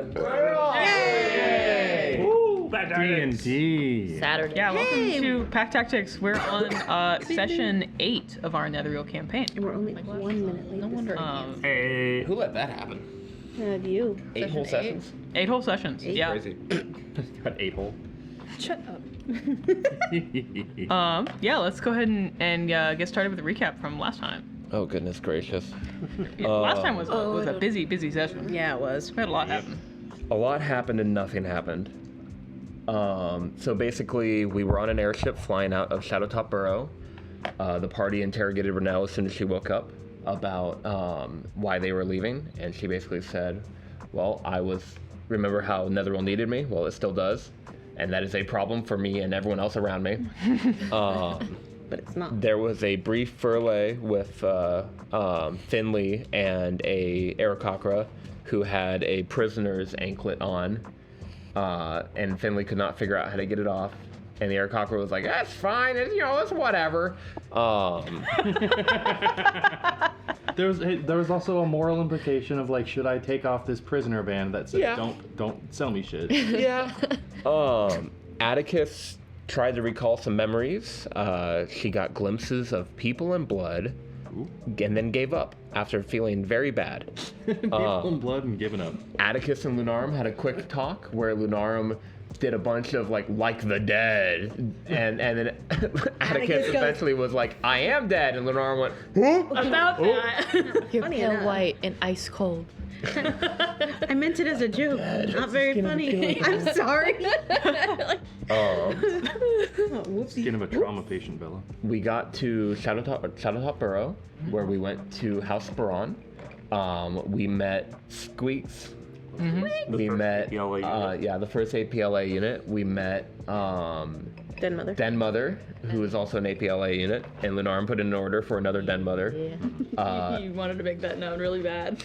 on! We're on! Yay! Woo! Back D&D. Saturday. Yeah, welcome to Pack Tactics. We're on session 8 of our Netheril campaign. And we're only 1 minute late. No wonder. Hey. Who let that happen? You. 8 whole sessions? 8 whole sessions. Yeah. Crazy. Got 8 hole. Shut up. Yeah, let's go ahead and get started with a recap from last time. Oh, goodness gracious. Yeah, last time was a busy session. Yeah, it was. We had a lot happen. A lot happened and nothing happened. So basically, we were on an airship flying out of Shadowtop Burrow. The party interrogated Renelle as soon as she woke up about why they were leaving, and she basically said, well, remember how Netheril needed me? Well, it still does, and that is a problem for me and everyone else around me. But it's not. There was a brief furlay with Finley and a Aarakocra who had a prisoner's anklet on, and Finley could not figure out how to get it off. And the Aarakocra was like, "That's fine, it's whatever." There was also a moral implication of like, should I take off this prisoner band that said, Yeah. don't sell me shit. Yeah. Atticus tried to recall some memories. She got glimpses of people and blood, and then gave up after feeling very bad. People and blood and giving up. Atticus and Lunarum had a quick talk where Lunarum did a bunch of like the dead, and then Atticus eventually was like, I am dead, and Lunarum went, huh? About that. You're Funny pale enough. white and ice cold. I meant it as a joke. Not very funny. I'm sorry. Whoopsie. Skin of a trauma patient, Bella. We got to Shadowtop Burrow, where we went to House Baron. We met Squeaks. We met the first APLA unit. We met Den Mother. Den Mother, who is also an APLA unit, and Lunarum put in an order for another Den Mother. Yeah. You wanted to make that known really bad.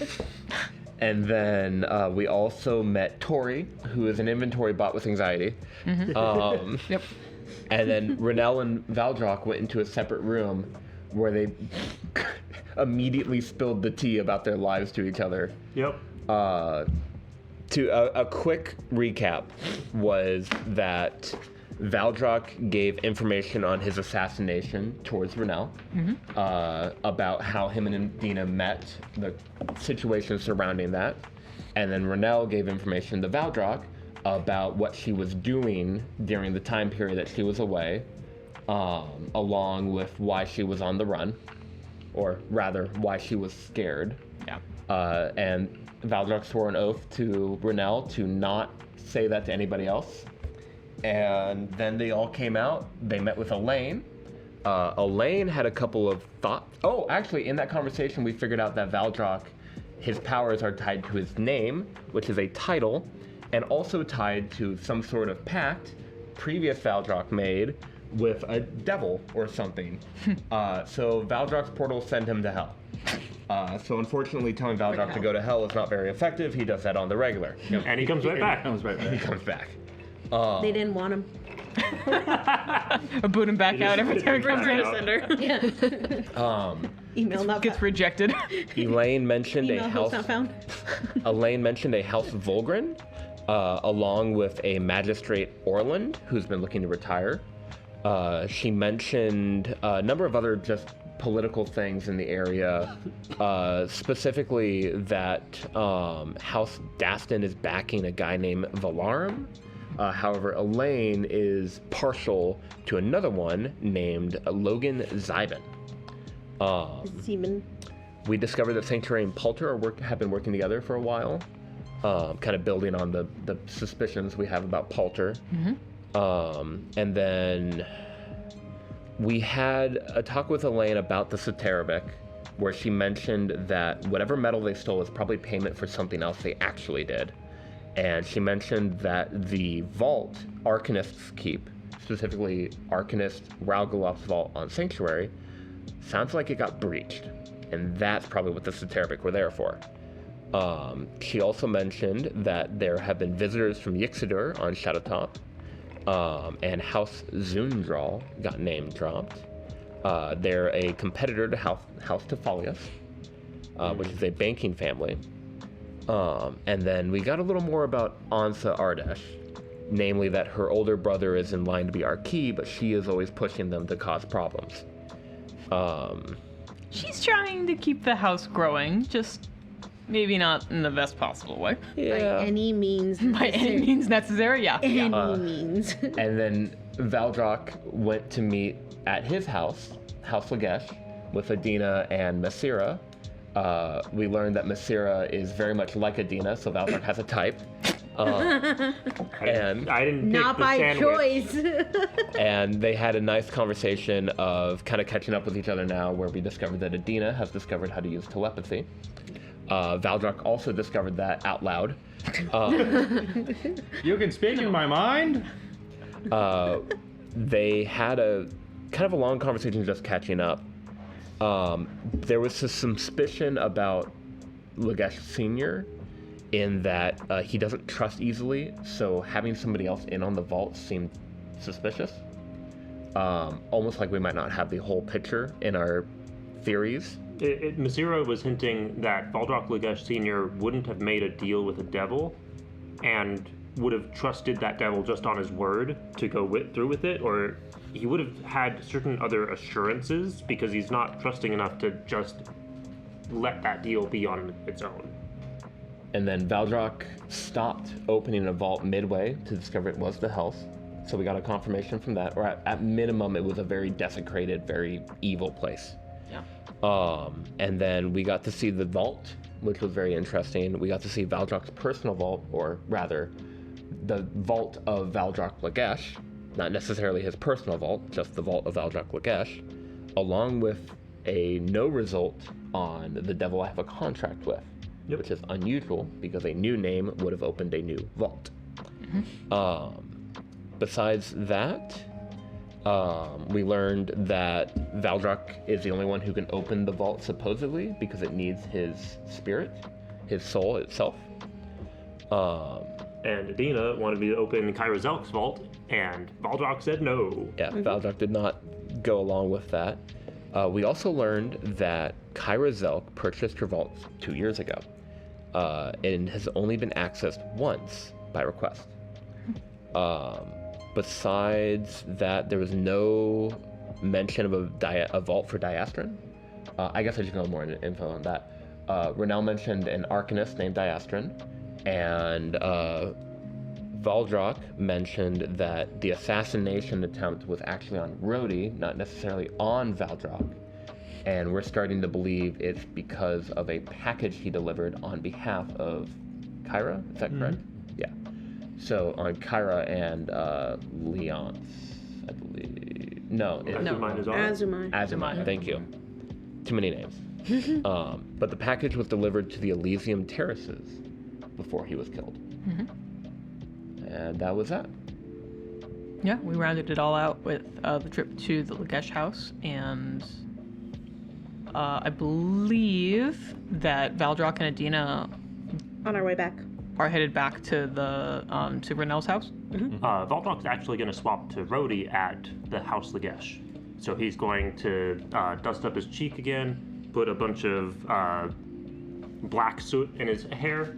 And then we also met Tori, who is an inventory bot with anxiety. Yep. And then Renelle and Valdrock went into a separate room where they immediately spilled the tea about their lives to each other. Yep. A quick recap was that Valdrock gave information on his assassination towards Renelle, about how him and Dina met, the situation surrounding that, and then Renelle gave information to Valdrock about what she was doing during the time period that she was away, along with why she was on the run, or rather, why she was scared. Yeah. And Valdrock swore an oath to Renelle to not say that to anybody else. And then they all came out. They met with Elaine. Elaine had a couple of thoughts. Oh, actually, in that conversation, we figured out that Valdrock, his powers are tied to his name, which is a title, and also tied to some sort of pact previous Valdrock made with a devil or something. So Valdrock's portal sent him to hell. So unfortunately, telling Valdrock to go to hell is not very effective. He does that on the regular. And he comes right back. He comes back. They didn't want him. Boot him back out every time he comes in. Yeah. Email not Gets found. rejected. Elaine mentioned Email a host house. not found. Elaine mentioned a House Volgren, along with a Magistrate Orland, who's been looking to retire. She mentioned a number of other just political things in the area, specifically that House Daston is backing a guy named Valarum. However, Elaine is partial to another one named Logan Zyben. Seaman. We discovered that Sanctuary and Palter have been working together for a while, kind of building on the suspicions we have about Palter. And then we had a talk with Elaine about the Soteribic, where she mentioned that whatever metal they stole is probably payment for something else they actually did. And she mentioned that the vault Arcanists keep, specifically Arcanist Raugalov's vault on Sanctuary, sounds like it got breached. And that's probably what the Soteribic were there for. She also mentioned that there have been visitors from Yixidor on Shadowtop, and House Zundral got name dropped. They're a competitor to House Tefalius, which is a banking family. And then we got a little more about Ansa Ardesh, namely that her older brother is in line to be our key, but she is always pushing them to cause problems. She's trying to keep the house growing, just maybe not in the best possible way. Yeah. By any means. By any means necessary, yeah. Any means. And then Valdrock went to meet at his house, House Lagesh, with Adina and Masira. We learned that Masira is very much like Adina, so Valdrock has a type. And I didn't pick Not the by sandwich. choice. and they had a nice conversation of kind of catching up with each other now, where we discovered that Adina has discovered how to use telepathy. Valdrock also discovered that out loud. You can speak in my mind? They had a kind of a long conversation just catching up. There was a suspicion about Lagesh Sr. in that he doesn't trust easily, so having somebody else in on the vault seemed suspicious. Almost like we might not have the whole picture in our theories. Masira was hinting that Valdrock Lagesh Sr. wouldn't have made a deal with the devil and would have trusted that devil just on his word to go through with it, or he would have had certain other assurances because he's not trusting enough to just let that deal be on its own. And then Valdrock stopped opening a vault midway to discover it was the house. So we got a confirmation from that, or at minimum, it was a very desecrated, very evil place. Yeah. And then we got to see the vault, which was very interesting. We got to see Valdrock's personal vault, or rather, the vault of Valdrock Lagesh, not necessarily his personal vault, just the vault of Valdrock Lagesh, along with a no result on the devil I have a contract with, which is unusual because a new name would have opened a new vault. Besides that, we learned that Valdrock is the only one who can open the vault supposedly because it needs his spirit, his soul itself. And Adina wanted me to open Kyra Zelk's vault, and Valdrock said no. Yeah, Valdrock did not go along with that. We also learned that Kyra Zelk purchased her vault 2 years ago, and has only been accessed once by request. Besides that, there was no mention of a vault for Diastrin. I guess I should go more into info on that. Renell mentioned an arcanist named Diastrin, and Valdrock mentioned that the assassination attempt was actually on Rhodey, not necessarily on Valdrock. And we're starting to believe it's because of a package he delivered on behalf of Kyra. Is that correct? Yeah. So on Kyra and Leonce, I believe. No. Azumine is on. Azumine, thank you. Too many names. But the package was delivered to the Elysium Terraces before he was killed. And that was that. Yeah, we rounded it all out with the trip to the Lagesh house, and I believe that Valdrock and Adina On our way back. are headed back to the to Renell's house. Valdrock's actually going to swap to Rhodey at the House Lagesh. So he's going to dust up his cheek again, put a bunch of black soot in his hair,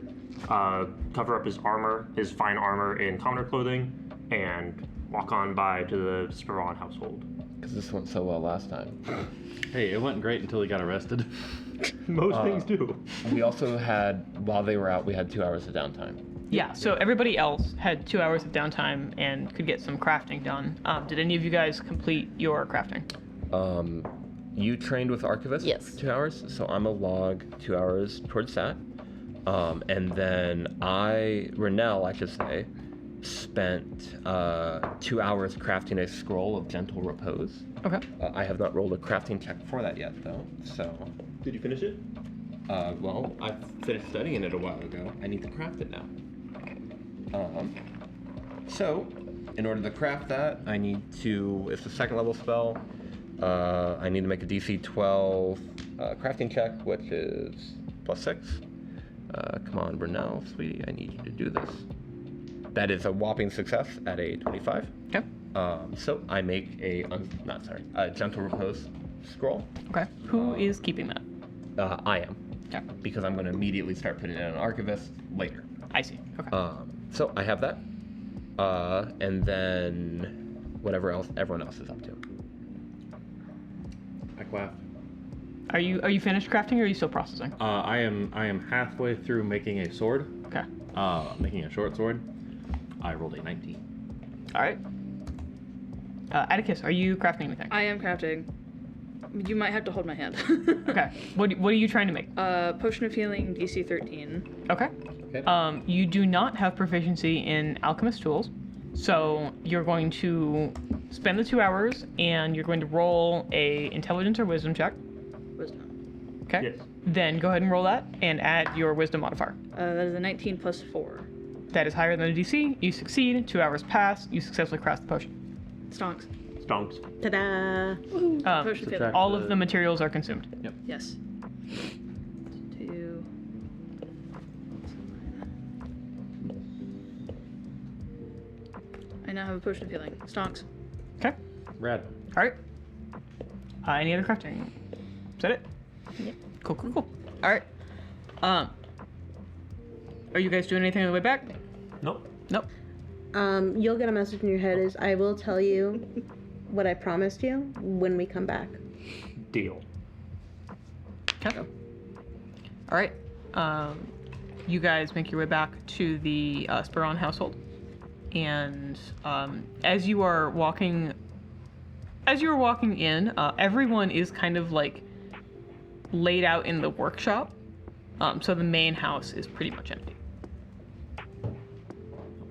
cover up his armor, his fine armor in commoner clothing, and walk on by to the Spiron household. Because this went so well last time. Hey, it went great until he got arrested. Most things do. We also had, while they were out, we had 2 hours of downtime. Yeah, so everybody else had 2 hours of downtime and could get some crafting done. Did any of you guys complete your crafting? You trained with Archivist? Yes. 2 hours, so I'm a log 2 hours towards that. And then Renell, I should say, spent 2 hours crafting a scroll of gentle repose. Okay. I have not rolled a crafting check for that yet, though, so... Did you finish it? Well, I finished studying it a while ago. I need to craft it now. So, in order to craft that, I need to... It's a second level spell. I need to make a DC 12 crafting check, which is +6. Come on, Brunel, sweetie, I need you to do this. That is a whopping success at a 25. Okay. So I make a gentle repose scroll. Okay. Who is keeping that? I am. Okay. because I'm going to immediately start putting it on Archivist later. I see. Okay. So I have that. And then whatever else everyone else is up to. I quaffed. Are you finished crafting or are you still processing? I am halfway through making a sword. Okay. Making a short sword. I rolled a 19. All right. Atticus, are you crafting anything? I am crafting. You might have to hold my hand. Okay. What are you trying to make? Potion of healing, DC 13. Okay. You do not have proficiency in alchemist tools, so you're going to spend the 2 hours and you're going to roll a intelligence or wisdom check. Wisdom. Okay. Yes. Then go ahead and roll that and add your wisdom modifier. That is a 19 plus 4. That is higher than the DC. You succeed. 2 hours pass. You successfully craft the potion. Stonks. Stonks. Ta-da! Potion of subtract- healing. All of the materials are consumed. Yes. 2. I now have a potion of healing. Stonks. Okay. Rad. All right. Any other crafting? Is that it? Yep. Cool. All right. Are you guys doing anything on the way back? Nope. Nope. You'll get a message in your head is I will tell you what I promised you when we come back. Deal. Okay. All right. You guys make your way back to the Speron household, and as you are walking in, everyone is kind of like laid out in the workshop. So the main house is pretty much empty.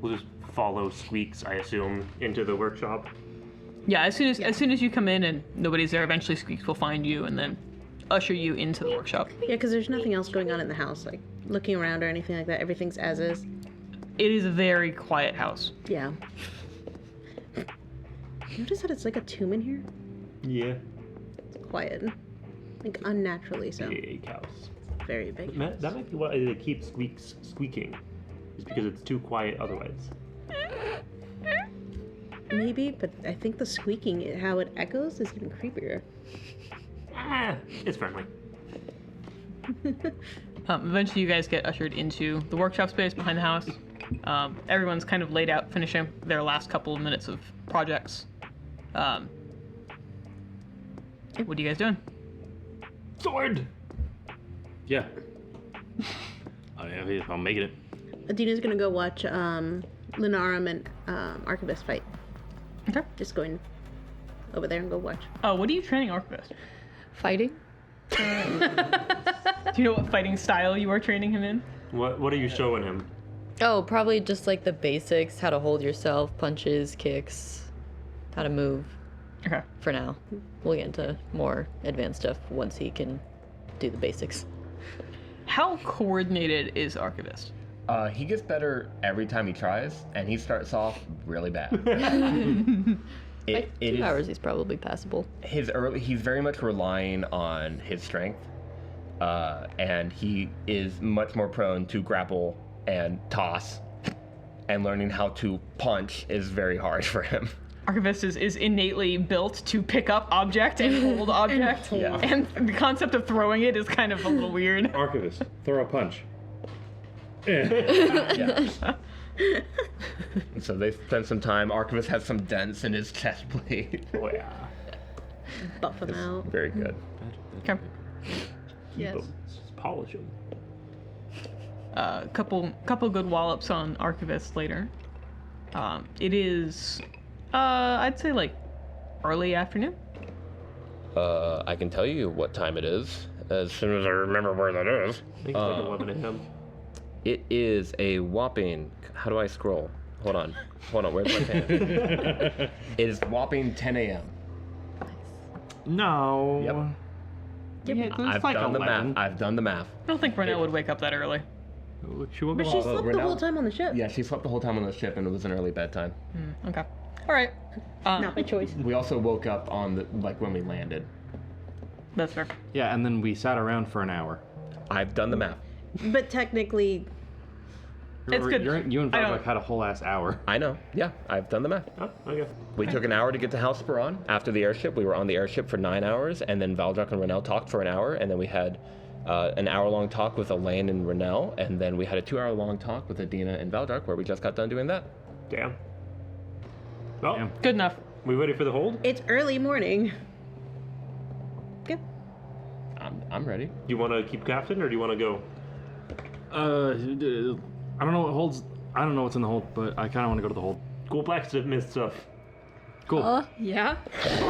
We'll just follow Squeaks, I assume, into the workshop. Yeah, as soon as you come in and nobody's there, eventually Squeaks will find you and then usher you into the workshop. Yeah, because there's nothing else going on in the house, like looking around or anything like that. Everything's as is. It is a very quiet house. Yeah. Notice that it's like a tomb in here? Yeah. It's quiet. Like unnaturally so. Big house. Very big. That might be why they keep Squeaks squeaking. Is because it's too quiet otherwise. Maybe, but I think the squeaking, how it echoes, is even creepier. It's friendly. Eventually, you guys get ushered into the workshop space behind the house. Everyone's kind of laid out, finishing their last couple of minutes of projects. What are you guys doing? Sword! Yeah. I'm making it. Adina's gonna go watch Lunarum and Archivist fight. Okay. Just going over there and go watch. What are you training Archivist? Fighting? Do you know what fighting style you are training him in? What are you showing him? Oh, probably just like the basics, how to hold yourself, punches, kicks, how to move Okay. for now. We'll get into more advanced stuff once he can do the basics. How coordinated is Archivist? He gets better every time he tries, and he starts off really bad. Like It 2 is hours, he's probably passable. he's very much relying on his strength, and he is much more prone to grapple and toss, and learning how to punch is very hard for him. Archivist is innately built to pick up object and hold object, Yeah. and the concept of throwing it is kind of a little weird. Archivist, throw a punch. Yeah. So they spend some time. Archivist has some dents in his chest plate. Oh yeah. Buff them out. Very good. Okay. Yes. Just polish him. Couple good wallops on Archivist later. It is, I'd say like early afternoon. I can tell you what time it is as soon as I remember where that is. I think it's like 11 a.m. It is a whopping. How do I scroll? Hold on. Where's my pen? It is whopping 10 a.m. No. Yep. Yeah, it's I've like done 11. the math. I've done the math. I don't think Renelle would wake up that early. She woke But up. she slept we're the now- whole time on the ship. Yeah, she slept the whole time on the ship, and it was an early bedtime. Okay. All right. Not my choice. We also woke up on the when we landed. That's fair. Yeah, and then we sat around for an hour. I've done the math. But technically, It's good. You and I don't- Bob had a whole ass hour. I know. Yeah, I've done the math. Oh, okay. We took an hour to get to House Speron. After the airship, we were on the airship for 9 hours, and then Valdrak and Renell talked for an hour, and then we had an hour-long talk with Elaine and Renell, and then we had a 2-hour-long talk with Adina and Valdrak, where we just got done doing that. Damn. Well, Damn. Good enough. we ready for the hold? It's early morning. Yeah. I'm ready. Do you want to keep captain, or do you want to go? I don't know what holds. I don't know what's in the hold, but I kind of want to go to the hold. Cool blacksmith stuff. Cool. Yeah.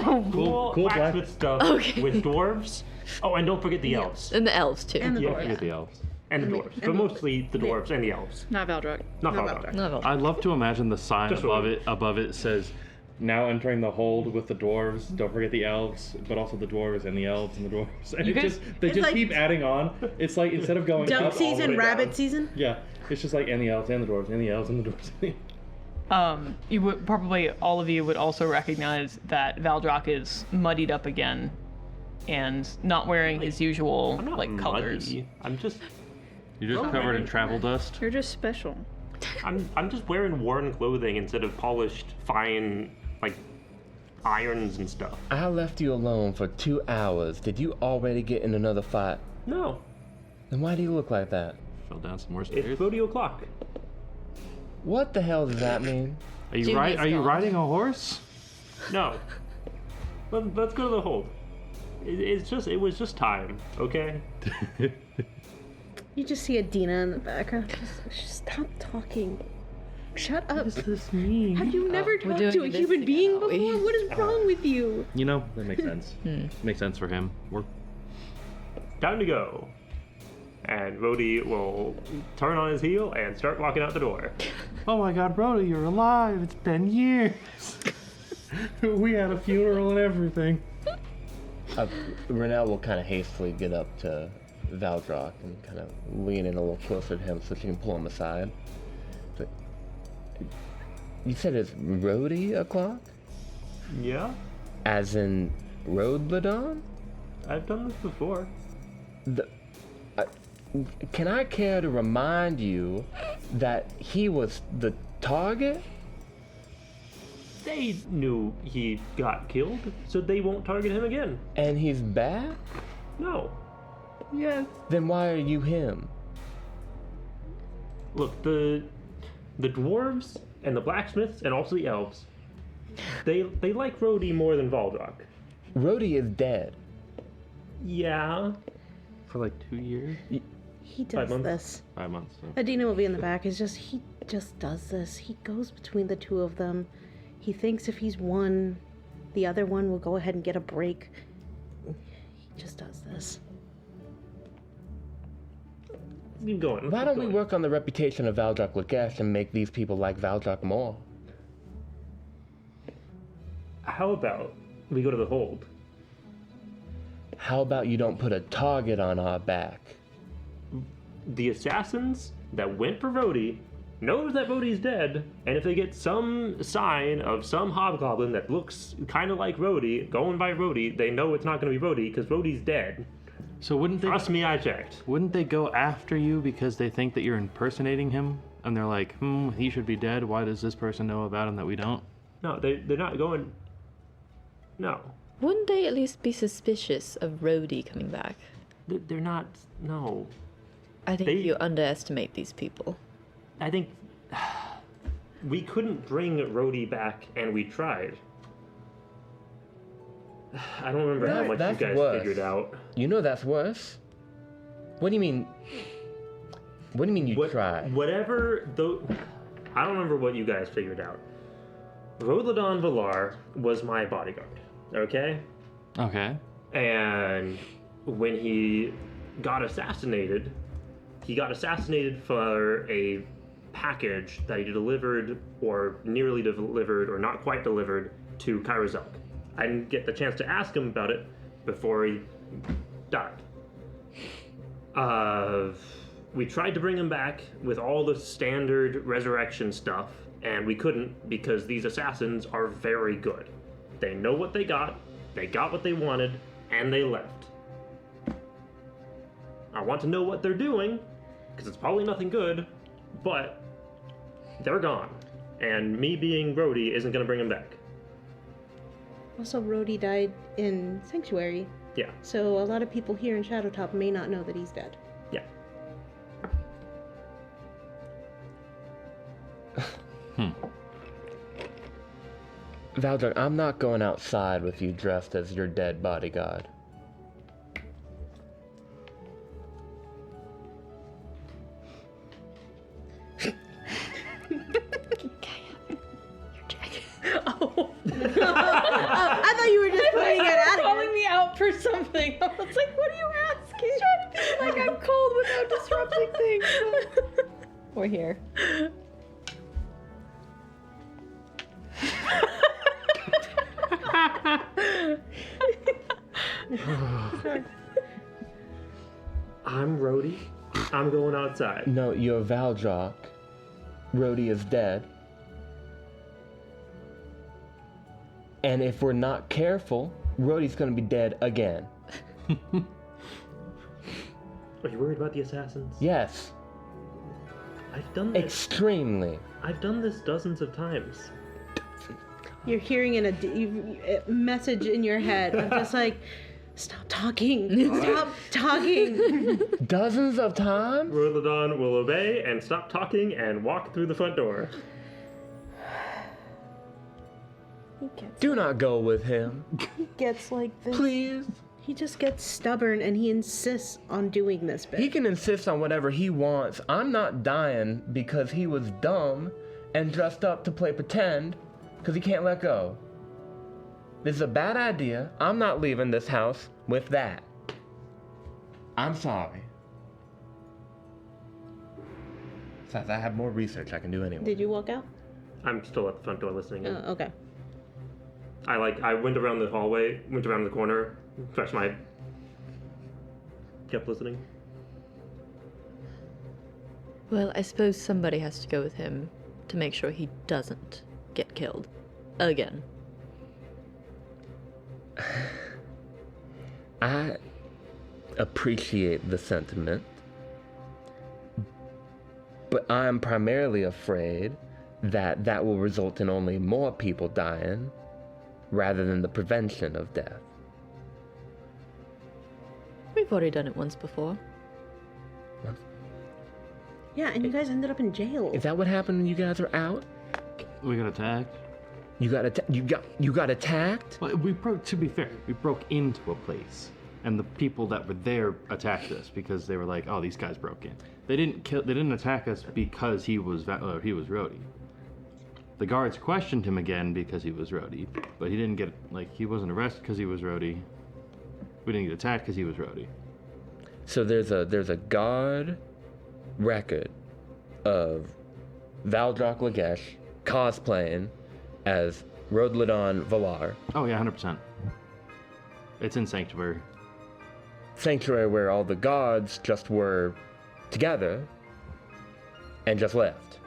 Cool cool blacksmith stuff Okay. with dwarves. Oh, and don't forget the elves. And the elves too. And the Yeah, dwarves. Forget the elves. And the dwarves. But mostly the dwarves and the elves. Not Valdrak. Not Not Valdrak. No, I'd love to imagine the sign Just above one. it. Above it says, "Now entering the hold with the dwarves. Don't forget the elves, but also the dwarves and the elves and the dwarves." And You it guys- just they It's just like- keep adding on. It's like instead of going Duck up all the season, way rabbit down- season. Yeah, it's just like and the elves and the dwarves and the elves and the dwarves. You would probably all of you would also recognize that Valdrak is muddied up again, and not wearing his usual I'm not like colors. muddy. I'm just You're just covered in travel dust. You're just special. I'm just wearing worn clothing instead of polished fine like irons and stuff. I left you alone for 2 hours. Did you already get in another fight? No. Then why do you look like that? Fell down some more It's stairs. rodeo clock. What the hell does that mean? Are you Jimmy's Are you gone. riding a horse? No. Let's go to the hold. It was just time, okay? You just see Adina in the background. Just stop talking. Shut up. this mean? Have you never we're talked to doing a this human being together, before? aren't we? What is wrong with you? You know that makes sense. Makes sense for him. We're Time to go. And Rhodey will turn on his heel and start walking out the door. Oh my God, Rhoda, you're alive! It's been years. We had a funeral and everything. Renell will kind of hastily get up to Valdrak and kind of lean in a little closer to him so she can pull him aside. But you said it's Rhodey o'clock? Yeah? As in Rodladon? I've done this before. Can I care to remind you that he was the target? They knew he got killed, so they won't target him again. And he's back? No. Yes. Then why are you him? Look, the dwarves and the blacksmiths and also the elves, they like Rhodey more than Valdrak. Rhodey is dead. Yeah. For like 2 years? He 5 does months. this. 5 months. So. Adina will be in the back. It's just he just does this. He goes between the two of them. He thinks if he's one, the other one will go ahead and get a break. He just does this. Let's keep going. Why don't we work on the reputation of Valdrak Lagesh and make these people like Valdrak more? How about we go to the hold? How about you don't put a target on our back? The assassins that went for Rhodey knows that Rhodey's dead, and if they get some sign of some hobgoblin that looks kind of like Rhodey, going by Rhodey, they know it's not going to be Rhodey because Rhodey's dead. So wouldn't they? Trust me, I checked. Wouldn't they go after you because they think that you're impersonating him? And they're like, he should be dead. Why does this person know about him that we don't? No, they're not going. No, Wouldn't they at least be suspicious of Rhodey coming back? they're not. No, I think They- you underestimate these people. I think we couldn't bring Rhodey back, and we tried. I don't remember how much That's you guys worse. figured out. You know that's worse. What do you mean? What do you mean you tried? Whatever, though, I don't remember what you guys figured out. Rodladon Valar was my bodyguard, okay? Okay. And when he got assassinated for a package that he delivered, or nearly delivered, or not quite delivered, to Kairazek. I didn't get the chance to ask him about it before he died. We tried to bring him back with all the standard resurrection stuff, and we couldn't because these assassins are very good. They know what they got what they wanted, and they left. I want to know what they're doing, because it's probably nothing good, but they're gone. And me being Rhodey isn't going to bring them back. Also, Rhodey died in Sanctuary. Yeah. So a lot of people here in Shadowtop may not know that he's dead. Yeah. Valdor, I'm not going outside with you dressed as your dead bodyguard. Oh. I thought you were just pointing it at calling him. me out for something. I was like, what are you asking? Trying to be like I'm cold without disrupting things. We're here. I'm Rhodey. I'm going outside. No, you're Valdrock. Rhodey is dead. And if we're not careful, Rhodey's gonna be dead again. Are you worried about the assassins? Yes, I've done this. extremely. I've done this dozens of times. You're hearing a message in your head of just like, stop talking. Stop talking. Dozens of times? Rododon will obey and stop talking and walk through the front door. Do not go with him. He gets like this. Please. He just gets stubborn and he insists on doing this bit. He can insist on whatever he wants. I'm not dying because he was dumb and dressed up to play pretend because he can't let go. This is a bad idea. I'm not leaving this house with that. I'm sorry. Besides, I have more research I can do anyway. Did you walk out? I'm still at the front door listening. in. Okay. I went around the hallway, went around the corner, kept listening. Well, I suppose somebody has to go with him to make sure he doesn't get killed. Again. I appreciate the sentiment, but I'm primarily afraid that that will result in only more people dying rather than the prevention of death. We've already done it once before. Yeah, and you guys ended up in jail. Is that what happened when you guys were out? We got attacked. You got attacked? Well, to be fair, we broke into a place, and the people that were there attacked us because they were like, "Oh, these guys broke in." They didn't attack us because he was Rhodey. The guards questioned him again because he was Rhodey, but he didn't he wasn't arrested because he was Rhodey. We didn't get attacked because he was Rhodey. So there's a guard record of Valdrock Lagesh cosplaying as Rodladon Valar. Oh yeah, 100%. It's in Sanctuary. Sanctuary where all the gods just were together and just left.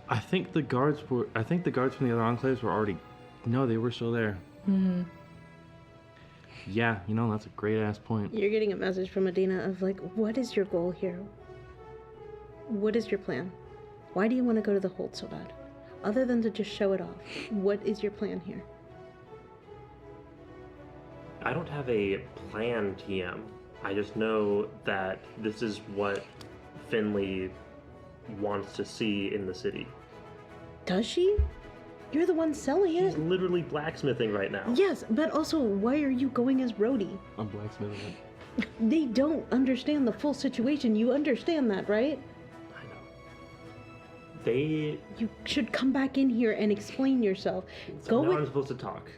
I think the guards from the other enclaves were already. No, they were still there. Mm-hmm. Yeah, that's a great ass point. You're getting a message from Adina of like, what is your goal here? What is your plan? Why do you want to go to the hold so bad? Other than to just show it off, what is your plan here? I don't have a plan, TM. I just know that this is what Finley wants to see in the city. Does she? You're the one selling He's it. literally blacksmithing right now. Yes, but also, why are you going as Rhodey? I'm blacksmithing it. They don't understand the full situation. You understand that, right? I know. They. You should come back in here and explain yourself. So Go now with I'm supposed to talk.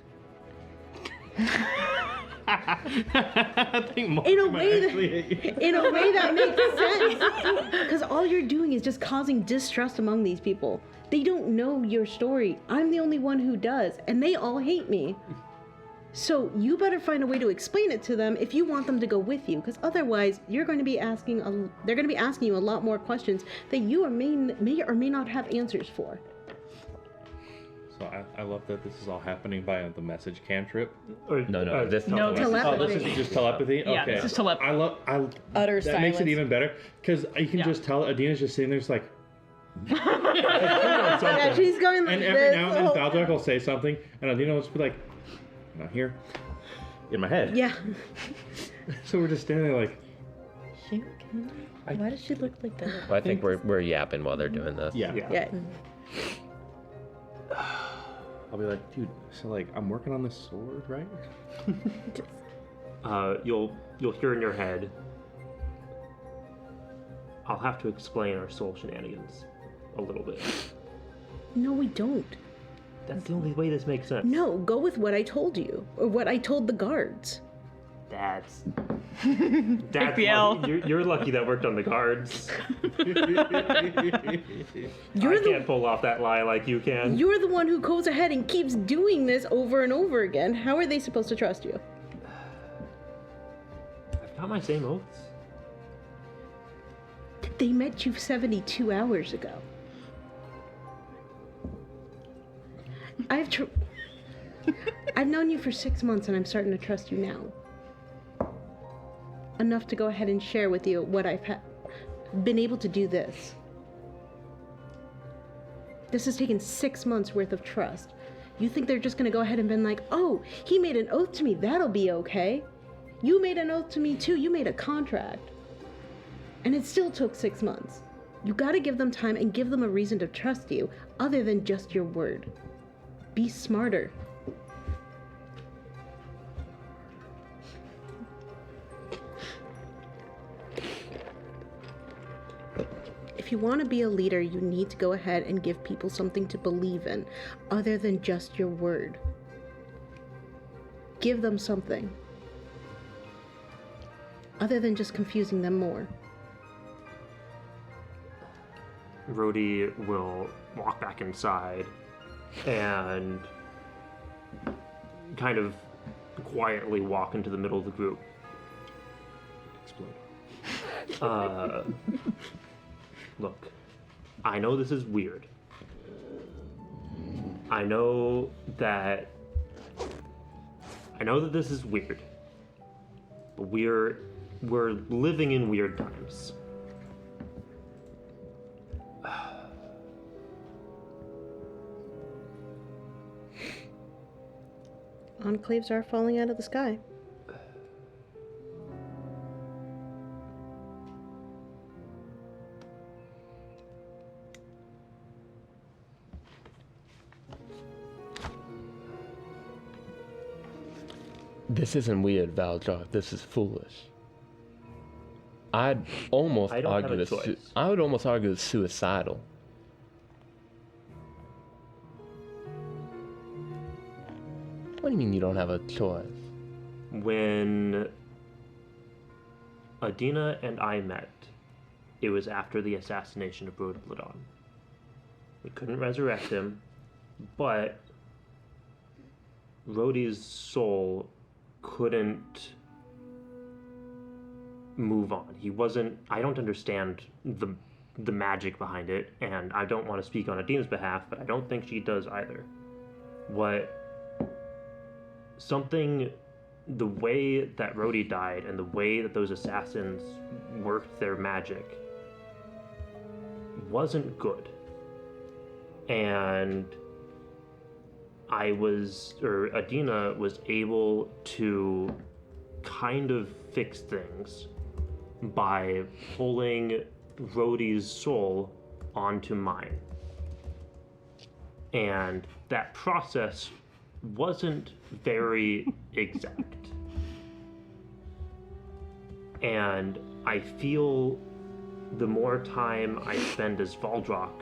I think Mark in a might way actually hate you. that in a way that makes sense. Because all you're doing is just causing distrust among these people. They don't know your story. I'm the only one who does, and they all hate me. So you better find a way to explain it to them if you want them to go with you, because otherwise they're going to be asking you a lot more questions that you may or may not have answers for. So I love that this is all happening via the message cantrip. Or, No, this No, telepathy. Oh, this is just telepathy? Yeah, Okay. this is telepathy. Utter That makes it silence. even better, because you can Yeah. just tell Adina's just sitting there just like... Yeah, she's going like And every this. now and then Valdrock will say something, and Adina will just be like, not here, in my head. Yeah. So we're just standing there like, She okay? Why does she look like that? Well, I think we're yapping while they're doing this. yeah. Yeah. I'll be like, dude, so like I'm working on this sword, right? You'll hear in your head. I'll have to explain our soul shenanigans a little bit. No, we don't. That's the only way this makes sense. No, go with what I told you, or what I told the guards. That's APL. lucky. You're lucky that worked on the guards. You're I the can't pull off that lie like you can. You're the one who goes ahead and keeps doing this over and over again. How are they supposed to trust you? I've got my same oaths. They met you 72 hours ago. I've known you for 6 months and I'm starting to trust you now. Enough to go ahead and share with you what I've been able to do this. This has taken 6 months worth of trust. You think they're just gonna go ahead and been like, oh, he made an oath to me, that'll be okay. You made an oath to me too, you made a contract. And it still took 6 months. You gotta give them time and give them a reason to trust you, other than just your word. Be smarter. If you want to be a leader, you need to go ahead and give people something to believe in, other than just your word. Give them something, other than just confusing them more. Rhodey will walk back inside and kind of quietly walk into the middle of the group. Explode. Look, I know this is weird. I know that this is weird. But we're living in weird times. Enclaves are falling out of the sky. This isn't weird, Valdrock. This is foolish. I'd almost I don't have argue a this. choice. I would almost argue it's suicidal. What do you mean you don't have a choice? When Adina and I met, it was after the assassination of Brody Bladon. We couldn't resurrect him, but Rhodey's soul couldn't move on. He wasn't. I don't understand the magic behind it, and I don't want to speak on Adina's behalf, but I don't think she does either. The way that Rhodey died and the way that those assassins worked their magic wasn't good. And Adina was able to kind of fix things by pulling Rhodey's soul onto mine. And that process wasn't very exact. And I feel the more time I spend as Valdrock,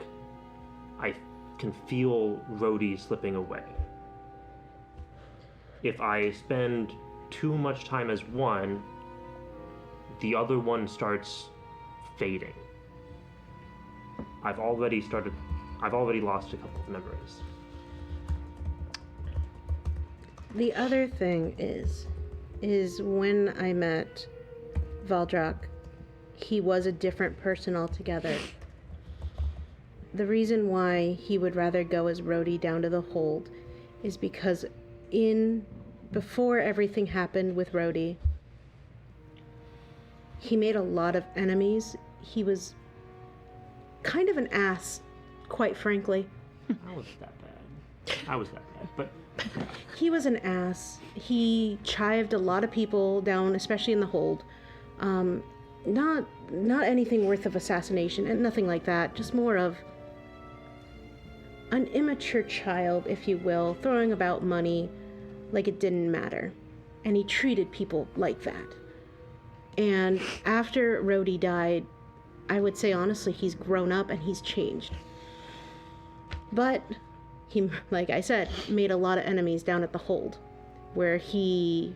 I can feel Rhodey slipping away. If I spend too much time as one, the other one starts fading. I've already lost a couple of memories. The other thing is when I met Valdrock, he was a different person altogether. The reason why he would rather go as Rhodey down to the hold is because before everything happened with Rhodey, he made a lot of enemies. He was kind of an ass, quite frankly. How was that bad? I was that bad, but He was an ass. He chived a lot of people down, especially in the hold. Not anything worth of assassination and nothing like that. Just more of an immature child, if you will, throwing about money like it didn't matter. And he treated people like that. And after Rhodey died, I would say honestly, he's grown up and he's changed. But he, like I said, made a lot of enemies down at the hold, where they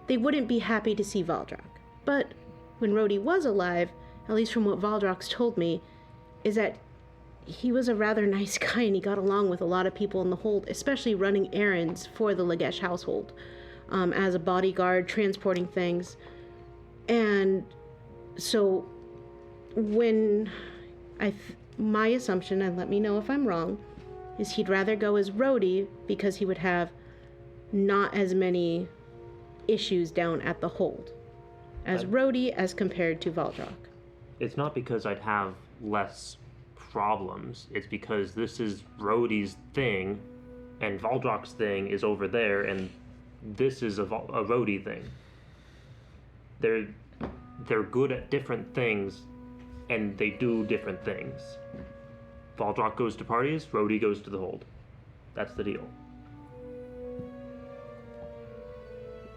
wouldn't be happy to see Valdrak. But when Rhodey was alive, at least from what Valdrak's told me, is that he was a rather nice guy and he got along with a lot of people in the hold, especially running errands for the Lagesh household, as a bodyguard, transporting things. And so when my assumption, and let me know if I'm wrong, is he'd rather go as Rhodey because he would have not as many issues down at the hold as Rhodey as compared to Valdrak. it's not because I'd have less problems. It's because this is Rhodey's thing, and Valdrak's thing is over there, and this is a Rhodey thing. They're good at different things, and they do different things. Valdrak goes to parties, Rhodey goes to the hold. That's the deal.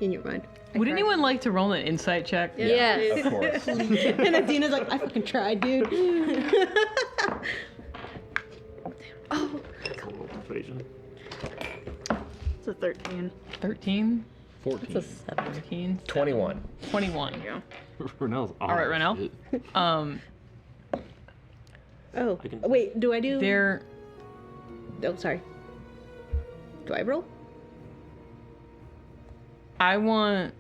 In your mind. Would anyone like to roll an insight check? Yes. Of course. And Adina's like, I fucking tried, dude. Oh, Persuasion. it's a 13. 13, 14. It's a 7. 13, 21. 21. Renell's All right, Renell. shit. Oh, I can- wait, do I do... There, Oh, sorry. Do I roll? I want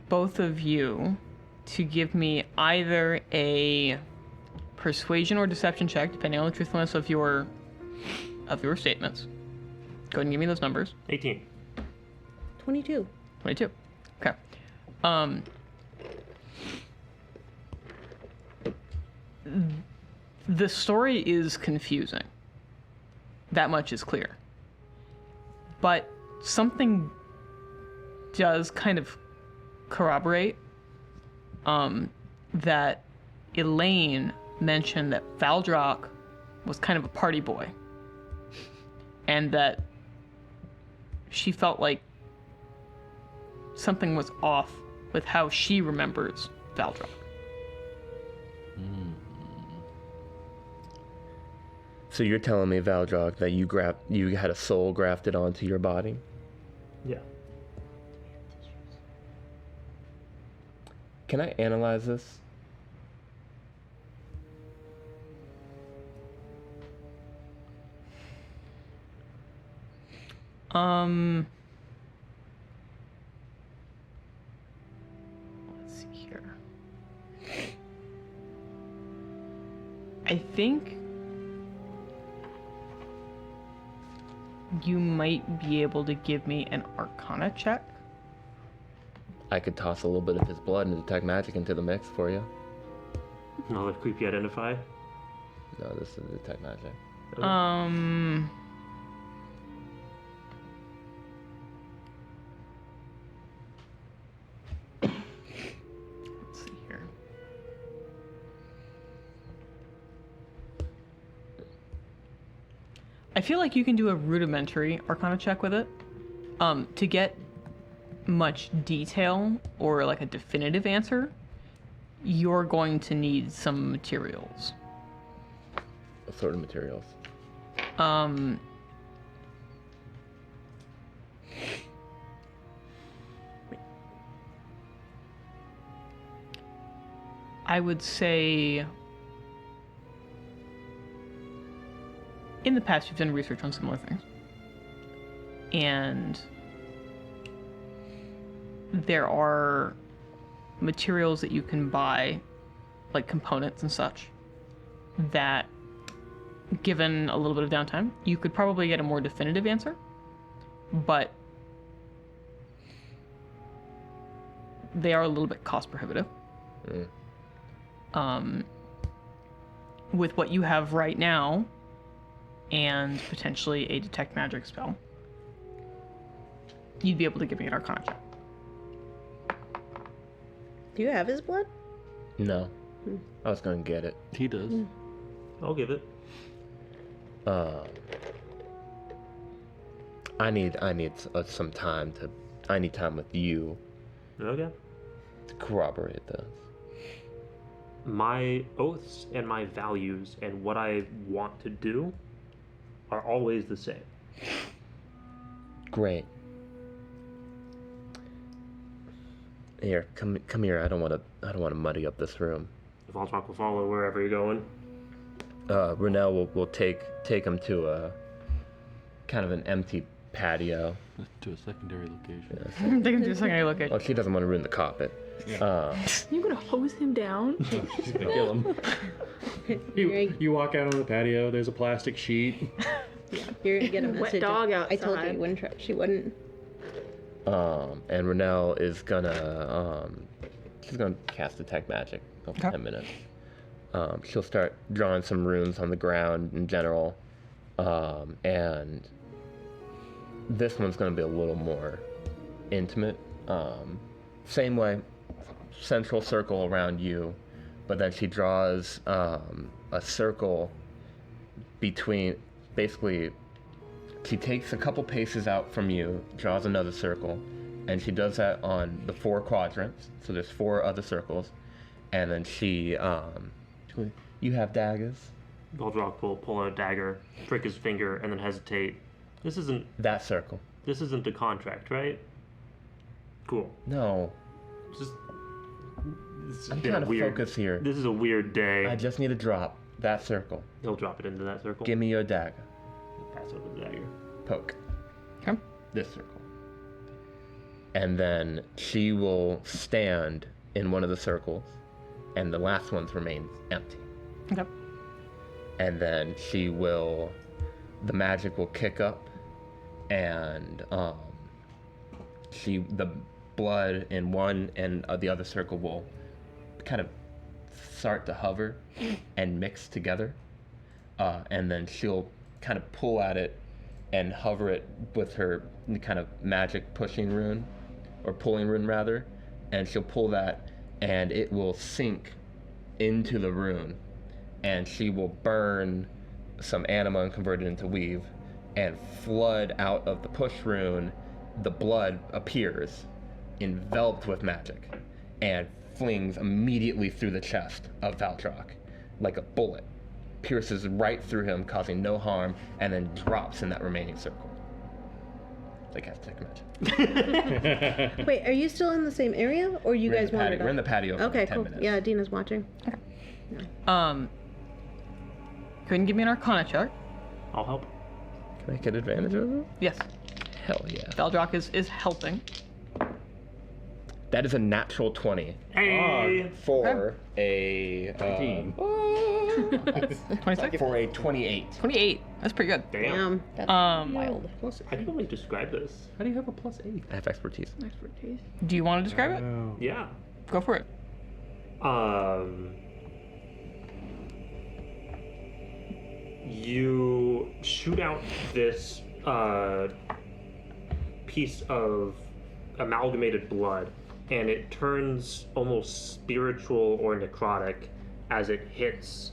both of you to give me either a persuasion or deception check, depending on the truthfulness of your statements. Go ahead and give me those numbers. 18. 22. 22. Okay. The story is confusing. That much is clear. But something does kind of corroborate that Elaine mentioned that Valdrak was kind of a party boy. And that she felt like something was off with how she remembers Valdrak. So you're telling me, Valdrak, that you had a soul grafted onto your body? Yeah. Can I analyze this? Let's see here. I think you might be able to give me an Arcana check. I could toss a little bit of his blood and detect magic into the mix for you. Another creepy identify. No, this is detect magic. Let's see here. I feel like you can do a rudimentary Arcana check with it. To get much detail or like a definitive answer, you're going to need some materials. What sort of materials? I would say in the past you've done research on similar things. And there are materials that you can buy, like components and such, that given a little bit of downtime, you could probably get a more definitive answer. But they are a little bit cost prohibitive. With what you have right now, and potentially a detect magic spell, you'd be able to give me an Arcana check. Do you have his blood? No. I was gonna get it. He does. I'll give it. I need some time to. I need time with you Okay. to corroborate this. My oaths and my values and what I want to do are always the same. Great. Here, come here. I don't want to muddy up this room. If Valtrak will follow wherever you're going. Renell will take him to a kind of an empty patio. To a secondary location. Take him to a secondary location. Well, she doesn't want to ruin the carpet. You're gonna hose him down? She's gonna kill him. You walk out on the patio. There's a plastic sheet. You're gonna get a Wet message. dog I told you outside. you wouldn't try. She wouldn't. And Renell is gonna she's gonna cast detect magic over 10 minutes. She'll start drawing some runes on the ground in general, and this one's gonna be a little more intimate. Same way, central circle around you, but then she draws a circle between, basically, she takes a couple paces out from you, draws another circle, and she does that on the 4 quadrants. So there's 4 other circles, and then she you have daggers? Valtrak will pull out a dagger, prick his finger, and then hesitate. This isn't That circle. the contract, right? Cool. No, This has I'm been trying to weird. focus here. This is a weird day. I just need to drop that circle. He'll drop it into that circle. Give me your dagger. Pass over the dagger. Poke. Okay. This circle. And then she will stand in one of the circles, and the last one's remains empty. Okay. And then the magic will kick up, and the blood in one and the other circle will kind of start to hover and mix together, and then she'll kind of pull at it and hover it with her kind of magic pushing rune, or pulling rune rather, and she'll pull that and it will sink into the rune, and she will burn some anima and convert it into weave, and flood out of the push rune. The blood appears enveloped with magic and flings immediately through the chest of Valtrak like a bullet, pierces right through him, causing no harm, and then drops in that remaining circle. They cast detect magic. Wait, are you still in the same area, or you guys wanted? We're in the patio for Okay, like 10 cool. minutes. Yeah, Dina's watching. Couldn't give me an Arcana check. I'll help. Can I get advantage of it? Yes. Hell yeah. Valdrock is helping. That is a natural 20 Hey! for a 19. 26? for a 28. 28. That's pretty good. Damn. That's Wild. How do you really describe this? How do you have a +8? I have expertise. Expertise. Do you want to describe it? Oh. Yeah. Go for it. You shoot out this piece of amalgamated blood, and it turns almost spiritual or necrotic as it hits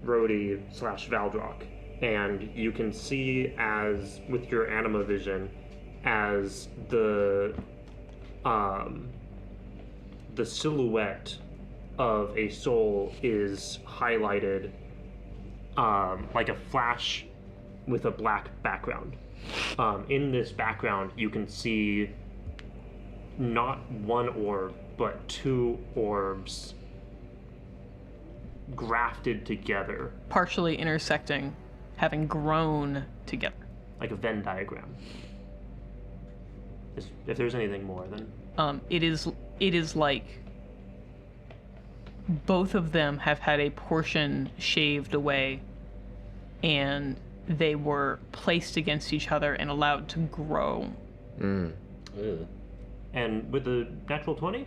Rhodey/Valdrock. And you can see, as with your anima vision, as the silhouette of a soul is highlighted like a flash with a black background. In this background, you can see not one orb, but 2 orbs grafted together, Partially intersecting, having grown together. like a Venn diagram. If there's anything more, then It is like both of them have had a portion shaved away, and they were placed against each other and allowed to grow. and with the natural 20,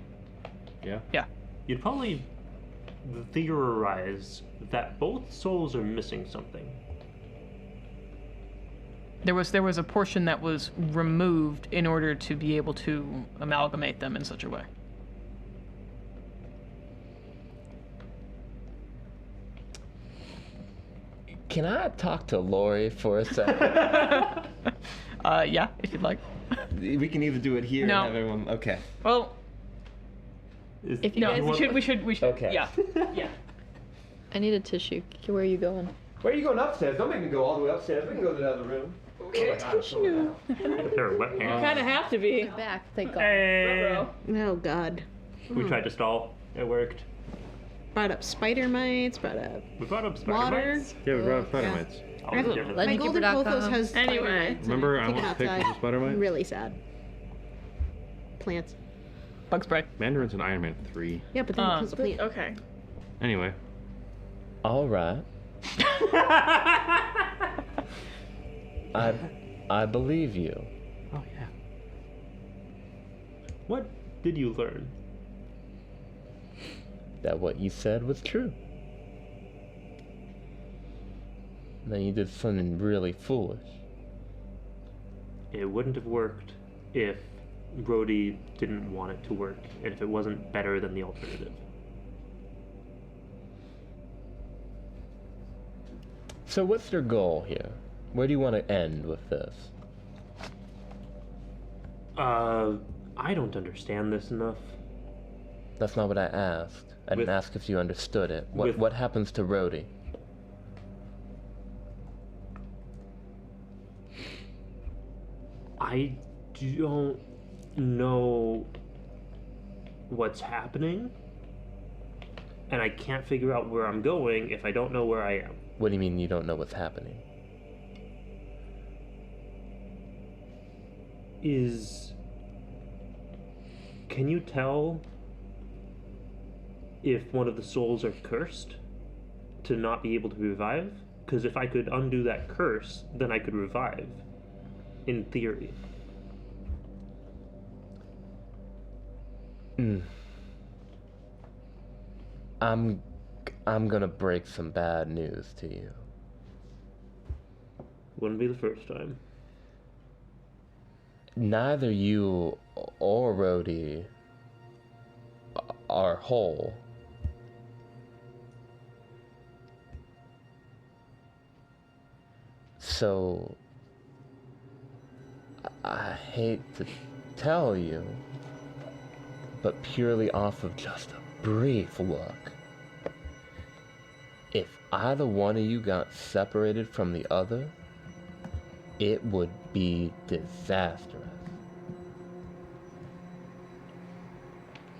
Yeah. Yeah. you'd probably theorize that both souls are missing something. There was a portion that was removed in order to be able to amalgamate them in such a way. Can I talk to Lori for a second? Yeah, if you'd like. We can either do it here No. and have everyone. Okay. Well, If you no, guys we should. Okay. Yeah. Yeah. I need a tissue. Where are you going? Where are you going upstairs? Don't make me go all the way upstairs. We can go to the other room. Tissue. With her wet hands. Kind of have to be. Back, thank God. Hey. Oh God. We tried to stall. It worked. Brought up spider mites. Brought up We brought up spider water. mites. Yeah, we brought up spider mites. Always different. My golden Ledgekeeper.com. pothos has spider Anyway. mites. Remember, I Take it want pictures outside. of spider mites? I'm really sad. Plants. Bug spray. Mandarin's in Iron Man 3. Yeah, but then it kills the plant. Okay. Anyway, All right. I believe you. oh yeah. What did you learn? That what you said was true. Then you did something really foolish. It wouldn't have worked if Brody didn't want it to work, and if it wasn't better than the alternative. So what's your goal here? Where do you want to end with this? I don't understand this enough. That's not what I asked. I didn't With- ask if you understood it. What with- what happens to Rhodey? I don't know what's happening, and I can't figure out where I'm going if I don't know where I am. What do you mean you don't know what's happening? Can you tell if one of the souls are cursed to not be able to revive? Because if I could undo that curse, then I could revive. In theory. I'm gonna break some bad news to you. Wouldn't be the first time. Neither you or Rhodey are whole. So I hate to tell you, but purely off of just a brief look, if either one of you got separated from the other, it would be disastrous.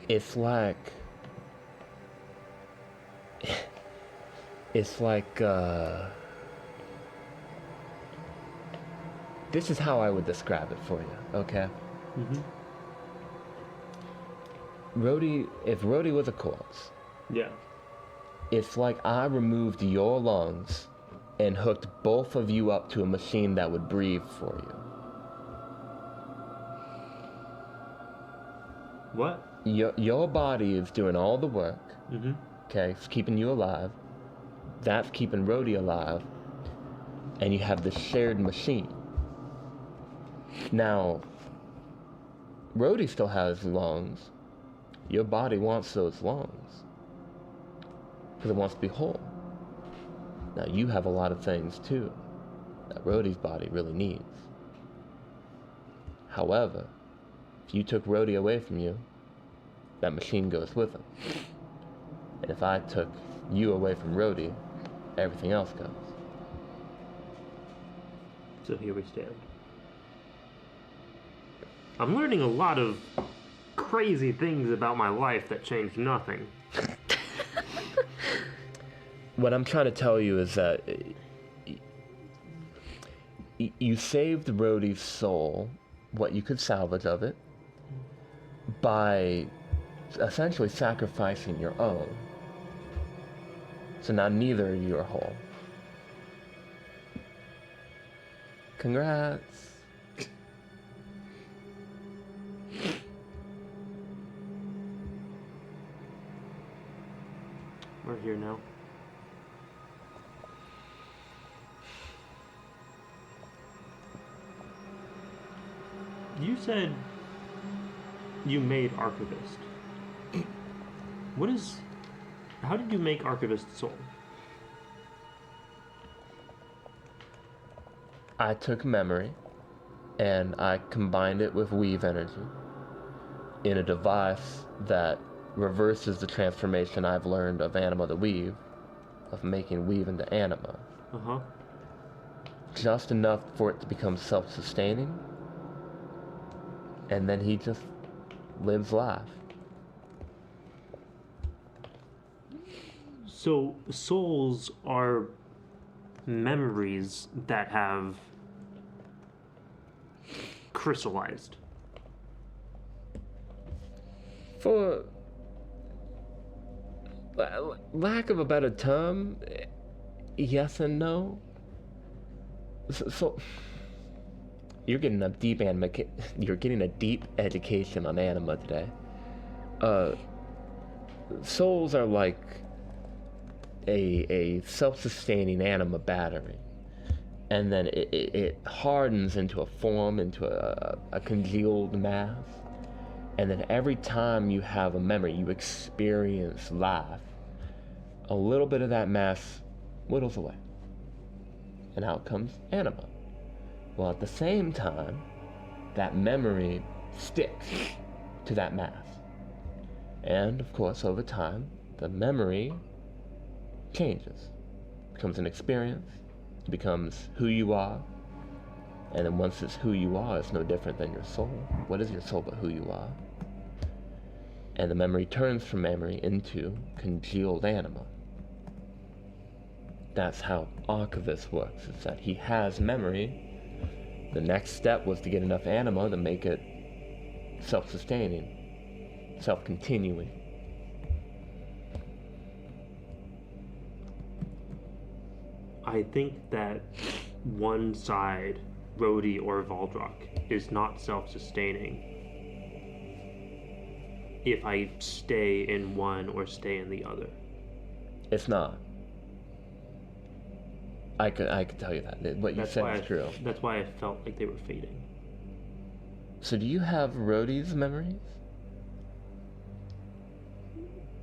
It's like this is how I would describe it for you, okay? If Rhodey was a corpse, Yeah. it's like I removed your lungs and hooked both of you up to a machine that would breathe for you. What? Your body is doing all the work, Mm-hmm. okay? It's keeping you alive. That's keeping Rhodey alive. And you have this shared machine. Now, Rhodey still has lungs. Your body wants those lungs. Because it wants to be whole. Now, you have a lot of things too that Rhodey's body really needs. However, if you took Rhodey away from you, that machine goes with him. And if I took you away from Rhodey, everything else goes. So here we stand. I'm learning a lot of crazy things about my life that change nothing. What I'm trying to tell you is that you saved Rhodey's soul, what you could salvage of it, by essentially sacrificing your own. So now neither of you are whole. Congrats. We're here now. You said you made Archivist. How did you make Archivist Soul? I took memory and I combined it with weave energy in a device that reverses the transformation I've learned of anima to weave, of making weave into anima. Uh-huh. Just enough for it to become self-sustaining, and then he just lives life. So souls are memories that have crystallized. For lack of a better term, yes and no. So you're getting a deep education on anima today. Souls are like a self-sustaining anima battery, and then it hardens into a form, into a congealed mass, and then every time you have a memory, you experience life, a little bit of that mass whittles away, and out comes anima. Well, at the same time, that memory sticks to that mass, and of course, over time, the memory changes, becomes an experience, it becomes who you are, and then once it's who you are, it's no different than your soul. What is your soul but who you are? And the memory turns from memory into congealed anima. That's how Archivist works, is that he has memory. The next step was to get enough anima to make it self-sustaining, self-continuing. I think that one side, Rhodey or Valdrock, is not self-sustaining if I stay in one or stay in the other. It's not. I could tell you that. What you said is true. That's why I felt like they were fading. So do you have Rhodey's memories?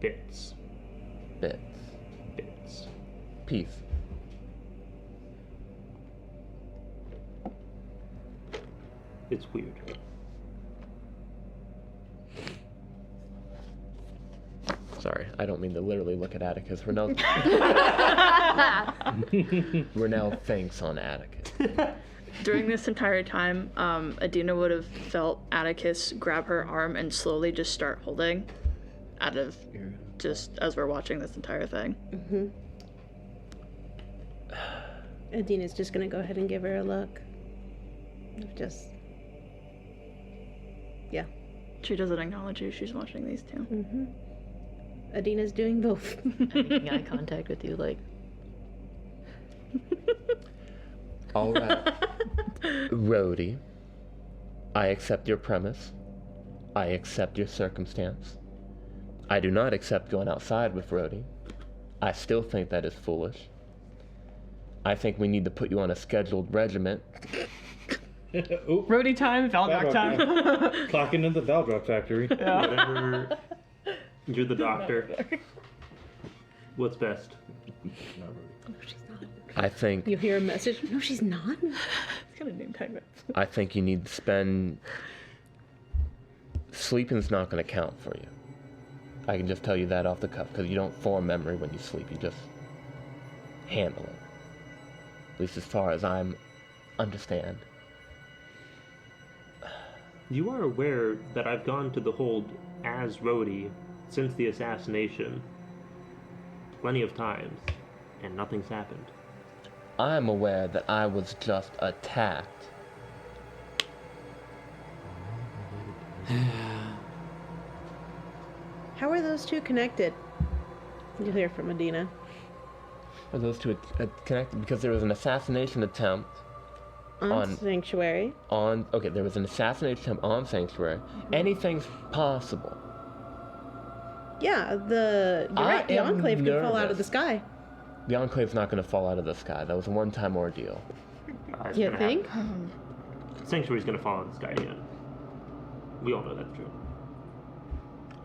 Bits. Peace. It's weird. Sorry, I don't mean to literally look at Atticus. We're now thanks on Atticus. During this entire time, Adina would have felt Atticus grab her arm and slowly just start holding out of just as we're watching this entire thing. Adina's just gonna go ahead and give her a look. Yeah. She doesn't acknowledge you. She's watching these two. Adina's doing both. I'm making eye contact with you, like. All right. Rhodey, I accept your premise. I accept your circumstance. I do not accept going outside with Rhodey. I still think that is foolish. I think we need to put you on a scheduled regiment. Oop. Rhodey time, Valdrock time. Clock into the Valdrock factory. Whatever. You're the doctor. What's best? No, she's not. I think You hear a message. No, she's not. It's got a name tag. I think you need to spend. Sleeping's not going to count for you. I can just tell you that off the cuff, because you don't form memory when you sleep. You just handle it. At least as far as I'm understand. You are aware that I've gone to the hold as Rhodey since the assassination plenty of times, and nothing's happened. I'm aware that I was just attacked. How are those two connected? You'll hear from Adina. Are those two connected? Because there was an assassination attempt On Sanctuary. Okay, there was an assassination attempt on Sanctuary. Anything's possible. Yeah, you're right. The Enclave could fall out of the nervous. sky. The Enclave's not going to fall out of the sky. That was a one-time ordeal. It's You gonna think? happen. Sanctuary's gonna fall out of the sky again. We all know that's true.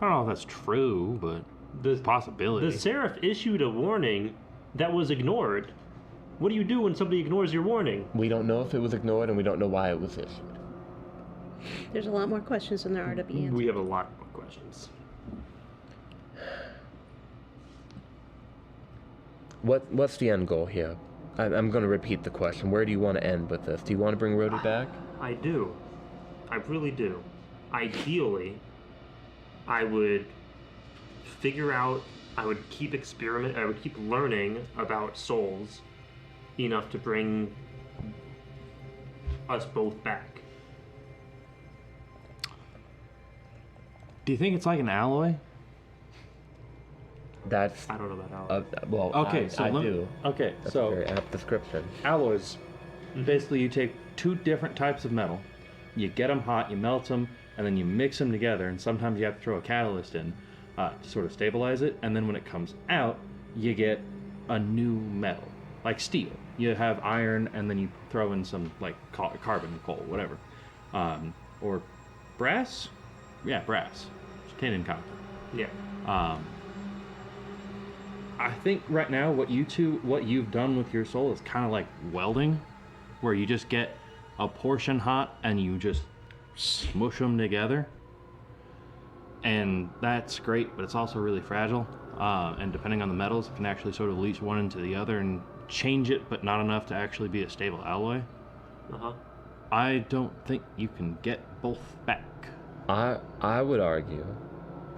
I don't know if that's true, but there's a possibility. The Seraph issued a warning that was ignored. What do you do when somebody ignores your warning? We don't know if it was ignored, and we don't know why it was issued. There's a lot more questions than there are to be answered. We have a lot more questions. What's the end goal here? I'm going to repeat the question. Where do you want to end with this? Do you want to bring Rhodey back? I do. I really do. Ideally, I would figure out, I would keep learning about souls enough to bring us both back. Do you think it's like an alloy? That's I don't know about that. well. Okay, I do. Okay, That's a so very apt description. alloys, basically you take two different types of metal, you get them hot, you melt them, and then you mix them together, and sometimes you have to throw a catalyst in to sort of stabilize it, and then when it comes out, you get a new metal, like steel. You have iron, and then you throw in some like carbon, coal, whatever, or brass. Yeah, brass, tin and copper. Yeah. I think right now what you've done with your soul is kind of like welding, where you just get a portion hot and you just smush them together. And that's great, but it's also really fragile. And depending on the metals, it can actually sort of leach one into the other and change it, but not enough to actually be a stable alloy. Uh-huh. I don't think you can get both back. I would argue,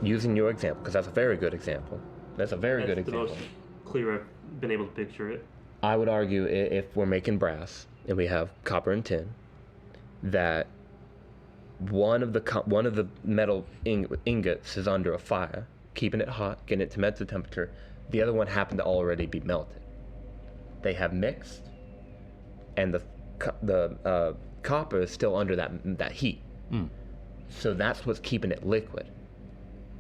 using your example, because that's a very good example. That's a very good That's the example. most clear I've been able to picture it. I would argue if we're making brass and we have copper and tin, that one of the metal ingots is under a fire, keeping it hot, getting it to metal temperature. The other one happened to already be melted. They have mixed, and the copper is still under that heat. So that's what's keeping it liquid.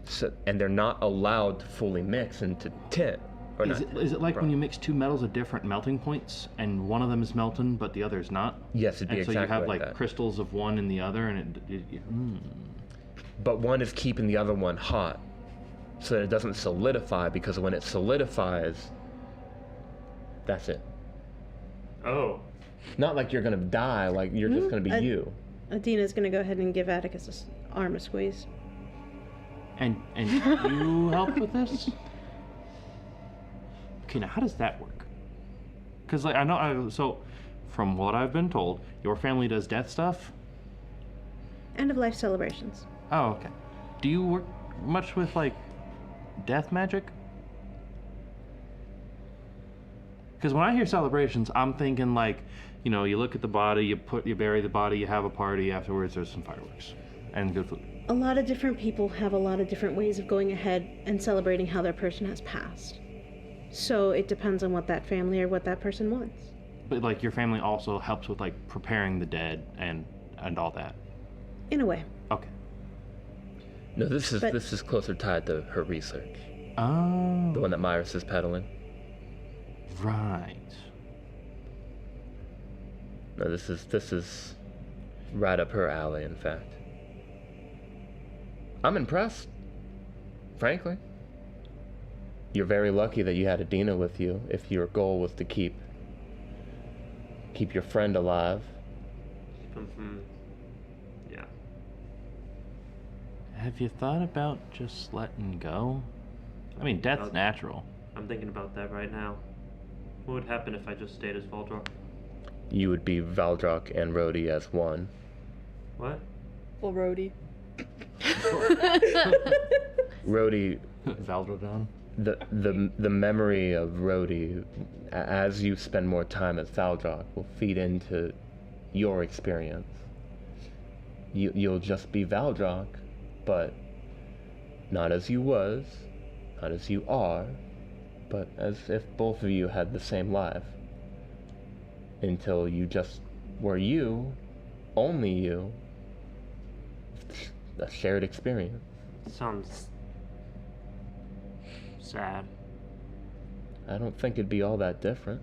So, and they're not allowed to fully mix into tin. Or Is it like when you mix two metals at different melting points, and one of them is melting, but the other is not? Yes, it'd be and so exactly you have like like that. crystals of one in the other, and But one is keeping the other one hot, so that it doesn't solidify, because when it solidifies, that's it. Oh. Not like you're gonna die, like you're just gonna be you. Adina's gonna go ahead and give Atticus' arm a squeeze. And you help with this? Okay, now how does that work? Because like so from what I've been told, your family does death stuff. End of life celebrations. Oh, okay. Do you work much with like death magic? Because when I hear celebrations, I'm thinking like, you know, you look at the body, you bury the body, you have a party afterwards. There's some fireworks and good food. A lot of different people have a lot of different ways of going ahead and celebrating how their person has passed. So it depends on what that family or what that person wants. But like your family also helps with like preparing the dead and all that. In a way. Okay. No, this is closer tied to her research. Oh. The one that Myris is peddling. Right. No, this is right up her alley, in fact. I'm impressed, frankly. You're very lucky that you had Adina with you if your goal was to keep your friend alive. Yeah. Have you thought about just letting go? I mean, death's natural. I'm thinking about that right now. What would happen if I just stayed as Valdrock? You would be Valdrock and Rhodey as one. What? Well, Rhodey. Rhodey, Valdrodon. the memory of Rhodey, as you spend more time as Valdrock, will feed into your experience. You'll just be Valdrock, but not as you was, not as you are, but as if both of you had the same life. Until you just were you, only you, a shared experience. Sounds sad. I don't think it'd be all that different.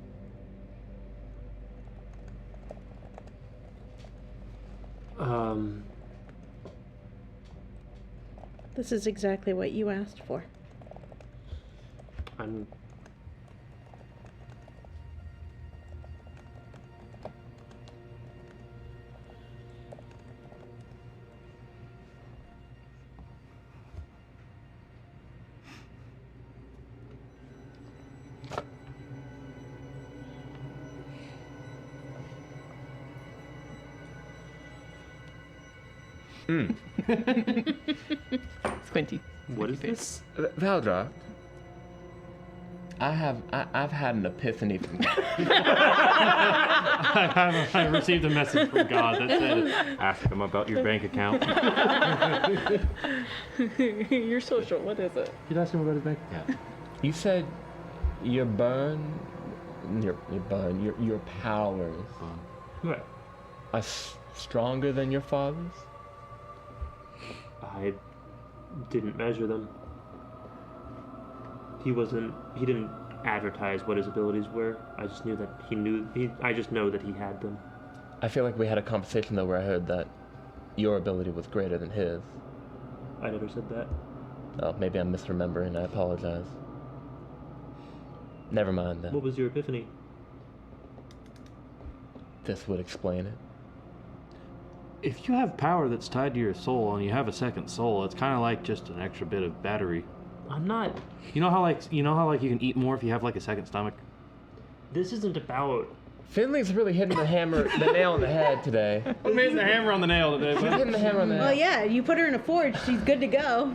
This is exactly what you asked for. I'm. Squinty. What is this? Valdra, I've had an epiphany from God. I received a message from God that said, ask him about your bank account. Your social, what is it? You'd ask him about his bank account. You said your powers What? are stronger than your father's? I didn't measure them. He didn't advertise what his abilities were. I just knew that I just know that he had them. I feel like we had a conversation though where I heard that your ability was greater than his. I never said that. Oh, maybe I'm misremembering. I apologize. Never mind then. What was your epiphany? This would explain it. If you have power that's tied to your soul and you have a second soul, it's kind of like just an extra bit of battery. I'm not. You know how you can eat more if you have like a second stomach? This isn't about. Finley's really hitting the nail on the head today. I'm hitting the hammer on the nail today. She's hitting the hammer on the head. Well, yeah, you put her in a forge, she's good to go.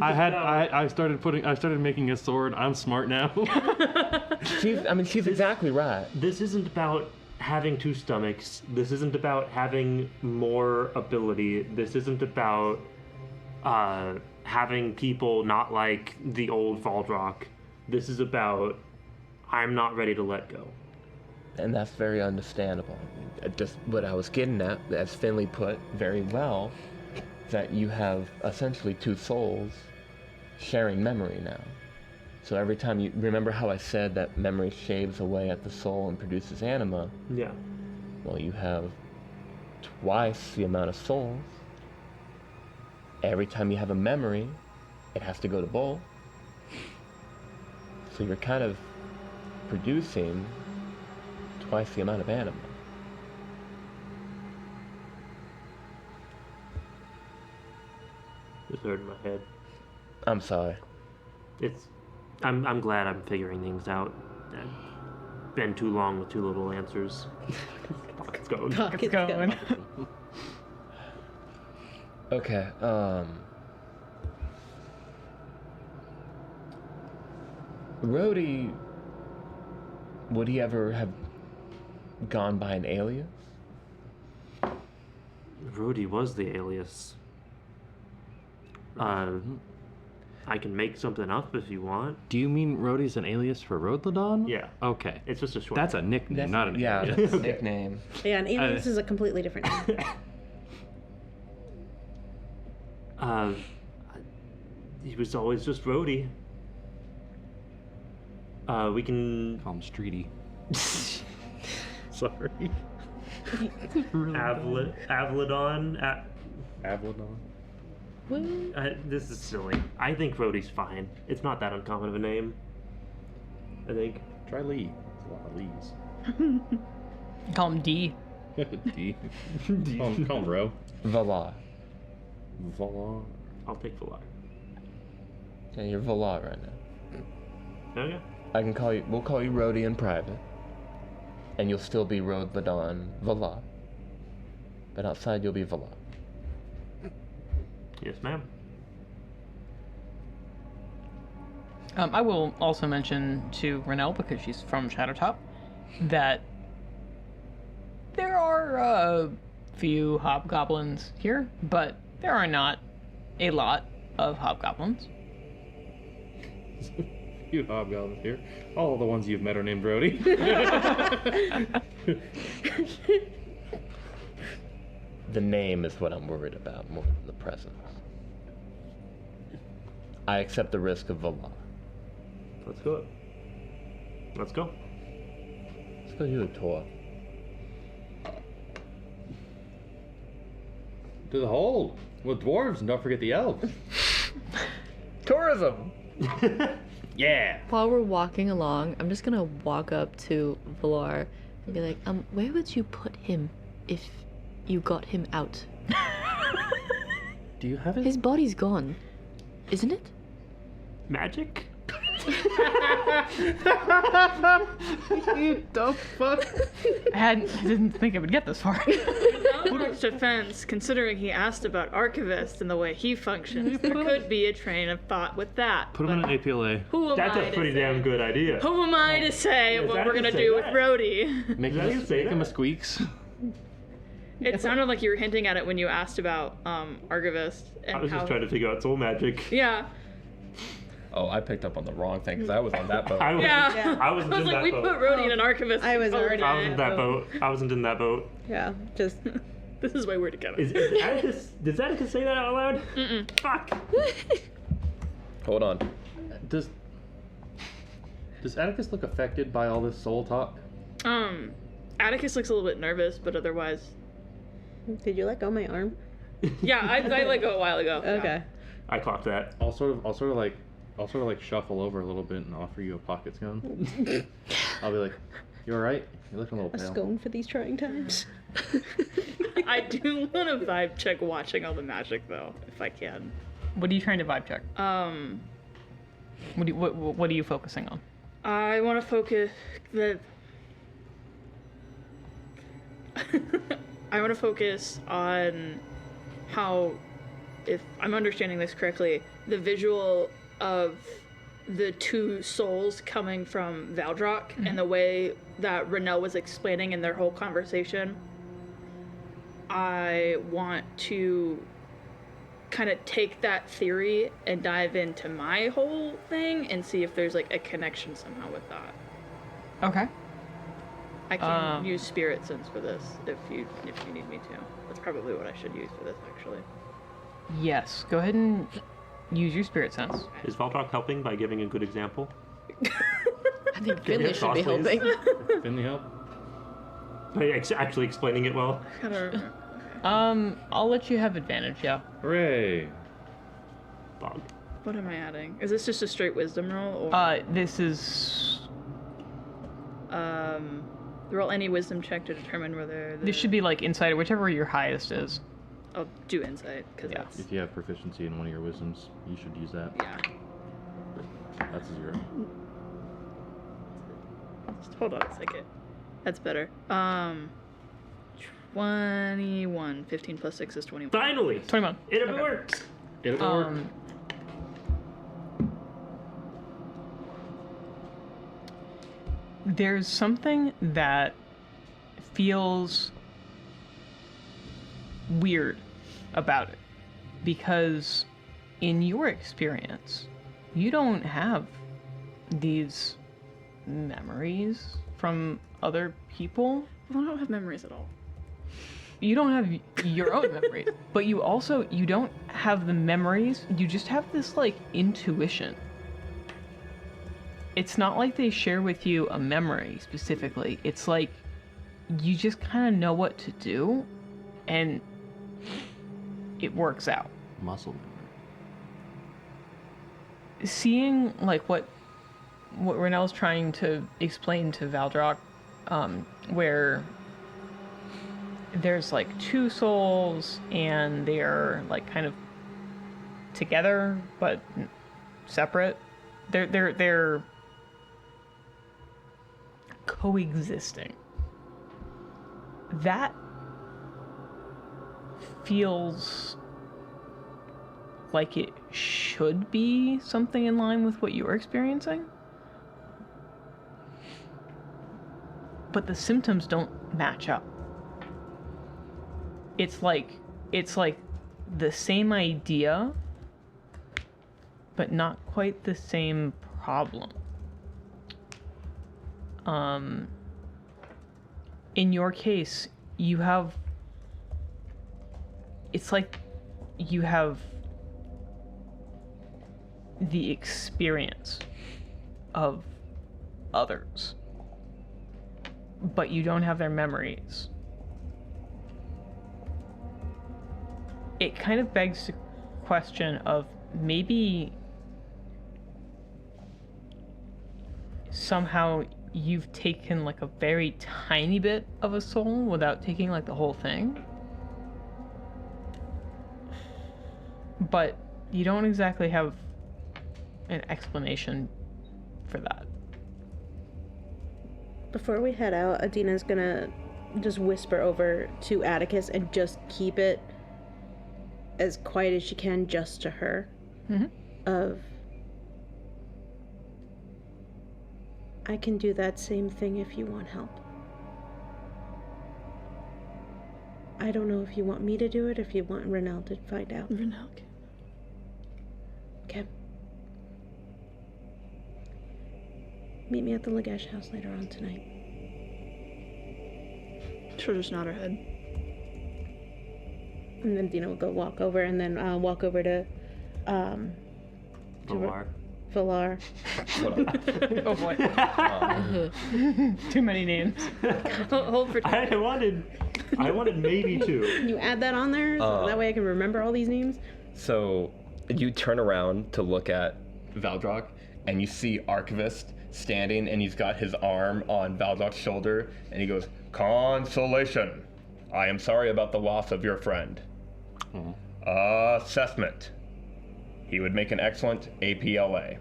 I started making a sword. I'm smart now. She's exactly right. This isn't about having two stomachs. This isn't about having more ability. This isn't about having people not like the old Valdrock. This is about I'm not ready to let go. And that's very understandable. Just what I was getting at, as Finley put very well, that you have essentially two souls sharing memory now. So every time you remember how I said that memory shaves away at the soul and produces anima. Yeah. Well, you have twice the amount of souls. Every time you have a memory, it has to go to both. So you're kind of producing twice the amount of anima. It's hurting my head. I'm sorry. I'm glad I'm figuring things out. I've been too long with too little answers. Pocket's going. Pocket's going. Okay, Rhodey, would he ever have gone by an alias? Rhodey was the alias. I can make something up if you want. Do you mean Rhodey's an alias for Rodladon? Yeah. Okay. It's just a short. That's a nickname, not an yeah, alias. that's a nickname. Yeah, an alias is a completely different name. He was always just Rhodey. We can Call him Streety. sorry. Avladon. Avalon. This is silly. I think Rhodey's fine. It's not that uncommon of a name. I think. Try Lee. There's a lot of Lees. Call him D. D. Call him Ro. Valar. Valon. I'll take Valar. Yeah, you're Valar right now. Okay. I can call you. We'll call you Rhodey in private, and you'll still be Rodladon Valar. But outside, you'll be Valar. Yes, ma'am. I will also mention to Renelle, because she's from Shadowtop, that there are a few hobgoblins here, but there are not a lot of hobgoblins. You hobgoblins here. All the ones you've met are named Brody. The name is what I'm worried about more than the presence. I accept the risk of Valar. Let's go. Let's go. Let's go do a tour. To the hold with dwarves, and don't forget the elves. tourism. Yeah. While we're walking along, I'm just gonna walk up to Valar and be like, where would you put him if you got him out? Do you have it? His body's gone, isn't it? Magic? You dumb fuck. I didn't think I would get this far. Valor's defense, considering he asked about Archivist and the way he functions, there could be a train of thought with that. Put him in an APLA. Who am That's I a to pretty say? damn good idea. Who am I to say Is what that we're to gonna say do with that? Rhodey? Make Did I him, just say make him a that? squeaks. It sounded like you were hinting at it when you asked about Archivist and I was how. just trying to figure out soul magic. Yeah, Oh, I picked up on the wrong thing because I was on that boat. I was, yeah. I wasn't I was in like, that we boat. put Rhodey in an Archivist. I was color already- I day. wasn't that boat. I wasn't in that boat. Yeah, just This is why we're together. Is Atticus, does Atticus say that out loud? Fuck. Hold on. Does Atticus look affected by all this soul talk? Atticus looks a little bit nervous, but otherwise, Did you let go of my arm? yeah, I let go a while ago. yeah. Okay. I clocked that. I'll sort of like shuffle over a little bit and offer you a pocket scone. I'll be like, "You all right? You're looking a little A pale." scone for these trying times. I do want to vibe check watching all the magic though, if I can. What are you trying to vibe check? What are you focusing on? I want to focus I want to focus on how, if I'm understanding this correctly, the visual of the two souls coming from Valdrock and the way that Renelle was explaining in their whole conversation. I want to kind of take that theory and dive into my whole thing and see if there's like a connection somehow with that. Okay. I can use spirit sense for this if you need me to. That's probably what I should use for this actually. Yes. Go ahead and use your spirit sense. Is Valtrock helping by giving a good example? I think Give me Finley a should be sauce, please. helping. Finley help? By actually explaining it well? Kinda, I'll let you have advantage, yeah. Hooray! Bog. what am I adding? Is this just a straight wisdom roll or This is... roll any wisdom check to determine whether This should be like insight, or whichever your highest is. I'll do insight because Yeah. that's If you have proficiency in one of your wisdoms, you should use that. yeah. That's a 0. Just hold on a second. That's better. 21. 15 plus 6 is 21. Finally! 21. It Okay. works! It'll work. There's something that feels weird about it because in your experience you don't have these memories from other people. I don't have memories at all. You don't have your own memories, but you don't have the memories, you just have this like intuition. It's not like they share with you a memory specifically. It's like you just kind of know what to do and it works out. Muscle memory. Seeing like what Renelle's trying to explain to Valdrock, where there's like two souls and they're like kind of together but separate. They're coexisting. That feels like it should be something in line with what you're experiencing. But the symptoms don't match up. It's like the same idea, but not quite the same problem. In your case, it's like you have the experience of others, but you don't have their memories. It kind of begs the question of maybe somehow you've taken like a very tiny bit of a soul without taking like the whole thing. But you don't exactly have an explanation for that. Before we head out, Adina's gonna just whisper over to Atticus and just keep it as quiet as she can, just to her. Of, I can do that same thing if you want help. I don't know if you want me to do it, if you want Renelle to find out. Renelle. Okay. Meet me at the Lagash house later on tonight. She'll just nod her head. And then Dina will go walk over, and then walk over to Valar. Valar. Oh boy. Too many names. Hold for I wanted maybe two. Can you add that on there? So that way I can remember all these names? So you turn around to look at Valdrock, and you see Archivist standing, and he's got his arm on Valdrock's shoulder, and he goes, "Consolation. I am sorry about the loss of your friend. Assessment. He would make an excellent APLA."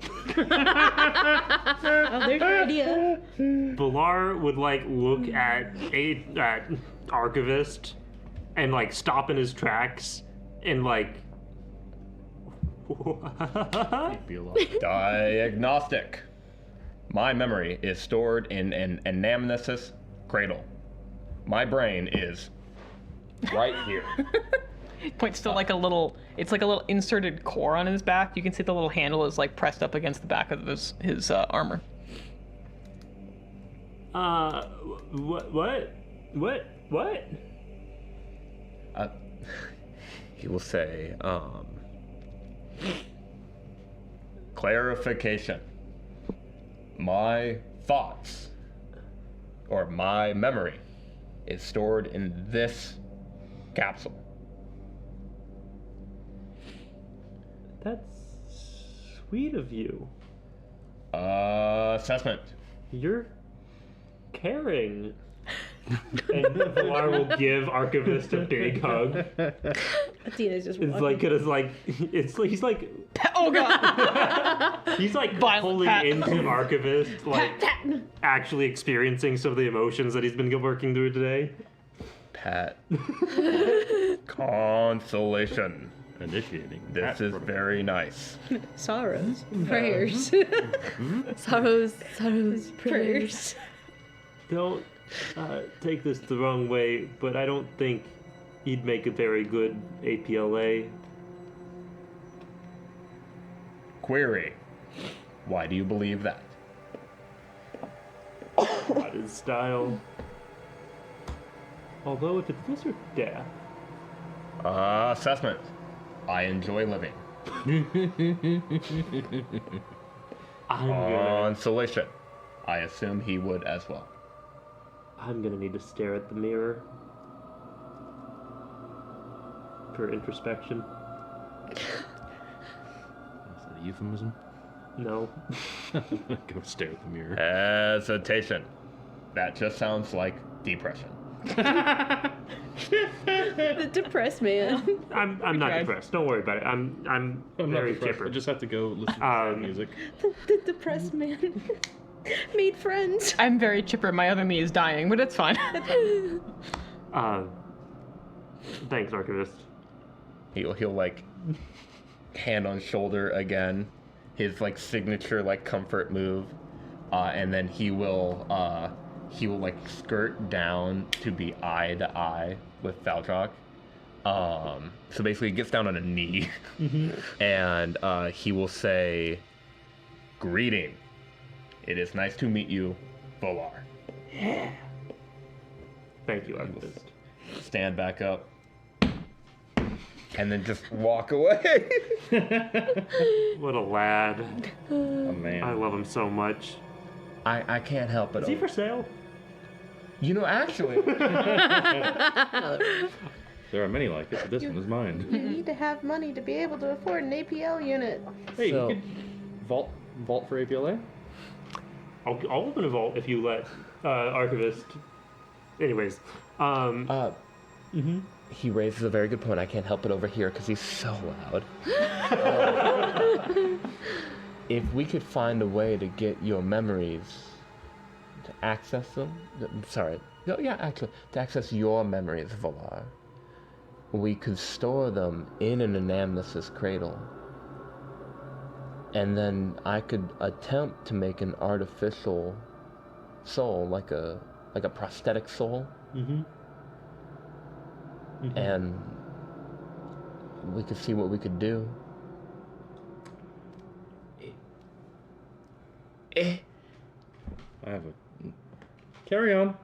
Oh, there's your idea. Valar would like look at Archivist and like stop in his tracks and like Be a lot. Diagnostic. My memory is stored in an anamnesis cradle. My brain is right here. Points to like a little, it's like a little inserted core on his back. You can see the little handle is like pressed up against the back of his armor. What? He will say, clarification. My thoughts, or my memory, is stored in this capsule. That's sweet of you. Assessment. You're caring. And Valar will give Archivist a big hug. Adina's just It's like he's like Oh god! he's like Violent pulling pat. into Archivist, like actually experiencing some of the emotions that he's been working through today. Pat. Consolation. Initiating. This is very nice. sorrows. Prayers. Sorrows, prayers. Don't take this the wrong way, but I don't think he'd make a very good APLA. Query. Why do you believe that? Not his style. Although if it's this or death, Assessment. I enjoy living. Consolation. I assume he would as well. I'm gonna need to stare at the mirror for introspection. Is that a euphemism? No. Go stare at the mirror. Hesitation. That just sounds like depression. The depressed man. I'm not Okay. depressed. Don't worry about it. I'm I'm not very depressed. chipper. I just have to go listen to music. The depressed man. Made friends. I'm very chipper. My other me is dying, but it's fine. Thanks, Archivist. He'll like hand on shoulder again, his like signature like comfort move, and then he will like skirt down to be eye to eye with Valdrock. So basically he gets down on a knee, and he will say, "Greeting. It is nice to meet you, Valar." Thank you, Archivist. Stand back up, and then just walk away. What a lad. Oh man. I love him so much. I can't help it. Is he for sale? You know, actually, There are many like it, but this one is mine. You need to have money to be able to afford an APL unit. Hey, So- you could vault for APLA? I'll open a vault if you let Archivist. Anyways, He raises a very good point. I can't help it over here because he's so loud. If we could find a way to get your memories, to access them, sorry, yeah, actually, to access your memories, Valar, we could store them in an anamnesis cradle. And then I could attempt to make an artificial soul, like a prosthetic soul. And we could see what we could do. I have a. Carry on.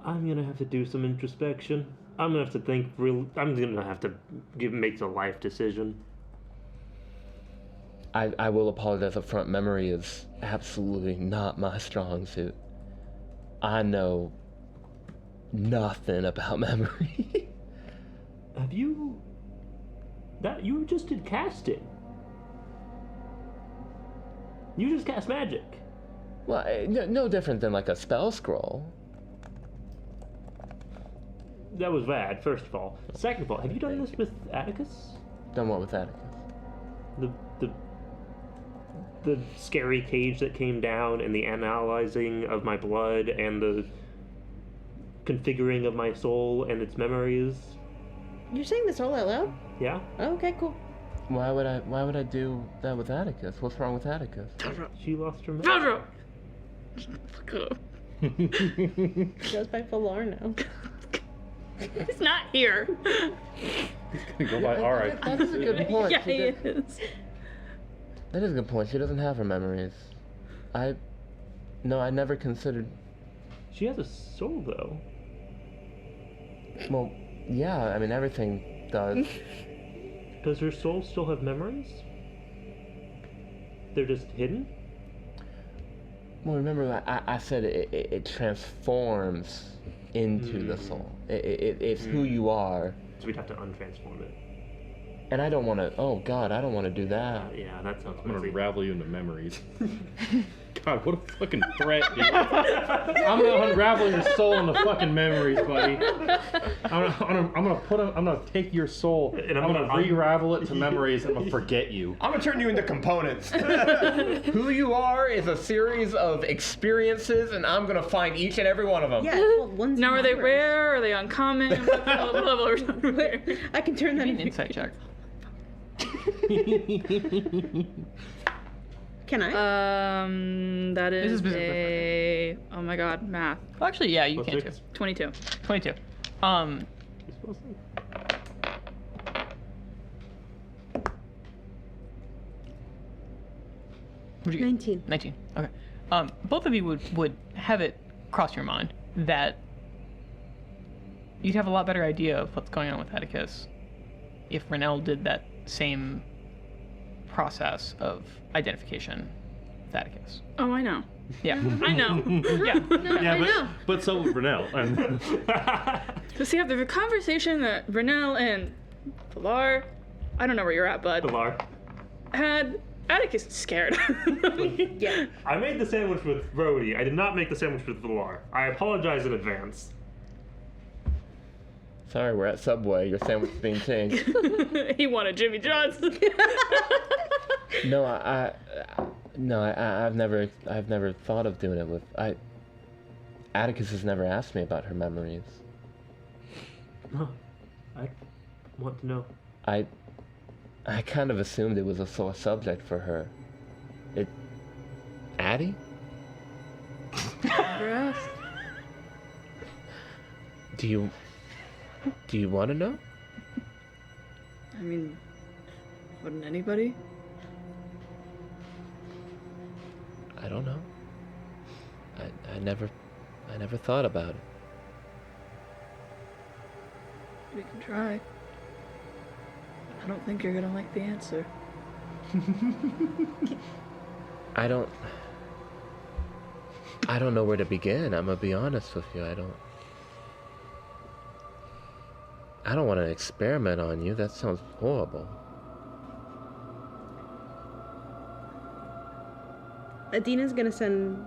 I'm gonna have to do some introspection. I'm gonna have to think I'm gonna have to make the life decision. I will apologize up front. Memory is absolutely not my strong suit. I know nothing about memory. Have you... You just did casting. You just cast magic. Well, no different than like a spell scroll. That was bad, first of all. Second of all, have you done this with Atticus? Done what with Atticus? The scary cage that came down and the analyzing of my blood and the configuring of my soul and its memories. You're saying this all out loud? Yeah? Oh, okay, cool. Why would I do that with Atticus? What's wrong with Atticus? She lost her memory. Goes by Valar now. He's not here. He's gonna go by alright. That is a good point. Yeah, he is. That is a good point. She doesn't have her memories. I never considered. She has a soul, though. Well, yeah. I mean, everything does. Does her soul still have memories? They're just hidden? Well, remember, I said it transforms into the soul. It's who you are. So we'd have to untransform it. And I don't want to. Oh God, I don't want to do that. Yeah, that sounds I'm gonna messy. unravel you into memories. God, what a fucking threat, dude. I'm gonna unravel your soul into fucking memories, buddy. I'm gonna take your soul And I'm gonna re-ravel it to memories and I'm gonna forget you. I'm gonna turn you into components. Who you are is a series of experiences, and I'm gonna find each and every one of them. Yeah, it's called one's Now, are they memories. rare? Are they uncommon? What level are we rare? I can turn that An into... insight check. Can I? That This is is business a... Oh my god, math. Well, actually, yeah, you What's can six? too. 22. 22. You're supposed to- What'd you get? 19. 19. Okay. Both of you would have it cross your mind that you'd have a lot better idea of what's going on with Atticus if Renell did that same process of identification with Atticus. Oh, I know. Yeah. I know. Yeah. Yeah, but so would Renell. And So see, after the conversation that Renell and Valar, I don't know where you're at, bud, Valar. had, Atticus is scared. Yeah. I made the sandwich with Rhodey. I did not make the sandwich with Valar. I apologize in advance. Sorry, we're at Subway. Your sandwich is being changed. He wanted Jimmy John's. No, I've never thought of doing it with. Atticus has never asked me about her memories. No, I want to know. I kind of assumed it was a sore subject for her. Addie? Do you want to know? I mean, wouldn't anybody? I don't know. I never thought about it. We can try. I don't think you're gonna like the answer. I don't know where to begin. I'm gonna be honest with you. I don't want to experiment on you. That sounds horrible. Adina's gonna send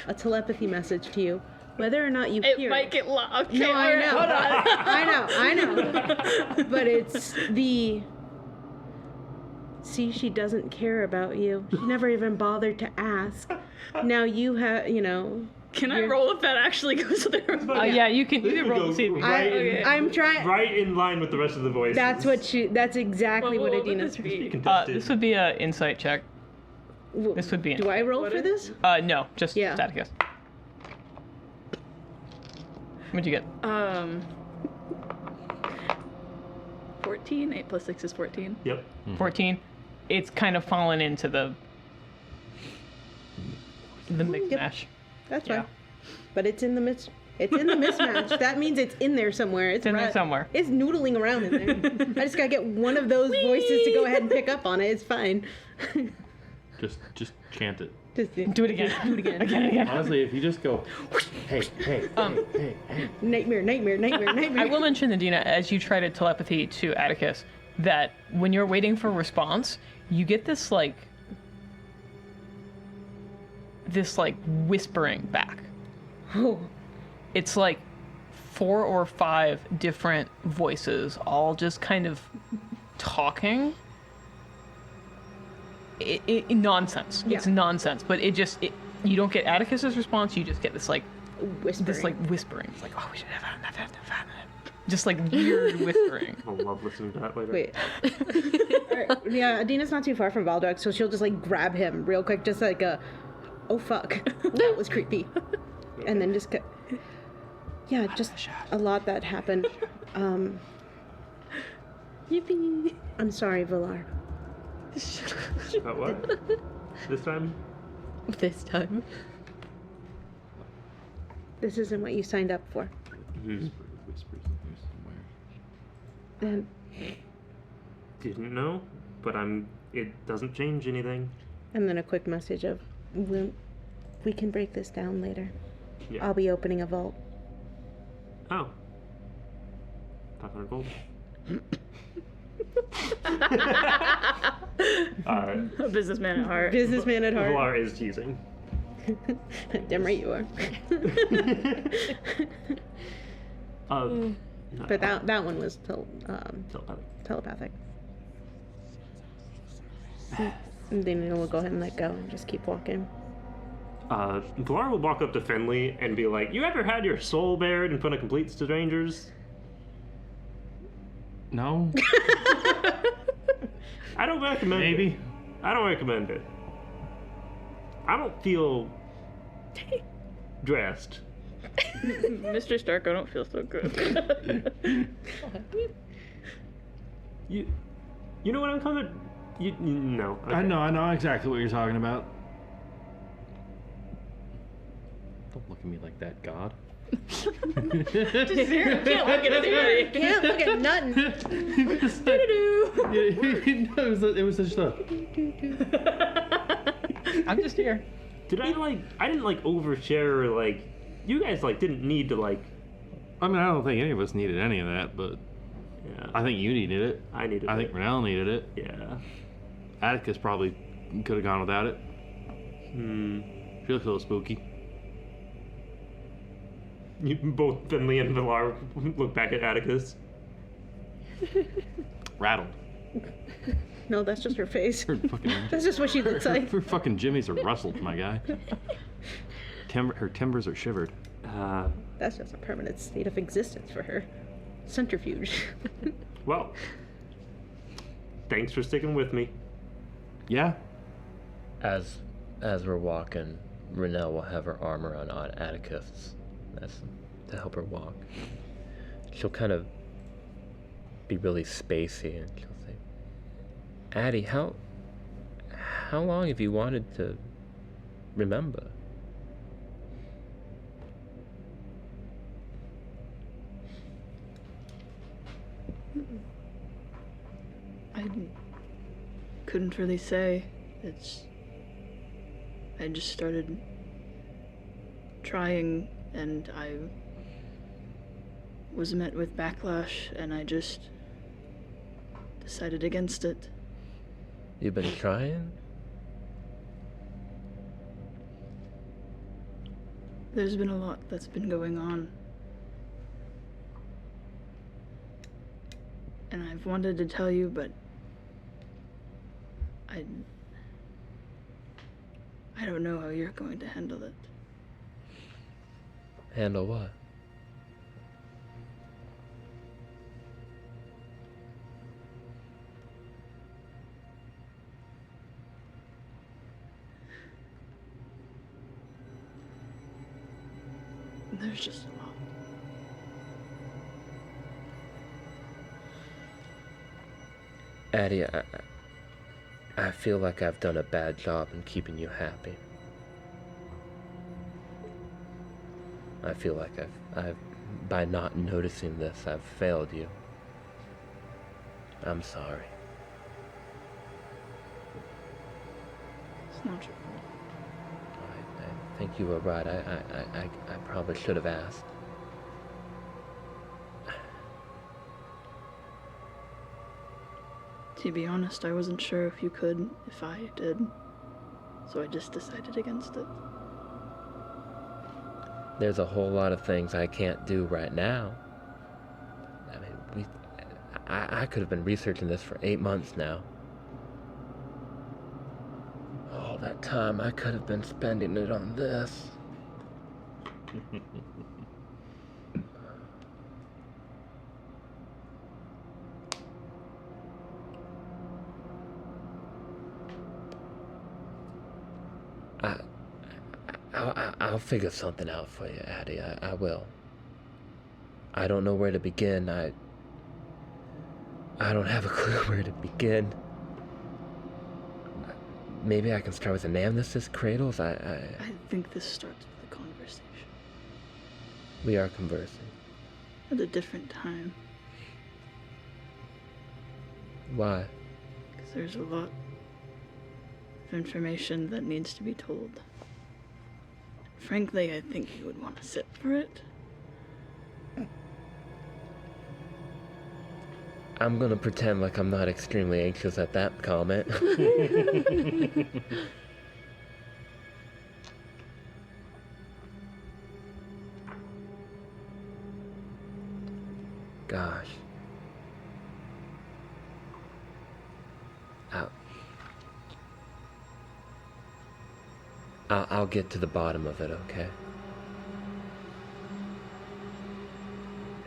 a telepathy message to you. Whether or not you It hear might get loud. Okay, No, I alright, know. hold on. I know. But it's the. See, she doesn't care about you. She never even bothered to ask. Now you have, Can I roll if that actually goes there? Yeah, you can roll to see. Right I'm trying. right in line with the rest of the voices. That's exactly what What would Adina's. this be? Contested. This would be an insight check. This would be. Do I roll for this? No, just Yeah. Staticus. What'd you get? 14. 8 plus 6 is 14. Yep. 14. It's kind of fallen into the mix Yep. mash. That's Yeah. fine. But it's in the mismatch. That means it's in there somewhere. It's in there somewhere. It's noodling around in there. I just gotta get one of those voices to go ahead and pick up on it. It's fine. Just chant it. Just Do it again. Do it again. Again. Honestly, if you just go, hey, hey, hey, hey. Nightmare, nightmare, nightmare, nightmare. I will mention, Adina, as you try to telepathy to Atticus, that when you're waiting for a response, you get this whispering back. Oh, It's like 4 or 5 different voices, all just kind of talking. Nonsense. Yeah. It's nonsense, but you don't get Atticus's response. You just get this whispering. whispering. It's like, oh, we should have just like weird whispering. I'll love listening to that later. Wait. Alright, yeah, Adina's not too far from Valdog, so she'll just grab him real quick, just oh fuck, that was creepy, and then just yeah, just a lot that happened. Yippee. I'm sorry, Villar. About what? This time? This time. This isn't what you signed up for. Whispers in here somewhere. And Didn't know, but it doesn't change anything. then a quick message of, we can break this down later. Yeah. I'll be opening a vault. Oh. 500 gold. A businessman at heart. Businessman at heart. Valar is teasing. Damn right you are. But that one was Telepathic. telepathic. And then we'll go ahead and let go and just keep walking. Valar will walk up to Finley and be like, "You ever had your soul bared in front of complete strangers?" No, I don't recommend it. maybe. I don't recommend it. I don't feel dressed. Mr. Stark, I don't feel so good. You know what I'm coming? No. I know exactly what you're talking about. Don't look at me like that, God. Can't look at anybody. Can't look at nothing. It was just a. I'm just here. Did I didn't overshare or you guys didn't need to I mean, I don't think any of us needed any of that, but yeah. I think you needed it. I needed I think it. Renell needed it. Yeah. Atticus probably could have gone without it. She looks a little spooky. You both Finley and Villar look back at Atticus. Rattled. No, that's just her face. Her fucking. That's just what she looks like. Her fucking jimmies are rustled, my guy. Her timbers are shivered. That's just a permanent state of existence for her. Centrifuge. Well, thanks for sticking with me. Yeah. As we're walking, Renell will have her arm around Atticus. That's to help her walk. She'll kind of be really spacey, and she'll say, "Addie, how long have you wanted to remember?" I couldn't really say. I just started trying and I was met with backlash and I just decided against it. You've been trying? There's been a lot that's been going on. And I've wanted to tell you, but I don't know how you're going to handle it. Handle what? There's just a lot. Addie, I feel like I've done a bad job in keeping you happy. I feel like I've by not noticing this, I've failed you. I'm sorry. It's not your fault. I think you were right. I probably should have asked. To be honest, I wasn't sure if you could, if I did. So I just decided against it. There's a whole lot of things I can't do right now. I mean, I could have been researching this for 8 months now. All that time I could have been spending it on this. I'll figure something out for you, Addie. I will. I don't know where to begin. I don't have a clue where to begin. Maybe I can start with the Nemesis cradles. I think this starts with a conversation. We are conversing. At a different time. Why? Because there's a lot of information that needs to be told. Frankly, I think you would want to sit for it. I'm gonna pretend like I'm not extremely anxious at that comment. Gosh. I'll get to the bottom of it, okay?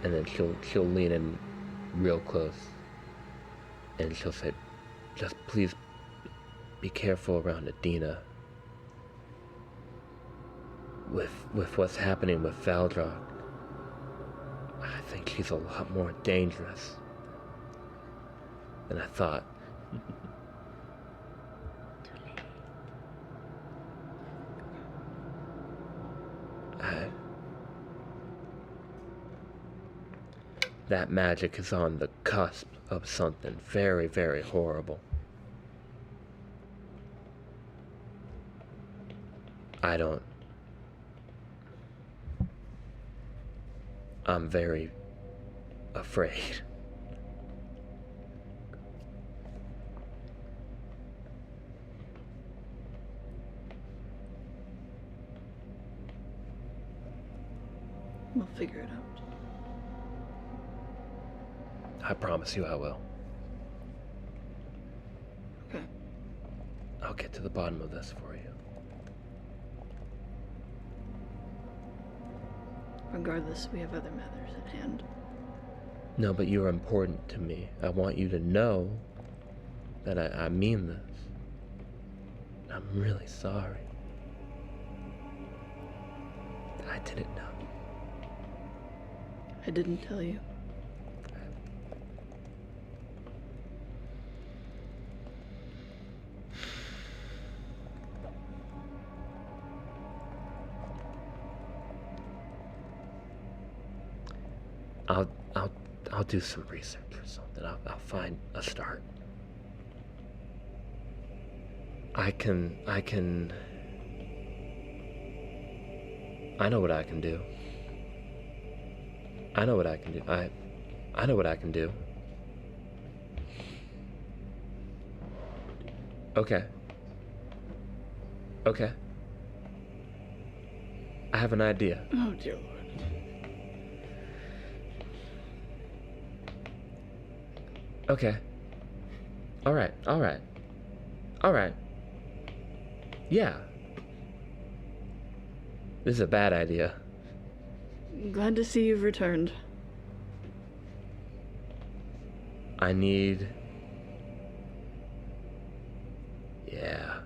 And then she'll lean in real close, and she'll say, "Just please be careful around Adina. With what's happening with Valdrock, I think she's a lot more dangerous than I thought." That magic is on the cusp of something very, very horrible. I'm very afraid. We'll figure it out. I promise you I will. Okay. I'll get to the bottom of this for you. Regardless, we have other matters at hand. No, but you're important to me. I want you to know that I mean this. I'm really sorry. I didn't know. I didn't tell you. I'll do some research or something. I'll find a start. I know what I can do. I know what I can do. I know what I can do. Okay. Okay. I have an idea. Oh dear lord. Okay. All right. Yeah. This is a bad idea. Glad to see you've returned. I need... Yeah.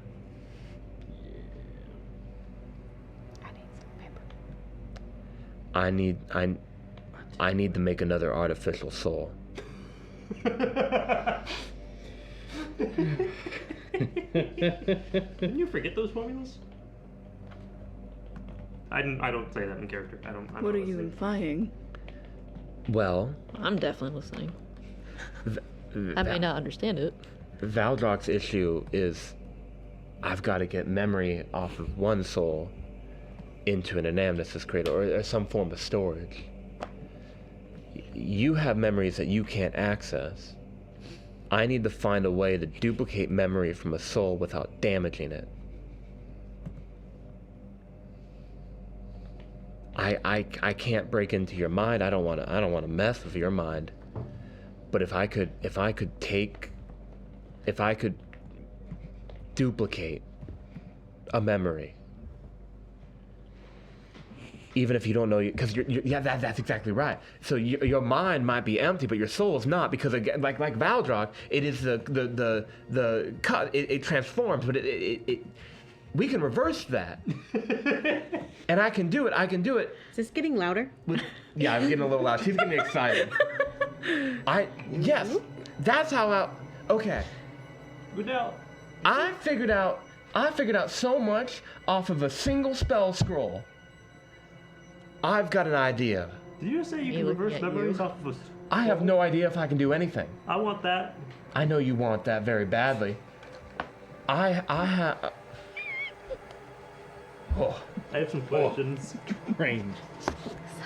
I need to make another artificial soul. Didn't you forget those formulas? I don't say that in character. I'm What are not you listening. implying? Well, I'm definitely listening. I Val- may not understand it. Valdrock's issue is I've got to get memory off of one soul into an anamnesis cradle or some form of storage. You have memories that you can't access. I need to find a way to duplicate memory from a soul without damaging it. I can't break into your mind. I don't want to mess with your mind. But if I could duplicate a memory, even if you don't know, because that's exactly right. So your mind might be empty, but your soul is not, because again, like Valdrock, it is the cut. It transforms, but it we can reverse that, and I can do it. Is this getting louder? Yeah, I'm getting a little loud. She's getting excited. Yes, that's how okay. Good now. I figured out so much off of a single spell scroll. I've got an idea. Did you just say you Me can looking reverse at memories you. off of a... I have no idea if I can do anything. I want that. I know you want that very badly. I have. Oh, I have some questions. Range.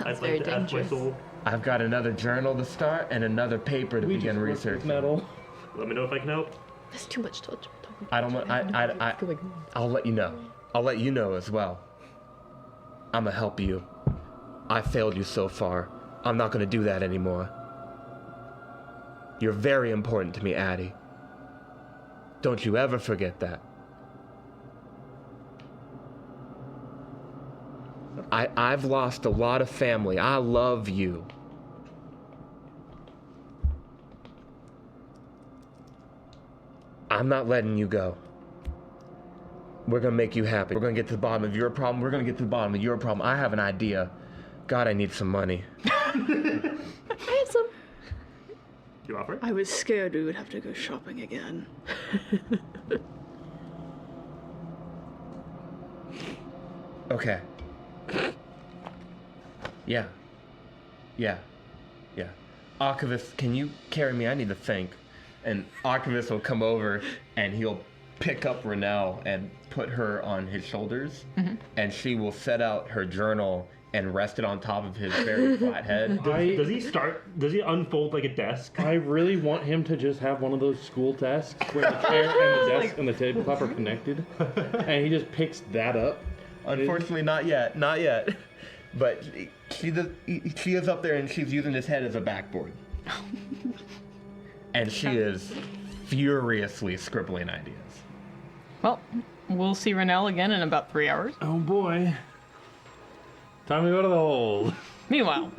I'd very like to ask my dangerous. soul. I've got another journal to start and another paper to We begin just work research. with metal. Let me know if I can help. That's too much touch. I don't want. I'll let you know. I'll let you know as well. I'm gonna help you. I failed you so far. I'm not gonna do that anymore. You're very important to me, Addie. Don't you ever forget that. I've lost a lot of family. I love you. I'm not letting you go. We're gonna make you happy. We're gonna get to the bottom of your problem. We're gonna get to the bottom of your problem. I have an idea. God, I need some money. Handsome. Do you offer? I was scared we would have to go shopping again. Okay. Yeah. Archivist, can you carry me? I need to think. And Archivist will come over and he'll pick up Renelle and put her on his shoulders. And she will set out her journal and rest it on top of his very flat head. Does he unfold like a desk? I really want him to just have one of those school desks where the chair and the desk and the tabletop are connected, and he just picks that up. Unfortunately, not yet. But she is up there and she's using his head as a backboard. And she is furiously scribbling ideas. Well, we'll see Renelle again in about 3 hours. Oh boy. Time to go to the hold. Meanwhile,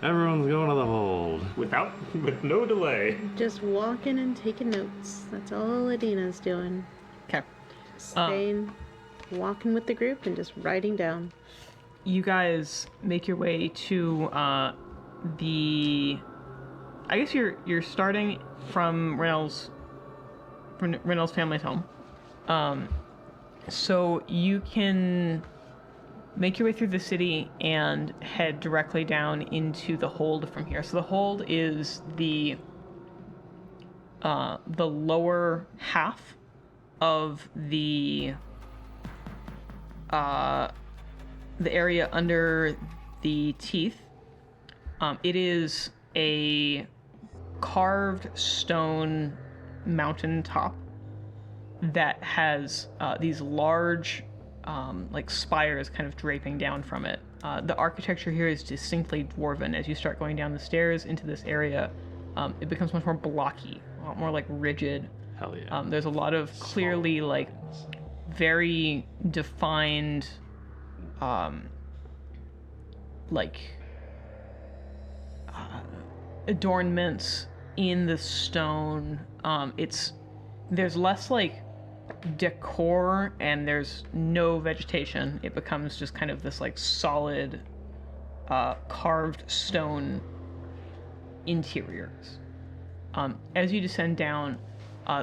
Everyone's going to the hold. With no delay. Just walking and taking notes. That's all Adina's doing. okay. Staying, walking with the group and just writing down. You guys make your way to the. I guess you're starting from Renelle's family's home. So you can make your way through the city and head directly down into the hold from here. So the hold is the lower half of the area under the teeth. It is a carved stone mountain top that has these large like spires kind of draping down from it. The architecture here is distinctly dwarven. As you start going down the stairs into this area, it becomes much more blocky, a lot more like rigid. Hell yeah. There's a lot of clearly like very defined adornments in the stone. There's less like decor and there's no vegetation. It becomes just kind of this like solid carved stone interiors. As you descend down,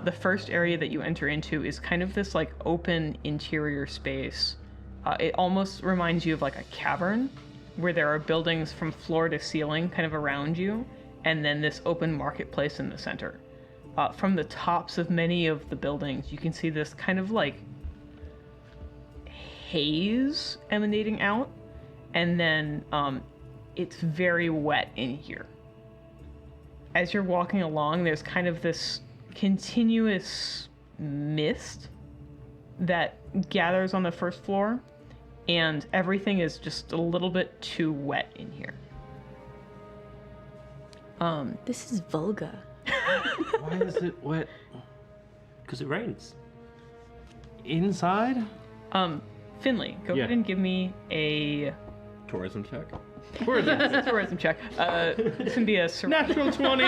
the first area that you enter into is kind of this like open interior space. It almost reminds you of like a cavern where there are buildings from floor to ceiling kind of around you, and then this open marketplace in the center. From the tops of many of the buildings, you can see this kind of like haze emanating out, and then it's very wet in here. As you're walking along, there's kind of this continuous mist that gathers on the first floor, and everything is just a little bit too wet in here. This is vulgar. Why is it wet Because it rains. inside? Finley, go Yeah. ahead and give me a Tourism check. tourism check. This can be a Natural 20.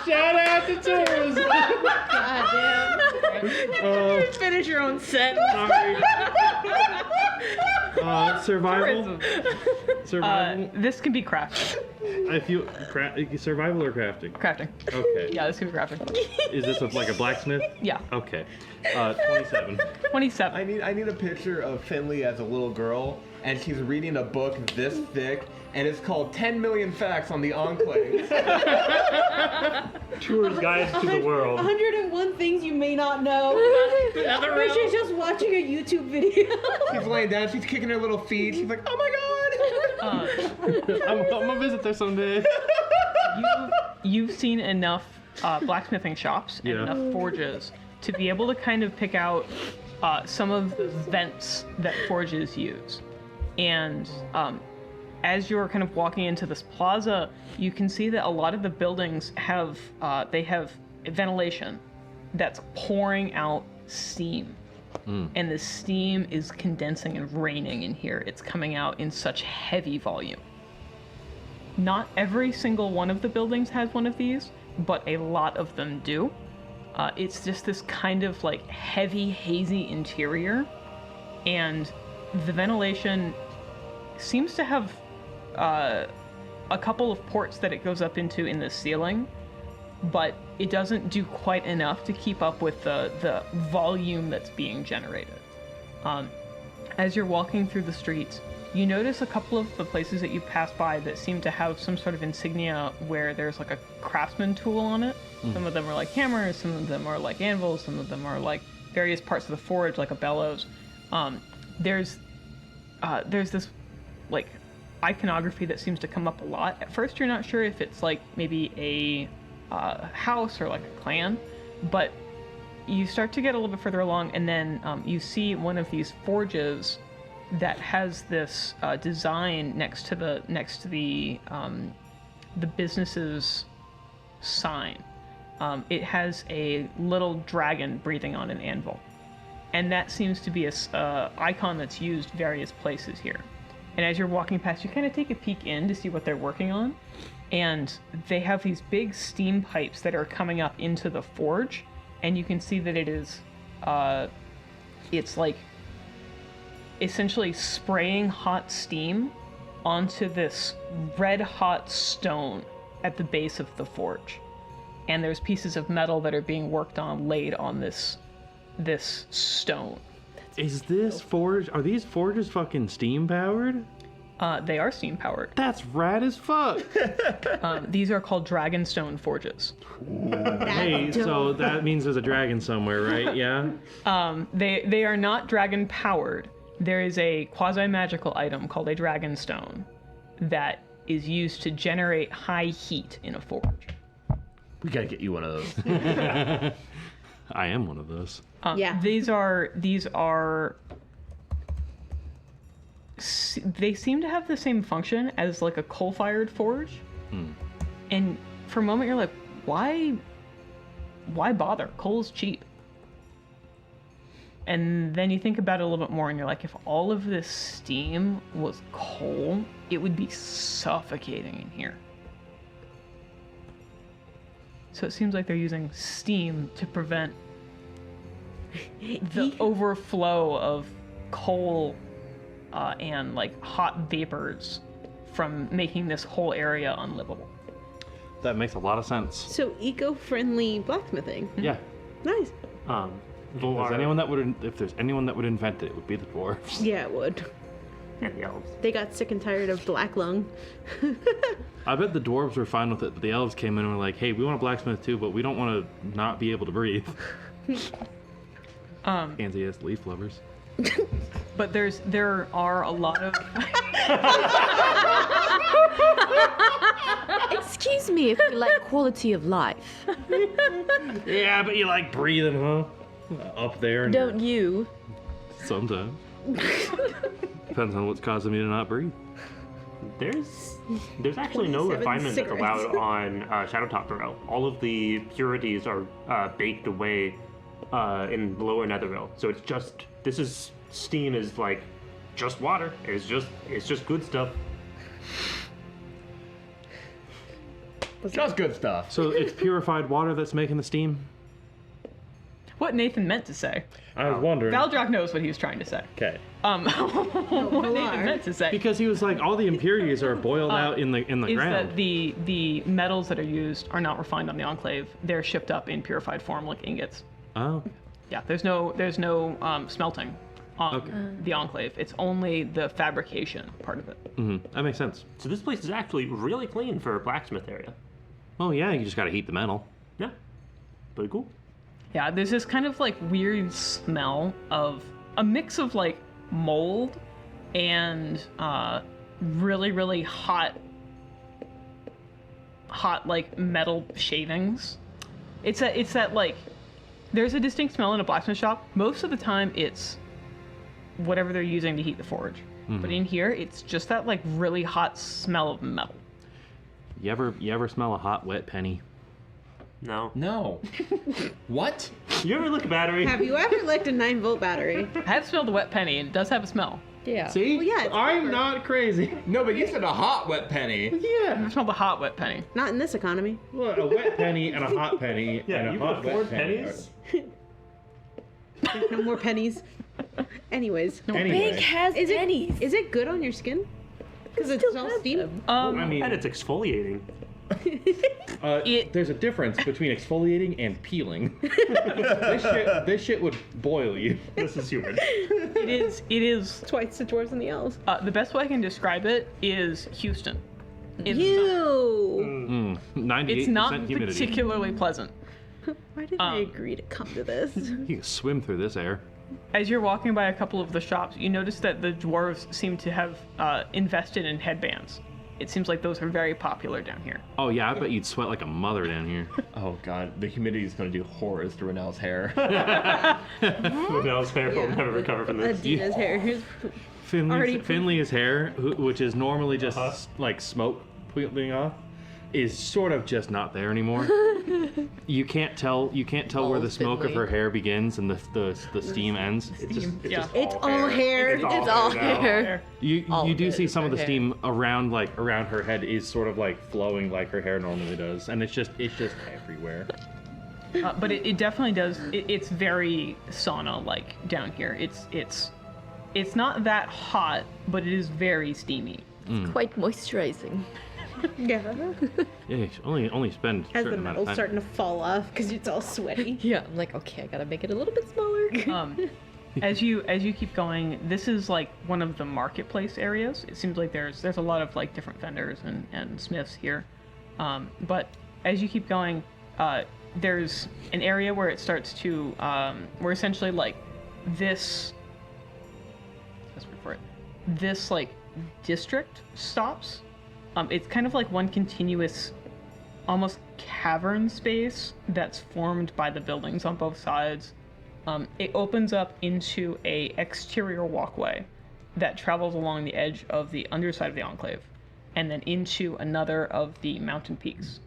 Shout out to tourism. Finish your own sentence. Survival. Survival. This can be crafting. I feel survival or crafting. Crafting. Okay. Yeah, this can be crafting. Is this like a blacksmith? Yeah. Okay. 27. 27. I need a picture of Finley as a little girl, and she's reading a book this thick, and it's called 10 Million Facts on the Enclave. Tour's Guide to the World. 101 things you may not know. Or she's just watching a YouTube video. She's laying down, she's kicking her little feet, she's like, oh my god! I'm gonna visit there someday. You've seen enough blacksmithing shops and Yeah. enough forges to be able to kind of pick out some of the vents that forges use. And as you're kind of walking into this plaza, you can see that a lot of the buildings have ventilation that's pouring out steam. And the steam is condensing and raining in here. It's coming out in such heavy volume. Not every single one of the buildings has one of these, but a lot of them do. It's just this kind of like heavy, hazy interior, and the ventilation seems to have a couple of ports that it goes up into in the ceiling, but it doesn't do quite enough to keep up with the volume that's being generated. As you're walking through the streets, you notice a couple of the places that you pass by that seem to have some sort of insignia where there's like a craftsman tool on it. Some of them are like hammers, some of them are like anvils, some of them are like various parts of the forge, like a bellows. There's this like iconography that seems to come up a lot. At first, you're not sure if it's like maybe a house or like a clan, but you start to get a little bit further along, and then you see one of these forges that has this design next to the business's sign. It has a little dragon breathing on an anvil, and that seems to be a icon that's used various places here. And as you're walking past, you kind of take a peek in to see what they're working on, and they have these big steam pipes that are coming up into the forge, and you can see that it is it's like essentially spraying hot steam onto this red hot stone at the base of the forge. And there's pieces of metal that are being worked on, laid on this stone. Is this forge? Are these forges fucking steam powered? They are steam powered. That's rad as fuck. These are called dragonstone forges. Hey, so that means there's a dragon somewhere, right? Yeah. They are not dragon powered. There is a quasi-magical item called a dragonstone that is used to generate high heat in a forge. We gotta get you one of those. I am one of those. Yeah. These are they seem to have the same function as like a coal-fired forge. And for a moment you're like, why bother? Coal's cheap. And then you think about it a little bit more and you're like, if all of this steam was coal, it would be suffocating in here. So it seems like they're using steam to prevent the overflow of coal and like hot vapors from making this whole area unlivable. That makes a lot of sense. So eco-friendly blacksmithing. Yeah. Nice. If there's anyone that would invent it, it would be the dwarves. Yeah, it would. And the elves. They got sick and tired of black lung. I bet the dwarves were fine with it, but the elves came in and were like, hey, we want a blacksmith too, but we don't want to not be able to breathe. Fancy-ass leaf lovers. But there are a lot of Excuse me if you like quality of life. Yeah, but you like breathing, huh? Up there. And Don't you? Sometimes. Depends on what's causing me to not breathe. There's actually no 27 refinement that's cigarettes. allowed on Shadowtop Burrow. All of the purities are baked away in lower Netheril. So it's just steam is like just water. It's just good stuff. Just good stuff. So it's purified water that's making the steam? what Nathan meant to say. I was wondering. Valdrock knows what he was trying to say. Okay. What Nathan meant to say Because he was like, all the impurities are boiled out in the is ground. that the metals that are used are not refined on the Enclave. They're shipped up in purified form like ingots. Oh. Yeah, there's no smelting on the Enclave. It's only the fabrication part of it. That makes sense. So this place is actually really clean for a blacksmith area. Oh yeah, you just gotta heat the metal. Yeah, pretty cool. Yeah, there's this kind of like weird smell of a mix of like mold and really, really hot like metal shavings. It's that like there's a distinct smell in a blacksmith shop. Most of the time it's whatever they're using to heat the forge. But in here it's just that like really hot smell of metal. You ever smell a hot, wet penny? No. No. What? You ever look at battery? Have you ever licked a 9-volt battery? I have smelled a wet penny and it does have a smell. Yeah. See? Well, yeah, it's I'm pepper. not crazy. No, but you said a hot wet penny. Yeah. I smelled a hot wet penny. Not in this economy. Well, a wet penny and a hot penny Yeah, and you a can hot afford wet penny. pennies. No more pennies. Anyways, Anyway, has is it good on your skin? Because it's all steam. I mean, And it's exfoliating. there's a difference between exfoliating and peeling. this shit would boil you. This is human. It is Twice the dwarves and the elves. the best way I can describe it is Houston. In the You. 98% It's not humidity. particularly pleasant. Why did I agree to come to this? You can swim through this air. As you're walking by a couple of the shops, you notice that the dwarves seem to have invested in headbands. It seems like those are very popular down here. Oh yeah, I bet you'd sweat like a mother down here. Oh god, the humidity is gonna do horrors to Renell's hair. Renell's hair will never recover from this. Adina's hair. Finley's hair, which is normally just like smoke peeling off, is sort of just not there anymore. You can't tell where the smoke of Finley. her hair begins and the steam ends. It's all hair. It's It's all now. hair. You All you of do it see is some of her the hair. steam around her head is sort of like flowing like her hair normally does, and it's just everywhere. But it definitely does. It's very sauna-like down here. It's not that hot, but it is very steamy. Quite moisturizing. Yeah. Yeah, you should only spend a As certain the amount metal's of time. starting to fall off because it's all sweaty. Yeah, I'm like, okay, I gotta make it a little bit smaller. As you keep going, this is like one of the marketplace areas. It seems like there's a lot of like different vendors and smiths here. But as you keep going, there's an area where it starts to where essentially like this like district stops. It's kind of like one continuous, almost cavern space that's formed by the buildings on both sides. It opens up into a exterior walkway that travels along the edge of the underside of the enclave, and then into another of the mountain peaks.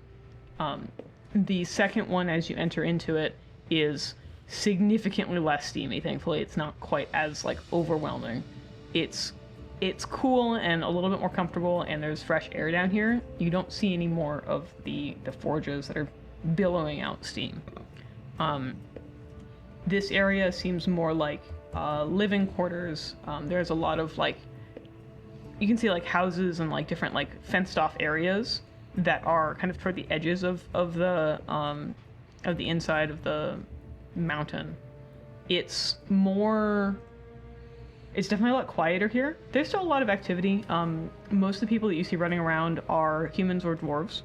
The second one, as you enter into it, is significantly less steamy. Thankfully, it's not quite as like overwhelming. It's cool and a little bit more comfortable, and there's fresh air down here. You don't see any more of the forges that are billowing out steam. This area seems more like living quarters. There's a lot of like, you can see like houses and like different like fenced off areas that are kind of toward the edges of the inside of the mountain. It's definitely a lot quieter here. There's still a lot of activity. Most of the people that you see running around are humans or dwarves,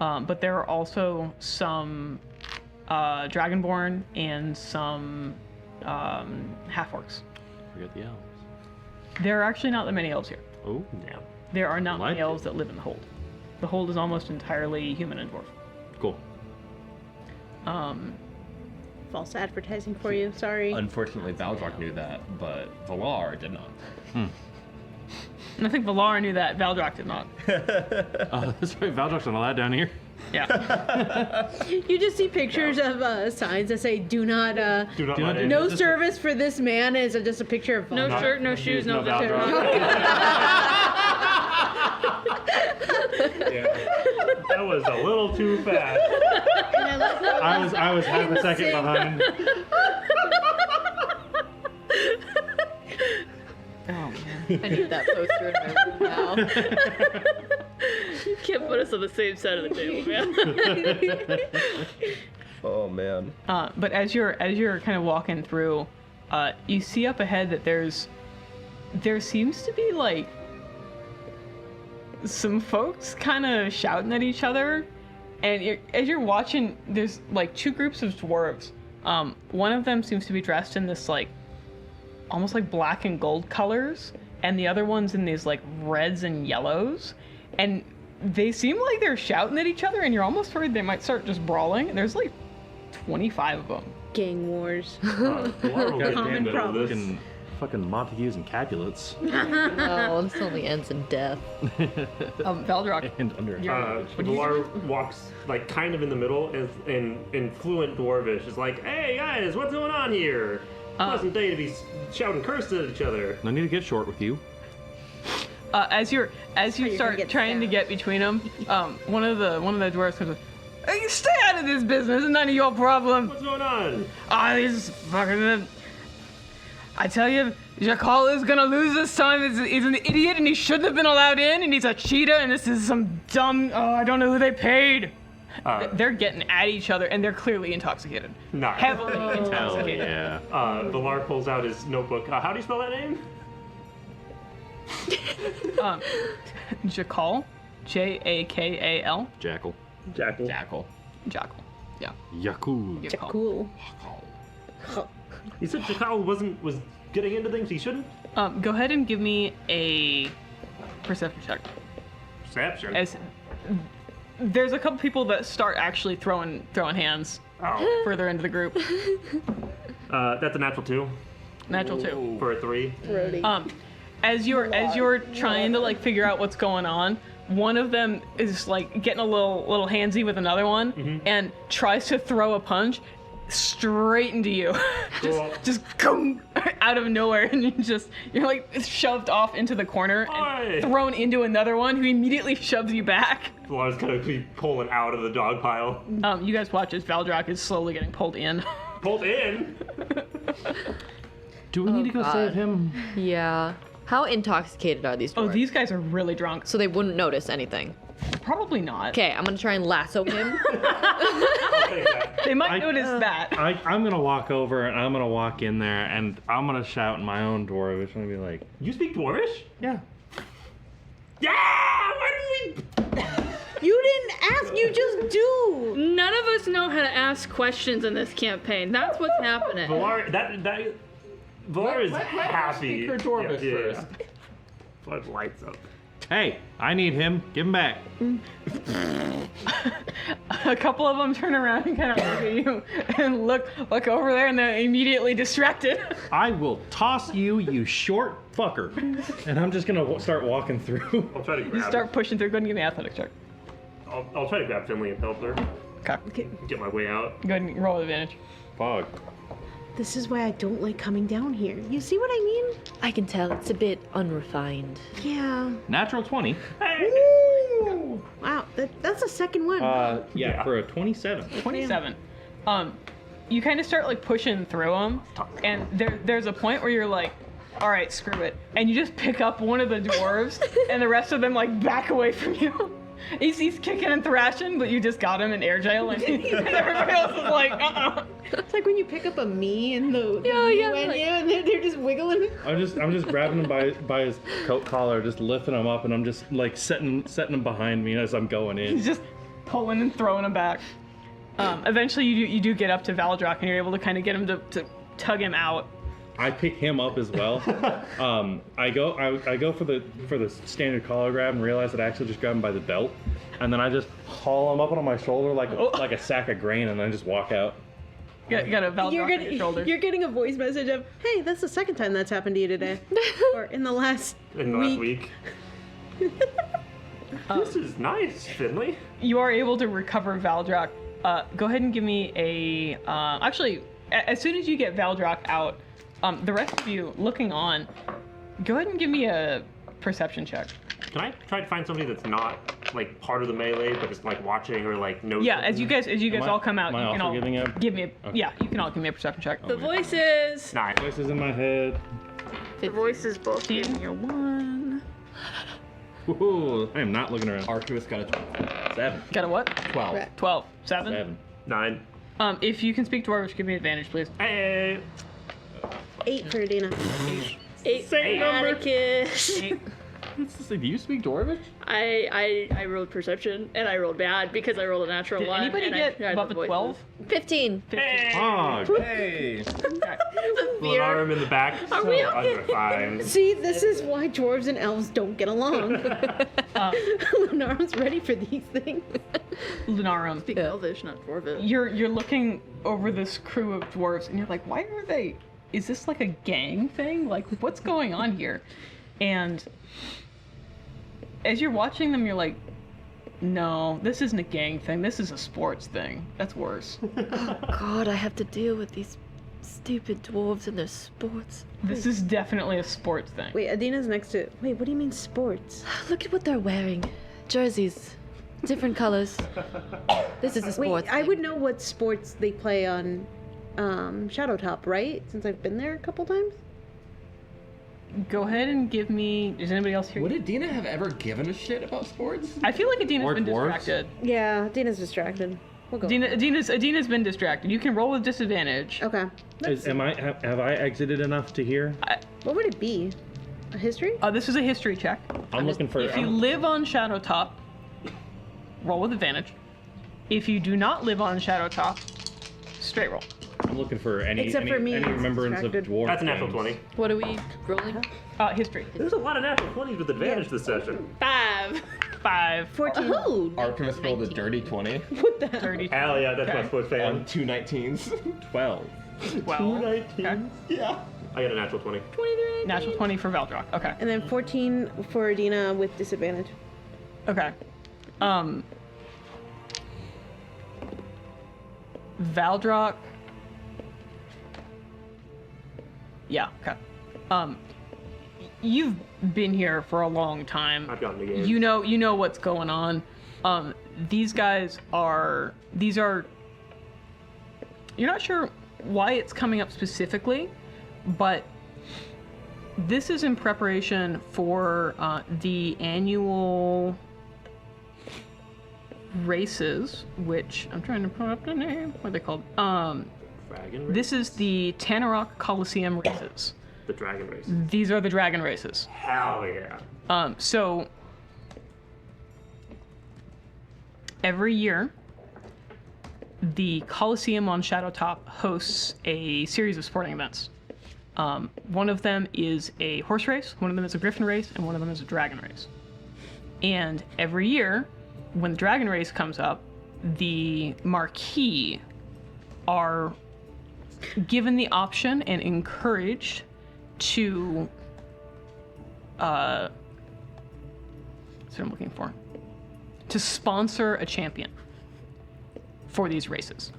but there are also some dragonborn and some half-orcs. Forget the elves. There are actually not that many elves here. Oh, Damn. There are not many Like elves that live in the hold. The hold is almost entirely human and dwarf. cool. False advertising for you. Sorry. Unfortunately, Valdrock knew that, but Valar did not. And I think Valar knew that. Valdrock did not. That's right. Valdrock's not allowed down here. Yeah. You just see pictures of signs that say "Do not." Do not Do not let do in. No service for this man is just a picture of. No shirt, no shoes, no Valdrock. That was a little too fast. I was half a second behind. Oh man. I need that poster in my room now. You can't put us on the same side of the table, man. Oh man. But as you're kind of walking through, you see up ahead that there seems to be like some folks kind of shouting at each other, and as you're watching, there's like two groups of dwarves. One of them seems to be dressed in this like almost like black and gold colors, and the other one's in these like reds and yellows, and they seem like they're shouting at each other, and you're almost worried they might start just brawling. And there's like 25 of them. Gang wars. Valar will get Common in the middle of this. Fucking Montagues and Capulets. No, this only ends in death. Valdrock, And under. Valar walks like kind of in the middle in fluent dwarvish. Is like, hey guys, what's going on here? Pleasant day to be shouting curses at each other. No need to get short with you. as you you're gonna start get trying to stabbed. get between them, one of the dwarves comes up. Hey, stay out of this business. It's none of your problem. What's going on? These fucking. I tell you, Jakal is gonna lose this time. He's an idiot and he shouldn't have been allowed in, and he's a cheater, and this is some dumb. I don't know who they paid. They're getting at each other, and they're clearly intoxicated. Nice. Heavily Hell intoxicated. yeah. Valar pulls out his notebook. How do you spell that name? Jakal, Jakal, Jackal. Jackal. Jackal. Jackal. Yeah. Yakul. Jakal. Cool. You said Jakal was getting into things he shouldn't? Go ahead and give me a perception check. Perception. As there's a couple people that start actually throwing hands Oh. further into the group. That's a natural 2 Natural 2. for a 3. Brody. As you're trying to like figure out what's going on, one of them is like getting a little handsy with another one and tries to throw a punch straight into you. just come out of nowhere, and you're like shoved off into the corner and Oi! thrown into another one who immediately shoves you back. Valar's gonna be pulling out of the dog pile. You guys watch as Valdrock is slowly getting pulled in. Pulled in? Do we need to go God. save him? Yeah. How intoxicated are these dwarves? Oh, these guys are really drunk. So they wouldn't notice anything. Probably not. Okay, I'm gonna try and lasso him. I'll take that. They might I- notice that. I'm gonna walk over and I'm gonna walk in there and I'm gonna shout in my own Dwarvish. I'm gonna be like, You speak Dwarvish? yeah. Yeah! Why did we... You didn't ask. You just do. None of us know how to ask questions in this campaign. That's what's happening. Valar, Valar is happy. speak her Dwarvish first. Valar lights up. Hey, I need him. Give him back. A couple of them turn around and kind of look at you and look over there, and they're immediately distracted. I will toss you, you short fucker. And I'm just gonna start walking through. I'll try to You grab. start pushing through. Go ahead and give me an athletic check. I'll try to grab Finley and help her Okay. get my way out. Go ahead and roll with advantage. Fog. This is why I don't like coming down here. You see what I mean? I can tell it's a bit unrefined. Yeah. Natural 20. Woo! Wow, that's the second one. Yeah, for a 27. 27. You kind of start like pushing through them, and there's a point where you're like, all right, screw it, and you just pick up one of the dwarves, and the rest of them like back away from you. He's kicking and thrashing, but you just got him in air jail, and everybody else is like, It's like when you pick up a me and the yeah, menu like- and they're just wiggling. I'm just grabbing him by his coat collar, just lifting him up, and I'm just like setting him behind me as I'm going in. He's just pulling and throwing him back. Eventually, you do get up to Valdrock, and you're able to kind of get him to tug him out. I pick him up as well. I go for the standard collar grab and realize that I actually just grab him by the belt, and then I just haul him up on my shoulder like a sack of grain, and then I just walk out. You got a Valdrock on your shoulders. You're getting a voice message of, hey, that's the second time that's happened to you today. Or in the last week. This is nice, Finley. You are able to recover Valdrock. Go ahead and give me a. Actually, as soon as you get Valdrock out, the rest of you looking on, go ahead and give me a perception check. Can I try to find somebody that's not like part of the melee, but just like watching or like knows? Yeah, as you guys I- all come out, am I you can also all giving a- give me a. Yeah, you can all give me a perception check. The voices. 9. Voices in my head. The voices both gave me a 1. Woohoo! I am not looking around. Archivist got a 12. 7. Got a what? 12. 12. 7? 7. 9. If you can speak Dwarvish, give me advantage, please. Hey. 8 for Adina. 8 for Atticus. 8. Do you speak Dwarvish? I rolled perception and I rolled bad because I rolled a natural Did 1. anybody and get I tried above the a 12? voices. 15. 15. Fog. Hey! Lenarm in the back. Are we okay? Unrefined. See, this is why dwarves and elves don't get along. Lunarum's ready for these things. Lunarum. Speak Elvish, not Dwarvish. You're looking over this crew of dwarves, and you're like, why are they? Is this like a gang thing? Like, what's going on here? And as you're watching them, you're like, no, this isn't a gang thing. This is a sports thing. That's worse. God, I have to deal with these stupid dwarves and their sports. This is definitely a sports thing. Wait, Adina's next to. Wait, what do you mean sports? Look at what they're wearing. Jerseys. Different colors. This is a sports Wait, I thing. would know what sports they play on Shadowtop, right? Since I've been there a couple times. Go ahead and give me. Is anybody else here? Would Adina have ever given a shit about sports? I feel like Adina's Or been dwarves? distracted. Yeah, Adina's distracted. We'll go. Adina's been distracted. You can roll with disadvantage. Okay. Have I exited enough to hear? What would it be? A history? This is a history check. I'm looking for. If you live on Shadowtop, roll with advantage. If you do not live on Shadowtop, straight roll. I'm looking for any Except for me, any it's remembrance of distracted. dwarf. That's a natural games. 20. What are we rolling? History. There's a lot of natural 20s with advantage this session. 5. 5. 14. Oh, Archivist rolled a dirty 20 what the hell? 30. Hell yeah, that's my Okay. sports on fan. 2 19s. 12. 12. Okay. Yeah. I got a natural 20. Natural 20 for Valdrock. Okay. And then 14 for Adina with disadvantage. Okay. Valdrock. Yeah, okay. You've been here for a long time. I've gotten the game. You know what's going on. These guys are you're not sure why it's coming up specifically, but this is in preparation for the annual races, which I'm trying to put up the name. What are they called? Dragon This is the Tanarok Coliseum races. The dragon race. These are the dragon races. Hell yeah. So every year, the Coliseum on Shadowtop hosts a series of sporting events. One of them is a horse race, one of them is a griffin race, and one of them is a dragon race. And every year, when the dragon race comes up, the marquis are given the option and encouraged to what's what I'm looking for, to sponsor a champion for these races,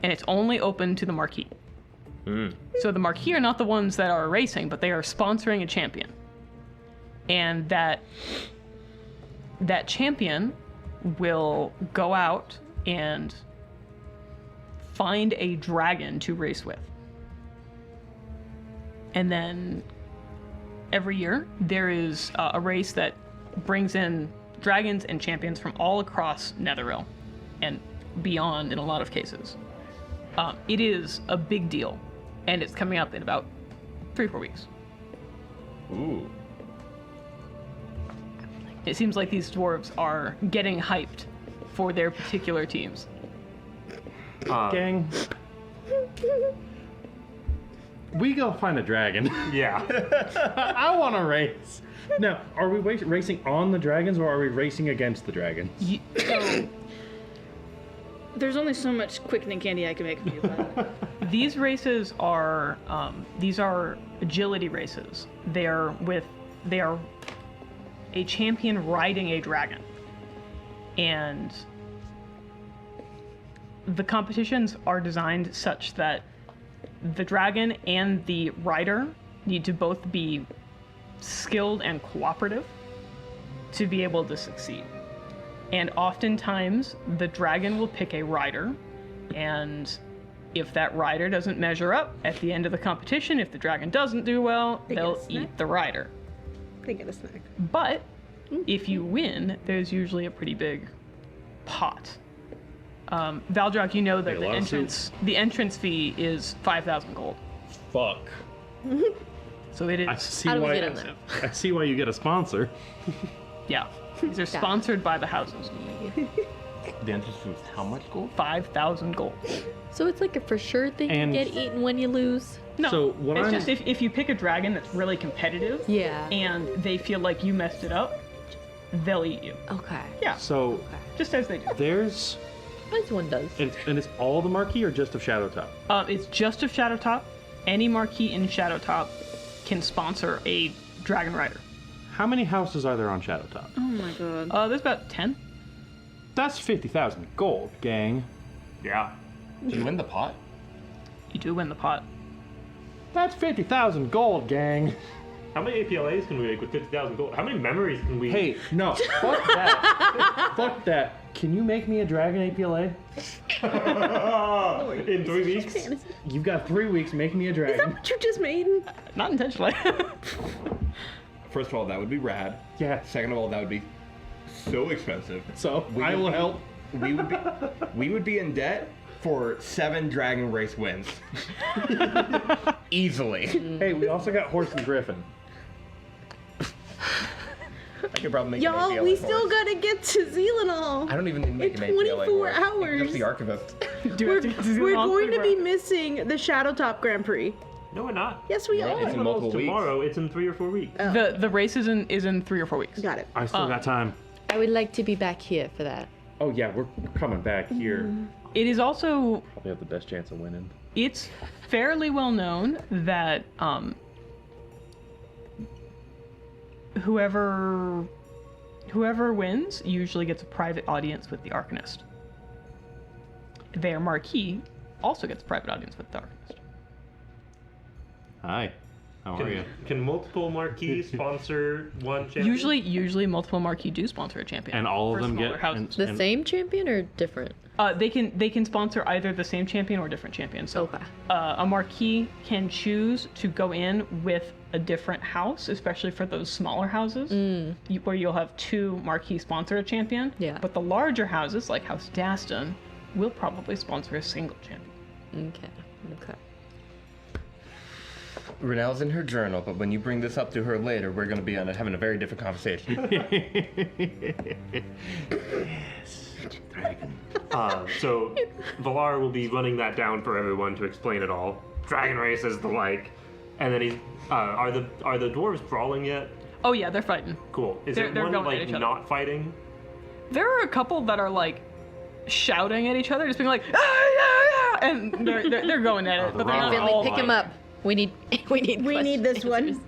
and it's only open to the marquis. So the marquis are not the ones that are racing, but they are sponsoring a champion, and that champion will go out and find a dragon to race with. And then every year there is a race that brings in dragons and champions from all across Netheril and beyond in a lot of cases. It is a big deal, and it's coming up in about 3-4 weeks. Ooh. It seems like these dwarves are getting hyped for their particular teams. Gang. We go find a dragon. Yeah. I want to race. Now, are we racing on the dragons or are we racing against the dragons? So There's only so much quickening candy I can make of you. these races are agility races. They are a champion riding a dragon, and the competitions are designed such that the dragon and the rider need to both be skilled and cooperative to be able to succeed. And oftentimes, the dragon will pick a rider, and if that rider doesn't measure up at the end of the competition, if the dragon doesn't do well, They get a they'll snack? eat the rider. They get a snack. But if you win, there's usually a pretty big pot. Valdrock, you know that Like a lot of the entrance fee is 5,000 gold. Fuck. So it I is, see How do we why. get in there? I see why you get a sponsor. yeah. These are sponsored by the houses. The entrance fee was how much gold? 5,000 gold. So it's like a for sure thing And- you get eaten when you lose? No, So what it's I'm- just if you pick a dragon that's really competitive, Yeah. and they feel like you messed it up, they'll eat you. Okay. Yeah, So just as they do. there's, This one does. and it's all the marquee or just of Shadowtop? It's just of Shadowtop. Any marquee in Shadowtop can sponsor a dragon rider. How many houses are there on Shadowtop? Oh my god. There's about 10. That's 50,000 gold, gang. Yeah. Did you win the pot? You do win the pot. That's 50,000 gold, gang. How many APLAs can we make with 50,000 gold? How many memories can we? Hey, no, fuck that. Fuck that. Can you make me a dragon APLA? in 3 weeks. Fantasy. You've got 3 weeks, make me a Is that dragon. what you just made? Not intentionally. First of all, that would be rad. Yeah, Second of all, that would be so expensive. so We I would will be- help. We would be in debt for 7 dragon race wins. Easily. Hey, we also got Horse and Griffin. I could probably make an Y'all, APLA we for still it. gotta get to Zealanol. I don't even need to make In an APLA 24 for it. hours. Just the archivist. We're going to be missing the Shadowtop Grand Prix. No, we're not. Yes, we Right, are. it's in multiple weeks. Tomorrow, it's in 3 or 4 weeks. The race is in 3 or 4 weeks. Got it. I still got time. I would like to be back here for that. Oh yeah, we're coming back here. It is also, Probably have the best chance of winning. it's fairly well known that whoever wins usually gets a private audience with the Arcanist. Their marquee also gets a private audience with the Arcanist. Hi, how are you? Can multiple marquees sponsor one champion? Usually multiple marquee do sponsor a champion. And all of for them smaller get houses. The same champion or different? They can sponsor either the same champion or different champions. So Okay. a marquee can choose to go in with a different house, especially for those smaller houses, where you'll have 2 marquee sponsor a champion. Yeah. But the larger houses, like House Daston, will probably sponsor a single champion. Okay. Renelle's in her journal, but when you bring this up to her later, we're going to be having a very different conversation. So Valar will be running that down for everyone to explain it all. Dragon races, the like, and then he's. Are the dwarves brawling yet? Oh yeah, they're fighting. Cool. Is They're everyone going at like each other. not fighting? There are a couple that are like shouting at each other, just being like, ah, yeah, yeah, and they're going at it, but they're not Finley, all pick him up. We need this one.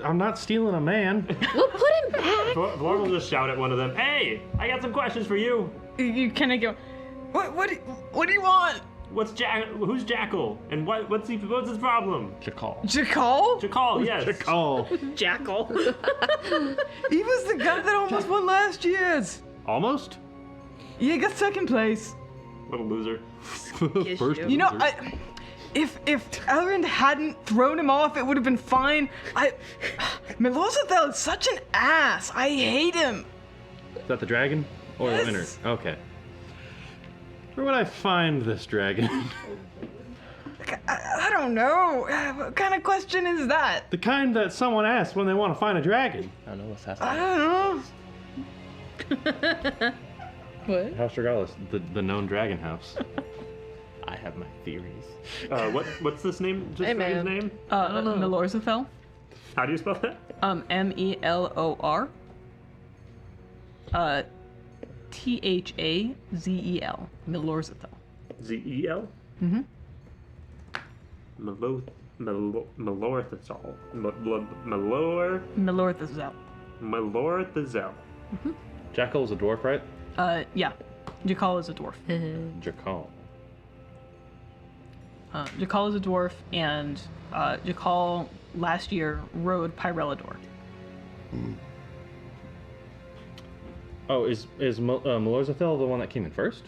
I'm not stealing a man. We'll put him back. Vlar will just shout at one of them. Hey, I got some questions for you. You kind of go, what do you want? Who's Jackal? And what's his problem? Jakal. Jakal? Jackal, yes. Jakal. Jackal. He was the guy that almost won last year's. Almost? Yeah, got second place. What a loser. First You know, loser. if Elrond hadn't thrown him off, it would have been fine. Melozethel is such an ass. I hate him. Is that the dragon? Or the winner? Yes. Okay. Where would I find this dragon? I don't know. What kind of question is that? The kind that someone asks when they want to find a dragon. I don't know what's I happening. don't know. What? House Regalis, the known dragon house. I have my theories. What's this name? Just Hey, his man. name? Melozethel. How do you spell that? Melor. Thazel. Melorzettel. Z-E-L? Mm-hmm. Melorthazol. Melorthazel. Melorthazel. Jackal is a dwarf, right? Yeah. Jakal is a dwarf. Jakal. Jakal is a dwarf, and Jakal last year rode Pyrelador. Oh, is Melorzathel the one that came in first?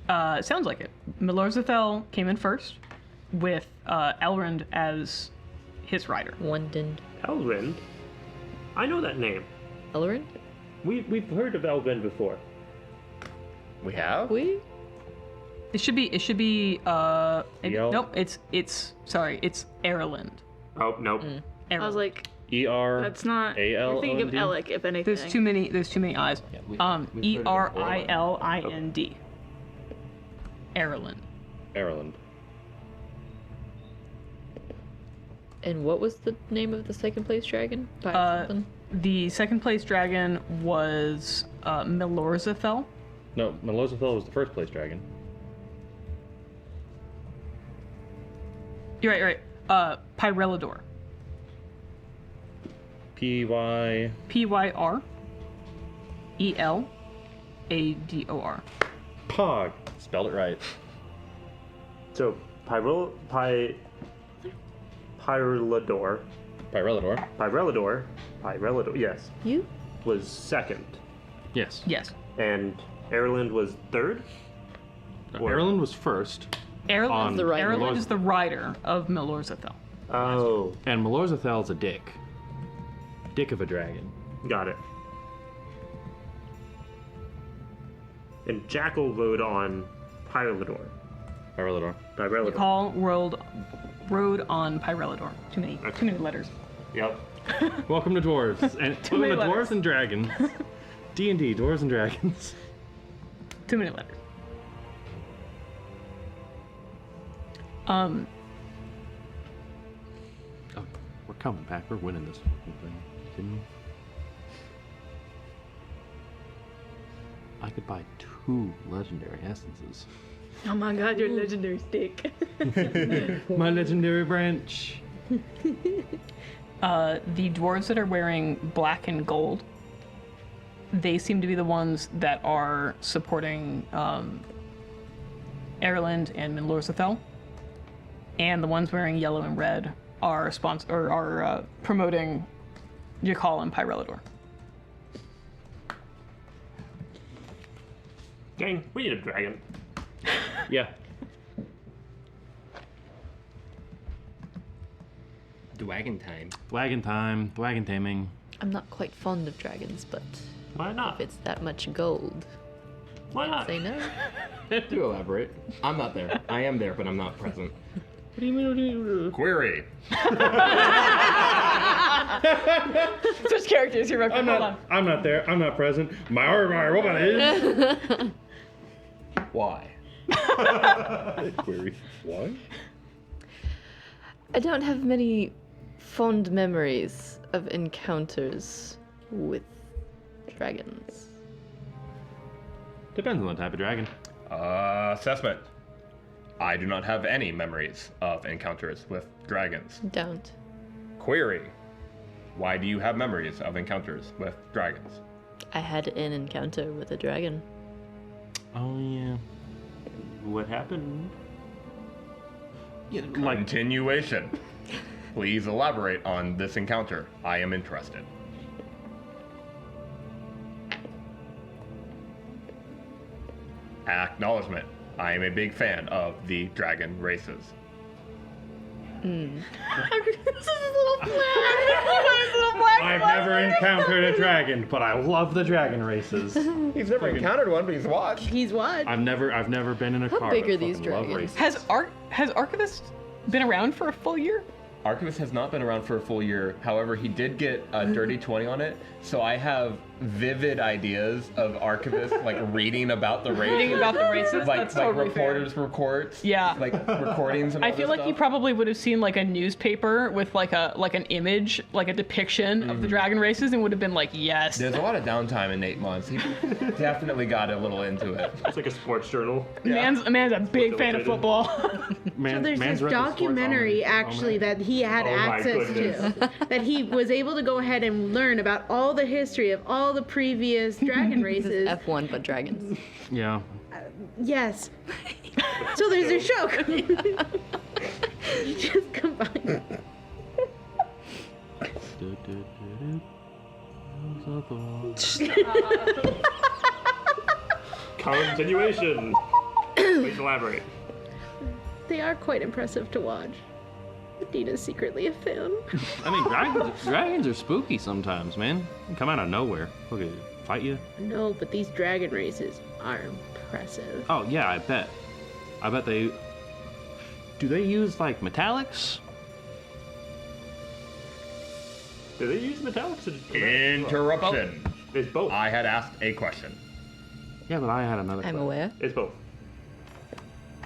Sounds like it. Melorzathel came in first, with Elrond as his rider. Wondend. Elrond? I know that name. Elrond? We've heard of Elrond before. We have? We? It should be. El? Nope. It's Erland. Oh, nope. I was like, E-R. that's not. A-L-O-N-D? You're thinking of Alec, if anything. There's too many eyes. we've heard of it Erlind. Erland. Ireland. And what was the name of the second place dragon? By something? The second place dragon was Melorzathel. No, Melorzathel was the first place dragon. You're right. Pyrelador. P-Y... Pyrelador. Pog. Spelled it right. So, Pyrelador. Pyrelador, yes, You? was second. Yes. Yes. And Erland was third? Or- Ireland was first, Erland On the rider. Erland is the rider of Melorzathel. Oh, and Melorzathel's a dick. Dick of a dragon. got it. And Jackal rode on Pyrelador. Pyrelador. Pyrelador. Call rode on Pyrelador. Too many letters. Yep. Welcome to dwarves. And Too many welcome to letters. dwarves and dragons. D&D, dwarves and dragons. Too many letters. Oh, we're coming back. We're winning this fucking thing. Continue. I could buy 2 legendary essences. Oh my god, your legendary stick. My legendary branch. The dwarves that are wearing black and gold, they seem to be the ones that are supporting Erland and Melorzathel. And the ones wearing yellow and red are promoting Jakal and Pyrelador. Gang, we need a dragon. Yeah. Dwagon time. Wagon time. Wagon taming. I'm not quite fond of dragons, but Why not? if it's that much gold, Why not? say no. To elaborate, I'm not there. I am there, but I'm not present. What do you mean? Query. Switch characters here, I'm not there. I'm not present. My robot is. Why? Query. Why? I don't have many fond memories of encounters with dragons? Depends on the type of dragon. Assessment. I do not have any memories of encounters with dragons. Don't. Query. Why do you have memories of encounters with dragons? I had an encounter with a dragon. Oh yeah. What happened? Continuation. Please elaborate on this encounter. I am interested. Acknowledgement. I am a big fan of the dragon races. I've never encountered a dragon, but I love the dragon races. He's never encountered one, but he's watched. He's what? I've never been in a How car. big but are these fucking love dragons? races. Has Archivist been around for a full year? Archivist has not been around for a full year. However, he did get a dirty 20 on it, so I have vivid ideas of Archivist like reading about the races. Reading about the races? like That's totally fair. reporters' reports. Yeah. Like recordings and all I feel this like you stuff. probably would have seen like a newspaper with like an image, like a depiction of the dragon races, and would have been like, yes. There's a lot of downtime in 8 months. He definitely got a little into it. It's like a sports journal. Man's a big fan of Illustrated. football. So there's this documentary actually that he had Oh my access to, that he was able to go ahead and learn about all the history of all the previous dragon This is races. F1 but dragons. Yeah. Yes. So there's a show. You just combine. Continuation. Please elaborate. They are quite impressive to watch. Dina's secretly a fan. I mean, dragons are spooky sometimes, man. They come out of nowhere. Look at fight you. No, but these dragon races are impressive. Oh yeah, I bet. I bet they. Do they use like metallics? Do they use metallics? Interruption. It's both. I had asked a question. Yeah, but I had another. I'm question. aware. It's both.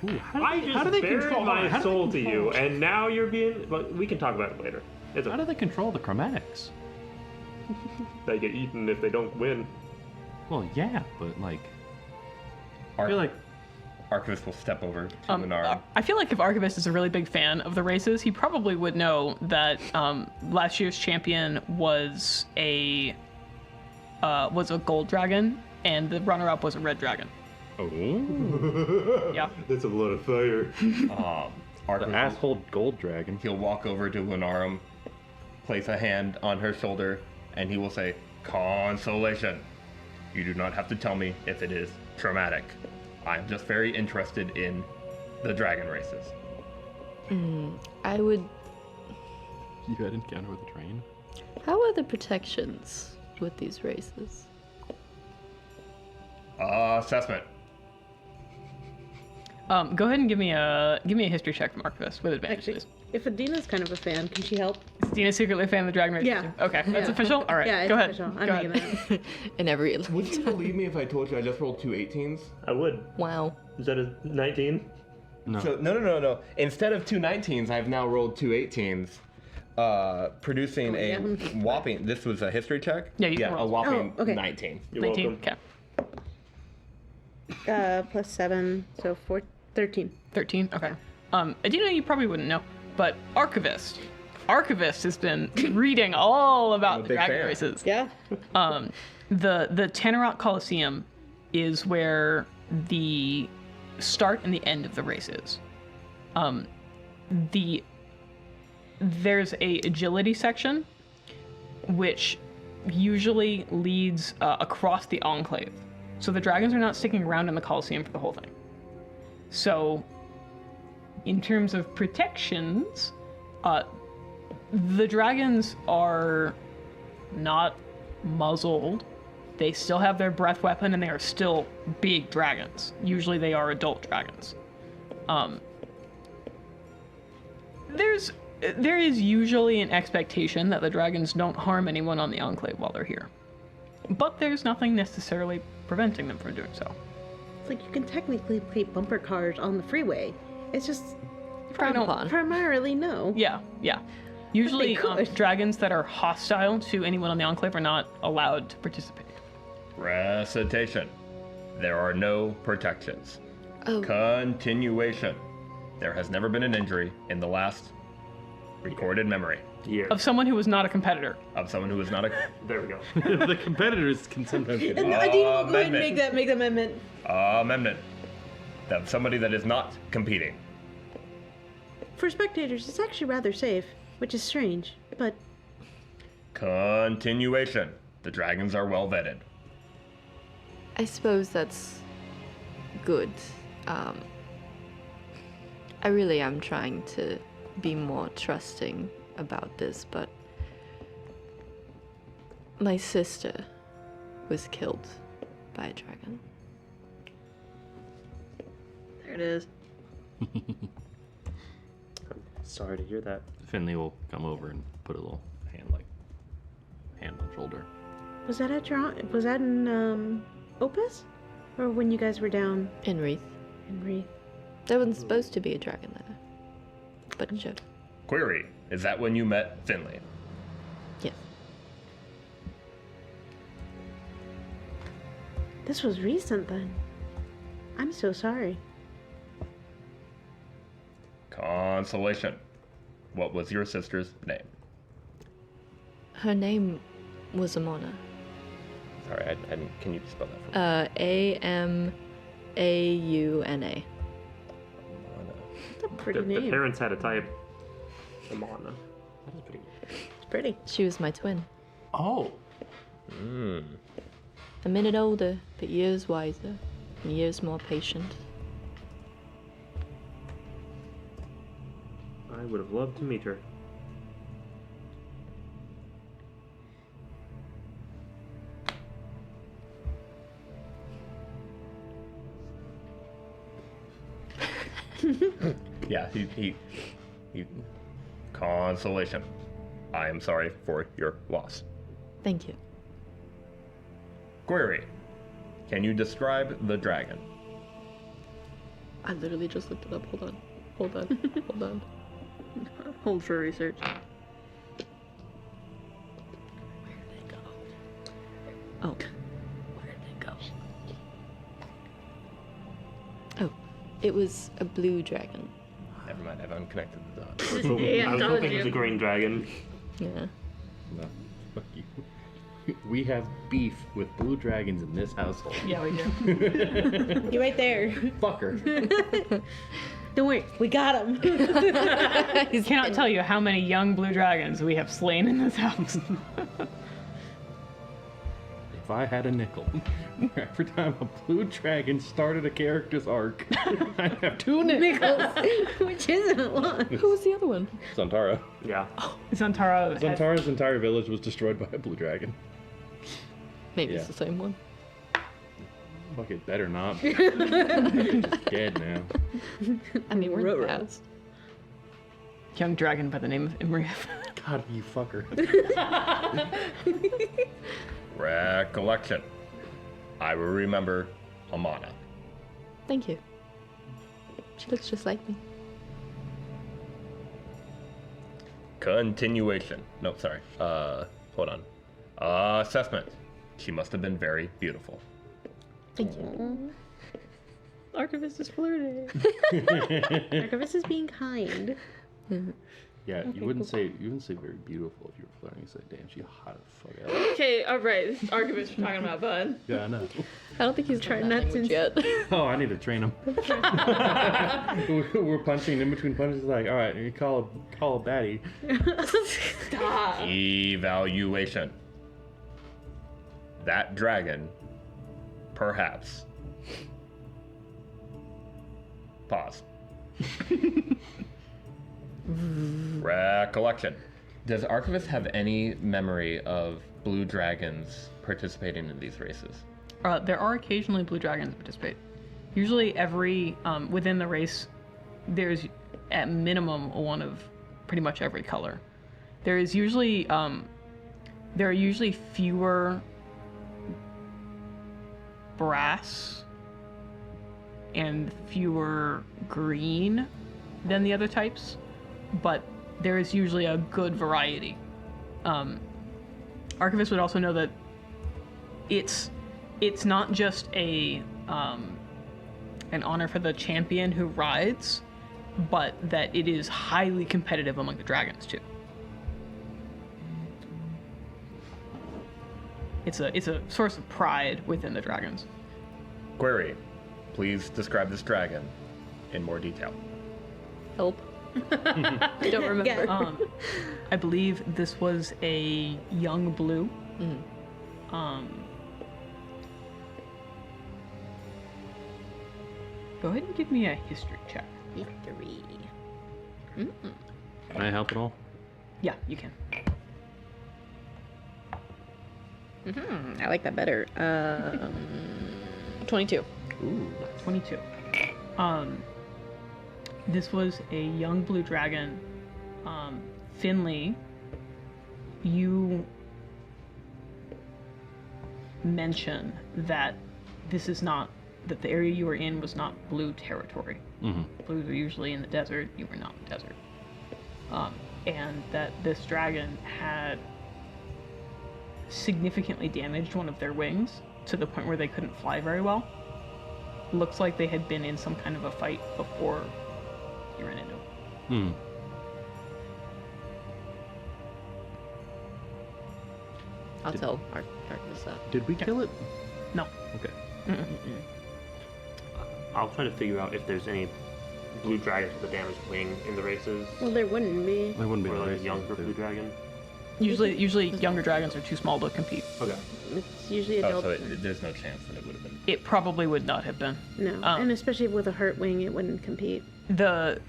Ooh, I just how do they bared control my how do they soul to control- you, and now you're being. But we can talk about it later. It's How do they control the chromatics? They get eaten if they don't win. Well, yeah, but like, I feel like Archivist will step over to Lenara. I feel like if Archivist is a really big fan of the races, he probably would know that last year's champion was a gold dragon, and the runner-up was a red dragon. oh, Yeah. That's a lot of fire. the Archivist, asshole gold dragon. he'll walk over to Lenarum, place a hand on her shoulder, and he will say, "Consolation. You do not have to tell me if it is traumatic. I'm just very interested in the dragon races." I would. You had encounter with a train. How are the protections with these races? Assessment. Go ahead and give me a history check from Archivist with advantage, Actually, please. if Adina's kind of a fan, can she help? Is Dina secretly a fan of the dragon races? Yeah. too? Okay, that's Yeah. official. All right, Yeah, it's go ahead. official. Go I'm ahead. making that. In every Would you believe me if I told you I just rolled 2 18s? I would. Wow. Is that a 19? No. So no. Instead of 2 19s, I've now rolled 2 18s, producing a yeah. whopping. This was a history check. Yeah, you can a roll. whopping Oh, okay. 19. You're 19. welcome. Okay. Plus 7, so 13. 13. Okay. Adina, you probably wouldn't know, but Archivist has been reading all I'm about a the big dragon fan. races. Yeah. The Tanarok Coliseum is where the start and the end of the race is. There's a agility section, which usually leads across the enclave. So the dragons are not sticking around in the Coliseum for the whole thing. So, in terms of protections, the dragons are not muzzled. They still have their breath weapon, and they are still big dragons. Usually they are adult dragons. There is usually an expectation that the dragons don't harm anyone on the Enclave while they're here. But there's nothing necessarily preventing them from doing so. It's like you can technically play bumper cars on the freeway. It's just Frowned upon. primarily no. Yeah. Usually, could. dragons that are hostile to anyone on the Enclave are not allowed to participate. Recitation. There are no protections. Oh, Continuation. There has never been an injury in the last recorded memory Here. Of someone who was not a competitor. of someone who is not a There we go. The competitors can sometimes get And Adina will go ahead and make the amendment. amendment. Of somebody that is not competing. For spectators, it's actually rather safe, which is strange, but Continuation. The dragons are well vetted. I suppose that's good. I really am trying to be more trusting about this, but my sister was killed by a dragon. There it is. Sorry to hear that. Finley will come over and put a little hand on shoulder. was that in Opus? Or when you guys were down In Wreath. in Wreath? There wasn't supposed to be a dragon there. But it showed. Query. Is that when you met Finley? Yes. This was recent then. I'm so sorry. Consolation. What was your sister's name? Her name was Amona. Sorry, I didn't. Can you spell that for me? Amauna. That's a pretty The name. parents had a type. Amana. That is pretty good. It's pretty. She was my twin. Oh. A minute older, but years wiser, and years more patient. I would have loved to meet her. Yeah, he. Consolation. I am sorry for your loss. Thank you. Query. Can you describe the dragon? I literally just looked it up. Hold on. Hold on. Hold for research. Oh. Oh. It was a blue dragon. Never mind, I've unconnected the dots. I was Yeah, told hoping it was you. a green dragon. Yeah. No, fuck you. We have beef with blue dragons in this household. Yeah, we do. You're right there. Fucker. Don't worry, we got him. I cannot tell you how many young blue dragons we have slain in this house. If I had a nickel, every time a blue dragon started a character's arc, I'd have 2 nickels. Which isn't one. Who was the other one? Zantara. Yeah. Zantara. Zantara's entire village was destroyed by a blue dragon. Maybe Yeah. it's the same one. Fuck it, better not. Just dead now. I mean, we're in the Ruh-roh. past. Young dragon by the name of Imrief. God, you fucker. Recollection. I will remember Amana. Thank you. She looks just like me. Continuation. No, sorry. Hold on. Assessment. She must have been very beautiful. Thank you. Archivist is flirting. Archivist is being kind. Yeah, you wouldn't say very beautiful if you were flirting. You say, damn, she hot as fuck out. Okay, alright. This is Archivist we're talking about, bud. Yeah, I know. I don't think he's tried not that language yet. Oh, I need to train him. We're punching in between punches. Like, all right, you call a baddie. Stop. Evaluation. That dragon, perhaps. Pause. Recollection. Does Archivist have any memory of blue dragons participating in these races? There are occasionally blue dragons that participate. Usually every, within the race, there's at minimum one of pretty much every color. There are usually fewer brass and fewer green than the other types, but there is usually a good variety. Archivist would also know that it's not just an honor for the champion who rides, but that it is highly competitive among the dragons too. It's a source of pride within the dragons. Query, please describe this dragon in more detail. Help. I don't remember. I believe this was a young blue. Go ahead and give me a history check. Victory. Can I help at all? Yeah, you can. I like that better. 22. Ooh. 22. This was a young blue dragon. Finley, you mention that that the area you were in was not blue territory. Blues are usually in the desert. You were not in the desert. And that this dragon had significantly damaged one of their wings to the point where they couldn't fly very well. Looks like they had been in some kind of a fight before you ran into them. I'll tell Artemis that. Did we kill it? No. Okay. I'll try to figure out if there's any blue dragons with a damaged wing in the races, Well, there wouldn't be. There wouldn't be or a like a race. younger blue dragon. Usually younger dragons are too small to compete. Okay. It's usually Oh, adult. so there's no chance that it would have been. It probably would not have been. No, and especially with a hurt wing, it wouldn't compete. The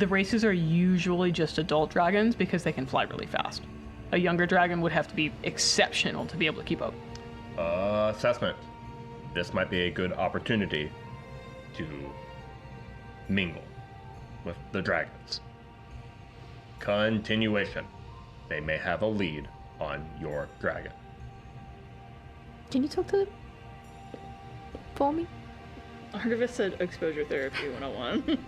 races are usually just adult dragons because they can fly really fast. A younger dragon would have to be exceptional to be able to keep up. Assessment. This might be a good opportunity to mingle with the dragons. Continuation. They may have a lead on your dragon. Can you talk to them for me? Artemis said exposure therapy 101.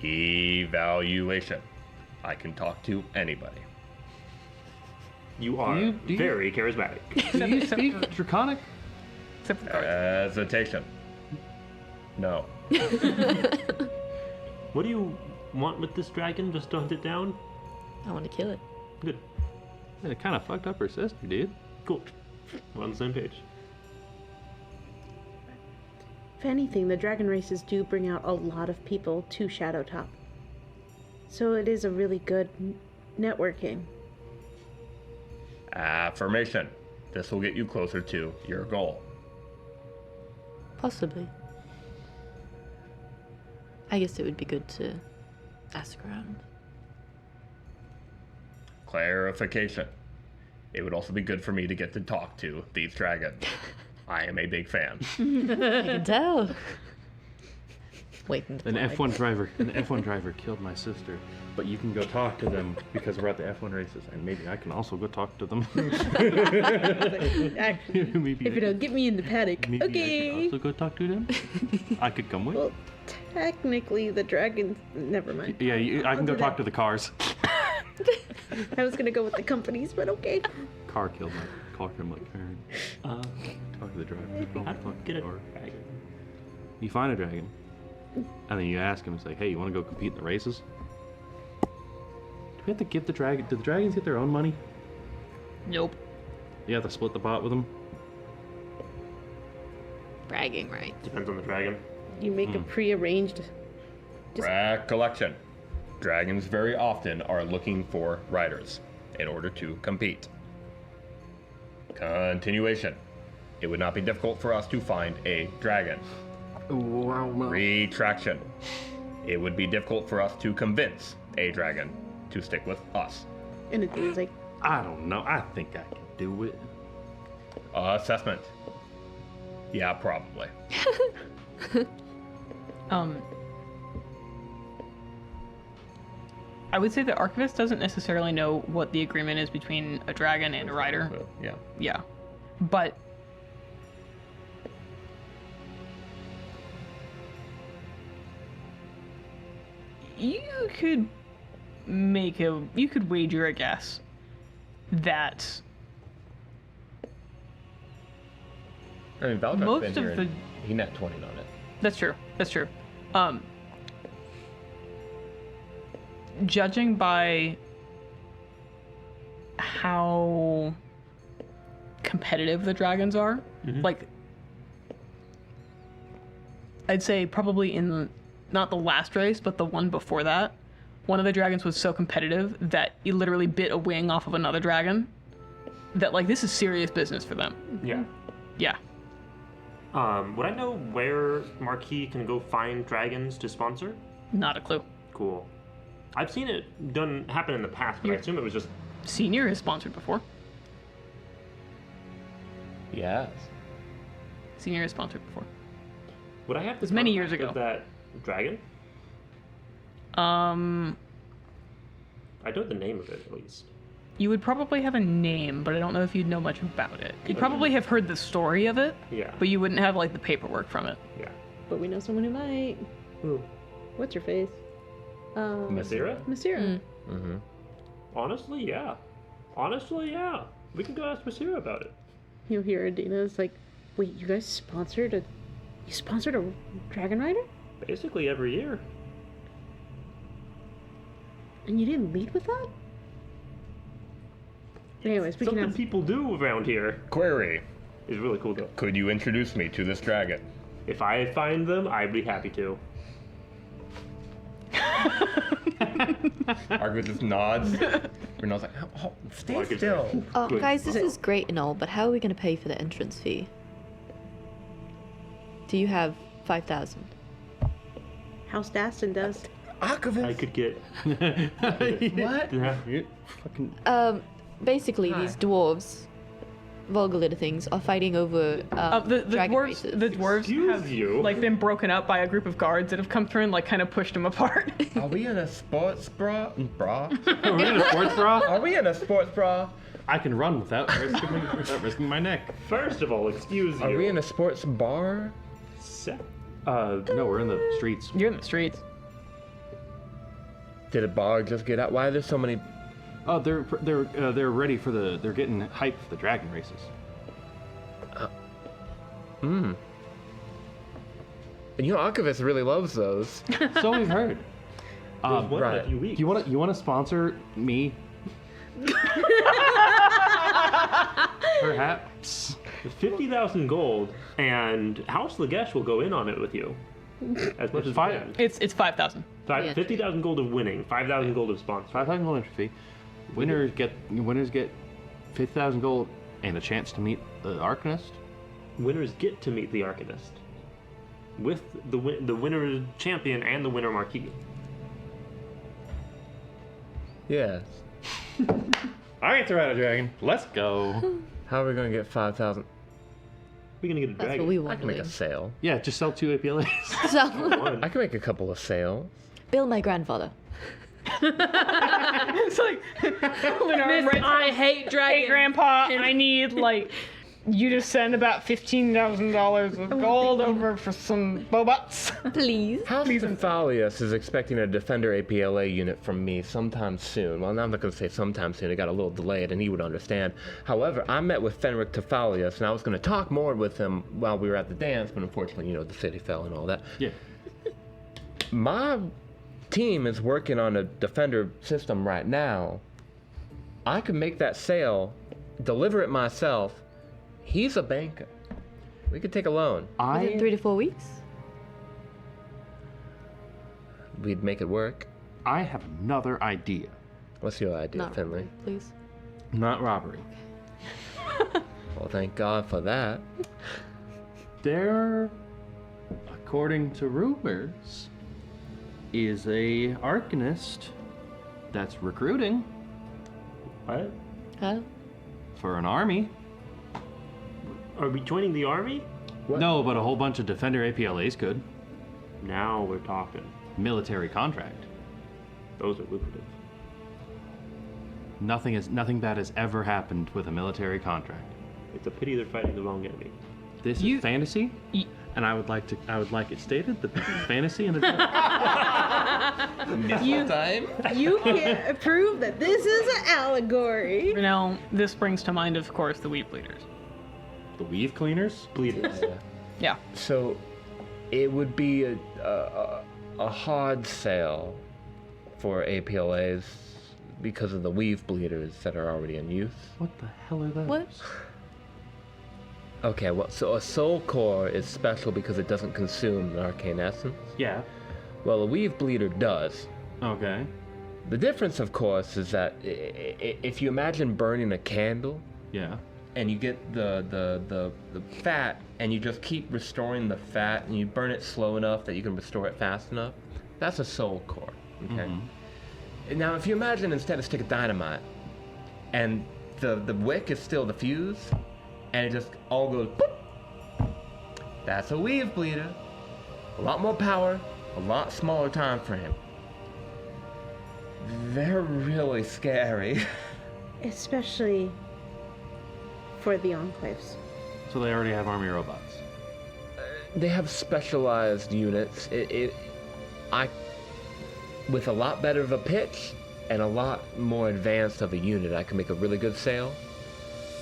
Evaluation. I can talk to anybody. You are Do you- very charismatic. Do you speak Draconic? Except for the cards. Hesitation. No. What do you want with this dragon? Just to hunt it down? I want to kill it. Good. Yeah, it kind of fucked up her sister, dude. Cool. We're on the same page. If anything, the dragon races do bring out a lot of people to Shadowtop. So it is a really good networking. Affirmation. This will get you closer to your goal. Possibly. I guess it would be good to ask around. Clarification. It would also be good for me to get to talk to these dragons. I am a big fan. I can tell. Waiting. An F1 driver killed my sister, but you can go talk to them because we're at the F1 races, and maybe I can also go talk to them. Actually, Maybe if it'll get me in the paddock. maybe I Okay. can also go talk to them. I could come with. Well, technically, the dragons. Never mind. Yeah, I can go do talk that. to the cars. I was gonna go with the companies, but okay. Car killed my parent. Talk to the driver. Oh, How do you fuck get a car. dragon? You find a dragon, and then you ask him, it's like, hey, you want to go compete in the races? Do we have to give the dragon? Do the dragons get their own money? Nope. You have to split the pot with them? Bragging rights. Depends on the dragon. You make a pre-arranged. Recollection. Dragons very often are looking for riders in order to compete. Continuation. It would not be difficult for us to find a dragon. Retraction. It would be difficult for us to convince a dragon to stick with us. And it was like, I don't know. I think I can do it. Assessment. Yeah, probably. I would say the archivist doesn't necessarily know what the agreement is between a dragon and a rider. Well, yeah. Yeah. But You could wager a guess that I mean, Valdrak's most been of here the- and he net 20 on it. that's true. Judging by how competitive the dragons are, like, I'd say probably in not the last race, but the one before that, one of the dragons was so competitive that he literally bit a wing off of another dragon. That, like, this is serious business for them. Yeah. Yeah. Would I know where Marquis can go find dragons to sponsor? Not a clue. Cool. I've seen it happen in the past, but I assume it was just Senior has sponsored before. Yes. Senior has sponsored before. Would I have was many years contact ago. with that dragon? I know the name of it at least. You would probably have a name, but I don't know if you'd know much about it. You'd probably have heard the story of it, Yeah. but you wouldn't have, like, the paperwork from it. Yeah. But we know someone who might. Who? What's your face? Masira? Masira. Mm-hmm. Honestly, yeah. We can go ask Masira about it. You hear Adina's like, wait, you guys sponsored a dragon rider? Basically every year. And you didn't lead with that? Anyways, we can Something have... people do around here Query. is really cool though. Could you introduce me to this dragon? If I find them, I'd be happy to. Argus just nods. Renault's like, oh, stay Argus- still. Good. Guys, this is great and all, but how are we going to pay for the entrance fee? Do you have 5,000? House Daston does. Argus. I could get What? yeah. Basically, these dwarves, vulgar little things, are fighting over The dragon dwarves, races. the dwarves Excuse have you. like been broken up by a group of guards that have come through and like kind of pushed them apart. Are we in a sports bra? Are we in a sports bra? Are we in a sports bra? I can run without risking my neck. First of all, excuse you. Are we in a sports bar? No, we're in the streets. You're in the streets. Did a bar just get out? Why are there so many? Oh, they're ready for they're getting hyped for the dragon races. And you know, Archivist really loves those. So we've heard. There's one in right. a few weeks. You want to sponsor me? Perhaps. 50,000 gold, and House Lagesh will go in on it with you. As much as Fine. It's 5,000. Yeah. 50,000 gold of winning, 5,000 gold of sponsor. 5,000 gold entry fee. Winners get 50,000 gold and a chance to meet the Arcanist. Winners get to meet the Arcanist with the winner champion and the winner marquee. Yes. I get to ride a dragon. Let's go. How are we gonna get 5,000? We're gonna get a That's dragon. what we I want can to make a do. sale. Yeah, just sell 2 APLAs. So, One. I can make a couple of sales. Bill my grandfather. It's like, I hate hey, dragons. Grandpa, I need like you to send about $15,000 of gold over for some bobots. Please. House Cephalius is expecting a Defender APLA unit from me sometime soon. Well, I'm not going to say sometime soon. It got a little delayed, and he would understand. However, I met with Fenric Cephalius, and I was going to talk more with him while we were at the dance, but unfortunately, you know, the city fell and all that. Yeah. My team is working on a Defender system right now. I could make that sale, deliver it myself. He's a banker. We could take a loan. Within 3 to 4 weeks? We'd make it work. I have another idea. What's your idea, Not Finley? really, please. Not robbery. Well, thank God for that. There, according to rumors, is a Arcanist that's recruiting What? Huh? for an army. Are we joining the army? What? No, but a whole bunch of Defender APLAs could. Now we're talking. Military contract. Those are lucrative. Nothing bad has ever happened with a military contract. It's a pity they're fighting the wrong enemy. This You- is fantasy, Y- and I would like it stated that this is fantasy and a joke. You can't prove that this is an allegory. Now, this brings to mind, of course, the weed bleeders. The weave cleaners? Bleeders. Yeah. So, it would be a hard sale for APLAs because of the weave bleeders that are already in use. What the hell are those? What? Okay, well, so a soul core is special because it doesn't consume an arcane essence. Yeah. Well, a weave bleeder does. Okay. The difference, of course, is that if you imagine burning a candle Yeah. and you get the fat and you just keep restoring the fat and you burn it slow enough that you can restore it fast enough, that's a soul core. Okay. Mm-hmm. Now, if you imagine instead a stick of dynamite and the wick is still the fuse and it just all goes boop, that's a weave bleeder. A lot more power, a lot smaller time frame. They're really scary. Especially for the enclaves. So they already have army robots. They have specialized units. With a lot better of a pitch and a lot more advanced of a unit, I can make a really good sale.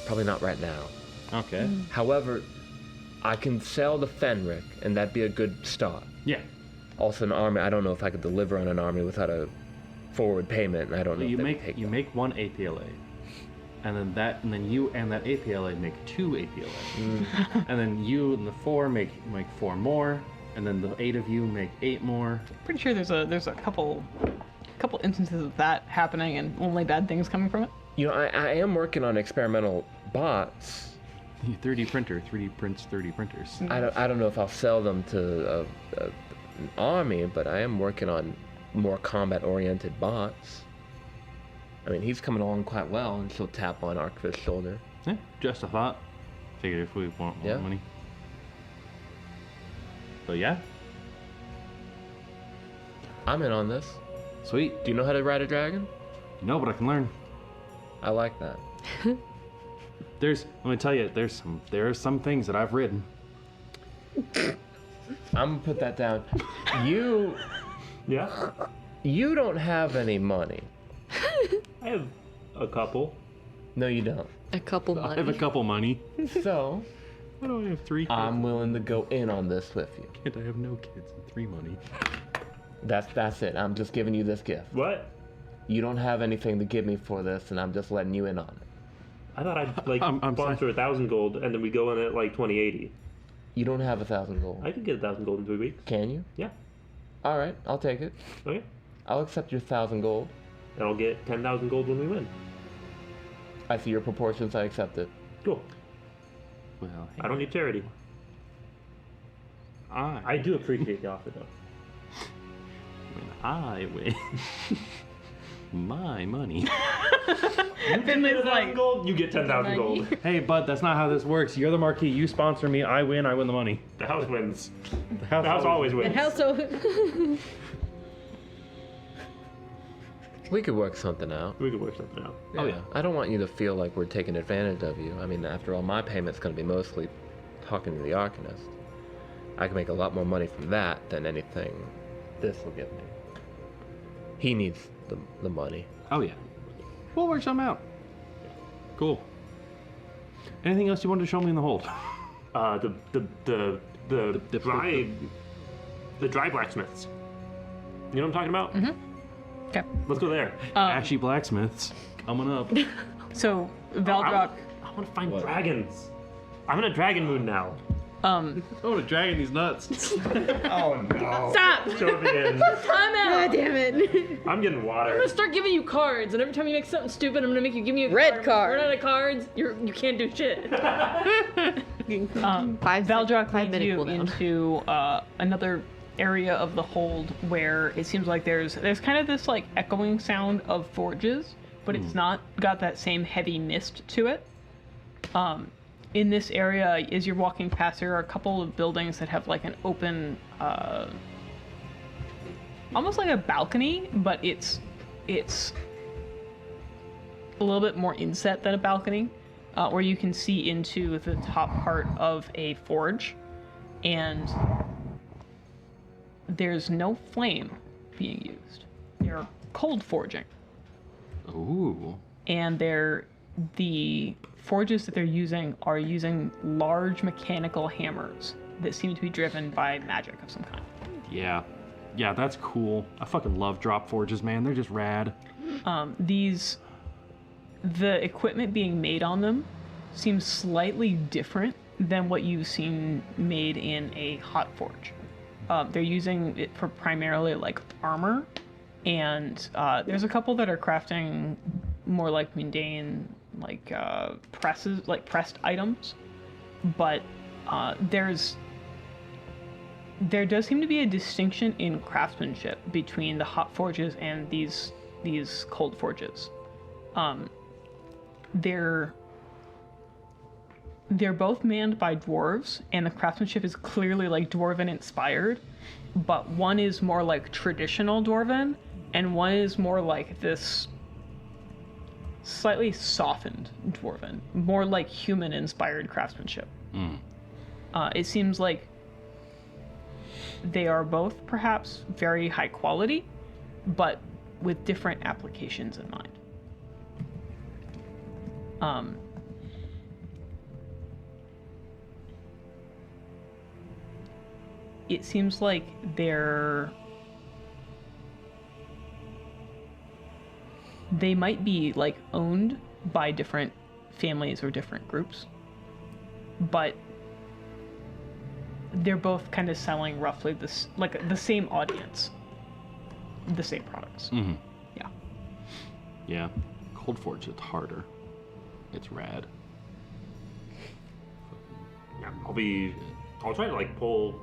Probably not right now. Okay. However, I can sell the Fenric, and that'd be a good start. Yeah. Also, an army. I don't know if I could deliver on an army without a forward payment, and I don't know. You if they make would take you that. make one APLA, and then you and that APLA make two APLA, and then you and the four make 4 more, and then the 8 of you make 8 more. Pretty sure there's a couple instances of that happening and only bad things coming from it. You know, I am working on experimental bots. 3D printer, 3D prints 3D printers. I don't know if I'll sell them to an army, but I am working on more combat-oriented bots. I mean, he's coming along quite well, and she'll tap on Arcvist's shoulder. Yeah, just a thought. Figured if we want more Yeah. money. But yeah, I'm in on this. sweet. Do you know how to ride a dragon? No, but I can learn. I like that. Let me tell you, there are some things that I've written. I'm gonna put that down. You don't have any money. I have a couple. No, you don't. A couple I have a money. couple money. So, Why do I have 3 kids? I'm willing to go in on this with you. Can't I have no kids and 3 money? That's it. I'm just giving you this gift. What? You don't have anything to give me for this, and I'm just letting you in on it. I thought I'd like I'm sponsor 1,000 gold and then we go in at like 2080. You don't have 1,000 gold. I could get 1,000 gold in 3 weeks. Can you? Yeah. All right, I'll take it. Okay. I'll accept your 1,000 gold. And I'll get 10,000 gold when we win. I see your proportions. I accept it. Cool. Well, I don't need charity. I do appreciate the offer though. when I win my money. Finley's like, gold, you get 10,000 gold. Hey, bud, that's not how this works. You're the marquee. You sponsor me. I win the money. The house wins. The The house always wins. And how so? We could work something out. We could work something out. Oh, yeah. I don't want you to feel like we're taking advantage of you. I mean, after all, my payment's going to be mostly talking to the Arcanist. I can make a lot more money from that than anything this will give me. He needs the money. Oh, yeah. We'll work something out. Cool. Anything else you wanted to show me in the hold? The dry blacksmiths. You know what I'm talking about? okay. Let's go there. Ashy blacksmiths coming up. So Valdrock, I want to find dragons. I'm in a dragon mood now. Oh, to dragging these nuts. Oh no. Stop! Show me in. Time out! God damn it. I'm getting I'm water. gonna start giving you cards, and every time you make something stupid, I'm gonna make you give me a Red card. card. Run out of cards, you can't do shit. Valdrock 5 leads minute you cooldown. into another area of the hold where it seems like there's kind of this like echoing sound of forges, but it's not got that same heavy mist to it. In this area, as you're walking past, there are a couple of buildings that have like an open, almost like a balcony, but it's a little bit more inset than a balcony, where you can see into the top part of a forge, and there's no flame being used. They're cold forging. Ooh. And the forges that they're using are using large mechanical hammers that seem to be driven by magic of some kind. Yeah. Yeah, that's cool. I fucking love drop forges, man. They're just rad. The equipment being made on them seems slightly different than what you've seen made in a hot forge. They're using it for primarily like armor, and there's a couple that are crafting more like mundane, like presses, like pressed items. But there does seem to be a distinction in craftsmanship between the hot forges and these cold forges. They're both manned by dwarves, and the craftsmanship is clearly like dwarven inspired, but one is more like traditional dwarven, and one is more like this slightly softened dwarven, more like human inspired craftsmanship. It seems like they are both perhaps very high quality, but with different applications in mind. It seems like they might be like owned by different families or different groups, but they're both kind of selling roughly this, like the same audience, the same products. Mm-hmm. Yeah. Yeah. Cold forge, it's harder. It's rad. Yeah, I'll try to like pull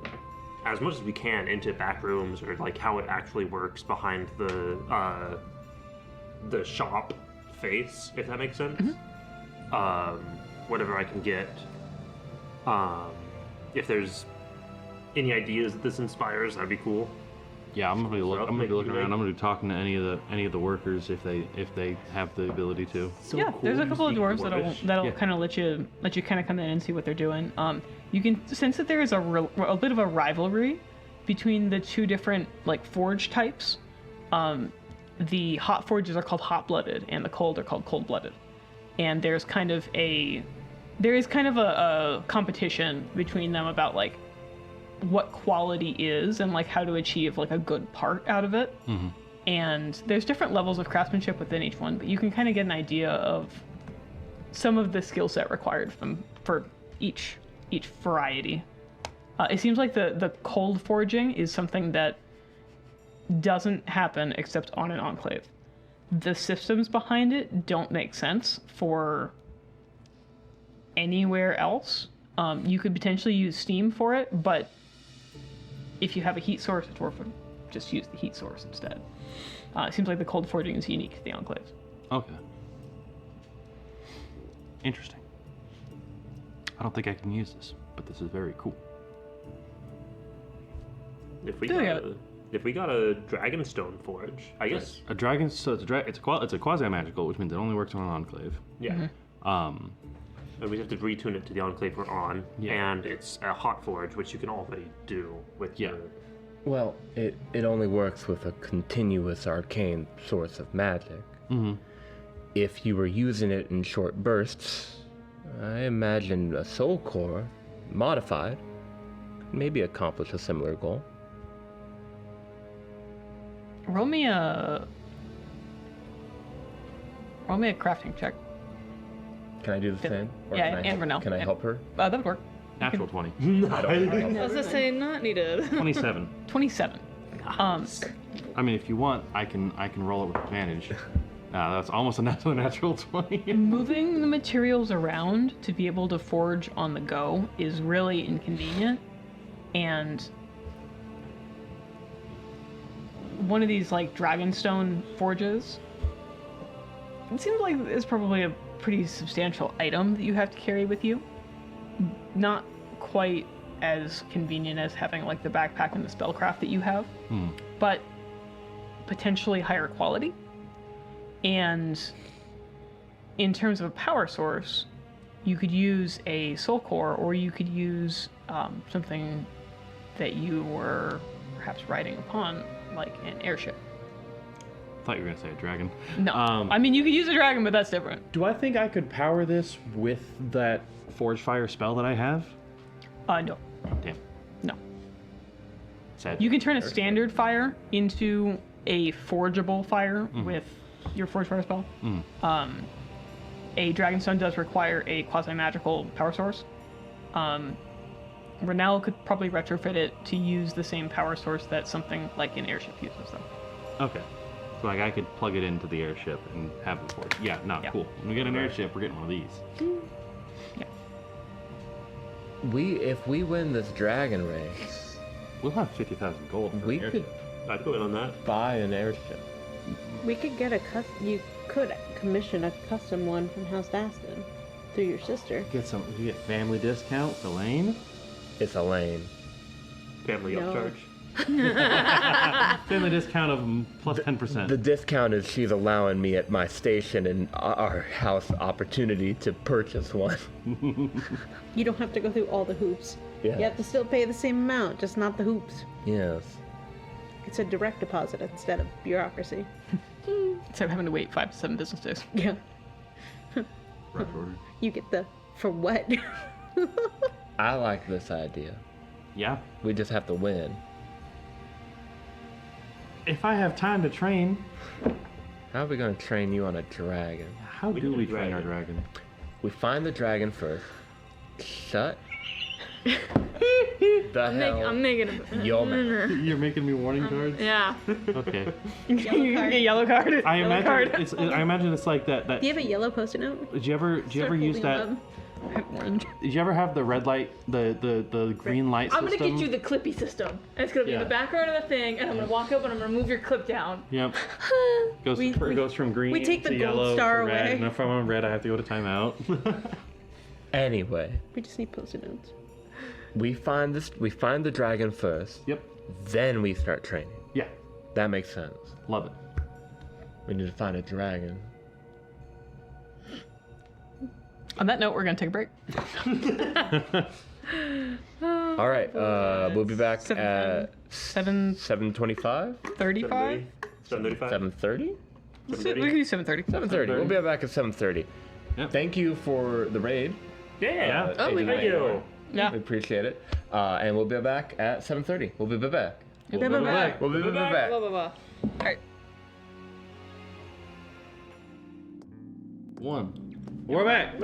as much as we can into back rooms or like how it actually works behind the shop face, if that makes sense. Whatever I can get. If there's any ideas that this inspires, that'd be cool. Yeah, I'm gonna be looking around. I'm gonna be talking to any of the workers if they have the ability to. So Yeah, cool. there's a couple of speak dwarves that'll Yeah. kind of let you kind of come in and see what they're doing. You can sense that there is a bit of a rivalry between the two different like forge types. The hot forges are called hot-blooded, and the cold are called cold-blooded. And there is kind of a competition between them about like what quality is and like how to achieve like a good part out of it. Mm-hmm. And there's different levels of craftsmanship within each one, but you can kind of get an idea of some of the skill set required for each variety. It seems like the cold forging is something that doesn't happen except on an enclave. The systems behind it don't make sense for anywhere else. You could potentially use steam for it, but if you have a heat source, a dwarf would just use the heat source instead. It seems like the cold forging is unique to the enclaves. Okay. Interesting. I don't think I can use this, but this is very cool. If we Yeah. got a dragonstone forge, I guess. A dragon, so it's a quasi magical, which means it only works on an enclave. Yeah. Um, And we have to retune it to the enclave we're on, Yeah. and it's a hot forge, which you can already do with Yeah. your. Well, it only works with a continuous arcane source of magic. mhm. If you were using it in short bursts, I imagine a soul core, modified, could maybe accomplish a similar goal. Roll me a crafting check. Can I do the same? Or Yeah, can I and Renell. Can I Yeah. help her? That would work. Natural 20. I don't I was gonna say not needed. 27. 27. I mean, if you want, I can roll it with advantage. That's almost a natural 20. Moving the materials around to be able to forge on the go is really inconvenient, and one of these like dragonstone forges, it seems like it's probably a pretty substantial item that you have to carry with you. Not quite as convenient as having like the backpack and the spellcraft that you have, but potentially higher quality. And in terms of a power source, you could use a soul core, or you could use something that you were perhaps riding upon like an airship. I thought you were gonna say a dragon. No, I mean you could use a dragon, but that's different. Do I think I could power this with that forge fire spell that I have? No, Damn. no. Sad. You can turn a standard fire into a forgeable fire with your forge fire spell. A dragonstone does require a quasi-magical power source. Renell could probably retrofit it to use the same power source that something like an airship uses, though. Okay. So like I could plug it into the airship and have the forge. Yeah, no, Yeah. cool. When we get an airship, we're getting one of these. Yeah. If we win this dragon race, We'll have 50,000 gold. For we an could airship. I'd go in on that. buy an airship. We could get you could commission a custom one from House Daston through your sister. You get family discount, Elaine. It's Elaine. Family No. upcharge. Family discount of plus 10%. The discount is she's allowing me at my station and our house opportunity to purchase one. You don't have to go through all the hoops. Yeah. You have to still pay the same amount, just not the hoops. Yes. It's a direct deposit instead of bureaucracy. Instead of having to wait 5 to 7 business days. Yeah. Rush order. You get the for what? I like this idea. Yeah. We just have to win. If I have time to train, How are we going to train you on a dragon? how We do need a we train our dragon. dragon? We find the dragon first. Shut the hell I'm making a. your mouth. You're making me warning cards? Yeah. Okay. You get yellow card. I Yellow imagine card. I imagine it's like that. Do you have a yellow post-it note? Did you ever use that? Orange. Did you ever have the red light, the green light I'm system? gonna get you the clippy system. And it's gonna be in Yeah. the background of the thing, and I'm gonna walk up and I'm gonna move your clip down. Yep. Goes We- goes from green we take to the gold yellow star to red, away. and if I'm on red, I have to go to timeout. Anyway, We just need post-it notes. we find the dragon first. Yep. Then we start training. Yeah. That makes sense. Love it. We need to find a dragon. On that note, we're gonna take a break. All right. We'll be back at 7:35. 7:25. 7:35. 7:30. We can do 7:30. 7:30. We'll be back at 7:30. Yep. Thank you for the raid. Yeah. Oh, we Agent Thank you. Mayor. Yeah. We appreciate it. And we'll be back at 7:30. We'll be back. We'll be back. We'll be back. Blah blah blah. All right. We're back.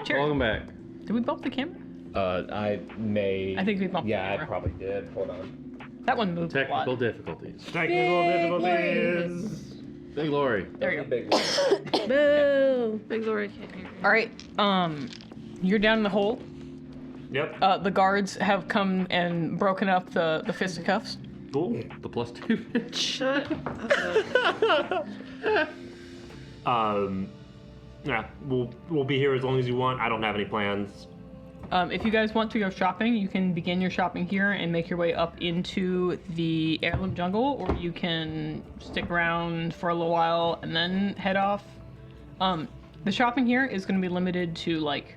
Cheers. Welcome back. Did we bump the camera? I may. I think we bumped the Yeah, I camera. probably did. Hold on. That one moved a Technical lot. difficulties. Technical difficulties. Big Lori. There you go. Big one. Boo! Big Lord can't hear. All right. You're down in the hole. Yep. The guards have come and broken up the fisticuffs. Cool. The +2. Shut up. Yeah, we'll be here as long as you want. I don't have any plans. If you guys want to go shopping, you can begin your shopping here and make your way up into the heirloom jungle, or you can stick around for a little while and then head off. The shopping here is going to be limited to like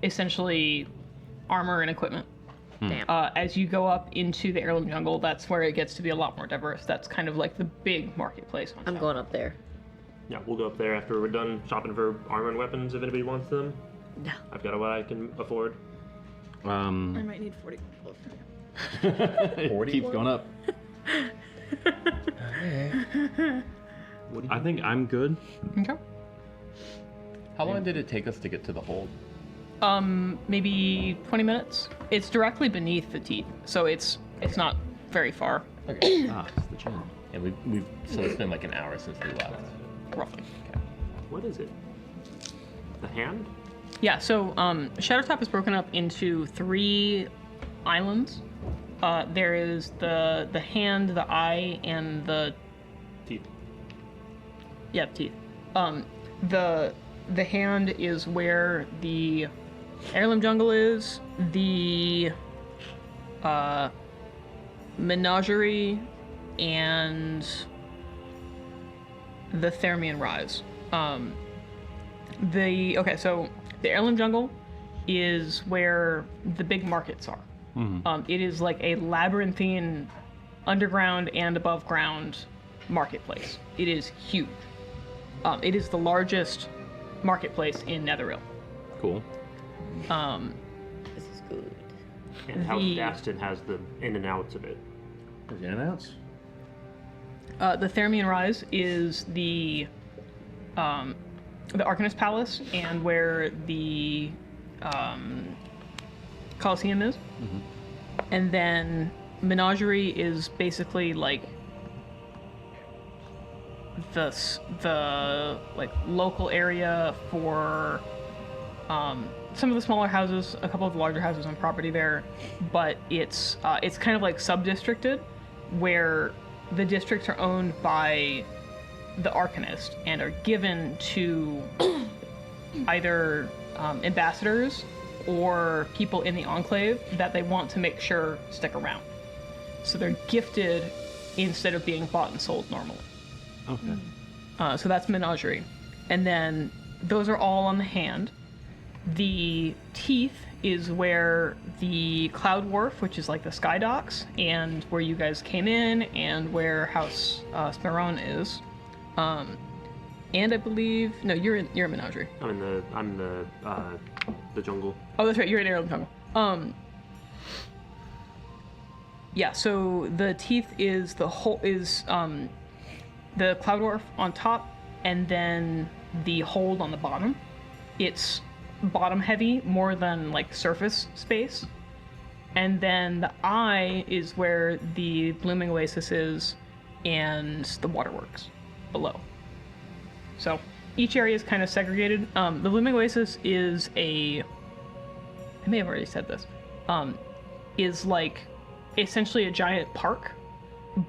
essentially armor and equipment. Damn. As you go up into the heirloom jungle, that's where it gets to be a lot more diverse. That's kind of like the big marketplace. I'm going up there. Yeah, we'll go up there after we're done shopping for armor and weapons if anybody wants them. No. I've got what I can afford. I might need 40. It keeps going up. I think I'm good. Okay. How long did it take us to get to the hold? Maybe 20 minutes. It's directly beneath the teeth, so it's not very far, Okay. It's the chin. And so it's been like an hour since we left. roughly. What is it? The hand? Yeah, so Shadowtop is broken up into 3 islands. There is the hand, the eye, and the Teeth. teeth. The hand is where the heirloom jungle is. The menagerie and the Thermian Rise. So the heirloom jungle is where the big markets are. It is like a labyrinthine underground and above ground marketplace. It is huge. It is the largest marketplace in Netheril. Cool. This is good. And House Daston has the in and outs of it. Is there anything else? The Thermian Rise is the Arcanist Palace and where the Coliseum is. And then Menagerie is basically like the like local area for some of the smaller houses, a couple of the larger houses on property there, but it's kind of like sub-districted, where the districts are owned by the Arcanist and are given to either ambassadors or people in the Enclave that they want to make sure stick around. So they're gifted instead of being bought and sold normally. Okay. So that's Menagerie. And then those are all on the hand. The Teeth is where the Cloud Wharf, which is like the Sky Docks, and where you guys came in, and where House Sparron is. And I believe you're in Menagerie. I'm the jungle. Oh, that's right. You're in Airland Jungle. Yeah. So the Teeth is the Cloud Wharf on top, and then the hold on the bottom. It's bottom heavy more than like surface space. And then the Eye is where the Blooming Oasis is, and the waterworks below. So each area is kind of segregated. The Blooming Oasis is I may have already said this, is like essentially a giant park,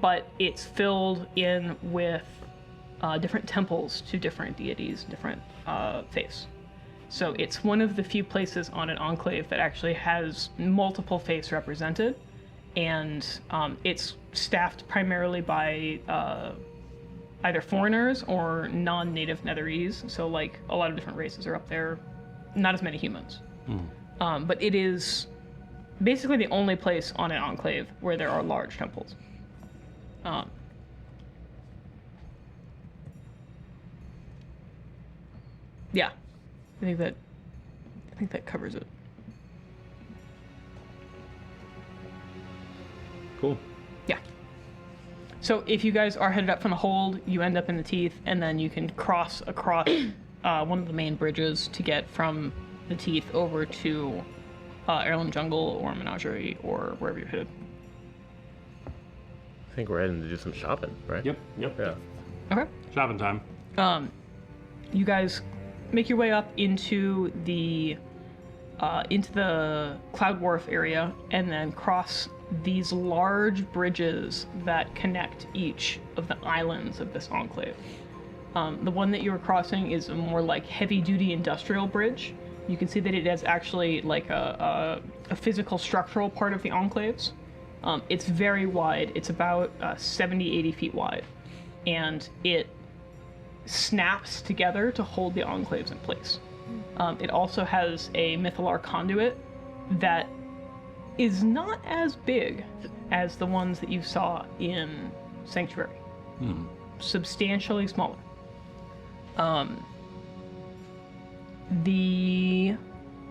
but it's filled in with different temples to different deities, different faiths. So it's one of the few places on an enclave that actually has multiple faiths represented, and it's staffed primarily by either foreigners or non-native Netherese. So like a lot of different races are up there, not as many humans. But it is basically the only place on an enclave where there are large temples. Yeah, I think that covers it. Cool. Yeah. So if you guys are headed up from the hold, you end up in the Teeth, and then you can cross across one of the main bridges to get from the Teeth over to Airland Jungle or Menagerie or wherever you're headed. I think we're heading to do some shopping, right? Yep. Yeah. Okay. Shopping time. You guys make your way up into the Cloud Wharf area, and then cross these large bridges that connect each of the islands of this enclave. The one that you were crossing is a more like heavy-duty industrial bridge. You can see that it is actually like a physical structural part of the enclaves. It's very wide. It's about 70, 80 feet wide. And it snaps together to hold the enclaves in place. It also has a Mythalar conduit that is not as big as the ones that you saw in Sanctuary. Substantially smaller. The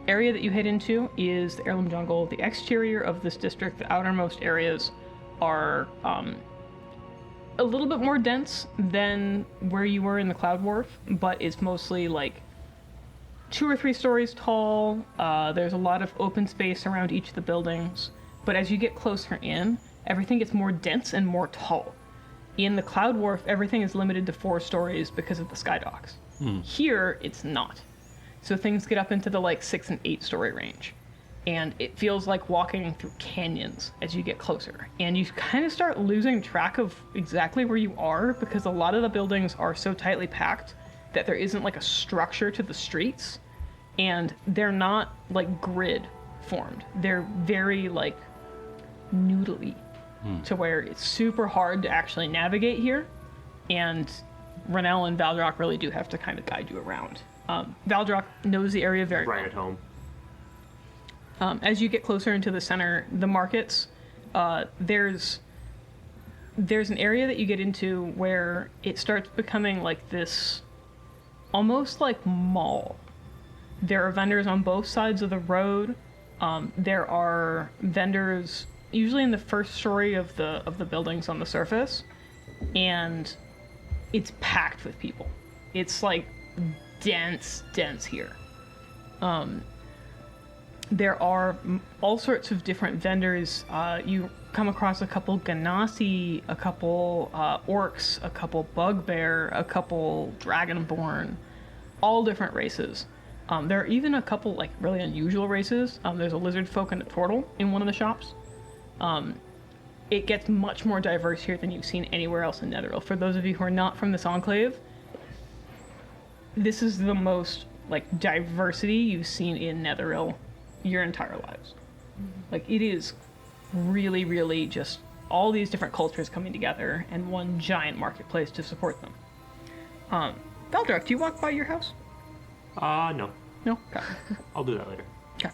area that you head into is the Heirloom Jungle. The exterior of this district, the outermost areas, are a little bit more dense than where you were in the Cloud Wharf, but it's mostly like 2 or 3 stories tall. There's a lot of open space around each of the buildings, but as you get closer in, everything gets more dense and more tall. In the Cloud Wharf, everything is limited to 4 stories because of the sky docks. Here, it's not. So things get up into the like 6 and 8 story range. And it feels like walking through canyons as you get closer. And you kind of start losing track of exactly where you are, because a lot of the buildings are so tightly packed that there isn't like a structure to the streets. And they're not like grid formed. They're very like noodly to where it's super hard to actually navigate here. And Renell and Valdrock really do have to kind of guide you around. Valdrock knows the area very well. Right at home. As you get closer into the center, the markets, there's an area that you get into where it starts becoming like this, almost like mall. There are vendors on both sides of the road. There are vendors usually in the first story of the buildings on the surface, and it's packed with people. It's like dense here. There are all sorts of different vendors. You come across a couple Ganassi, a couple orcs, a couple bugbear, a couple dragonborn, all different races. There are even a couple like really unusual races. There's a lizard folk and a turtle in one of the shops. It gets much more diverse here than you've seen anywhere else in Netheril. For those of you who are not from this enclave, this is the most like diversity you've seen in Netheril your entire lives. Like, it is really, really just all these different cultures coming together and one giant marketplace to support them. Valdrak, do you walk by your house? No. No? Okay. I'll do that later. Okay.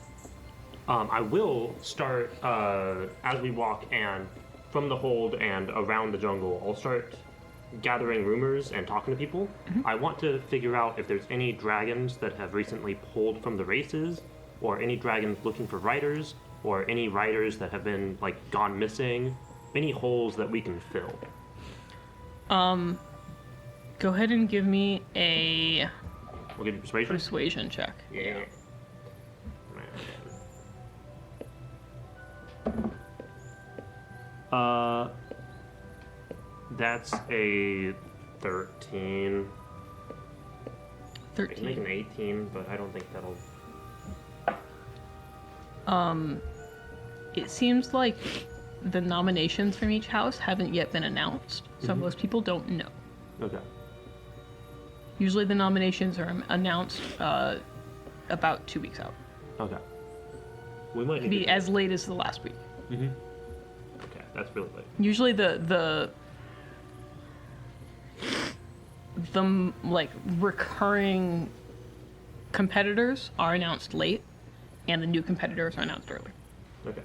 I will start, as we walk and from the hold and around the jungle, I'll start gathering rumors and talking to people. I want to figure out if there's any dragons that have recently pulled from the races, or any dragons looking for riders, or any riders that have been, like, gone missing. Any holes that we can fill. Go ahead and give me a We'll give you persuasion. persuasion check. Yeah. That's a 13. I can make 13. an 18, but I don't think that'll. It seems like the nominations from each house haven't yet been announced, so most people don't know. Okay. Usually the nominations are announced about 2 weeks out. Okay. We might need Be to. as late as the last week. Okay, that's really late. Usually the like recurring competitors are announced late, and the new competitors are announced early. Okay.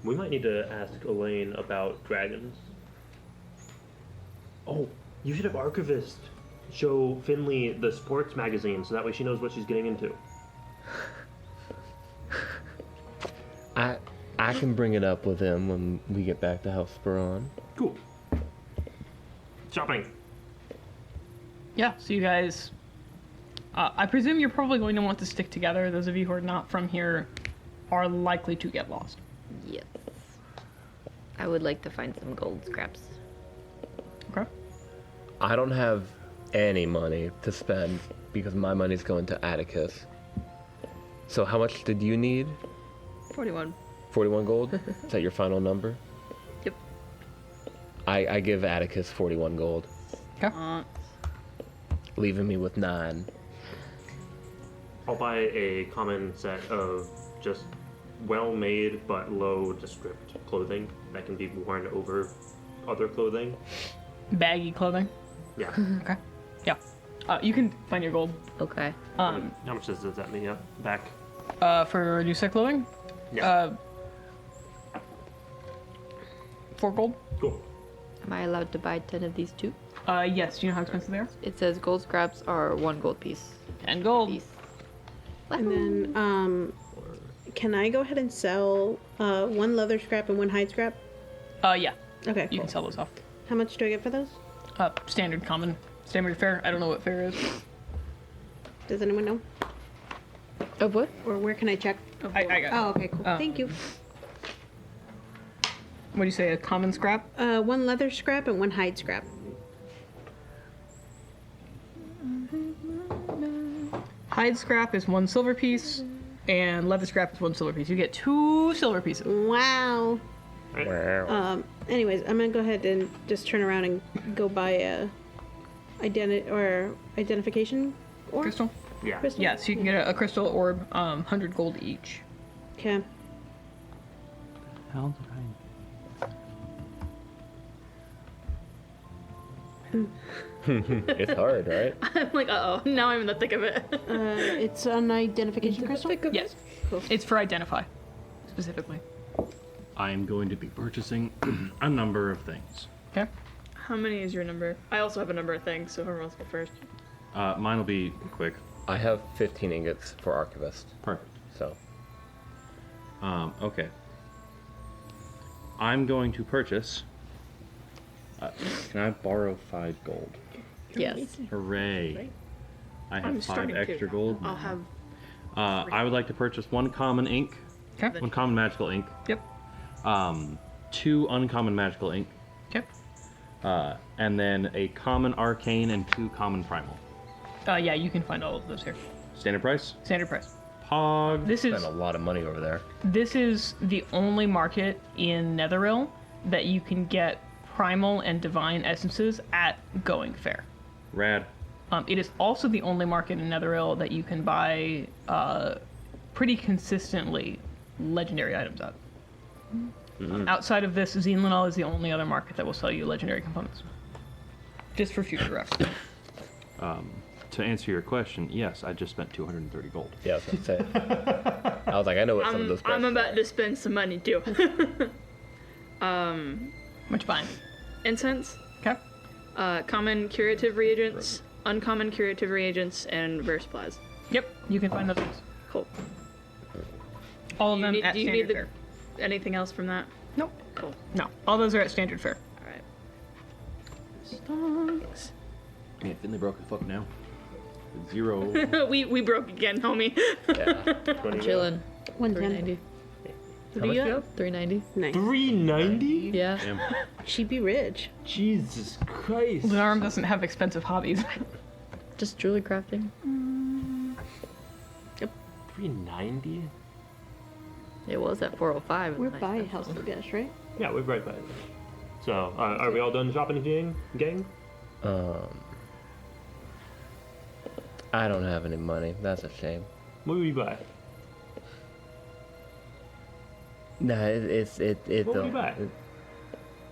We might need to ask Elaine about dragons. Oh, you should have Archivist show Finley the sports magazine so that way she knows what she's getting into. I can bring it up with him when we get back to House Speron. Cool. Shopping. Yeah, so you guys, I presume you're probably going to want to stick together. Those of you who are not from here are likely to get lost. Yes. I would like to find some gold scraps. Okay. I don't have any money to spend because my money's going to Atticus. So how much did you need? 41. 41 gold? Is that your final number? Yep. I give Atticus 41 gold, leaving me with 9. I'll buy a common set of just well-made but low descript clothing that can be worn over other clothing. Baggy clothing. Yeah. Okay. Yeah. You can find your gold. Okay. How much does that mean back? For new set clothing? Yeah. 4 gold? Cool. Am I allowed to buy 10 of these too? Yes. Do you know how expensive they are? It says gold scraps are 1 gold piece. 10 gold. Piece. And then, can I go ahead and sell 1 leather scrap and 1 hide scrap? Yeah. Okay, You cool. can sell those off. How much do I get for those? Standard common. Standard fare. I don't know what fare is. Does anyone know? Of what? Or where can I check? I got it. Oh, okay, cool. Thank you. What do you say? A common scrap? 1 leather scrap and 1 hide scrap. Hide scrap is 1 silver piece, and leather scrap is 1 silver piece. You get 2 silver pieces. Wow. Wow. Anyways, I'm gonna go ahead and just turn around and go buy a identification orb. Crystal? Yeah. Crystal? Yeah, so you can get a crystal orb, 100 gold each. Okay. How did I? It's hard, right? I'm like, uh oh, now I'm in the thick of it. It's an identification crystal? Yes. It's for identify, specifically. I am going to be purchasing a number of things. Okay. How many is your number? I also have a number of things, so whoever wants to go first. Mine will be quick. I have 15 ingots for Archivist, Perfect. so. Okay. I'm going to purchase. Can I borrow 5 gold? Yes. Hooray! I have I'm 5 starting extra to. gold. I'll have. I would like to purchase 1 common ink, Okay. 1 common magical ink, Yep. 2 uncommon magical ink, Okay. and then a common arcane and 2 common primal. Yeah, you can find all of those here. Standard price? Standard price. Pog. This is Spent a lot of money over there. This is the only market in Netheril that you can get primal and divine essences at going fair. Rad. It is also the only market in Netheril that you can buy pretty consistently legendary items at. Outside of this, Zenlinal is the only other market that will sell you legendary components. Just for future reference. To answer your question, yes, I just spent 230 gold. Yeah, I was gonna say. I was like, I know what some of those I'm prices about are. to spend some money too. Much fine. Incense, Okay. common curative reagents, uncommon curative reagents, and rare supplies. Yep, you can find those things. Cool. All of them at do you standard need fare. anything else from that? Nope. Cool. No, all those are at standard fare. All right. Stonks. Man, Finley broke the fuck now. 0. we broke again, homie. Yeah. Chillin'. 110. 390. How much do you have? 390. Nice. 390? Yeah. Damn. She'd be rich. Jesus Christ. Lunarm doesn't have expensive hobbies. Just jewelry crafting. 390? It was at 405. We're Nice, by that's House all. Lugesh, right? Yeah, we're right by it. So, are we all done shopping, gang? I don't have any money. That's a shame. What do we buy? Nah, it What would don't. we buy?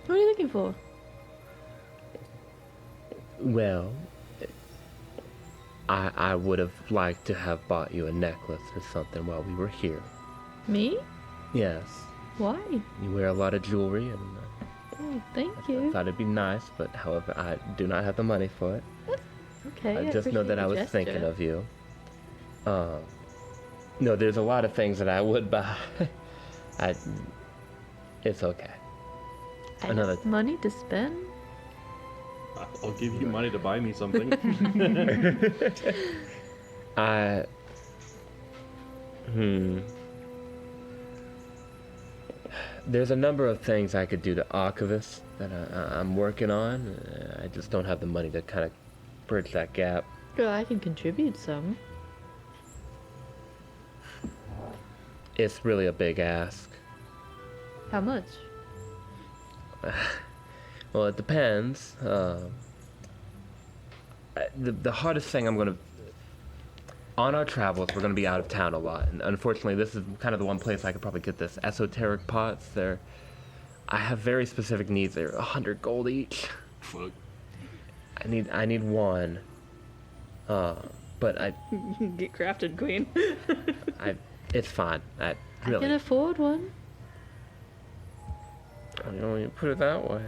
What are you looking for? Well, I would have liked to have bought you a necklace or something while we were here. Me? Yes. Why? You wear a lot of jewelry, and Oh, thank I you. thought it'd be nice, but however, I do not have the money for it. Okay. I just know appreciate that I the was gesture. thinking of you. No, there's a lot of things that I would buy. It's okay. I Another- have money to spend. I'll give you money to buy me something. There's a number of things I could do to Archivist that I'm working on. I just don't have the money to kind of bridge that gap. Well, I can contribute some. It's really a big ask. How much? Well, it depends. The hardest thing I'm gonna on our travels, we're gonna be out of town a lot, and unfortunately, this is kind of the one place I could probably get this esoteric pots. I have very specific needs. They're 100 gold each. Fuck. I need one. But Get crafted, queen. it's fine. I Really. can afford one. You know, when you put it that way.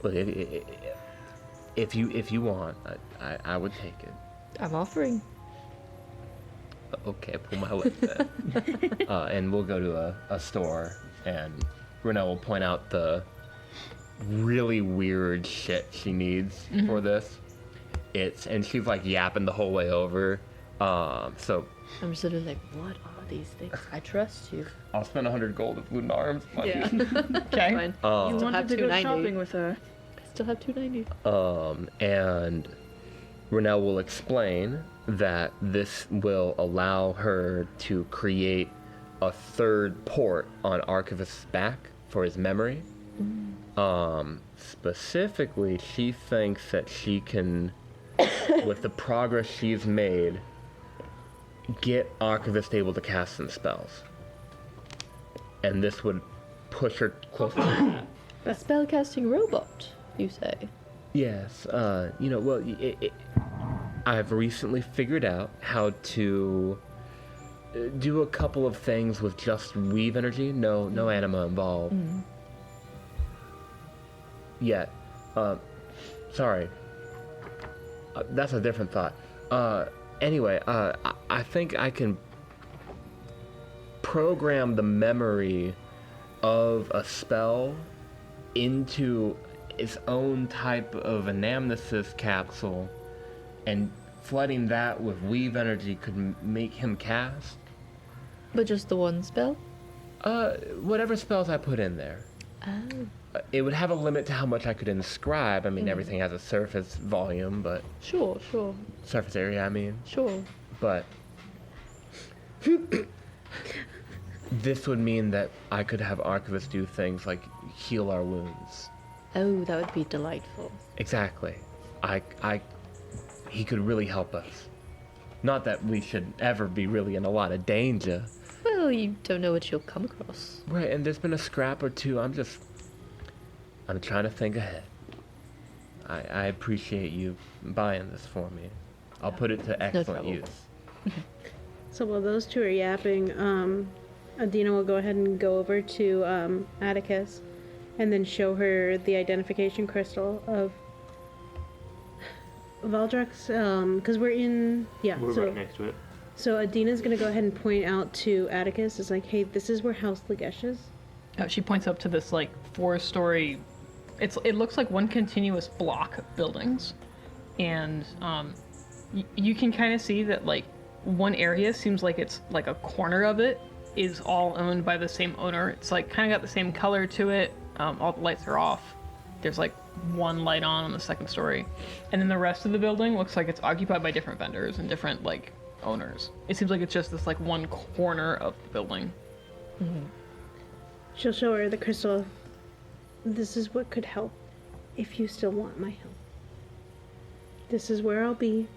Look, if you want, I would take it. I'm offering. Okay, pull my lip then. And we'll go to a store, and Renelle will point out the really weird shit she needs for this. And she's like yapping the whole way over. So I'm just sort of like, what are these things? I trust you. I'll spend 100 gold if Lunar Arms money. Yeah. Okay. Fine. You Still wanted have to go 290. shopping with her. I still have 290. And Renelle will explain that this will allow her to create a third port on Archivist's back for his memory. Specifically, she thinks that she can, with the progress she's made, get Archivist able to cast some spells. And this would push her closer to that. A spellcasting robot, you say? Yes. I've recently figured out how to do a couple of things with just weave energy. No anima involved. Yet. Sorry. That's a different thought. Anyway, I think I can program the memory of a spell into its own type of anamnesis capsule, and flooding that with weave energy could make him cast. But just the one spell? Whatever spells I put in there. Oh. It would have a limit to how much I could inscribe. I mean, everything has a surface volume, but Sure. surface area, I mean. Sure. But this would mean that I could have Archivist do things like heal our wounds. Oh, that would be delightful. Exactly. He could really help us. Not that we should ever be really in a lot of danger. Well, you don't know what you'll come across. Right, and there's been a scrap or two. I'm trying to think ahead. I appreciate you buying this for me. I'll put it to excellent trouble. use. So while those two are yapping, Adina will go ahead and go over to Atticus and then show her the identification crystal of Valdrek's, because we're in, We're right next to it. So Adina's going to go ahead and point out to Atticus, it's like, hey, this is where House Lagesh is. She points up to this like 4-story. It looks like one continuous block of buildings, and you can kind of see that like one area seems like it's like a corner of it is all owned by the same owner. It's like kind of got the same color to it. All the lights are off. There's like one light on the second story, and then the rest of the building looks like it's occupied by different vendors and different like owners. It seems like it's just this like one corner of the building. She'll show her the crystal. This is what could help if you still want my help. This is where I'll be.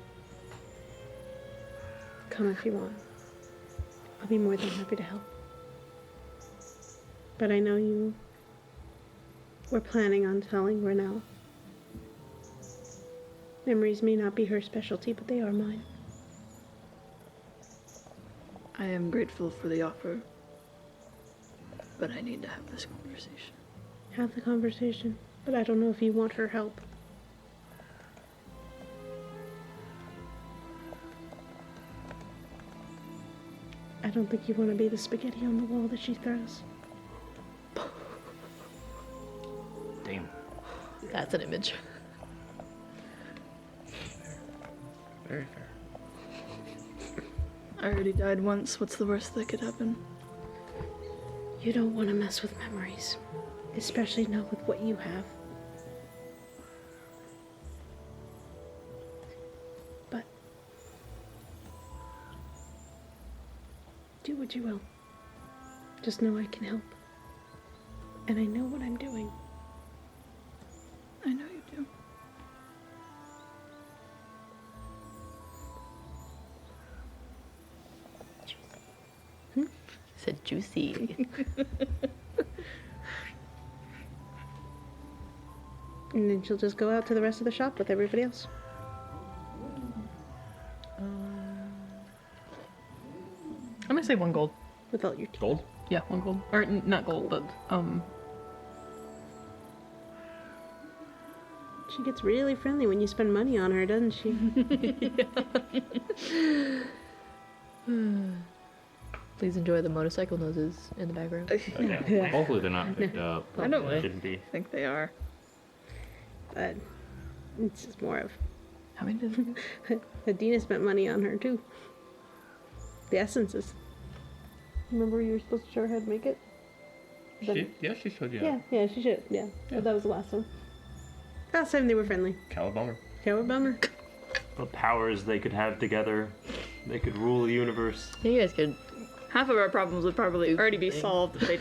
Come if you want. I'll be more than happy to help. But I know you were planning on telling Renelle. Memories may not be her specialty, but they are mine. I am grateful for the offer, but I need to have this conversation. Have the conversation, but I don't know if you want her help. I don't think you want to be the spaghetti on the wall that she throws. Damn. That's an image. Very fair. I already died once. What's the worst that could happen? You don't want to mess with memories, especially not with what you have. But do what you will. Just know I can help. And I know what I'm doing. I know you do. Said juicy. And then she'll just go out to the rest of the shop with everybody else. I'm gonna say 1 gold. With all your Gold? Yeah, 1 gold. Or not gold, but She gets really friendly when you spend money on her, doesn't she? Please enjoy the motorcycle noses in the background. Hopefully they're not picked up. I don't Shouldn't be. think they are. But it's just more of how many does it? Adina spent money on her too. The essences. Remember you were supposed to show her how to make it? She showed you. Yeah, she should. Yeah. But that was the last time. Last time they were friendly. Calabummer. Coward bummer. The powers they could have together, they could rule the universe. Yeah, you guys could. Half of our problems would probably already be solved if they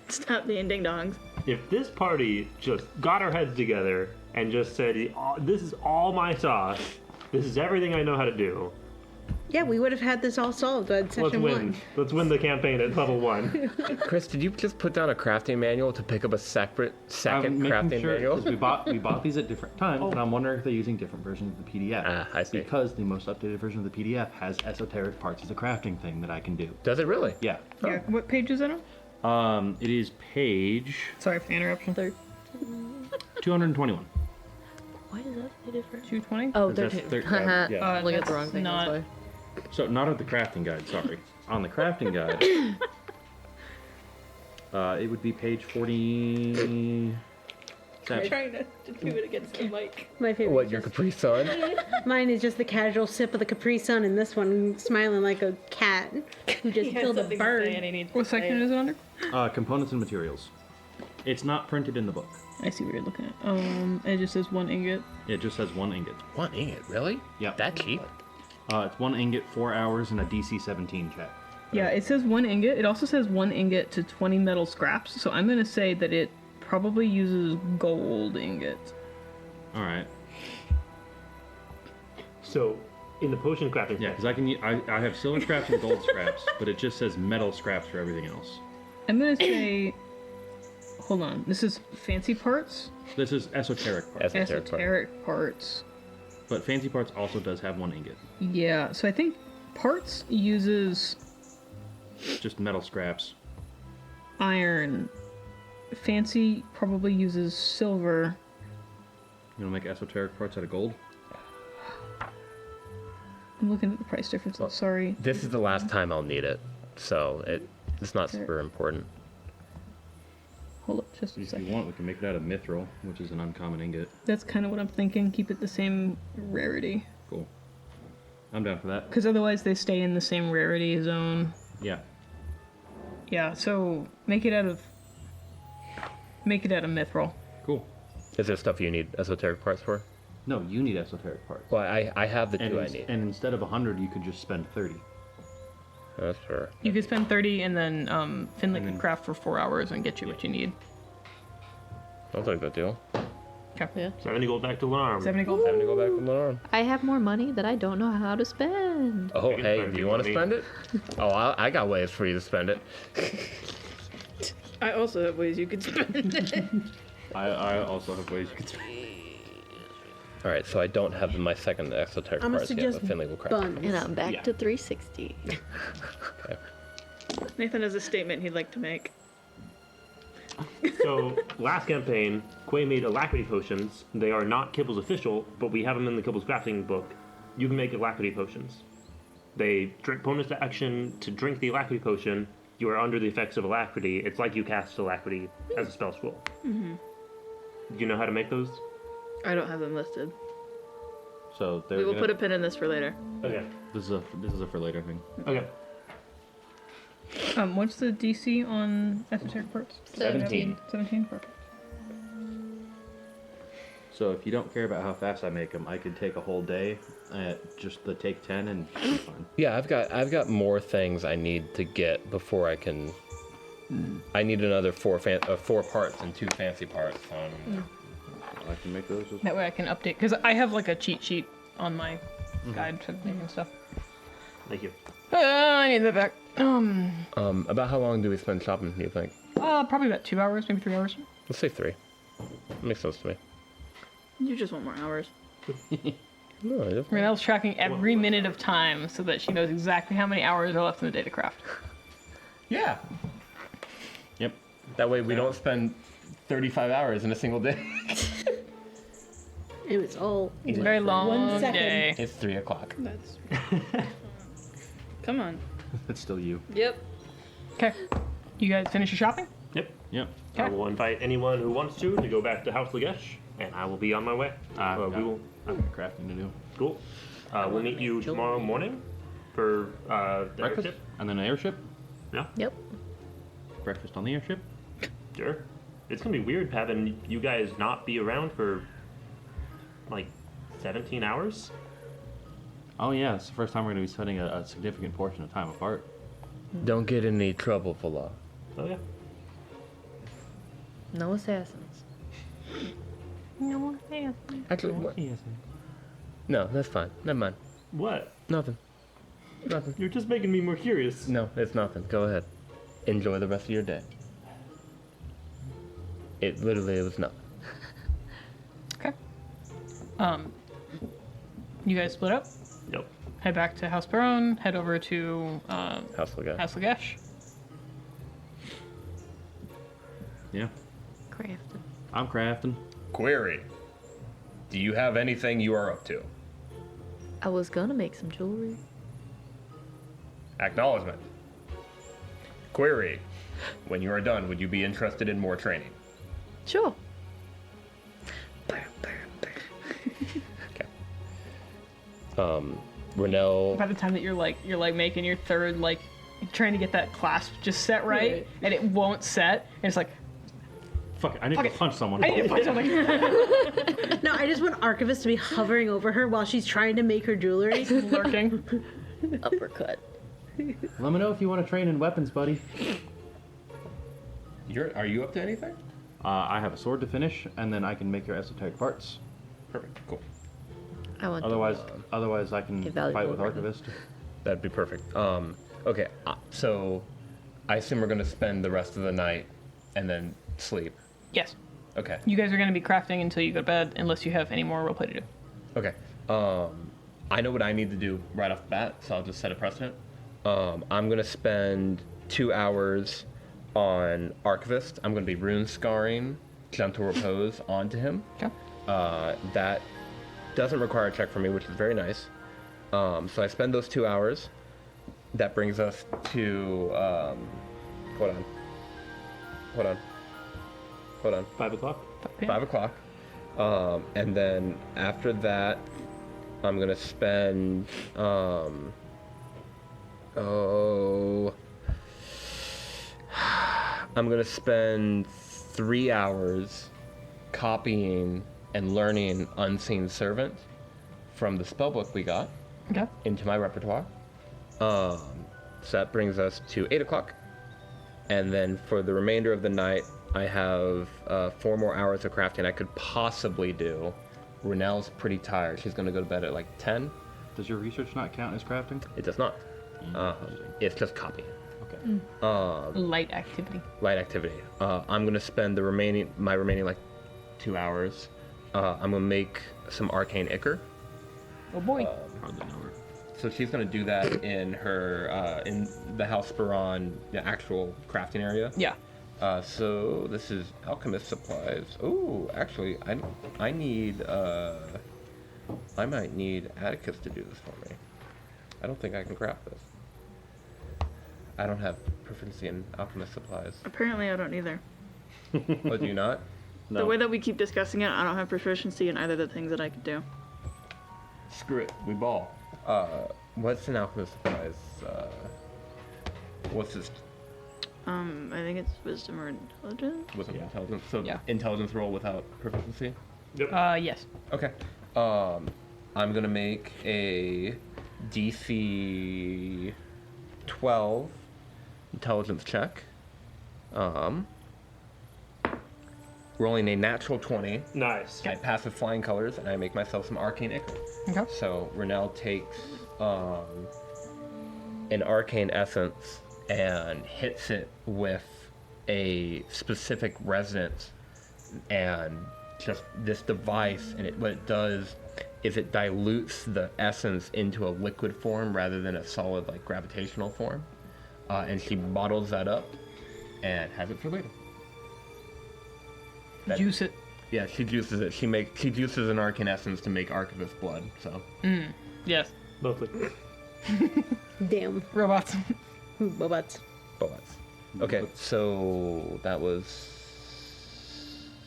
stop being ding dongs. If this party just got our heads together and just said, "This is all my sauce. This is everything I know how to do," Yeah, we would have had this all solved by Let's session win. one. Let's win the campaign at level 1. Chris, did you just put down a crafting manual to pick up a separate second I'm making crafting sure, manual? 'cause we bought these at different times, and I'm wondering if they're using different versions of the PDF. Ah, I see. Because the most updated version of the PDF has esoteric parts as a crafting thing that I can do. Does it really? Yeah. Yeah. What page is it on? It is page Sorry for the interruption. 221. Why does that say different? 220. Oh, That's 13. yeah. Look at the that's wrong thing. not- That's why. So not at the crafting guide, sorry. On the crafting guide, it would be page 40. Trying to do it against the mic. My favorite. What, your Capri Sun? Mine is just the casual sip of the Capri Sun, and this one smiling like a cat who just killed a bird. What section is it under? Components and materials. It's not printed in the book. I see what you're looking at. It just says 1 ingot. It just says 1 ingot. 1 ingot, really? Yep. That cheap? It's 1 ingot, 4 hours, and a DC 17 check. Yeah, it says 1 ingot. It also says 1 ingot to 20 metal scraps. So I'm gonna say that it probably uses gold ingots. All right. So, in the potion crafting, Yeah, because I have silver scraps and gold scraps, but it just says metal scraps for everything else. I'm gonna say. Hold on. This is fancy parts. This is esoteric parts, Esoteric parts. but fancy parts also does have 1 ingot. Yeah. So I think parts uses Just metal scraps. iron. Fancy probably uses silver. You want to make esoteric parts out of gold? I'm looking at the price differences. Sorry. This is the last time I'll need it, so it's not super important. Hold up, just a If second. you want, we can make it out of mithril, which is an uncommon ingot. That's kind of what I'm thinking. Keep it the same rarity, Cool. I'm down for that. because otherwise they stay in the same rarity zone. Yeah. Yeah. So make it out of mithril. Cool. Is there stuff you need esoteric parts for? No, you need esoteric parts. Well, I have the And, two I need. and instead of 100, you could just spend 30. That's fair. You could spend 30, and then Finley And could then- craft for 4 hours and get you what you need. I'll take that deal. Okay. Yeah. 70 gold back to Lenarm. 70 gold. Time to go back to Learn. I have more money that I don't know how to spend. Oh, You can hey, spend do you your want to money. spend it? Oh, I got ways for you to spend it. I also have ways you could spend it. I also have ways you could spend. All right, so I don't have my second esoteric I'm gonna parts yet, suggest but Finley will craft. buns. And I'm back Yeah. to 360. Okay. Nathan has a statement he'd like to make. So, last campaign, Quay made alacrity potions. They are not Kibble's official, but we have them in the Kibble's crafting book. You can make alacrity potions. They drink bonus to action to drink the alacrity potion. You are under the effects of alacrity. It's like you cast alacrity as a spell scroll. Mm-hmm. Do you know how to make those? I don't have them listed. So We will put a pin in this for later. Okay. This is a for later thing. Okay. What's the DC on esoteric parts? 17. 17. Perfect. So if you don't care about how fast I make them, I could take a whole day at just the take 10 and be fine. Yeah, I've got more things I need to get before I can. I need another 4 parts and 2 fancy parts. I can make those. That way I can update, because I have like a cheat sheet on my guide for making stuff. Thank you. I need that back. About how long do we spend shopping? Do you think? Probably about 2 hours, maybe 3 hours. Let's say 3. Makes sense to me. You just want more hours. No, I just- Renelle's tracking every minute of time so that she knows exactly how many hours are left in the day to craft. Yeah. Yep. That way we don't spend 35 hours in a single day. It was all It's a very long 1 second. day. It's 3 o'clock. That's. Come on. It's still you. Yep. Okay. You guys finish your shopping? Yep. Yep. I will invite anyone who wants to go back to House Lagesh, and I will be on my way. We will. I've got crafting to do. Cool. We'll meet you tomorrow morning for the Breakfast airship. and then an airship. Yeah, Yep. Breakfast on the airship. sure. It's gonna be weird having you guys not be around for like 17 hours. Oh yeah, it's the first time we're gonna be spending a significant portion of time apart. Don't get in any trouble, Villa. Oh yeah. No assassins. No, Actually, what? No, that's fine. Never mind. What? Nothing. Nothing. You're just making me more curious. No, it's nothing. Go ahead. Enjoy the rest of your day. It literally was nothing. Okay. You guys split up. Yep. Head back to House Barone. Head over to House Lagesh. House Lagesh. Yeah. Crafted. I'm crafting. Query. Do you have anything you are up to? I was gonna make some jewelry. Acknowledgement. Query. When you are done, would you be interested in more training? Sure. Okay. Renell. By the time that you're making your third, like, trying to get that clasp just set right, and it won't set, and it's like, Fuck it, I need to punch someone. I need to find something. No, I just want Archivist to be hovering over her while she's trying to make her jewelry. Lurking. Uppercut. Let me know if you want to train in weapons, buddy. Are you up to anything? I have a sword to finish, and then I can make your esoteric parts. Perfect. Cool. I want. Otherwise, I can Invaluable fight with weapon. Archivist. That'd be perfect. Okay. So, I assume we're gonna spend the rest of the night and then sleep. Yes. Okay. You guys are going to be crafting until you go to bed, unless you have any more roleplay to do. Okay. I know what I need to do right off the bat, so I'll just set a precedent. I'm gonna spend 2 hours on Archivist. I'm gonna be rune scarring Gentle Repose onto him. Okay. That doesn't require a check for me, which is very nice. So I spend those 2 hours. That brings us to hold on. 5 o'clock. 5 o'clock. And then after that, I'm gonna spend I'm gonna spend 3 hours copying and learning Unseen Servant from the spellbook we got Okay. into my repertoire. So that brings us to 8 o'clock. And then for the remainder of the night, I have 4 more hours of crafting I could possibly do. Renell's pretty tired. She's going to go to bed at like 10. Does your research not count as crafting? It does not. It's just copying. Okay. Light activity. Light activity. I'm going to spend my remaining like 2 hours. I'm going to make some arcane ichor. Oh boy. Hardly know her. So she's going to do that in her in the House Baron, the actual crafting area. Yeah. So this is alchemist supplies. Oh, actually, I need I might need Atticus to do this for me. I don't think I can craft this. I don't have proficiency in alchemist supplies. Apparently, I don't either. Oh, do you not? No. The way that we keep discussing it, I don't have proficiency in either of the things that I could do. Screw it, we ball. What's an alchemist supplies? What's this? I think it's wisdom or intelligence. With intelligence? So Yeah. intelligence roll without proficiency? Yes. Okay. I'm gonna make a DC 12 intelligence check. Rolling a natural 20. Nice. I pass with flying colors, and I make myself some arcane ichor. Okay. So Renell takes an arcane essence and hits it with a specific resonance, and just this device, and what it does is it dilutes the essence into a liquid form rather than a solid like gravitational form, and she bottles that up and has it for later. That- Juice it. Yeah, she juices it. She juices an arcane essence to make archivist blood. So Yes. Lovely. Damn. Robots. Bobots. bullets. Okay, so that was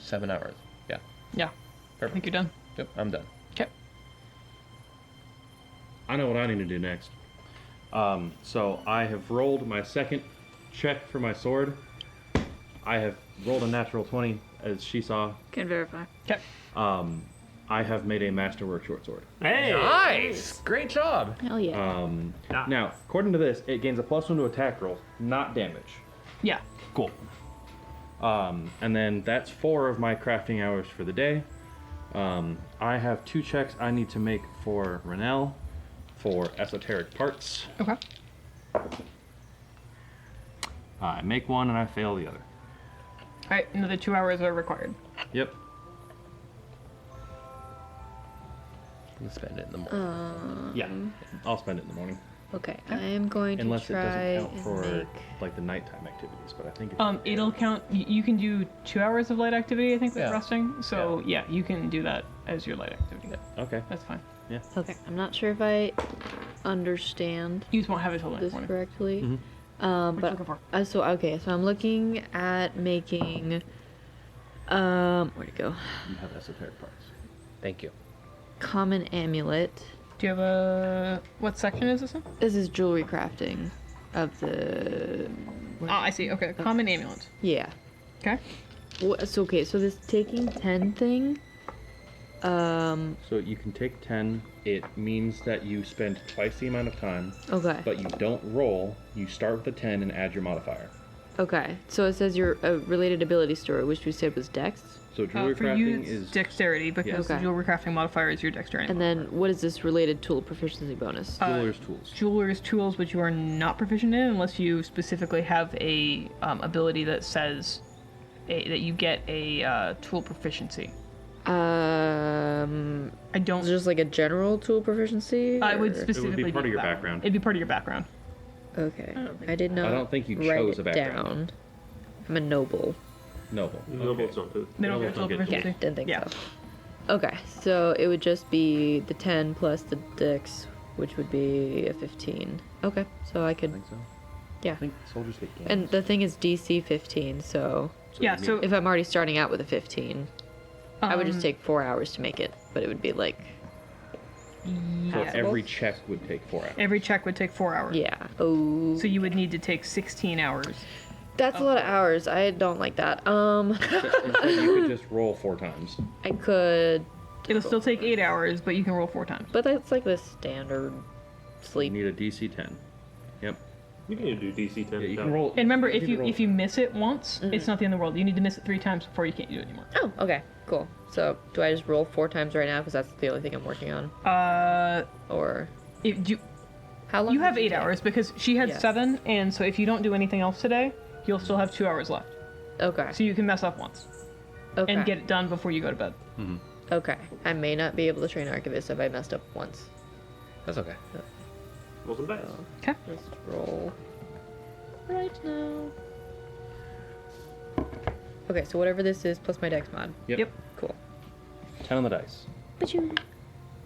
7 hours. Yeah. Yeah. I Perfect. think you're done. Yep, I'm done. Okay. I know what I need to do next. So I have rolled my second check for my sword. I have rolled a natural 20, as she saw. Can verify. Okay. I have made a masterwork short sword. Hey! Nice! Great job! Hell yeah. Now, according to this, it gains a +1 to attack rolls, not damage. Yeah. Cool. And then that's 4 of my crafting hours for the day. I have 2 checks I need to make for Renell. for esoteric parts. Okay. I make one and I fail the other. All right, another 2 hours are required. Yep. You can spend it in the morning. Yeah. I'll spend it in the morning. Okay, I am going to Unless it try doesn't count and for make... like the nighttime activities, but I think It'll count. You can do 2 hours of light activity, I think, with Yeah. resting. So yeah, you can do that as your light activity. Okay. That's fine. Okay, I'm not sure if I understand You just won't have it till the next this morning. correctly. Mhm. What are you But looking for? so okay, so I'm looking at making where'd it go? You have esoteric parts. Thank you. Common amulet. Do you have a what section is this in? This is jewelry crafting of the Oh, I see. Okay, common amulet. yeah. Okay. So okay, so this taking 10 thing. So you can take 10. It means that you spend twice the amount of time, Okay. but you don't roll. You start with a 10 and add your modifier. Okay. So it says your related ability story, which we said was Dex. So jewelry For you, crafting it's is dexterity because Okay. the jewelry crafting modifier is your dexterity. And then what is this related tool proficiency bonus? jeweler's tools. Jeweler's tools, which you are not proficient in unless you specifically have a ability that says that you get a tool proficiency. I don't. Is it just like a general tool proficiency? I would or- specifically. part do of your that one. background. It'd be part of your background. Okay. I did not. I don't think you write chose it a background. down. I'm a noble. Noble. Nobles don't do They don't Nobles get tool don't get proficiency. Yeah, didn't think Yeah. so. Okay, so it would just be the 10 plus the Dex, which would be a 15. Okay, so I I could. think so. Yeah. I think soldiers get games. And the thing is DC 15, so Yeah. So if I'm already starting out with a 15, I would just Um, take 4 hours to make it, but it would be like, So yeah. every check would take 4 hours. Every check would take 4 hours. yeah. Oh. So you would need to take 16 hours. That's a lot of hours. I don't like that. Instead, you could just roll 4 times. I could, It'll still take 8 hours, but you can roll 4 times. but that's like the standard You sleep. need a DC 10. Yep. You can do DC 10. Yeah, you can roll. And remember, if can you roll- if you miss it once, it's not the end of the world. You need to miss it 3 times before you can't do it anymore. Oh, okay, cool. So do I just roll 4 times right now because that's the only thing I'm working on, or If you how long? you does have it 8 take? hours because she had Yeah. 7, and so if you don't do anything else today, you'll still have 2 hours left. Okay. So you can mess up once Okay. and get it done before you go to bed. Okay. I may not be able to train Archivist if I messed up once. That's okay. Roll some dice. Okay. Let's roll right now. Okay, so whatever this is plus my Dex mod. Yep. Cool. 10 on the dice.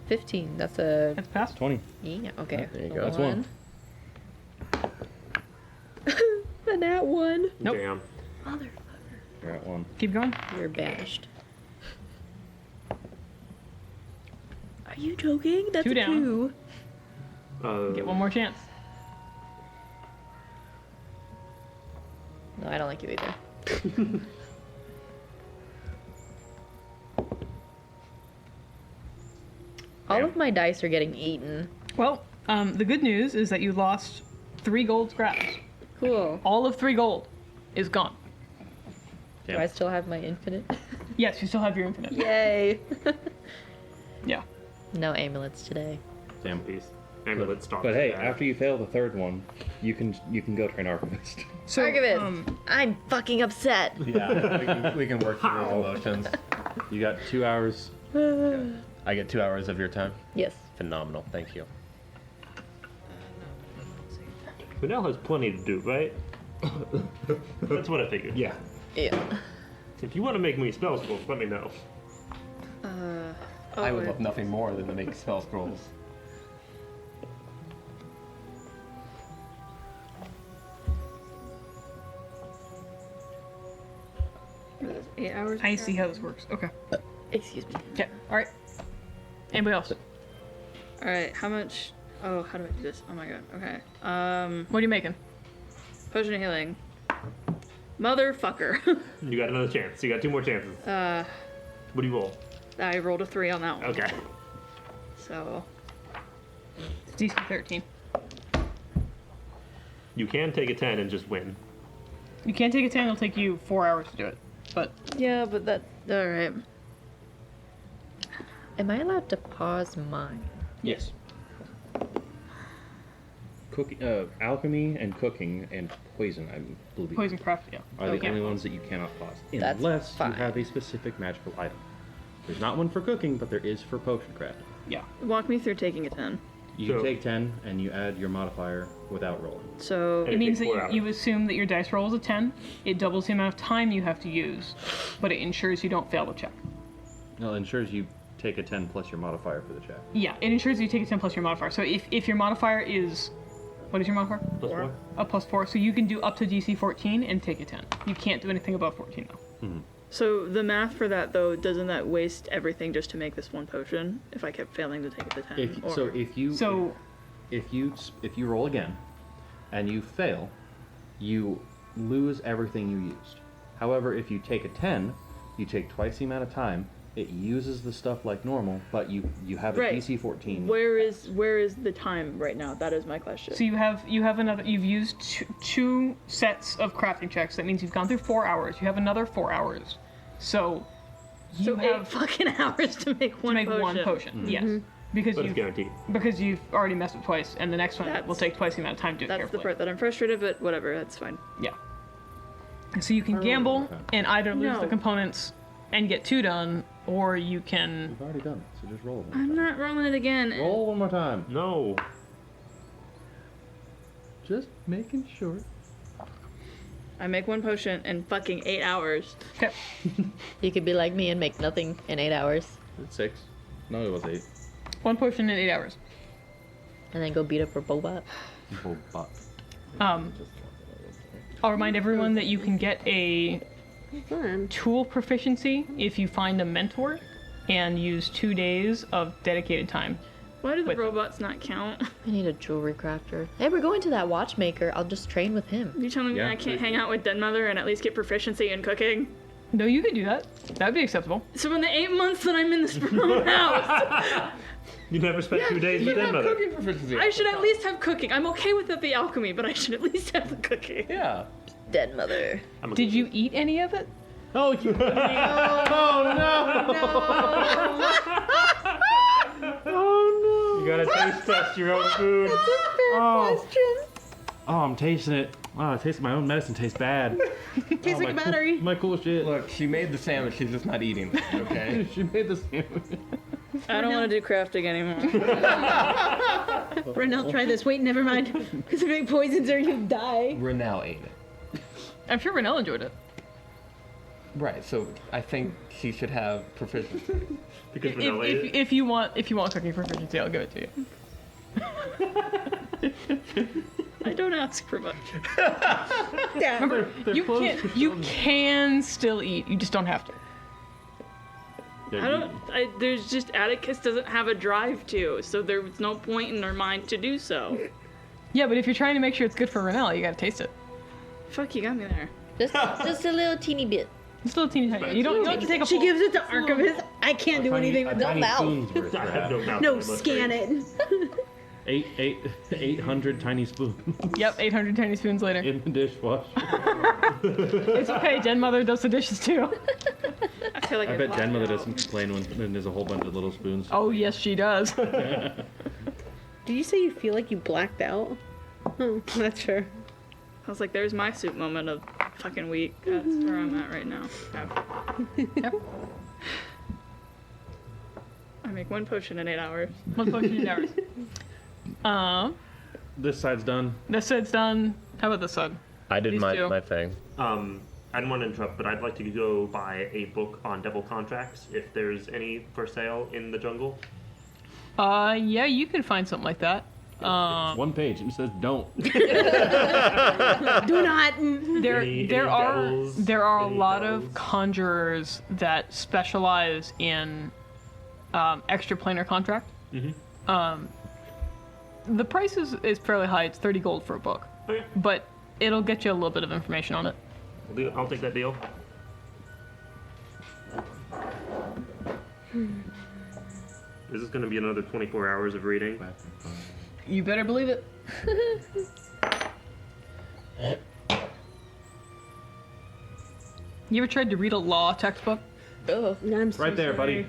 15. That's a That's passed. 20. yeah. Okay. There you go. That's one. A nat 1. Nope. Damn. Motherfucker. You're at 1. Keep going. You're banished. Are you joking? That's 2 a down. 2. Get one more chance. No, I don't like you either. All of my dice are getting eaten. Well, the good news is that you lost 3 gold scraps. Cool. All of 3 gold is gone. Do I still have my infinite? Yes, you still have your infinite. Yay! Yeah. No amulets today. Damn. Piece. Amulet stops. But hey, there. after you fail the 3rd one, you can go train Archivist. So, Archivist, I'm fucking upset. Yeah, we can work through those emotions. You got 2 hours. I get 2 hours of your time. Yes. Phenomenal. Thank you. Fennel has plenty to do, right? That's what I figured. Yeah. Yeah. If you want to make me spell scrolls, let me know. I would love nothing more than to make spell scrolls. What is this, 8 hours? I see how this works. Okay. Excuse me. Okay. All right. Anybody else? All right. How much? Oh, how do I do this? Oh my god. Okay. What are you making? Potion of healing. Motherfucker. You got another chance. You got 2 more chances. What do you roll? I rolled a 3 on that one. Okay. So It's DC 13. You can take a 10 and just win. You can't take a 10. It'll take you 4 hours to do it. But yeah, but that all right. Am I allowed to pause mine? Yes. alchemy and cooking and poison, I believe, Poison craft, yeah. are the Okay. only ones that you cannot pause. That's Unless fine. you have a specific magical item. There's not one for cooking, but there is for potion crafting. Yeah. Walk me through taking a 10. You So- take 10 and you add your modifier without rolling. So Hey. It means that takes 4 you hours. assume that your dice roll is a 10. It doubles the amount of time you have to use, but it ensures you don't fail the check. No, it ensures you take a 10 plus your modifier for the check. Yeah, it ensures you take a 10 plus your modifier. So if your modifier is, what is your modifier? Plus 4. A plus 4. So you can do up to DC 14 and take a 10. You can't do anything above 14 though. So the math for that though, doesn't that waste everything just to make this one potion? If I kept failing to take it to 10. If, or... so if you So if you roll again and you fail, you lose everything you used. However, if you take a 10, you take twice the amount of time. It uses the stuff like normal, but you have a Right. DC 14. where is the time right now? That is my question. So you've used two sets of crafting checks. That means you've gone through 4 hours. You have another 4 hours. So you so have 8 fucking hours to make to one make potion. one potion. Yes. Because But it's you've guaranteed. because you've already messed it twice, and the next one That's- will take twice the amount of time to do it That's carefully. the part that I'm frustrated, but whatever, that's fine. Yeah. So you can gamble okay. and either lose No. the components and get 2 done, or you can. We've already done it, so just roll one more I'm time. not rolling it again. Roll one more time. No. Just making sure. I make one potion in fucking 8 hours. Okay. You could be like me and make nothing in 8 hours, It's 6. No, it was 8. One potion in 8 hours. and then go beat up a robot. I'll remind everyone that you can get a Fun. tool proficiency if you find a mentor and use 2 days of dedicated time. Why do the Wait. robots not count? I need a jewelry crafter. Hey, we're going to that watchmaker. I'll just train with him. You telling me Yeah. I can't hang out with Den Mother and at least get proficiency in cooking? No, you can do that. That would be acceptable. So in the 8 months that I'm in this brown house, You never spent 2 days with them, mother. Cooking proficiency. I should at least have cooking. I'm okay with the alchemy, but I should at least have the cooking. Yeah. Dead mother. I'm a Did you eat any of it? Oh, you. You gotta taste test your own food. Oh, I'm tasting it. Oh, it tastes my own medicine tastes bad. Tastes like a battery. My cool shit. Look, she made the sandwich. She's just not eating it. Okay. She made the sandwich. I don't want to do crafting anymore. Renell, try this. Wait, never mind. Because if it poisons her, you die. Renell ate it. I'm sure Renell enjoyed it. Right. So I think she should have proficiency. Because vanilla ate it. If you want cooking proficiency, I'll give it to you. I don't ask for much. Yeah. Remember, you can still eat. You just don't have to. There's just, Atticus doesn't have a drive to, so there's no point in her mind to do so. Yeah, but if you're trying to make sure it's good for Renell, you gotta taste it. Fuck, you got me there. Just a little teeny bit. Just a little teeny tiny. You don't have to take a She full. gives it to Archivist. I can't do anything with Don't that. mouth. I have no mouth. No, I must scan say. it. 800 tiny spoons Yep, 800 tiny spoons later. in the dishwasher. It's okay. Den Mother does the dishes too. I feel like I bet blacked Jen Mother out. doesn't complain when there's a whole bunch of little spoons. Oh yes, she does. Did you say you feel like you blacked out? Oh, that's fair. I was like, there's my soup moment of fucking week. That's where I'm at right now. Yep. I make one potion in 8 hours. One potion in hours. This side's done. This side's done. How about this side? I did These my two. thing. I didn't want to interrupt, but I'd like to go buy a book on devil contracts if there's any for sale in the jungle. Yeah, you can find something like that. One page and it says don't. Do not. There Any are devils? there are a Any lot devils? of conjurers that specialize in extraplanar contract. The price is fairly high. It's 30 gold for a book, Okay, but it'll get you a little bit of information on it. I'll take that deal. This is going to be another 24 hours of reading. You better believe it. You ever tried to read a law textbook? Oh, I'm so Right there, buddy.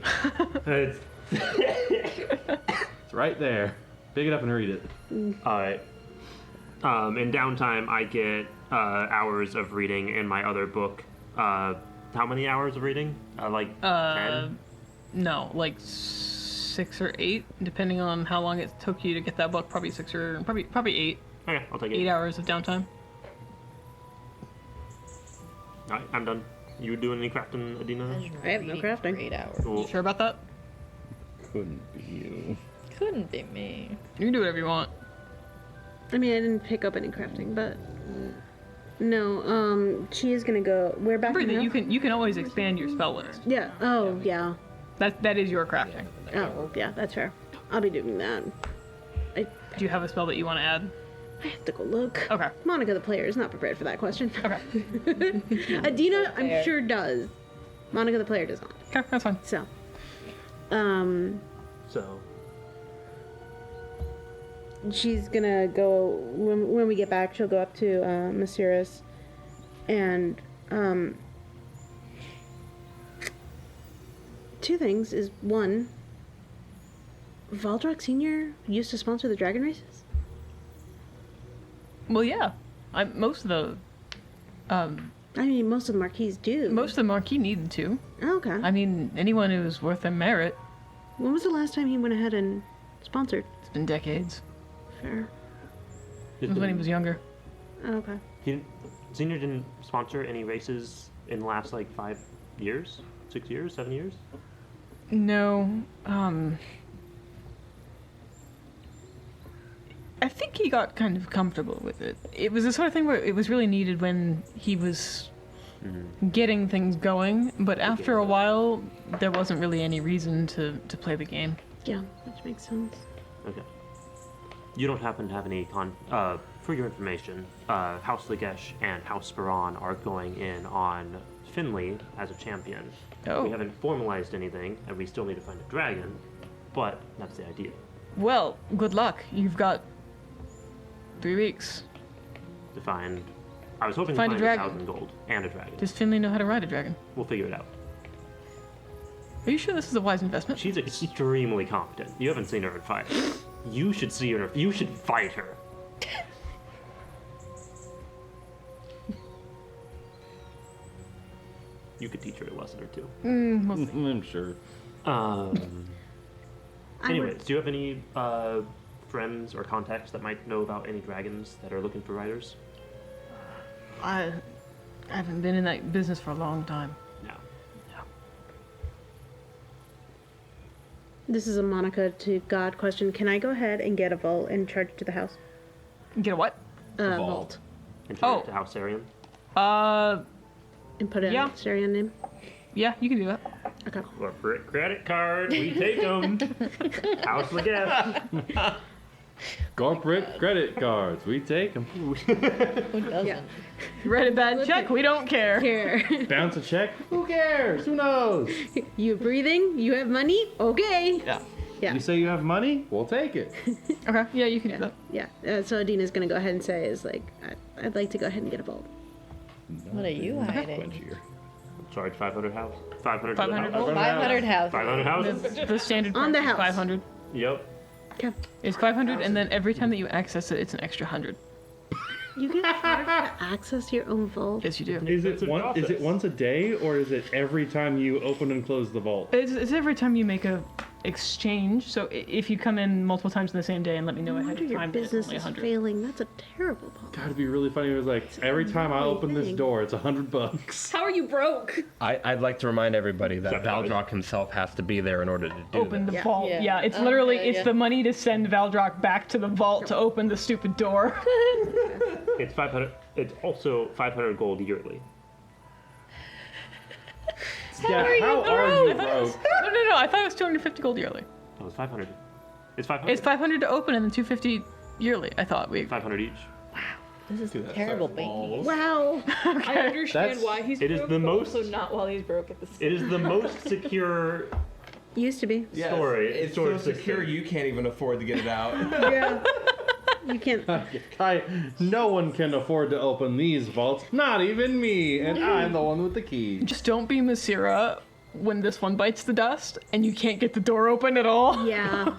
It's- It's right there. Pick it up and read it. Alright. In downtime, I get hours of reading in my other book. How many hours of reading? 10? No, like 6 or 8, depending on how long it took you to get that book. Probably 6 or probably 8. Okay, I'll take 8 it. hours of downtime. Alright, I'm done. You doing any crafting, Adina? I have no crafting. 8 hours. Cool. You sure about that? Couldn't be you. Couldn't be me. You can do whatever you want. I mean, I didn't pick up any crafting, but no. She is gonna go. We're back. Remember in that the house? you can always expand your spell list. Yeah. Oh, yeah. That is your crafting. Oh, yeah. That's fair. I'll be doing that. Do you have a spell that you want to add? I have to go look. Okay. Monica, the player, is not prepared for that question. Okay. Adina, I'm Fair. sure does. Monica, the player, does not. Okay, that's fine. So, So, she's gonna go when we get back. She'll go up to Masiris, and two things is one. Valdrock Senior used to sponsor the dragon races. Well, yeah. Most of the I mean, most of the marquis do. marquee needed to. Oh, okay. I mean, anyone who's worth their merit. When was the last time he went ahead and sponsored? It's been decades. Fair. It was when he was younger. Oh, okay. Senior didn't sponsor any races in the last 5 years, 6 years, 7 years. No. I think he got kind of comfortable with it. It was the sort of thing where it was really needed when he was getting things going, but after a while, there wasn't really any reason to play the game. Yeah, which makes sense. Okay. You don't happen to have any for your information, House Lagesh and House Speron are going in on Finley as a champion. Oh. We haven't formalized anything, and we still need to find a dragon, but that's the idea. Well, good luck. You've got 3 weeks. To find... I was hoping Find to a find dragon. 1,000 gold and a dragon. Does Finley know how to ride a dragon? We'll figure it out. Are you sure this is a wise investment? She's extremely competent. You haven't seen her in fight. You should see her. You should fight her. You could teach her a lesson or two. We'll see. I'm sure. Anyways, do you have any friends or contacts that might know about any dragons that are looking for riders? I haven't been in that business for a long time. No. This is a Monica to God question. Can I go ahead and get a vault and charge it to the house? Get a what? Vault. And Oh. to House Arian? And put it Yeah. in Syrian name? Yeah, you can do that. Okay. Corporate credit card. We take them. House Lagesh. Corporate credit cards, we take them. Who doesn't? Yeah. You write a bad check, we don't care. Here. Bounce a check? Who cares? Who knows? You breathing? You have money? Okay. Yeah. Yeah. You say you have money? We'll take it. Okay, yeah, you can do that. Yeah. So Adina's gonna go ahead and say is I'd like to go ahead and get a vault. What are you hiding? Quenchier. Charge 500 house. 500 to the 500 house. gold? 500 house. 500 houses. The standard On the price is house. 500. Yep. Okay. It's 500, and then every time that you access it, it's an extra 100. You can charge to access your own vault. Yes, you do. Is It's it a one? Is it process. once a day, or is it every time you open and close the vault? It's every time you make a exchange. So if you come in multiple times in the same day and let me know No ahead wonder of your time, then it's business only is 100. failing. That's a terrible policy. God, it'd be really funny. It was like every time I open this thing. door, it's $100. How are you broke? I'd like to remind everybody that that valid? Valdrock himself has to be there in order to do Open the that. vault. Yeah. Yeah, it's literally Okay, it's yeah. the money to send Valdrock back to the vault to open the stupid door. It's 500. It's also 500 gold yearly. Yeah, how are you, bro? No. I thought it was 250 gold yearly. Oh, it's 500. It's 500. It's 500 to open and then 250 yearly. I thought we. 500 each. This is terrible banking. Wow. I understand That's- why he's It is broke, the but most- also not while he's broke at the same It is the most secure Used to be. story. It's story so secure system. you can't even afford to get it out. Yeah. You can't. No one can afford to open these vaults, not even me, and I'm the one with the key. Just don't be Masira when this one bites the dust and you can't get the door open at all. Yeah.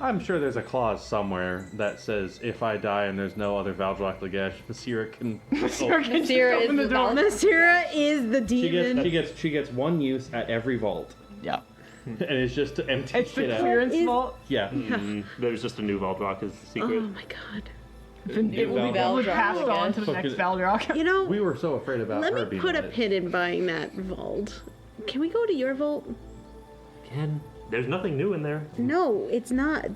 I'm sure there's a clause somewhere that says if I die and there's no other Valdrock Lagesh, Masira can. Masira is the vault. Masira is the demon. She gets one use at every vault, Yeah. and it's just to empty It's shit the out. clearance Is- vault. Yeah. There's just a new Valdrock is the secret. Oh my god. It will be Valdrock. passed on to the next Valdrock. You know, We were so afraid about let her me being put a lit. pin in buying that vault. Can we go to your vault? Again, there's nothing new in there. No, it's not.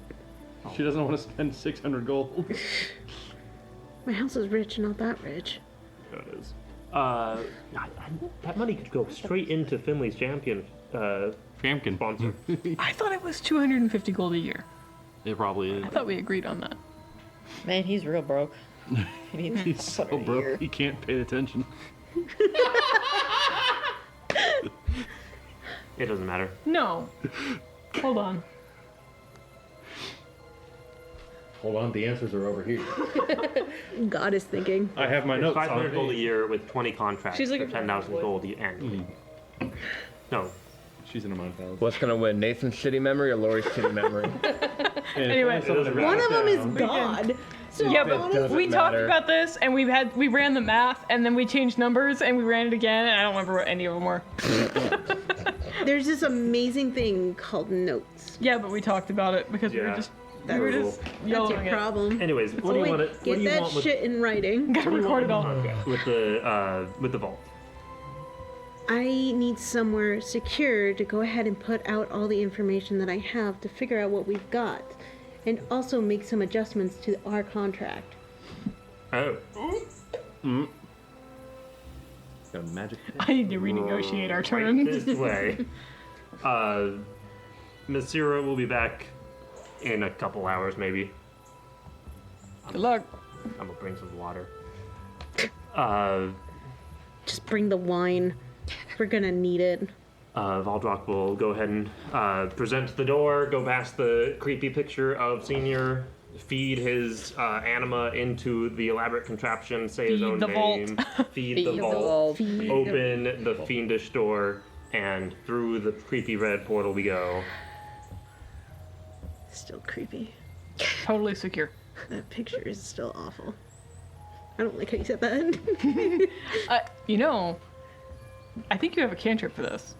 She doesn't want to spend 600 gold. My house is rich, not that rich. There it is. That money could go straight into Finley's champion Famkin. sponsor. I thought it was 250 gold a year. It probably is. I thought we agreed on that. Man, he's real broke. He needs He's so broke, he can't pay attention. It doesn't matter. No. Hold on. Hold on, the answers are over here. God is thinking. I have my notes 500 on gold a page. year with 20 contracts She's for looking for 10,000 wood. gold annually. No, She's in a mind palace. What's gonna win, Nathan's shitty memory or Lori's shitty memory? Anyway. One of them is God. So Yeah, It but doesn't we talked matter. about this, and we ran the math, and then we changed numbers, and we ran it again, and I don't remember what any of them were. there's this amazing thing called notes. Yeah, but we talked about it because we Yeah. were just That's That's yelling your it. problem. anyways, what do you want to Get what do you that want with, shit in writing. Gotta record it all. with the vault? I need somewhere secure to go ahead and put out all the information that I have to figure out what we've got, and also make some adjustments to our contract. Oh, Got a magic pen. I need to renegotiate our right terms. this way. Masira will be back in a couple hours, maybe. Good luck. I'm gonna bring some water. Just bring the wine. We're gonna need it. Valdrock will go ahead and present the door, go past the creepy picture of Senior, feed his anima into the elaborate contraption, say his Feed own the vault. name, feed the vault, Feed open the fiendish door, and through the creepy red portal we go. Still creepy. Totally secure. That picture is still awful. I don't like how you said that. You know, I think you have a cantrip for this.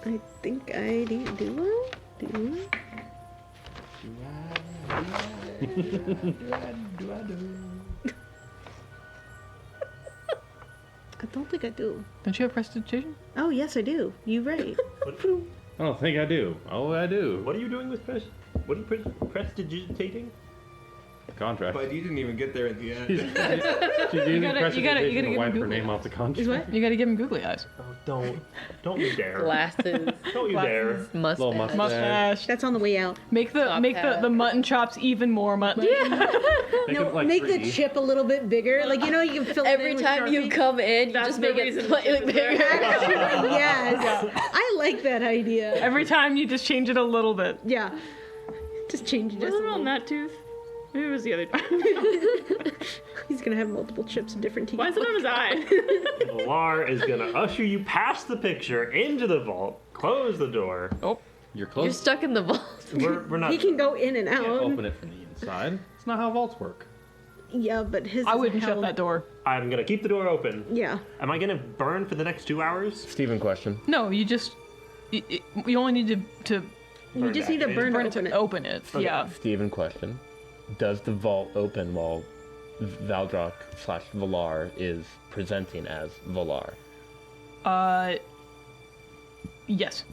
I think I do. I don't think I do. Don't you have prestidigitation? Oh, yes, I do. You're right. I don't think I do. Oh, I do. What are you doing with what are you prestidigitating? Contract. But you didn't even get there at the end. She's using you gotta prestidigitation to give wipe him her name googly off the contract. You gotta give him googly eyes. Oh, don't you dare. Glasses, Don't you dare. mustache. Little mustache. Mustache. That's on the way out. Make the hat. the mutton chops even more mutton. Make it like Make the 3D. chip a little bit bigger. Like, you know, you can fill it Every in with time you Sharpie. come in, you That's just the make it reason slightly the chip is there. bigger. Yes. I like that idea. Every time you just change it a little bit. Yeah. Just change it just Was a it on little. that tooth? Maybe it was the other time. He's gonna have multiple chips and different teeth. Why is it on his eye? Valar is gonna usher you past the picture into the vault, close the door. Oh, You're You're close. stuck in the vault. We're not. He can go in and out. Open it from the inside. It's not how vaults work. Yeah, but his. I is wouldn't shut held- that door. I'm gonna keep the door open. Yeah. Am I gonna burn for the next 2 hours? Steven question. No, you just you only need to You just need to burn burn to it open to it. open it. Yeah. Steven question. Does the vault open while Valdrock/Valar is presenting as Valar? Yes.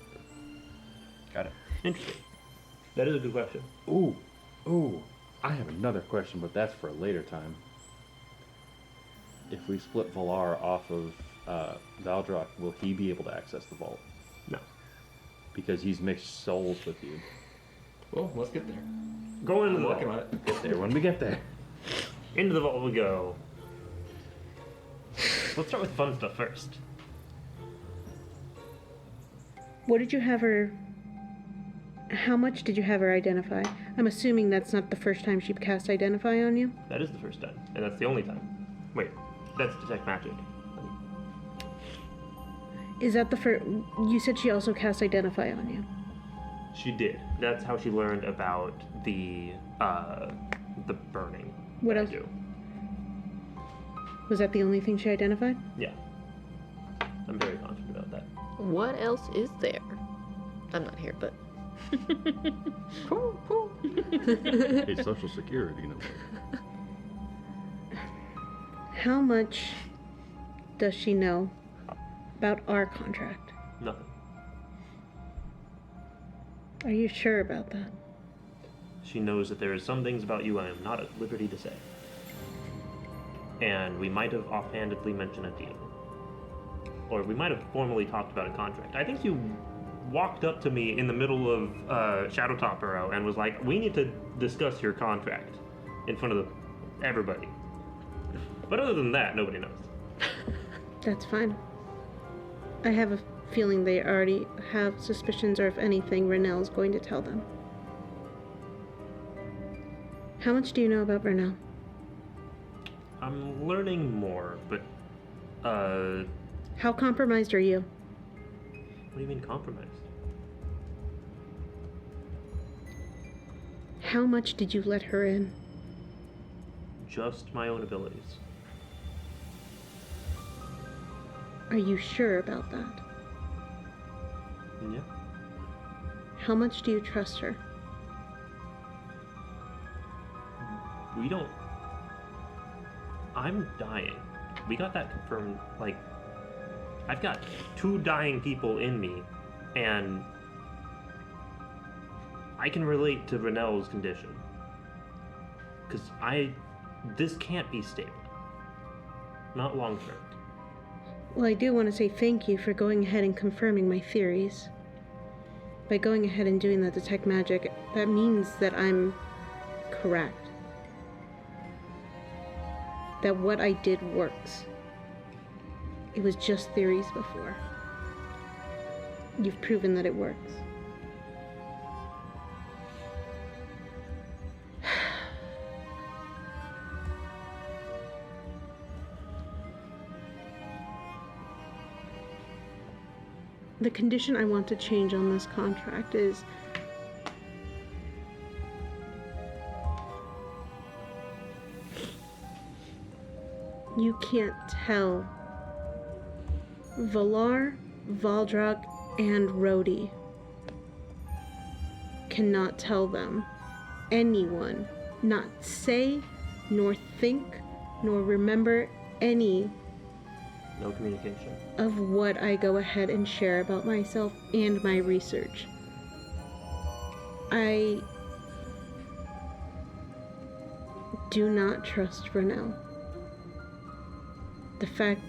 Got it. Interesting. That is a good question. Ooh. I have another question, but that's for a later time. If we split Valar off of Valdrock, will he be able to access the vault? No. Because he's mixed souls with you. Well, let's get there. Go into I'm the working vault. on it. Get there when we get there. Into the vault we go. Let's start with fun stuff first. What did you have her? How much did you have her identify? I'm assuming that's not the first time she cast identify on you. That is the first time, and that's the only time. Wait, that's detect magic. Is that the first? You said she also cast identify on you. She did. That's how she learned about the burning. What that I else? do. Was that the only thing she identified? Yeah. I'm very confident about that. What else is there? I'm not here, but A social security number. How much does she know about our contract? Nothing. Are you sure about that? She knows that there are some things about you I am not at liberty to say. And we might have offhandedly mentioned a deal. Or we might have formally talked about a contract. I think you walked up to me in the middle of Shadow Topero and was like, we need to discuss your contract in front of everybody. But other than that, nobody knows. That's fine. I have a feeling they already have suspicions, or if anything, Renell's going to tell them. How much do you know about Renell? I'm learning more, but, How compromised are you? what do you mean compromised? How much did you let her in? Just my own abilities. Are you sure about that? Yeah. How much do you trust her? We don't... I'm dying. We got that confirmed, like... I've got 2 dying people in me, and... I can relate to Renell's condition. Because this can't be stable. Not long term. Well, I do want to say thank you for going ahead and confirming my theories. By going ahead and doing that detect magic, that means that I'm correct. That what I did works. It was just theories before. You've proven that it works. The condition I want to change on this contract is you can't tell Valar, Valdrak, and Rhodey cannot tell them, anyone, not say, nor think, nor remember any No communication. of what I go ahead and share about myself and my research. I do not trust Renell. The fact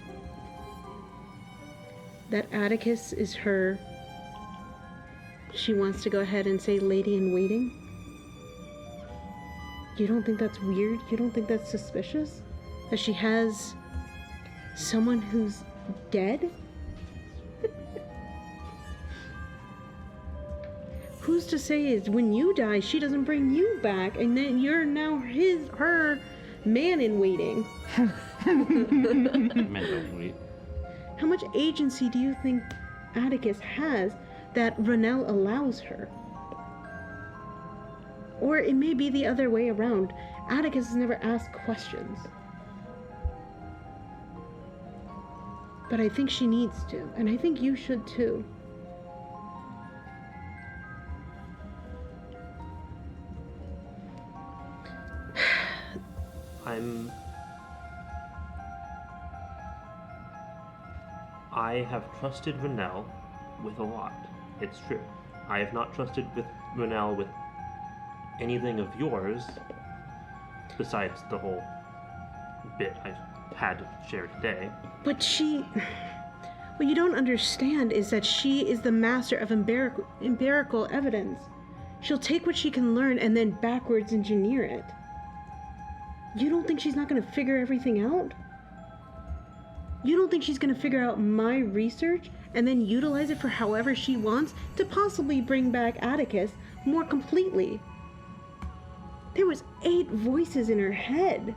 that Atticus is her, she wants to go ahead and say lady in waiting. You don't think that's weird? You don't think that's suspicious? That she has someone who's dead? Who's to say is when you die, she doesn't bring you back, and then you're now her man in waiting? Men don't wait. How much agency do you think Atticus has that Renell allows her? Or it may be the other way around. Atticus has never asked questions. But I think she needs to, and I think you should too. I have trusted Renell with a lot. It's true. I have not trusted with Renell with anything of yours besides the whole bit I had to share today. But what you don't understand is that she is the master of empirical evidence. She'll take what she can learn and then backwards engineer it. You don't think she's not going to figure everything out? You don't think she's going to figure out my research and then utilize it for however she wants to possibly bring back Atticus more completely? There was 8 voices in her head.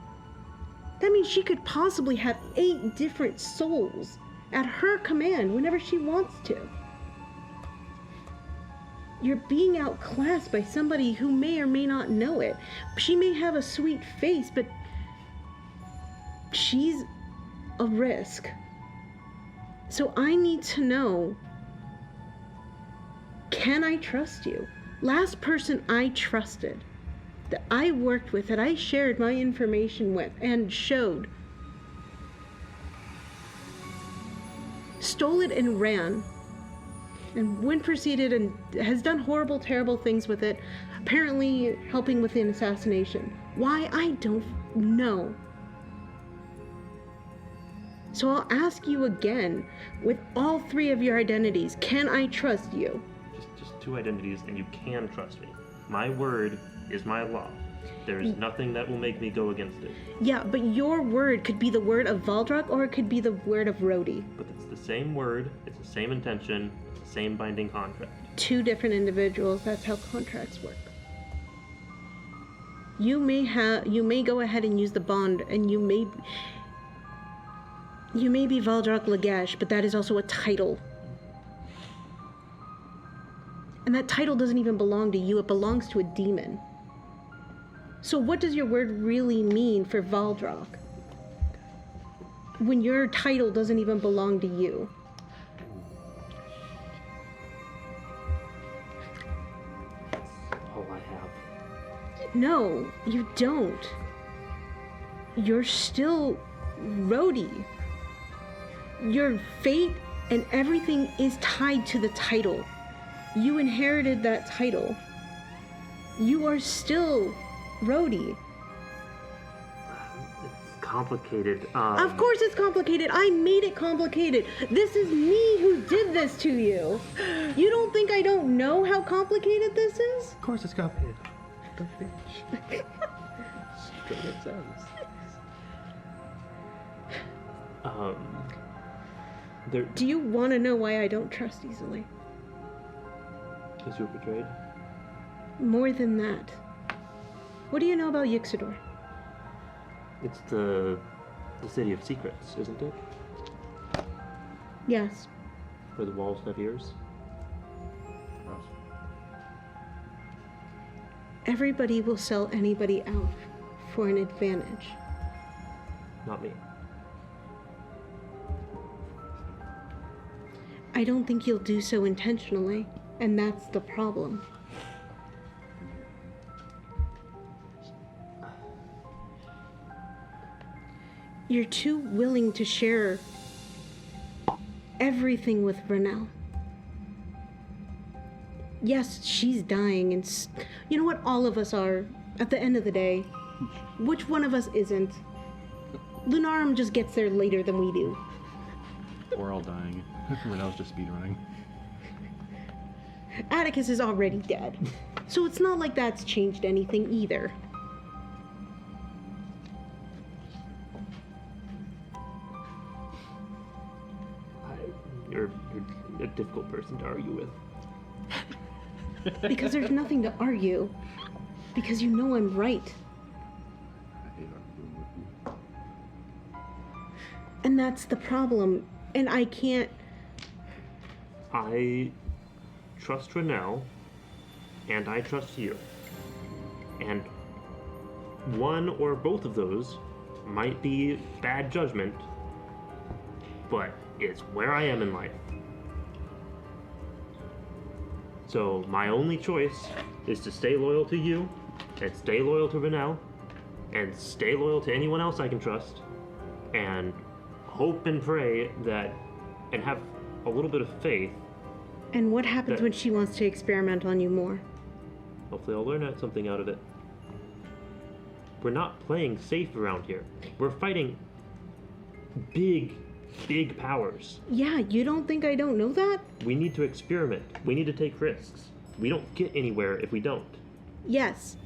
That means she could possibly have 8 different souls at her command whenever she wants to. You're being outclassed by somebody who may or may not know it. She may have a sweet face, but she's a risk. So I need to know, can I trust you? Last person I trusted, that I worked with, that I shared my information with and showed, stole it and ran. And Wynn proceeded and has done horrible, terrible things with it, apparently helping with an assassination. Why? I don't know. So I'll ask you again, with all three of your identities, can I trust you? Just 2 identities, and you can trust me. My word is my law. There is nothing that will make me go against it. Yeah, but your word could be the word of Valdrak, or it could be the word of Rhodey. But it's the same word, it's the same intention, it's the same binding contract. 2 different individuals, that's how contracts work. You may go ahead and use the bond, and you may be Valdrak Lagash, but that is also a title. And that title doesn't even belong to you, it belongs to a demon. So what does your word really mean for Valdrak? When your title doesn't even belong to you. All I have. No, you don't. You're still Rhodey. Your fate and everything is tied to the title. You inherited that title. You are still Rhodey. It's complicated. Of course it's complicated. I made it complicated. This is me who did this to you. You don't think I don't know how complicated this is? Of course it's complicated. There, Do you want to know why I don't trust easily? because you were betrayed. More than that. What do you know about Yixidor? It's the city of secrets, isn't it? Yes. Where the walls have ears. Everybody will sell anybody out for an advantage. Not me. I don't think you'll do so intentionally, and that's the problem. You're too willing to share everything with Vernell. Yes, she's dying, and you know what? All of us are, at the end of the day. Which one of us isn't? Lunarum just gets there later than we do. We're all dying. Renell's just speedrunning. Atticus is already dead. So it's not like that's changed anything either. You're a difficult person to argue with. Because there's nothing to argue. Because you know I'm right. I hate arguing with you. And that's the problem. And I can't... I trust Renell, and I trust you. And one or both of those might be bad judgment, but it's where I am in life. So my only choice is to stay loyal to you, and stay loyal to Renell, and stay loyal to anyone else I can trust, and hope and pray that, and have a little bit of faith. And what happens That- when she wants to experiment on you more? Hopefully I'll learn something out of it. We're not playing safe around here. We're fighting big powers. Yeah, you don't think I don't know that? We need to experiment. We need to take risks. We don't get anywhere if we don't. Yes.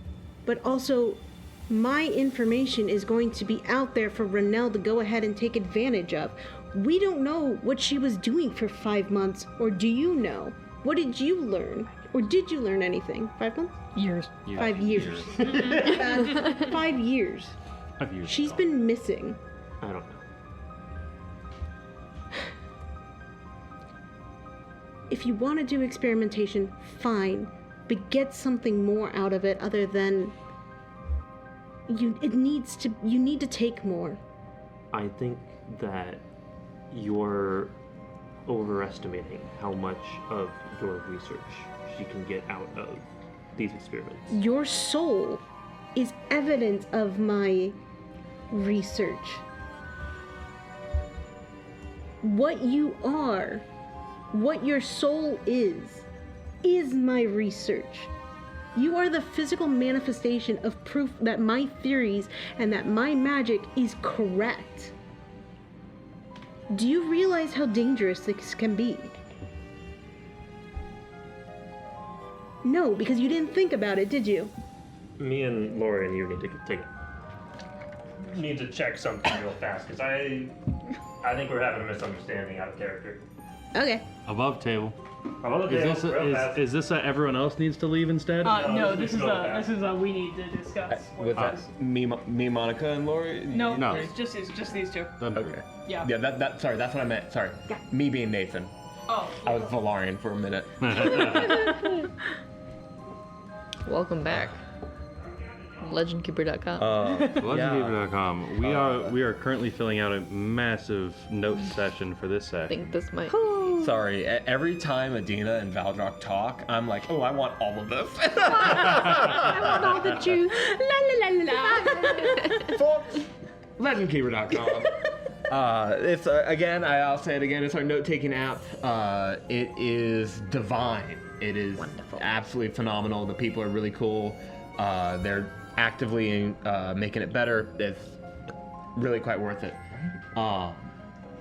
But also, my information is going to be out there for Renell to go ahead and take advantage of. We don't know what she was doing for 5 months, or do you know? What did you learn? Or did you learn anything? 5 months? Years. 5 years. 5 years. 5 years. She's been missing. I don't know. if you want to do experimentation, fine, but get something more out of it other than you need to take more. I think that you're overestimating how much of your research she can get out of these experiments. Your soul is evidence of my research. What you are, what your soul is my research. You are the physical manifestation of proof that my theories and that my magic is correct. Do you realize how dangerous this can be? No, because you didn't think about it, did you? Me and Laura and you need to check something real fast because I think we're having a misunderstanding out of character. Okay. Above table. Is this a everyone else needs to leave instead? No, this is a we need to discuss. Was that me, Monica, and Laura? No, No. it's just these two. Okay. Yeah. Yeah, sorry, that's what I meant. Sorry. Me being Nathan. Oh. I was Valarian for a minute. Welcome back. Legendkeeper.com. Legendkeeper.com. We are currently filling out a massive note session for this I session. think this might. Sorry, every time Adina and Valdrock talk, I'm like, oh, I want all of this. I want all the juice. La la la la. Folks, legendkeeper.com. It's again, I'll say it again. It's our note-taking app. It is divine. It is Wonderful. Absolutely phenomenal. The people are really cool. They're actively making it better. It's really quite worth it.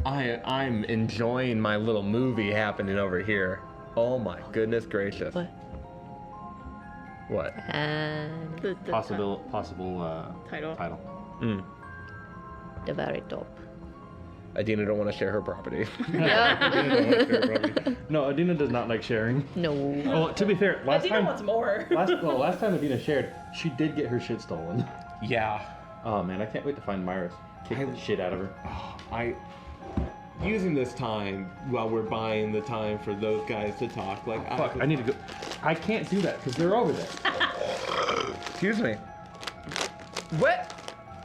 I'm enjoying my little movie happening over here. Oh my goodness gracious. What? What? And The Possible title. the very top. Adina don't want to share her property. Yeah. No, Adina does not like sharing. No. Well, to be fair, last time more. last time Adina shared, she did get her shit stolen. Yeah. Oh man, I can't wait to find Myra's. Kick the shit out of her. Using this time while we're buying the time for those guys to talk, like Fuck, I need to go. I can't do that because they're over there. Excuse me. What?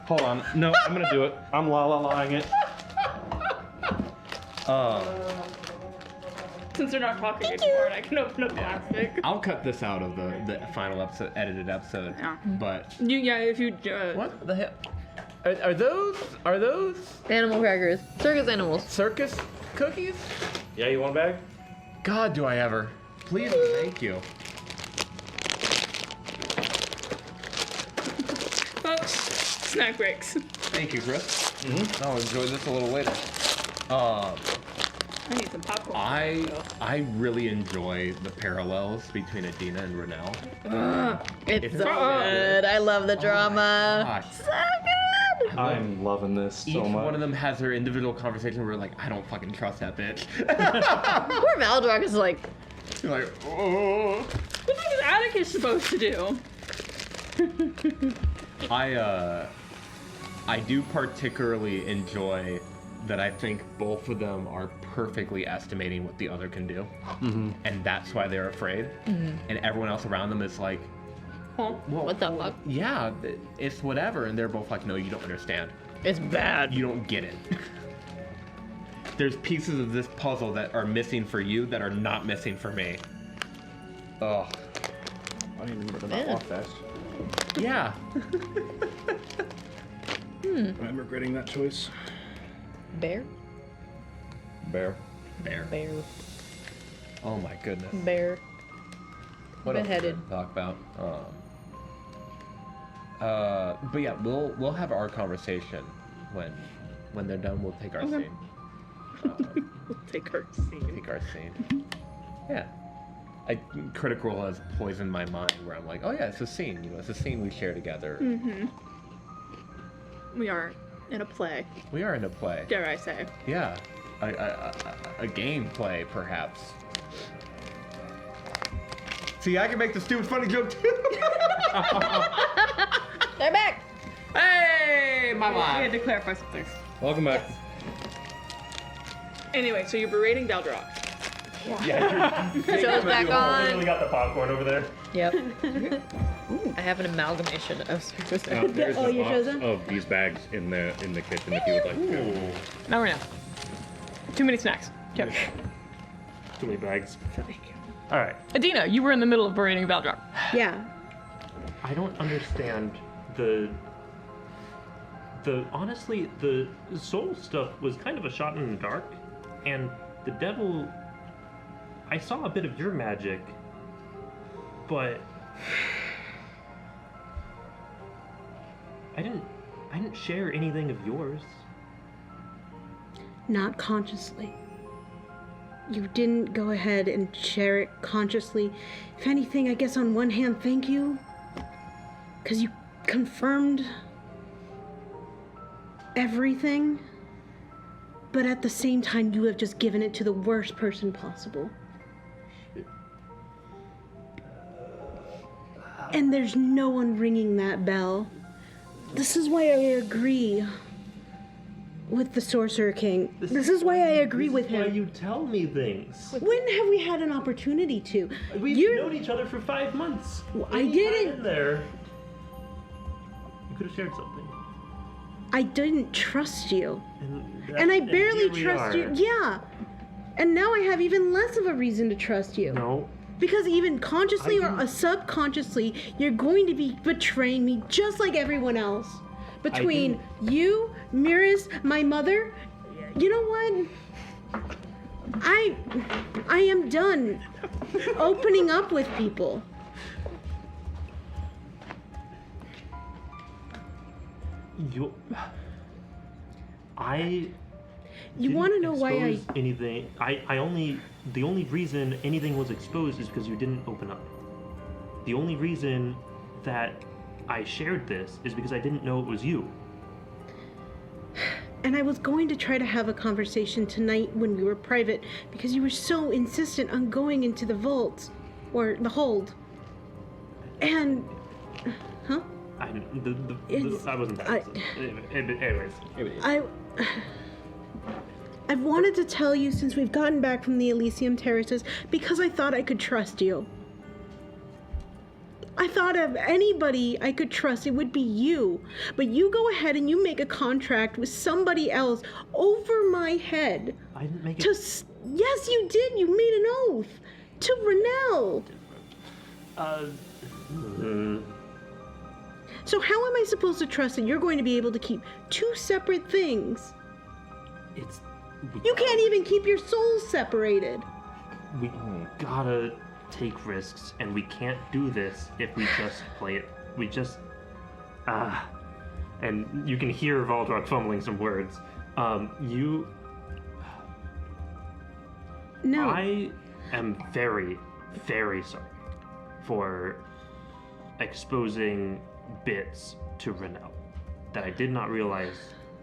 Hold on. No, I'm gonna do it. I'm la-la-laing it. Since they're not talking anymore, I can open up plastic. I'll cut this out of the final episode, edited episode. Yeah. But If you. what the hell? Are those Animal crackers. Circus animals. circus cookies? Yeah, you want a bag? God, do I ever? Please and thank you. Folks, snack breaks. Thank you, Chris. I'll enjoy this a little later. I need some popcorn. I really enjoy the parallels between Adina and Renelle. It's so good. I love the drama. Gosh. So good. I'm loving this Each so much. one of them has their individual conversation where like, I don't fucking trust that bitch. Poor Valdrock is like, You're like, oh. What the fuck is Atticus supposed to do? I do particularly enjoy that I think both of them are perfectly estimating what the other can do. And that's why they're afraid. And everyone else around them is like, Huh? what the fuck? yeah, it's whatever. And they're both like, no, you don't understand. It's bad. You don't get it. There's pieces of this puzzle that are missing for you that are not missing for me. Oh, I didn't remember to Yeah. not walk fast. yeah. I'm regretting that choice. Bear? Bear. Bear. Bear. Oh my goodness. Bear. What else Beheaded. to talk about? But yeah, we'll have our conversation when they're done. We'll take our scene. We'll take her scene. Take our scene. Yeah. Critical Role has poisoned my mind where I'm like, oh yeah, it's a scene. You know, it's a scene we share together. We are in a play, We are in a play. dare I say. Yeah. A game play, perhaps. See, I can make the stupid funny joke too. They're back! Hey, my I wife. had to clarify some things. Welcome back. Anyway, so you're berating Valdrock. Show's back Literally on. got the popcorn over there. Yep. I have an amalgamation of Now, there's Oh, an you chose box them? of these bags in the kitchen if you would like to. Now we're now. Too many snacks. Okay. Too many bags. All right. Adina, you were in the middle of berating Valdrock. Yeah. I don't understand honestly, the soul stuff was kind of a shot in the dark, and the devil, I saw a bit of your magic, but I didn't share anything of yours. Not consciously. You didn't go ahead and share it consciously. If anything, I guess on one hand, thank you. Because you confirmed everything. But at the same time, you have just given it to the worst person possible. And there's no one ringing that bell. This is why I agree with the Sorcerer King. This is why I agree with Why him. you tell me things? When have we had an opportunity to? We've You're- known each other for 5 months. I Any didn't- time in there. You could have shared something. I didn't trust you. And, And I barely here we trust you. are. Yeah. And now I have even less of a reason to trust you. No. Because even consciously I or didn't- subconsciously, you're going to be betraying me just like everyone else. Between you, Miris, my mother, you know what? I am done opening up with people. I You didn't want to know why I... expose anything. The only reason anything was exposed is because you didn't open up. The only reason that I shared this is because I didn't know it was you. And I was going to try to have a conversation tonight when we were private because you were so insistent on going into the vault or the hold. And, huh? I wasn't that. Anyways. I've wanted to tell you since we've gotten back from the Elysium Terraces because I thought I could trust you. I thought of anybody I could trust, it would be you. But you go ahead and you make a contract with somebody else over my head. I didn't make it. Yes, you did. You made an oath to Renell. So how am I supposed to trust that you're going to be able to keep two separate things? You can't even keep your souls separated. We gotta take risks, and we can't do this if we just play it. We just and you can hear Valdrock fumbling some words. No. I am very, very sorry for exposing bits to Renell that I did not realize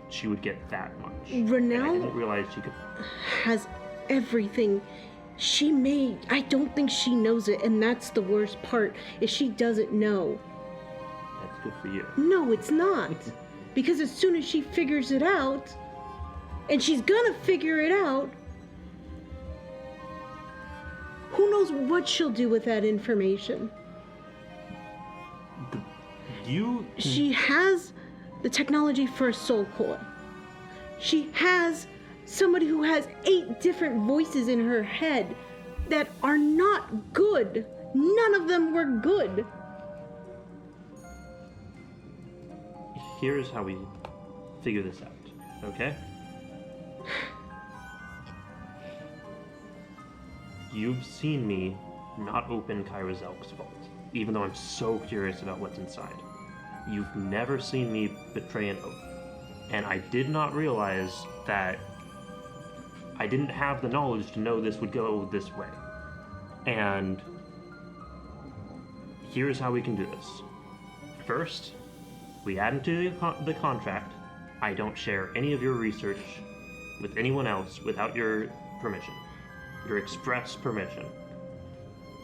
she would get that much. And I Renell didn't realize she could. has everything. I don't think she knows it, and that's the worst part, is she doesn't know. That's good for you. No, it's not. Because as soon as she figures it out, and she's gonna figure it out, who knows what she'll do with that information. She has the technology for a soul core. She has somebody who has 8 different voices in her head that are not good. None of them were good. Here's how we figure this out, okay? You've seen me not open Kyra Zelk's vault, even though I'm so curious about what's inside. You've never seen me betray an oath. And I did not realize that I didn't have the knowledge to know this would go this way. And here's how we can do this. First, we add into the contract, I don't share any of your research with anyone else without your permission. Your express permission.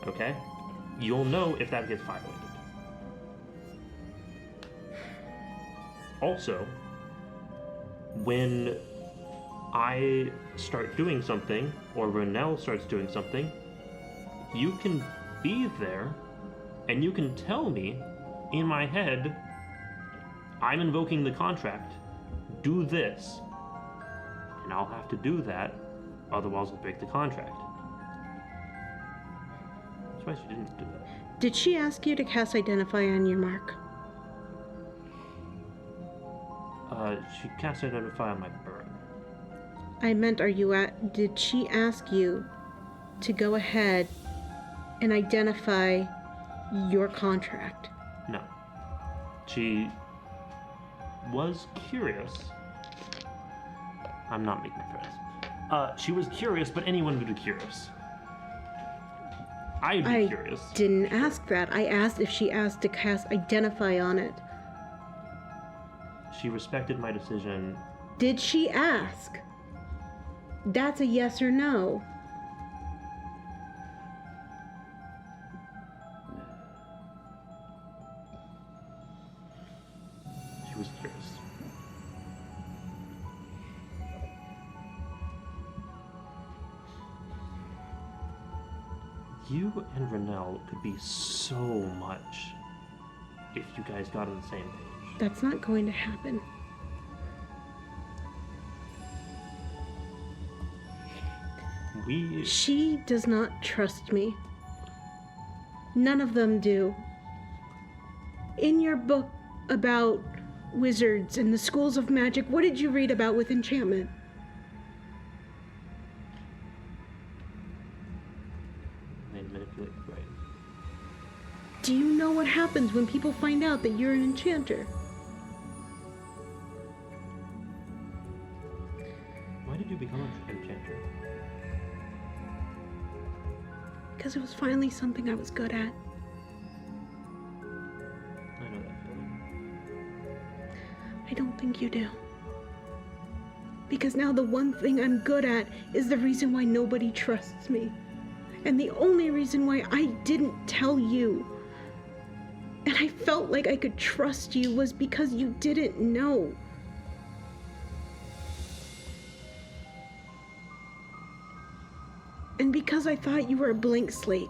Okay? You'll know if that gets violated. Also, when I start doing something, or Renell starts doing something, you can be there, and you can tell me in my head, I'm invoking the contract, do this. And I'll have to do that, otherwise I'll break the contract. That's why she didn't do that. Did she ask you to cast Identify on your mark? She cast Identify on my burn. I meant, did she ask you to go ahead and identify your contract? No. She was curious. I'm not making friends. She was curious, but anyone would be curious. I'd be curious. I didn't ask that. I asked if she asked to cast Identify on it. She respected my decision. Did she ask? That's a yes or no. She was curious. You and Renell could be so much if you guys got on the same page. That's not going to happen. She does not trust me. None of them do. In your book about wizards and the schools of magic, what did you read about with enchantment? They manipulate the brain. Do you know what happens when people find out that you're an enchanter? Why did you become an enchanter? Because it was finally something I was good at. I know that feeling. I don't think you do. Because now the one thing I'm good at is the reason why nobody trusts me. And the only reason why I didn't tell you, and I felt like I could trust you, was because you didn't know. And because I thought you were a blank slate.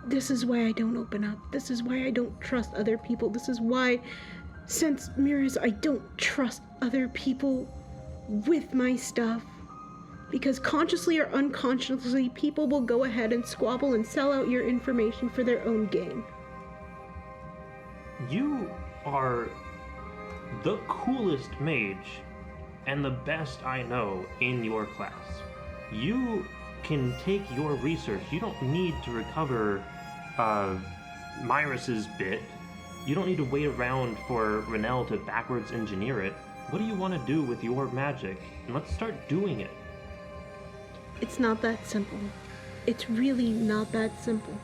This is why I don't open up. This is why I don't trust other people. This is why, since mirrors, I don't trust other people with my stuff. Because consciously or unconsciously, people will go ahead and squabble and sell out your information for their own gain. You are the coolest mage and the best I know in your class. You can take your research. You don't need to recover Myrus's bit. You don't need to wait around for Renell to backwards engineer it. What do you want to do with your magic? And let's start doing it. It's not that simple. It's really not that simple.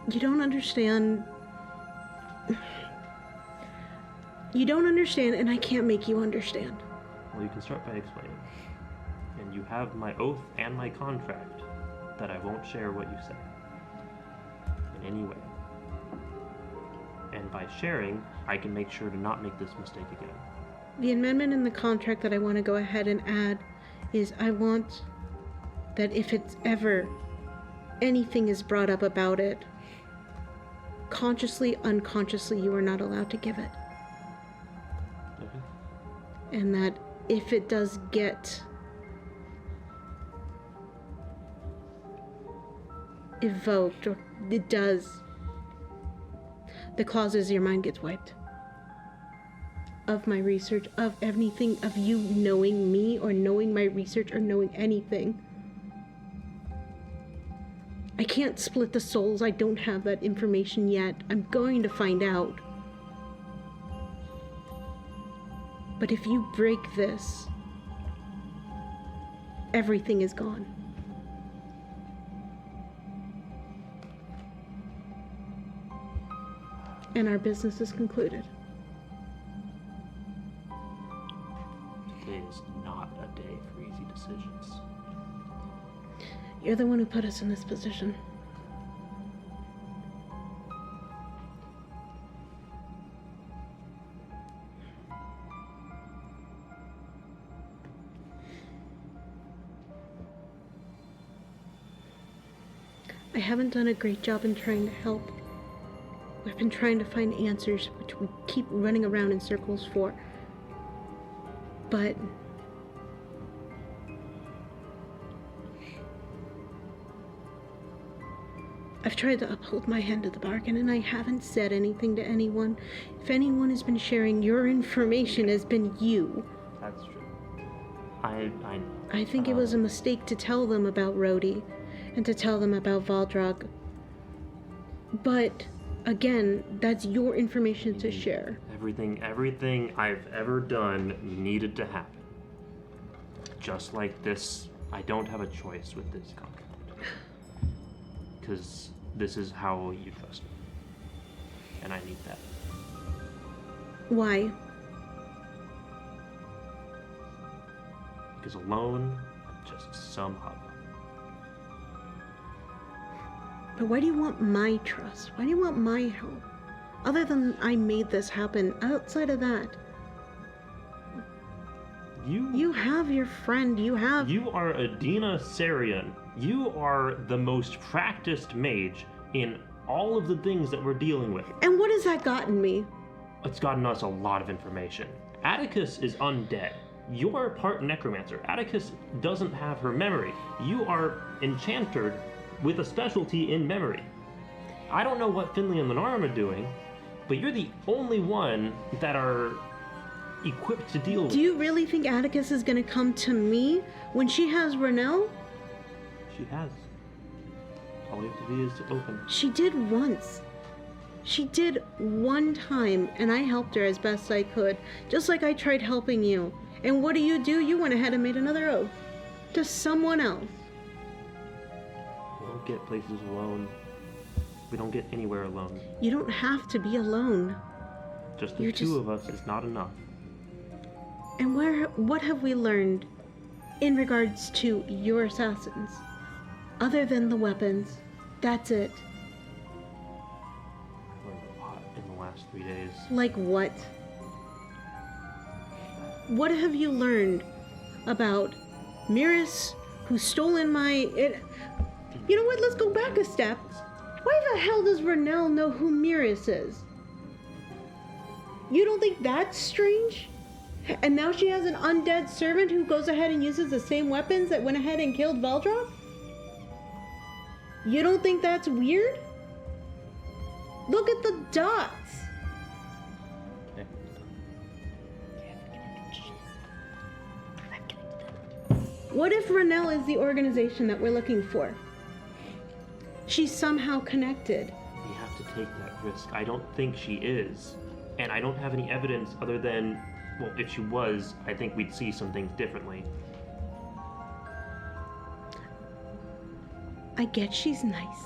You don't understand. You don't understand, and I can't make you understand. Well, you can start by explaining. And you have my oath and my contract that I won't share what you say in any way. And by sharing, I can make sure to not make this mistake again. The amendment in the contract that I want to go ahead and add is I want that if it's ever anything is brought up about it, consciously, unconsciously, you are not allowed to give it. Okay. And that if it does get evoked, or it does, the clause is your mind gets wiped. Of my research, of anything, of you knowing me, or knowing my research, or knowing anything. I can't split the souls. I don't have that information yet. I'm going to find out. But if you break this, everything is gone. And our business is concluded. Today is not a day for easy decisions. You're the one who put us in this position. I haven't done a great job in trying to help. We've been trying to find answers, which we keep running around in circles for. But I've tried to uphold my end of the bargain, and I haven't said anything to anyone. If anyone has been sharing your information, has been you. That's true. I I think it was a mistake to tell them about Rhodey and to tell them about Valdrog. But again, that's your information to share. Everything I've ever done needed to happen. Just like this, I don't have a choice with this contract. Because this is how you trust me. And I need that. Why? Because alone, just some hub. But why do you want my trust? Why do you want my help? Other than I made this happen, outside of that, you have your friend, you are Adina Sarian. You are the most practiced mage in all of the things that we're dealing with. And what has that gotten me? It's gotten us a lot of information. Atticus is undead. You're part necromancer. Atticus doesn't have her memory. You are enchanter with a specialty in memory. I don't know what Finley and Lenarum are doing, but you're the only one that are equipped to deal with. Do you really think Atticus is gonna come to me when she has Renelle? She has. All we have to do is to open. She did once. She did one time, and I helped her as best I could, just like I tried helping you. And what do? You went ahead and made another oath to someone else. We don't get places alone. We don't get anywhere alone. You don't have to be alone. Just the two of us is not enough. And what have we learned in regards to your assassins? Other than the weapons. That's it. I learned a lot in the last 3 days. Like what? What have you learned about Miris, who's stolen my... You know what? Let's go back a step. Why the hell does Renelle know who Miris is? You don't think that's strange? And now she has an undead servant who goes ahead and uses the same weapons that went ahead and killed Valdrog? You don't think that's weird? Look at the dots. What if Renelle is the organization that we're looking for? She's somehow connected. We have to take that risk. I don't think she is. And I don't have any evidence other than, well, if she was, I think we'd see some things differently. I get she's nice.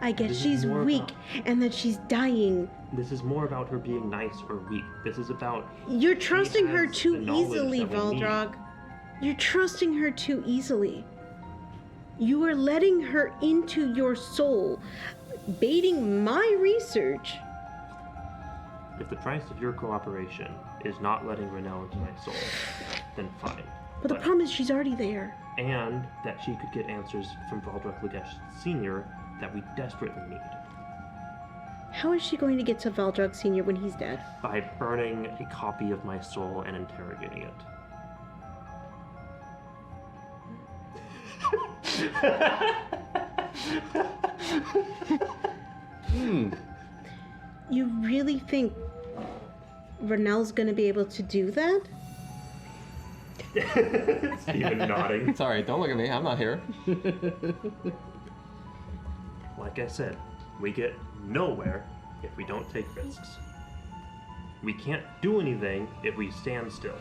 I get she's weak and that she's dying. This is more about her being nice or weak. This is about... You're trusting her too easily, Valdrog. You're trusting her too easily. You are letting her into your soul, baiting my research. If the price of your cooperation is not letting Renelle into my soul, then fine. But the problem is she's already there. And that she could get answers from Valdrog Lagesh Sr. that we desperately need. How is she going to get to Valdrog Sr. when he's dead? By burning a copy of my soul and interrogating it. You really think Renelle's gonna be able to do that? Steven nodding. Sorry, don't look at me. I'm not here. Like I said, we get nowhere if we don't take risks. We can't do anything if we stand still.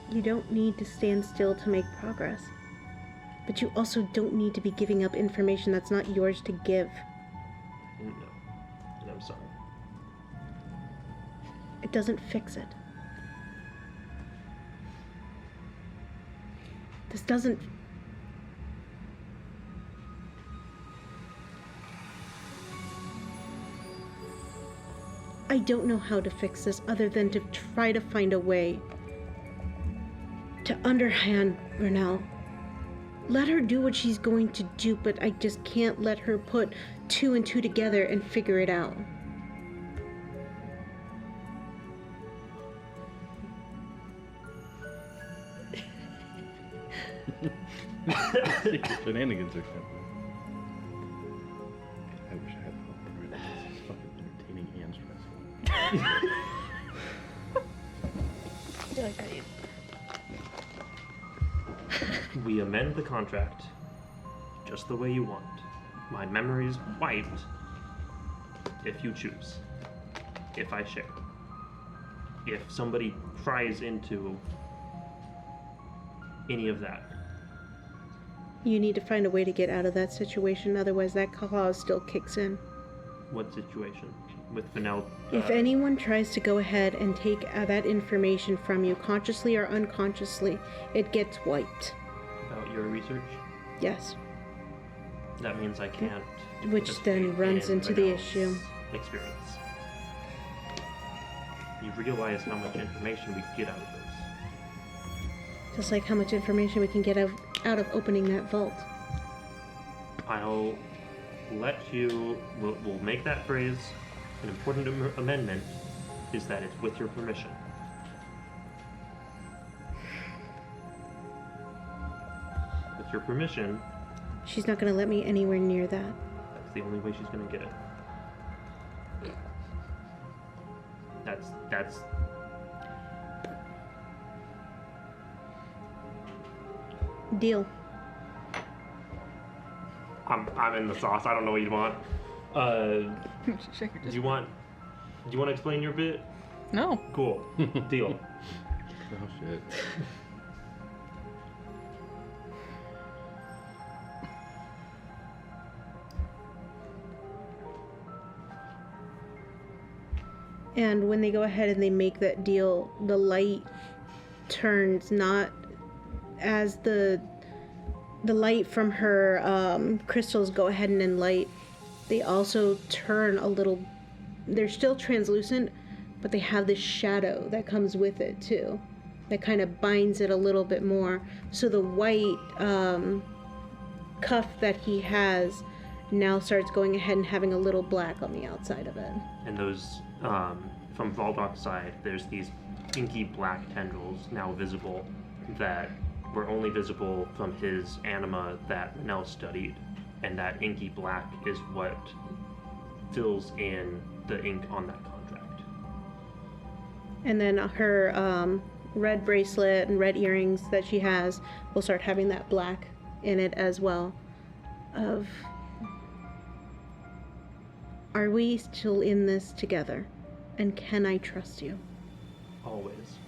You don't need to stand still to make progress. But you also don't need to be giving up information that's not yours to give. No. And I'm sorry. It doesn't fix it. This doesn't... I don't know how to fix this other than to try to find a way to underhand Renelle. Let her do what she's going to do, but I just can't let her put 2 and 2 together and figure it out. Secret shenanigans are simple. I wish I had help. This is fucking entertaining and stressful. I feel like I need. We amend the contract just the way you want. My memory's wiped if you choose. If I share. If somebody pries into any of that. You need to find a way to get out of that situation, otherwise that clause still kicks in. What situation? With Vanel? If anyone tries to go ahead and take that information from you, consciously or unconsciously, it gets wiped. About your research? Yes. That means I can't. Which then participate runs in into the Vanel's issue. Experience. You realize how much information we get out of this. Just like how much information we can get out of opening that vault. I'll let you. We'll make that phrase an important amendment. Is that it's with your permission. With your permission, She's not going to let me anywhere near that. that's the only way she's gonna get it. That's Deal. I'm in the sauce. I don't know what you want. Do you want to explain your bit? No. Cool. Deal. Oh shit. And when they go ahead and they make that deal, the light turns not as the light from her crystals go ahead and enlight. They also turn a little. They're still translucent, but they have this shadow that comes with it too, that kind of binds it a little bit more. So the white cuff that he has now starts going ahead and having a little black on the outside of it. And those from Valdok's side, there's these inky black tendrils now visible that were only visible from his anima that Manel studied, and that inky black is what fills in the ink on that contract. And then her red bracelet and red earrings that she has will start having that black in it as well. Are we still in this together? And can I trust you? Always.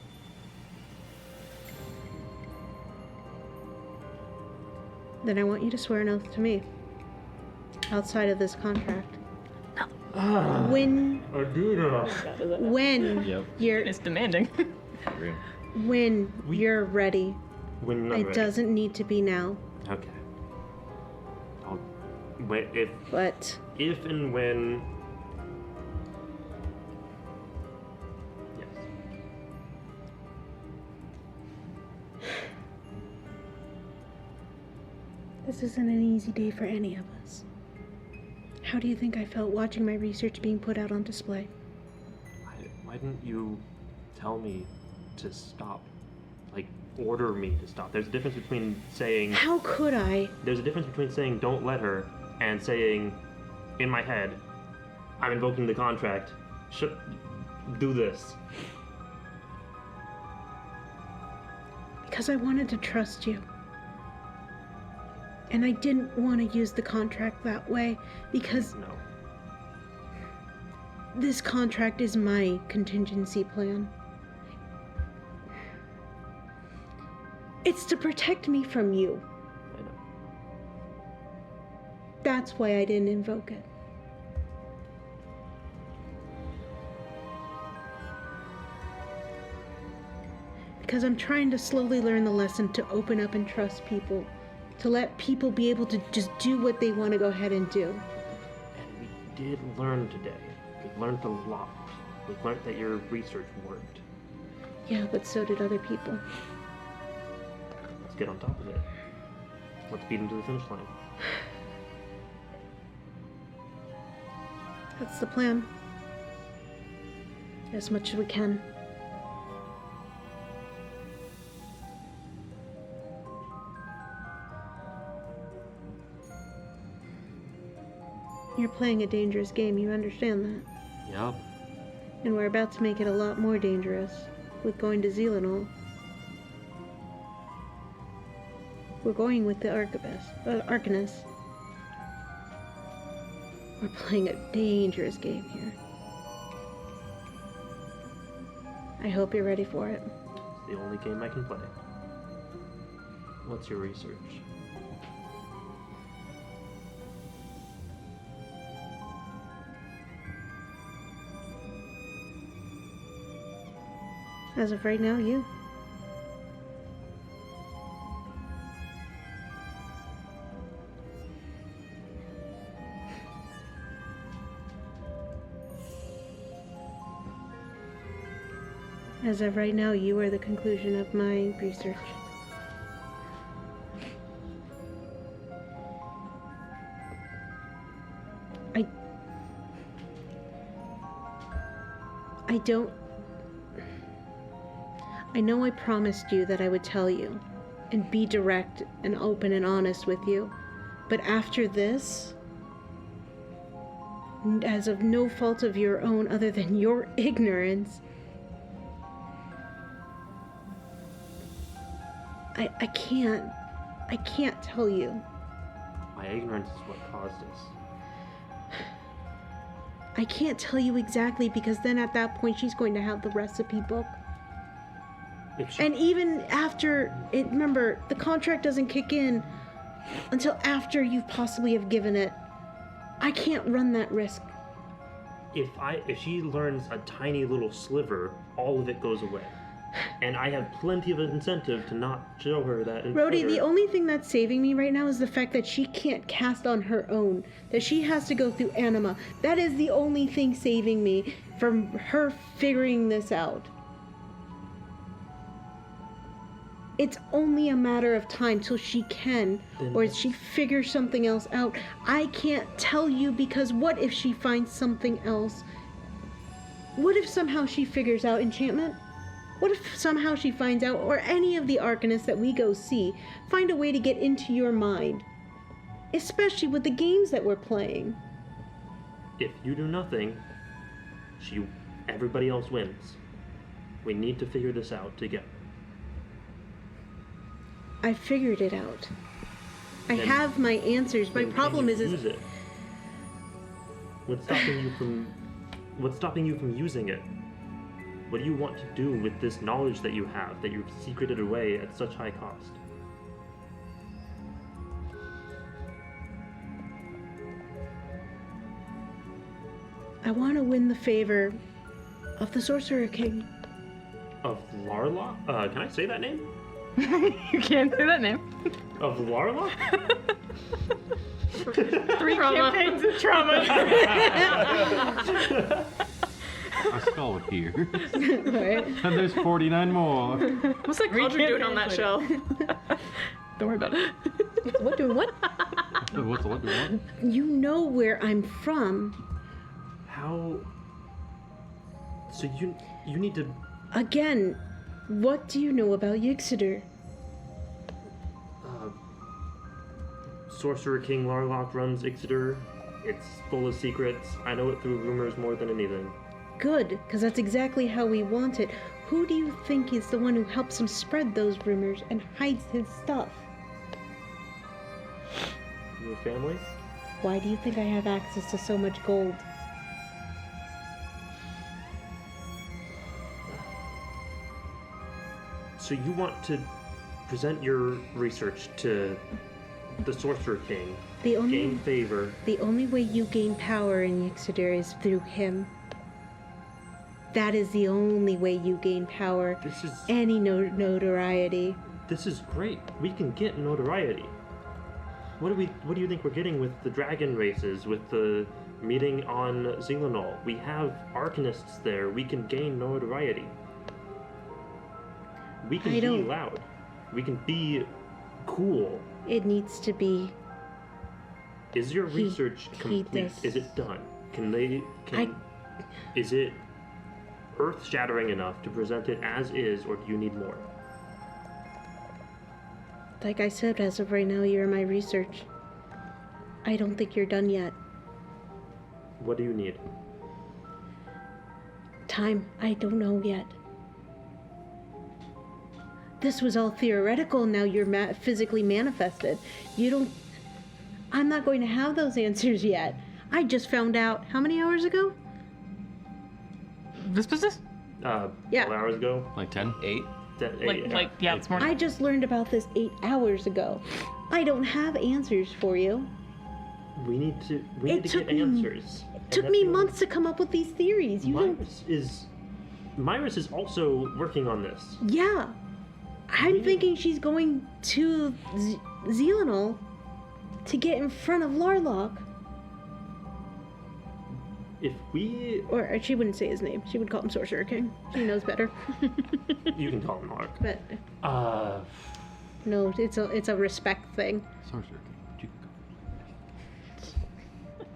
Then I want you to swear an oath to me. Outside of this contract. When Yep. you're It's demanding. Real. when you're ready. When I'm It ready. doesn't need to be now, Okay. I'll wait but if and when. Yes. this isn't an easy day for any of us. How do you think I felt watching my research being put out on display? Why didn't you tell me to stop? Like, order me to stop. There's a difference between saying. How could I? There's a difference between saying don't let her and saying, in my head, I'm invoking the contract. Do this. Because I wanted to trust you. And I didn't want to use the contract that way because No. this contract is my contingency plan. It's to protect me from you. I know. That's why I didn't invoke it. Because I'm trying to slowly learn the lesson to open up and trust people. To let people be able to just do what they want to go ahead and do. And we did learn today. We learned a lot. We learned that your research worked. Yeah, but so did other people. Let's get on top of it. Let's beat him to the finish line. That's the plan. As much as we can. You're playing a dangerous game, you understand that? Yup. And we're about to make it a lot more dangerous with going to Zealanol. We're going with the Arcanist. We're playing a dangerous game here. I hope you're ready for it. It's the only game I can play. What's your research? As of right now, you. As of right now, you are the conclusion of my research. I don't... I know I promised you that I would tell you and be direct and open and honest with you, but after this, as of no fault of your own other than your ignorance, I can't tell you. My ignorance is what caused this. I can't tell you exactly because then at that point she's going to have the recipe book. And even after it, remember, the contract doesn't kick in until after you possibly have given it. I can't run that risk. If she learns a tiny little sliver, all of it goes away. And I have plenty of incentive to not show her that. Rhodey, the only thing that's saving me right now is the fact that she can't cast on her own. That she has to go through anima. That is the only thing saving me from her figuring this out. It's only a matter of time till she can, or she figures something else out. I can't tell you because what if she finds something else? What if somehow she figures out enchantment? What if somehow she finds out, or any of the Arcanists that we go see, find a way to get into your mind? Especially with the games that we're playing. If you do nothing, everybody else wins. We need to figure this out together. I figured it out. I have my answers. My problem is use it. What's stopping you from using it? What do you want to do with this knowledge that you have, that you've secreted away at such high cost? I want to win the favor of the Sorcerer King. Of Larla? Can I say that name? You can't say that name. Of Larla? 3 campaigns of trauma. Our skull appears. Right. And there's 49 more. What's that cauldron doing on that shelf? Don't worry about it. What doing what? What's the what? You know where I'm from. How? So you need to... Again, what do you know about Yixidar? Sorcerer King Larlock runs Ixidar. It's full of secrets. I know it through rumors more than anything. Good, because that's exactly how we want it. Who do you think is the one who helps him spread those rumors and hides his stuff? Your family? Why do you think I have access to so much gold? So you want to present your research to the Sorcerer King, gain favor. The only way you gain power in Yixidar is through him. That is the only way you gain power. This is... Any notoriety. This is great. We can get notoriety. What do you think we're getting with the dragon races, with the meeting on Zealanol? We have Arcanists there. We can gain notoriety. We can be loud. We can be Cool. It needs to be. Is your research he complete? does- Is it done? Is it earth-shattering enough to present it as is, or do you need more? Like I said, as of right now, you're my research. I don't think you're done yet. What do you need? Time, I don't know yet. This was all theoretical, now you're physically manifested. You don't... I'm not going to have those answers yet. I just found out, how many hours ago? This business? Yeah. 12 hours ago? Like 10? 8? Yeah, it's more. I just learned about this 8 hours ago. I don't have answers for you. We need to get answers. It took me months to come up with these theories. You don't... Myris is also working on this. Yeah. I'm thinking she's going to Zelenol to get in front of Larlock. If we... Or she wouldn't say his name. She would call him Sorcerer King. She knows better. You can call him Mark. But no, it's a respect thing. Sorcerer.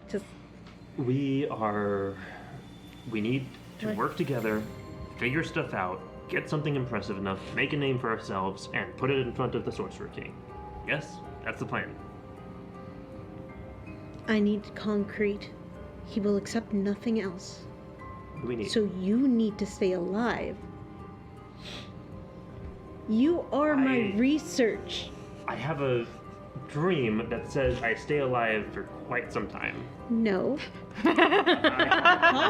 Just We need to work together, figure stuff out, get something impressive enough, make a name for ourselves, and put it in front of the Sorcerer King. Yes, that's the plan. I need concrete. He will accept nothing else. What do we need? So you need to stay alive. You are my research. I have a dream that says I stay alive for quite some time. No. Haldrock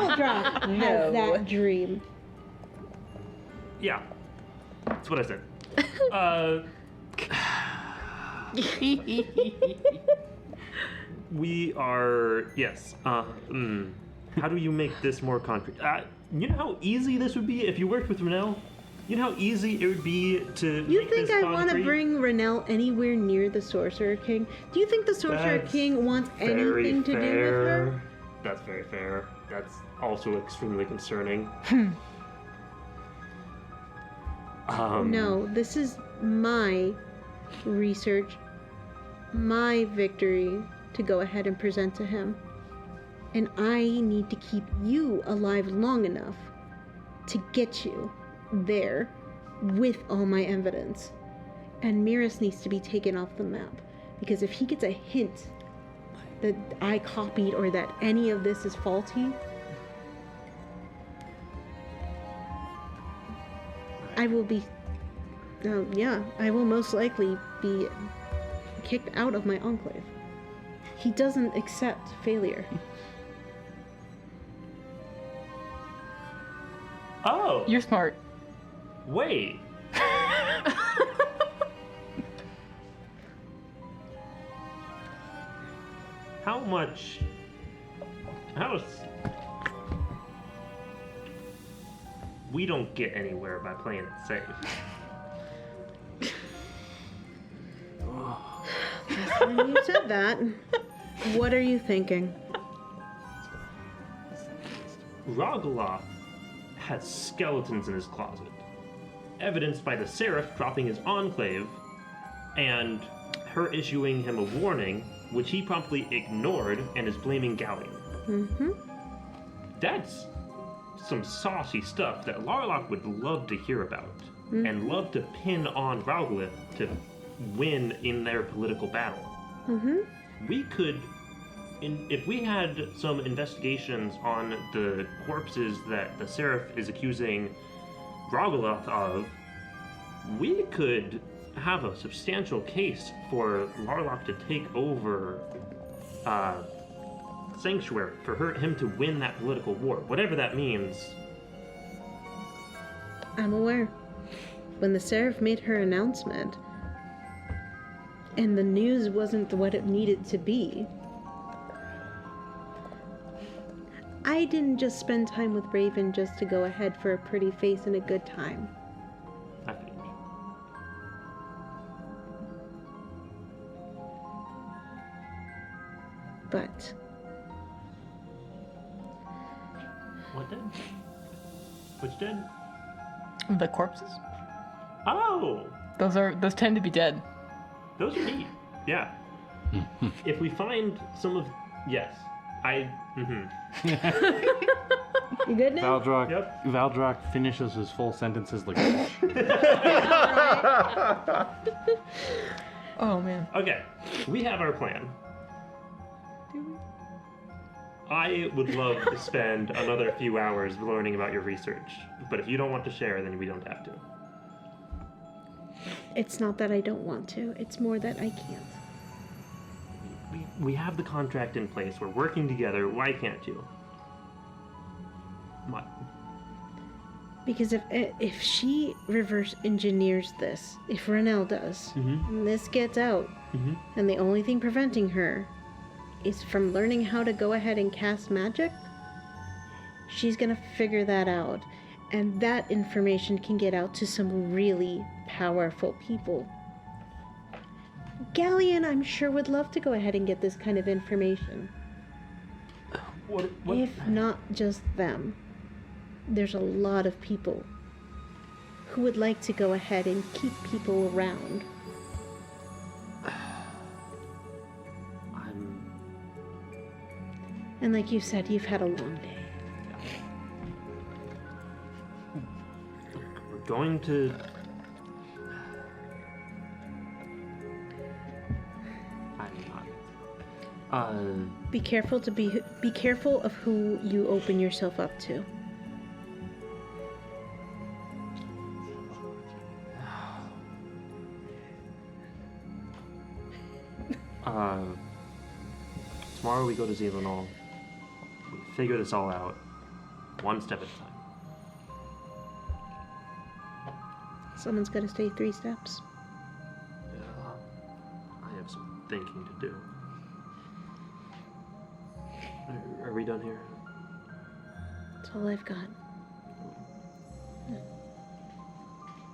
has that dream. Yeah, that's what I said. We are, yes. How do you make this more concrete? You know how easy this would be if you worked with Renell? You know how easy it would be to You make think this I want to concrete? bring Renell anywhere near the Sorcerer King? Do you think the Sorcerer That's King wants very anything to do with her? fair. That's very fair. That's also extremely concerning. No, this is my research, my victory to go ahead and present to him. And I need to keep you alive long enough to get you there with all my evidence. And Miras needs to be taken off the map. Because if he gets a hint that I copied or that any of this is faulty, I will be... I will most likely be kicked out of my enclave. He doesn't accept failure. Oh, You're smart. wait. How much? We don't get anywhere by playing it safe. When you said that, what are you thinking? Rogoloth has skeletons in his closet, evidenced by the Seraph dropping his enclave and her issuing him a warning, which he promptly ignored and is blaming Gowing. Mm-hmm. That's some saucy stuff that Larlock would love to hear about and love to pin on Rogolith to win in their political battle. Mm-hmm. We could, if we had some investigations on the corpses that the Seraph is accusing Rogoloth of, we could have a substantial case for Larlock to take over Sanctuary, for him to win that political war, whatever that means. I'm aware. When the Seraph made her announcement, and the news wasn't what it needed to be, I didn't just spend time with Raven just to go ahead for a pretty face and a good time. I think. But What did? Which did? The corpses? Oh! Those tend to be dead. Those are neat. Yeah. If we find some of... Yes. You good now? Valdrock, Yep. Valdrock finishes his full sentences like. Oh man. Okay. We have our plan. I would love to spend another few hours learning about your research, but if you don't want to share, then we don't have to. It's not that I don't want to. It's more that I can't. We have the contract in place. We're working together. Why can't you? What? Because if she reverse engineers this, if Renelle does, and this gets out, and the only thing preventing her is from learning how to go ahead and cast magic, she's gonna figure that out. And that information can get out to some really powerful people. Galleon, I'm sure, would love to go ahead and get this kind of information. What? If not just them. There's a lot of people who would like to go ahead and keep people around. And like you said, you've had a long day. We're going to... Be careful of who you open yourself up to. Tomorrow we go to Zelenol. We figure this all out, one step at a time. Someone's got to stay 3 steps. I have some thinking to do. Are we done here? That's all I've got.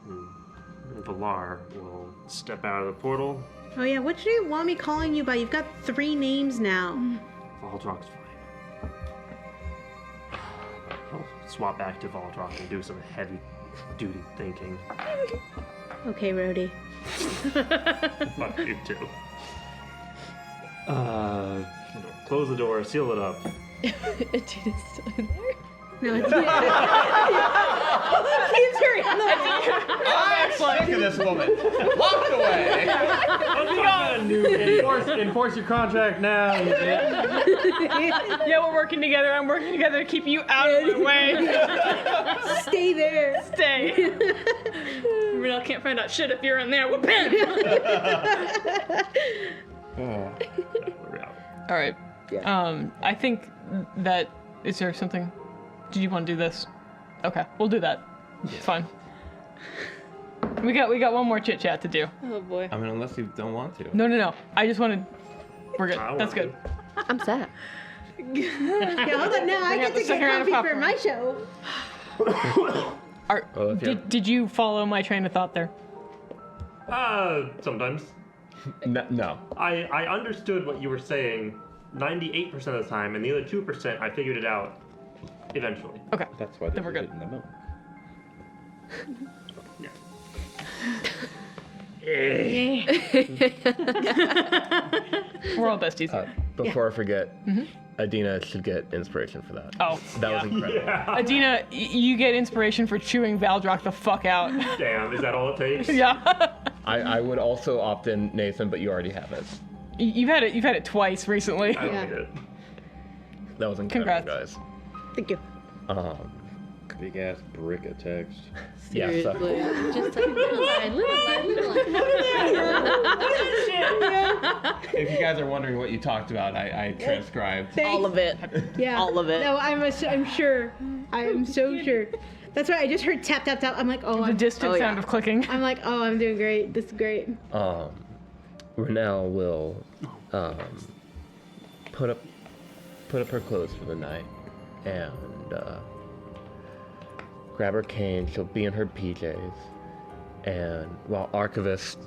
And Valar will step out of the portal. Oh yeah, what do you want me calling you by? You've got 3 names now. Valdrock's fine. I'll swap back to Valdrock and do some heavy-duty thinking. Okay, Rhodey. Fuck you too. Close the door, seal it up. Adina's still in there. No, it's Keeps her in the I'm sick of this woman. Walked away. Enforce your contract now. You Yeah, we're working together. I'm working together to keep you out of my way. Stay there. Stay. Renelle can't find out shit if you're in there. Whoop him! We're out. All right. Yeah. I think that is there something? Did you want to do this? Okay, we'll do that. It's fine. We got one more chit chat to do. Oh boy. I mean, unless you don't want to. No. I just wanted. We're good. I That's want good. I'm sad. Yeah, hold on. Now I Bring out get the to second get round of coffee for popcorn. my show. Did you follow my train of thought there? Sometimes. No. I understood what you were saying 98% of the time, and the other 2% I figured it out eventually. Okay. That's why Then we're good. in the milk. We're all besties. Before I forget, Adina should get inspiration for that. Oh, That was incredible. Adina, you get inspiration for chewing Valdrock the fuck out. Damn, is that all it takes? Yeah. I would also opt in Nathan, but you already have it. You've had it twice recently. I don't Yeah. need it. That was incredible, Congrats. guys. Thank you. Big ass brick of text. Yeah, so Seriously. Just like little line. If you guys are wondering what you talked about, I transcribed. All of it. Yeah. All of it. No, I'm sure. I'm so sure. That's why I just heard tap tap tap. I'm like, oh, The I'm distant sound of clicking. I'm like, oh, I'm doing great. This is great. Renelle will put up her clothes for the night and grab her cane. She'll be in her PJs, and while Archivist,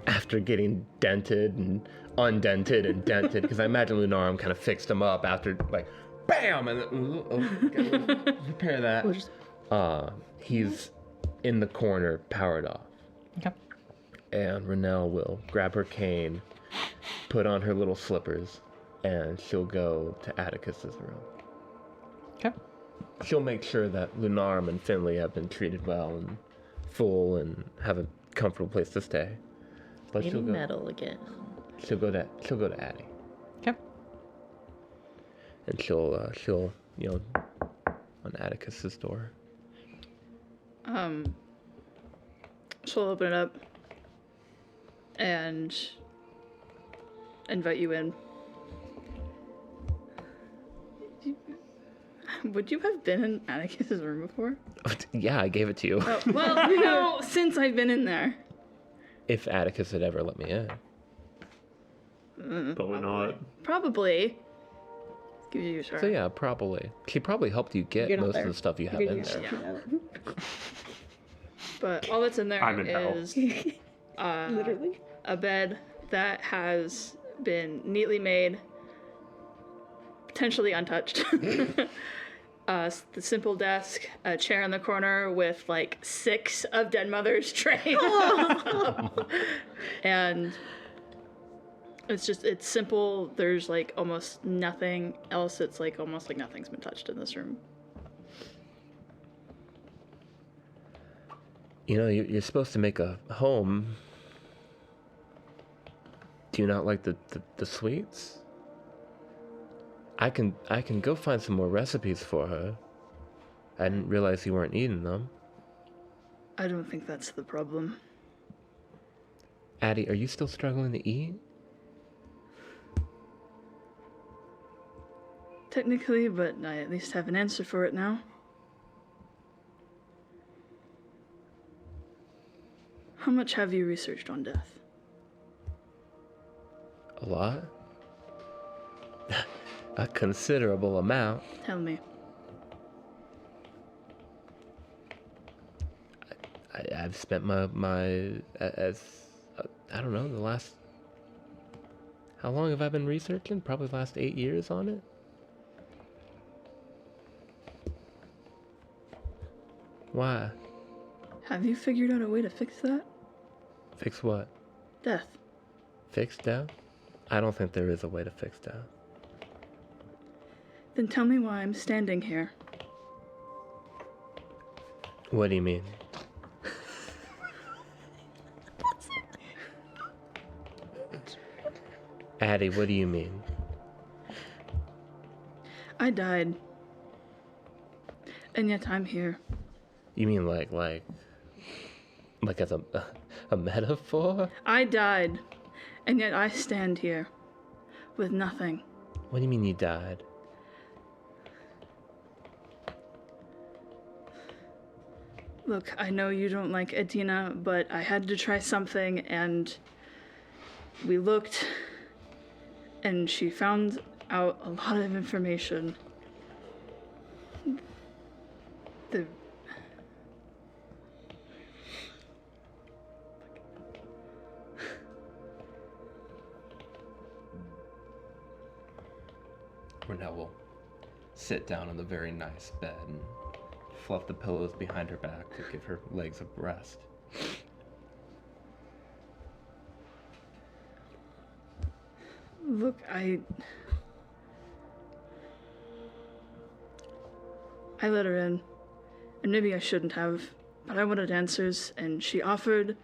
after getting dented and undented and dented, because I imagine Lunarum kind of fixed him up after like, bam, and repair that. We'll just- He's in the corner, powered off. Okay. And Renelle will grab her cane, put on her little slippers, and she'll go to Atticus's room. Okay. She'll make sure that Lunarm and Finley have been treated well and full and have a comfortable place to stay. But Maybe metal again. She'll go to Addie. Okay. And she'll on Atticus's door. She'll open it up and invite you in. Would you have been in Atticus's room before? Yeah, I gave it to you. Oh, well, no, since I've been in there. If Atticus had ever let me in. Probably not. Probably. Give you So yeah, probably. She probably helped you get You're not most there. of the stuff you have You're in gonna there. But all that's in there I'm in hell. is Literally. a bed that has been neatly made, potentially untouched. The simple desk, a chair in the corner with like 6 of Dead Mother's trays. And it's simple. There's like almost nothing else. It's like almost like nothing's been touched in this room. You know, you're supposed to make a home. Do you not like the sweets? I can go find some more recipes for her. I didn't realize you weren't eating them. I don't think that's the problem. Addie, are you still struggling to eat? Technically, but I at least have an answer for it now. How much have you researched on death? A lot? A considerable amount. Tell me. I've spent my I don't know, the last... How long have I been researching? Probably the last 8 years on it. Why? Have you figured out a way to fix that? Fix what? Death. Fix death? I don't think there is a way to fix death. Then tell me why I'm standing here. What do you mean? Addie, what do you mean? I died. And yet I'm here. You mean like as a metaphor? I died. And yet I stand here. With nothing. What do you mean you died? Look, I know you don't like Adina, but I had to try something, and we looked, and she found out a lot of information. The... Renelle will sit down on the very nice bed and fluff the pillows behind her back to give her legs a rest. Look, I let her in, and maybe I shouldn't have, but I wanted answers, and she offered,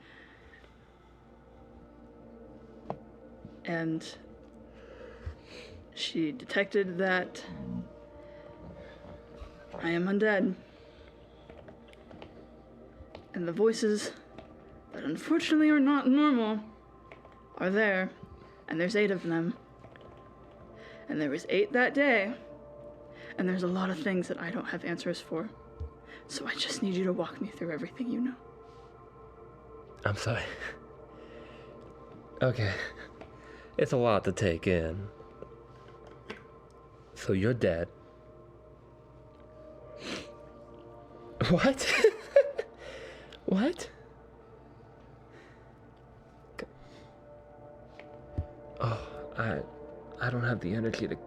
and she detected that I am undead. And the voices that unfortunately are not normal are there, and there's 8 of them. And there was 8 that day, and there's a lot of things that I don't have answers for. So I just need you to walk me through everything you know. I'm sorry. Okay. It's a lot to take in. So you're dead. What? What? Oh, I don't have the energy to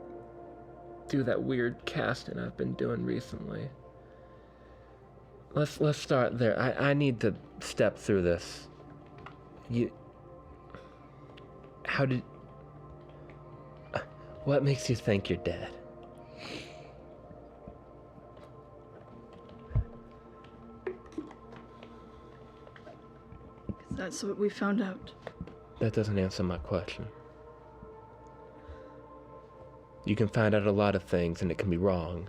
do that weird casting I've been doing recently. Let's start there. I need to step through this You. How did. What makes you think you're dead? That's what we found out. That doesn't answer my question. You can find out a lot of things and it can be wrong.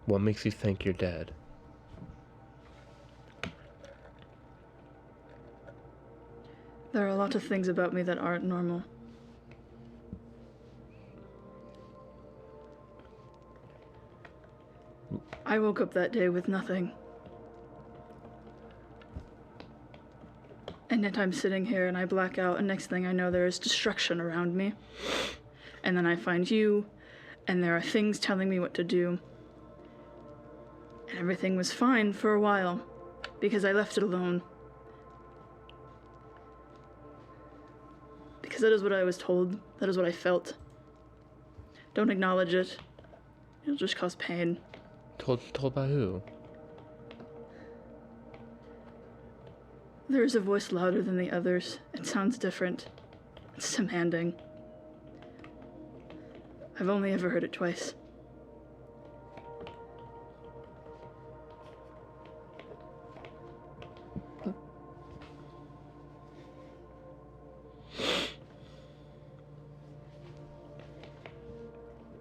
What makes you think you're dead? There are a lot of things about me that aren't normal. I woke up that day with nothing. And yet I'm sitting here and I black out, and next thing I know there is destruction around me. And then I find you, and there are things telling me what to do. And everything was fine for a while, because I left it alone. Because that is what I was told, that is what I felt. Don't acknowledge it. It'll just cause pain. Told by who? There is a voice louder than the others. It sounds different. It's demanding. I've only ever heard it twice.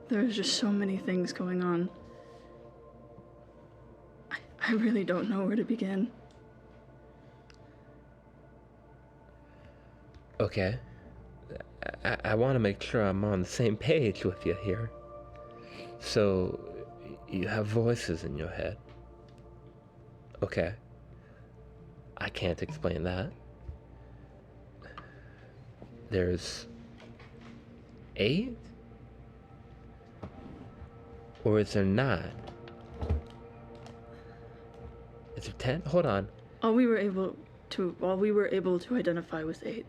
There's just so many things going on. I really don't know where to begin. Okay. I want to make sure I'm on the same page with you here. So, you have voices in your head. Okay. I can't explain that. There's 8? Or is there 9? Is there 10? Hold on. All we were able to identify was 8.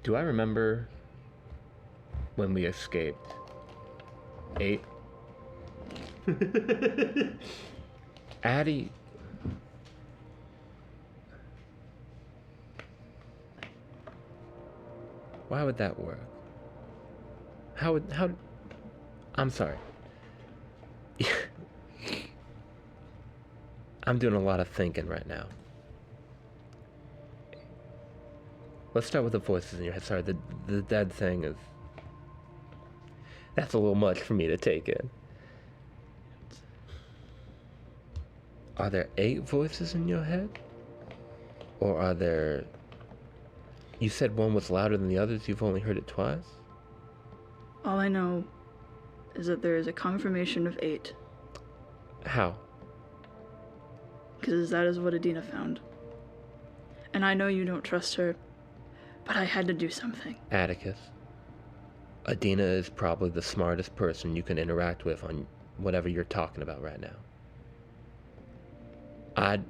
Do I remember when we escaped? 8? Addie. Why would that work? How? I'm sorry. I'm doing a lot of thinking right now. Let's start with the voices in your head. Sorry, the dead thing is... That's a little much for me to take in. Are there 8 voices in your head? Or are there... You said one was louder than the others, you've only heard it twice? All I know is that there is a confirmation of 8. How? Because that is what Adina found. And I know you don't trust her, but I had to do something. Atticus. Adina is probably the smartest person you can interact with on whatever you're talking about right now. I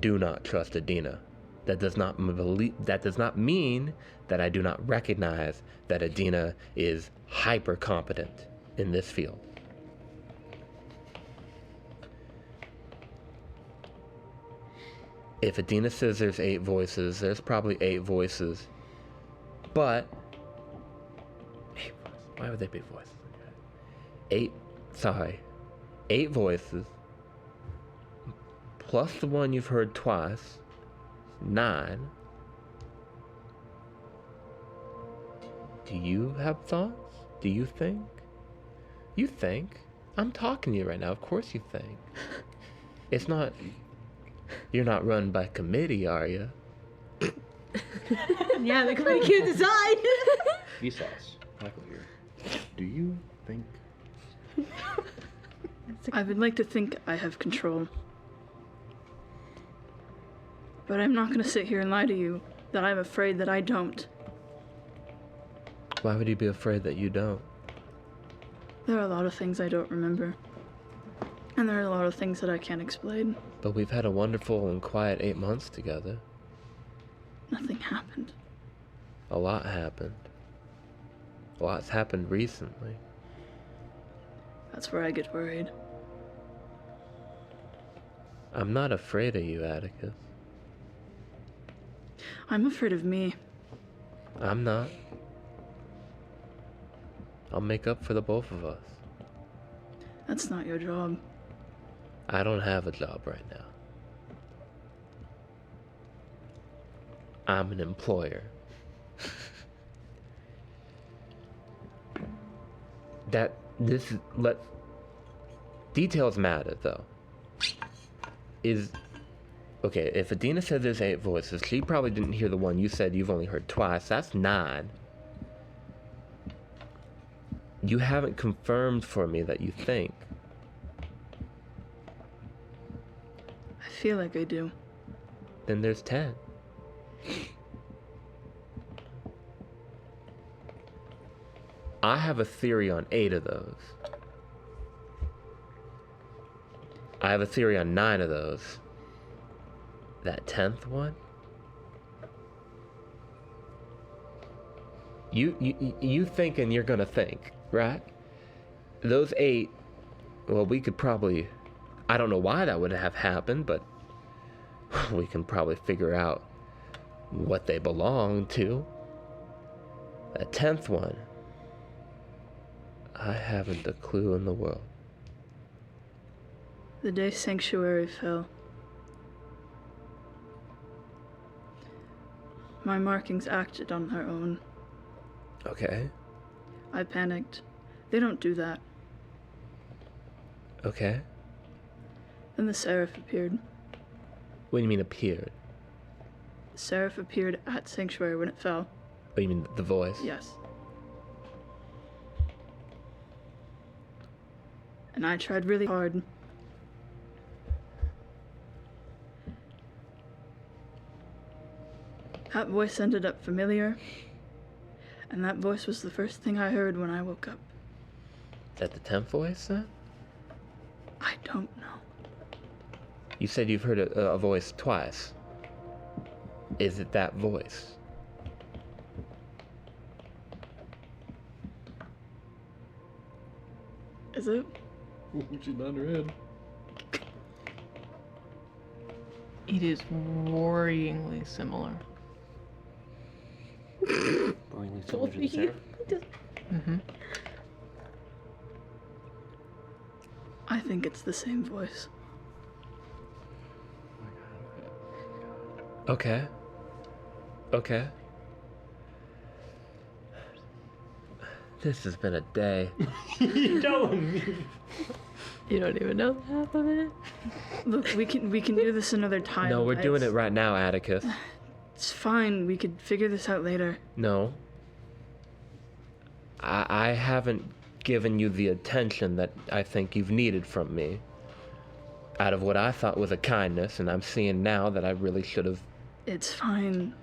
do not trust Adina. That does not mean that I do not recognize that Adina is hyper competent in this field. If Adina says there's 8 voices, there's probably 8 voices. But 8 voices. Why would they be voices? 8 voices plus the one you've heard twice. 9. Do you have thoughts? Do you think? You think? I'm talking to you right now. Of course you think. It's not... You're not run by committee, are you? Yeah, the committee can't decide. Vsauce. Michael here. Do you think? I would like to think I have control. But I'm not going to sit here and lie to you that I'm afraid that I don't. Why would you be afraid that you don't? There are a lot of things I don't remember. And there are a lot of things that I can't explain. But we've had a wonderful and quiet 8 months together. Nothing happened. A lot happened. A lot's happened recently. That's where I get worried. I'm not afraid of you, Atticus. I'm afraid of me. I'm not. I'll make up for the both of us. That's not your job. I don't have a job right now. I'm an employer. Details matter though. Okay, if Adina said there's 8 voices, she probably didn't hear the one you said you've only heard twice. That's 9. You haven't confirmed for me that you think. I feel like I do. Then there's 10. I have a theory on 8 of those. I have a theory on 9 of those. That 10th one? You think and you're gonna think, right? Those 8, well, we could probably, I don't know why that would have happened, but we can probably figure out what they belong to. That 10th one, I haven't a clue in the world. The day Sanctuary fell, my markings acted on their own. Okay. I panicked. They don't do that. Okay. Then the Seraph appeared. What do you mean appeared? The Seraph appeared at Sanctuary when it fell. What do you mean the voice? Yes. And I tried really hard. That voice ended up familiar, and that voice was the first thing I heard when I woke up. Is that the 10th voice then? I don't know. You said you've heard a voice twice. Is it that voice? Is it? She's not in her head. It is worryingly similar. Boringly similar to the Seraph. Mm-hmm. I think it's the same voice. Okay. Okay. This has been a day. You telling me? You don't even know half of it. Look, we can do this another time. No, we're doing it It's- right now, Atticus. It's fine. We could figure this out later. No. I haven't given you the attention that I think you've needed from me. Out of what I thought was a kindness, and I'm seeing now that I really should have. It's fine.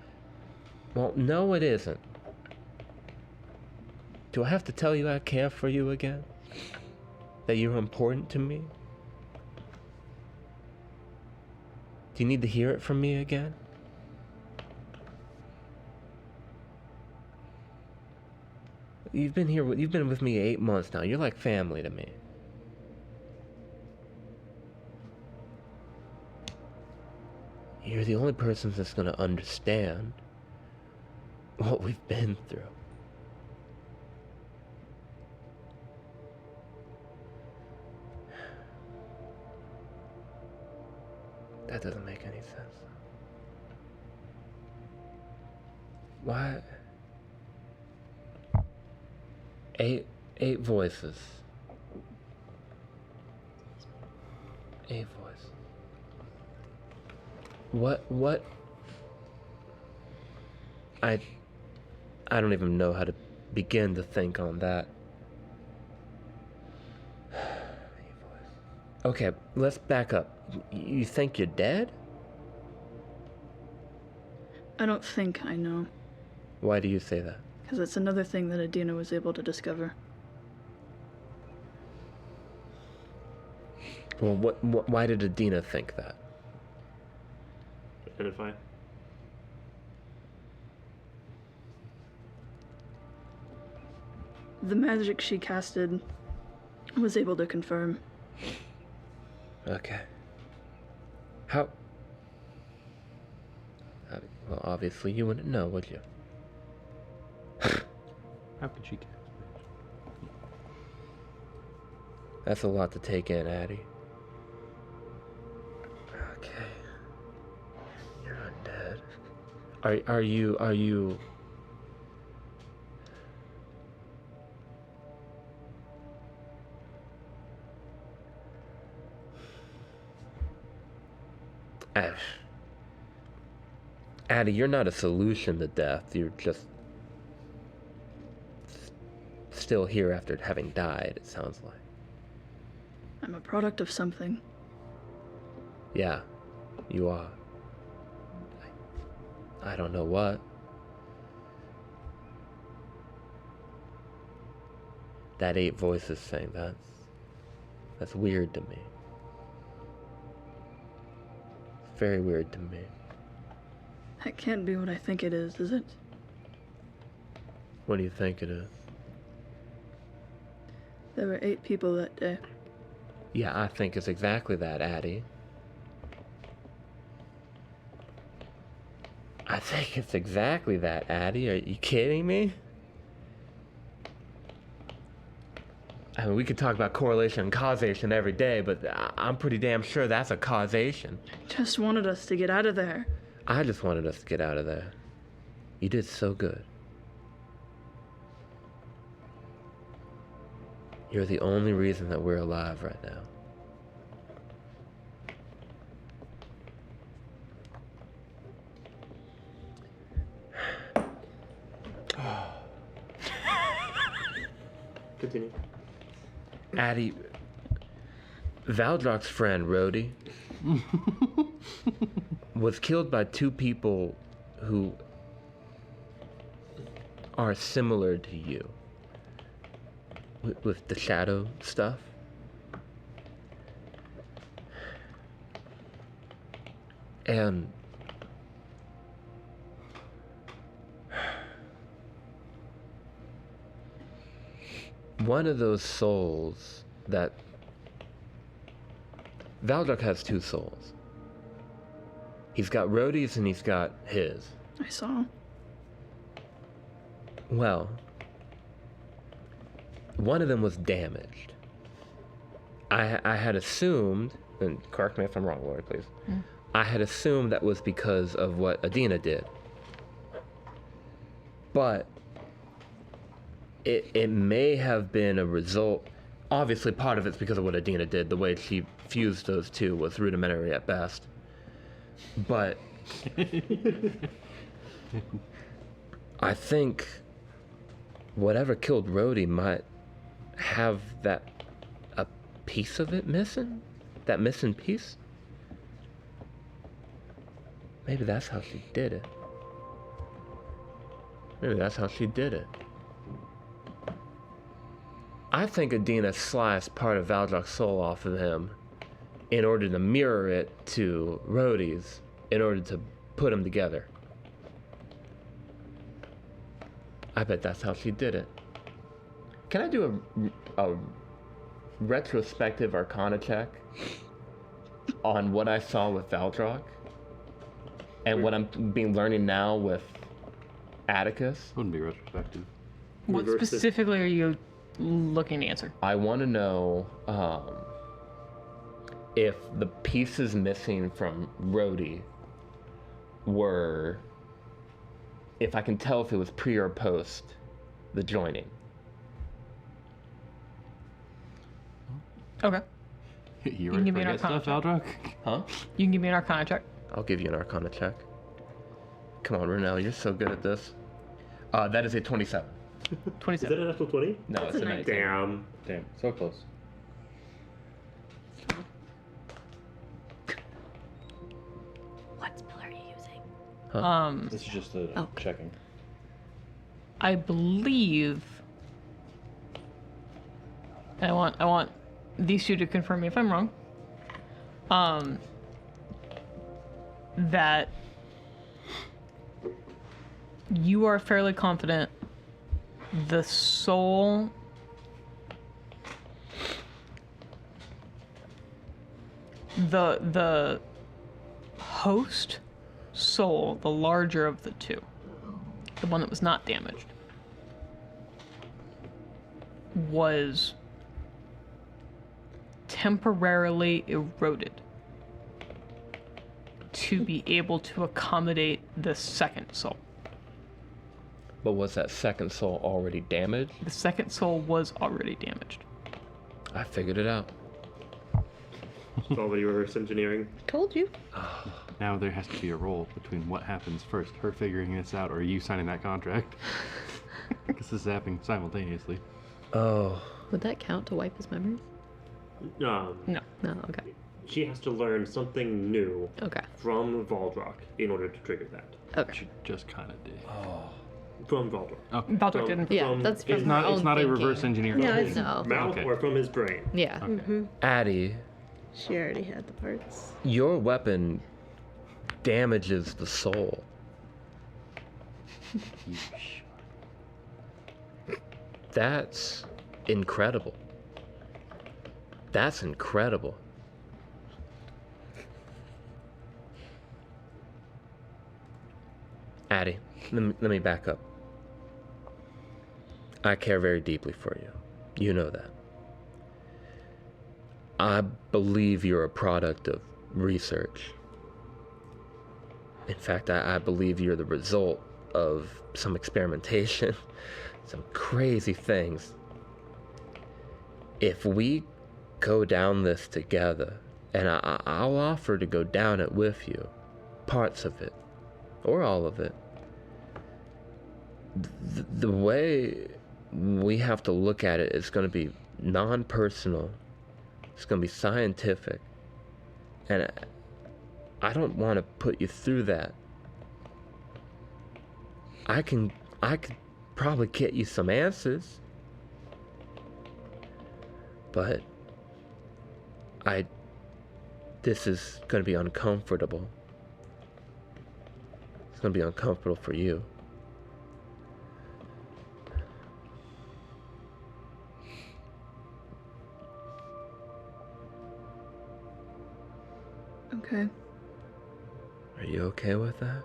Well, no, it isn't. Do I have to tell you I care for you again? That you're important to me? Do you need to hear it from me again? You've been with me 8 months now. You're like family to me. You're the only person that's gonna understand what we've been through. That doesn't make any sense. Why? 8 voices. 8 voices. What? I don't even know how to begin to think on that. Okay, let's back up. You think you're dead? I don't think I know, Why do you say that? because it's another thing that Adina was able to discover. Well, why did Adina think that? Identify. The magic she casted was able to confirm. Okay. How? Well, obviously you wouldn't know, would you? How could she care? That's a lot to take in, Addie. Okay. You're undead. Are you... Ash. Addie, you're not a solution to death. You're just still here after having died, it sounds like. I'm a product of something. Yeah, you are. I don't know what. That 8 voices thing, that's weird to me. It's very weird to me. That can't be what I think it is it? What do you think it is? There were 8 people that day. Yeah, I think it's exactly that, Addie. I think it's exactly that, Addie. Are you kidding me? I mean, we could talk about correlation and causation every day, but I'm pretty damn sure that's a causation. Just wanted us to get out of there. I just wanted us to get out of there. You did so good. You're the only reason that we're alive right now. Continue. Addie, Valdrock's friend, Rhodey, was killed by 2 people who are similar to you. With the shadow stuff. And one of those souls that Valdrock has 2 souls. He's got Rhodey's and he's got his. I saw. Well, one of them was damaged. I had assumed, and correct me if I'm wrong, Lord, please. I had assumed that was because of what Adina did. But it may have been a result. Obviously, part of it's because of what Adina did. The way she fused those 2 was rudimentary at best. But I think whatever killed Rhodey might have a piece of it missing? That missing piece? Maybe that's how she did it. Maybe that's how she did it. I think Adina sliced part of Valdrock's soul off of him in order to mirror it to Rhodey's, in order to put them together. I bet that's how she did it. Can I do a retrospective Arcana check on what I saw with Valdrock and what I'm learning now with Atticus? Wouldn't be retrospective. What specifically are you looking to answer? I want to know if the pieces missing from Rhodey were, if I can tell if it was pre or post the joining. Okay. You can ready give me for an get stuff, Arcana Valdrock? Huh? You can give me an Arcana check. I'll give you an Arcana check. Come on, Renell, you're so good at this. That is a 27. Is that 27. an actual 20? No, That's it's a a 19. Damn. Damn, so close. What spell are you using? This is just a Oh. checking. I believe. And I want these 2 to confirm me if I'm wrong. That you are fairly confident the soul the host soul, the larger of the two, the one that was not damaged, was temporarily eroded to be able to accommodate the second soul. But was that second soul already damaged? The second soul was already damaged. I figured it out. All the reverse engineering. Told you. Now there has to be a roll between what happens first, her figuring this out or you signing that contract. Because this is happening simultaneously. Oh. Would that count to wipe his memories? No. No, okay. She has to learn something new Okay. from Valdrock in order to trigger that. Okay. She just kind of did. From Valdrock. Okay. Baldric didn't. Yeah, From- that's from It's her not. own It's not a thinking. reverse engineer. No, From it's his no. mouth Okay. or from his brain. Yeah. Okay. Addie, She already had the parts. your weapon damages the soul. You That's incredible. That's incredible. Addie, let me back up. I care very deeply for you. You know that. I believe you're a product of research. In fact, I believe you're the result of some experimentation, some crazy things. If we go down this together, and I'll offer to go down it with you, parts of it, or all of it, the way we have to look at it is going to be non-personal. It's going to be scientific. And I don't want to put you through that. I could probably get you some answers. But this is going to be uncomfortable. It's going to be uncomfortable for you. Okay. Are you okay with that?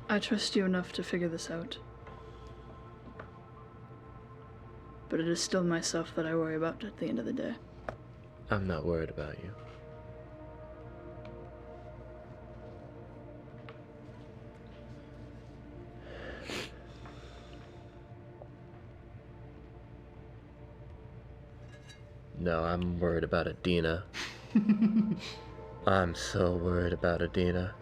I trust you enough to figure this out. But it is still myself that I worry about at the end of the day. I'm not worried about you. No, I'm worried about Adina. I'm so worried about Adina.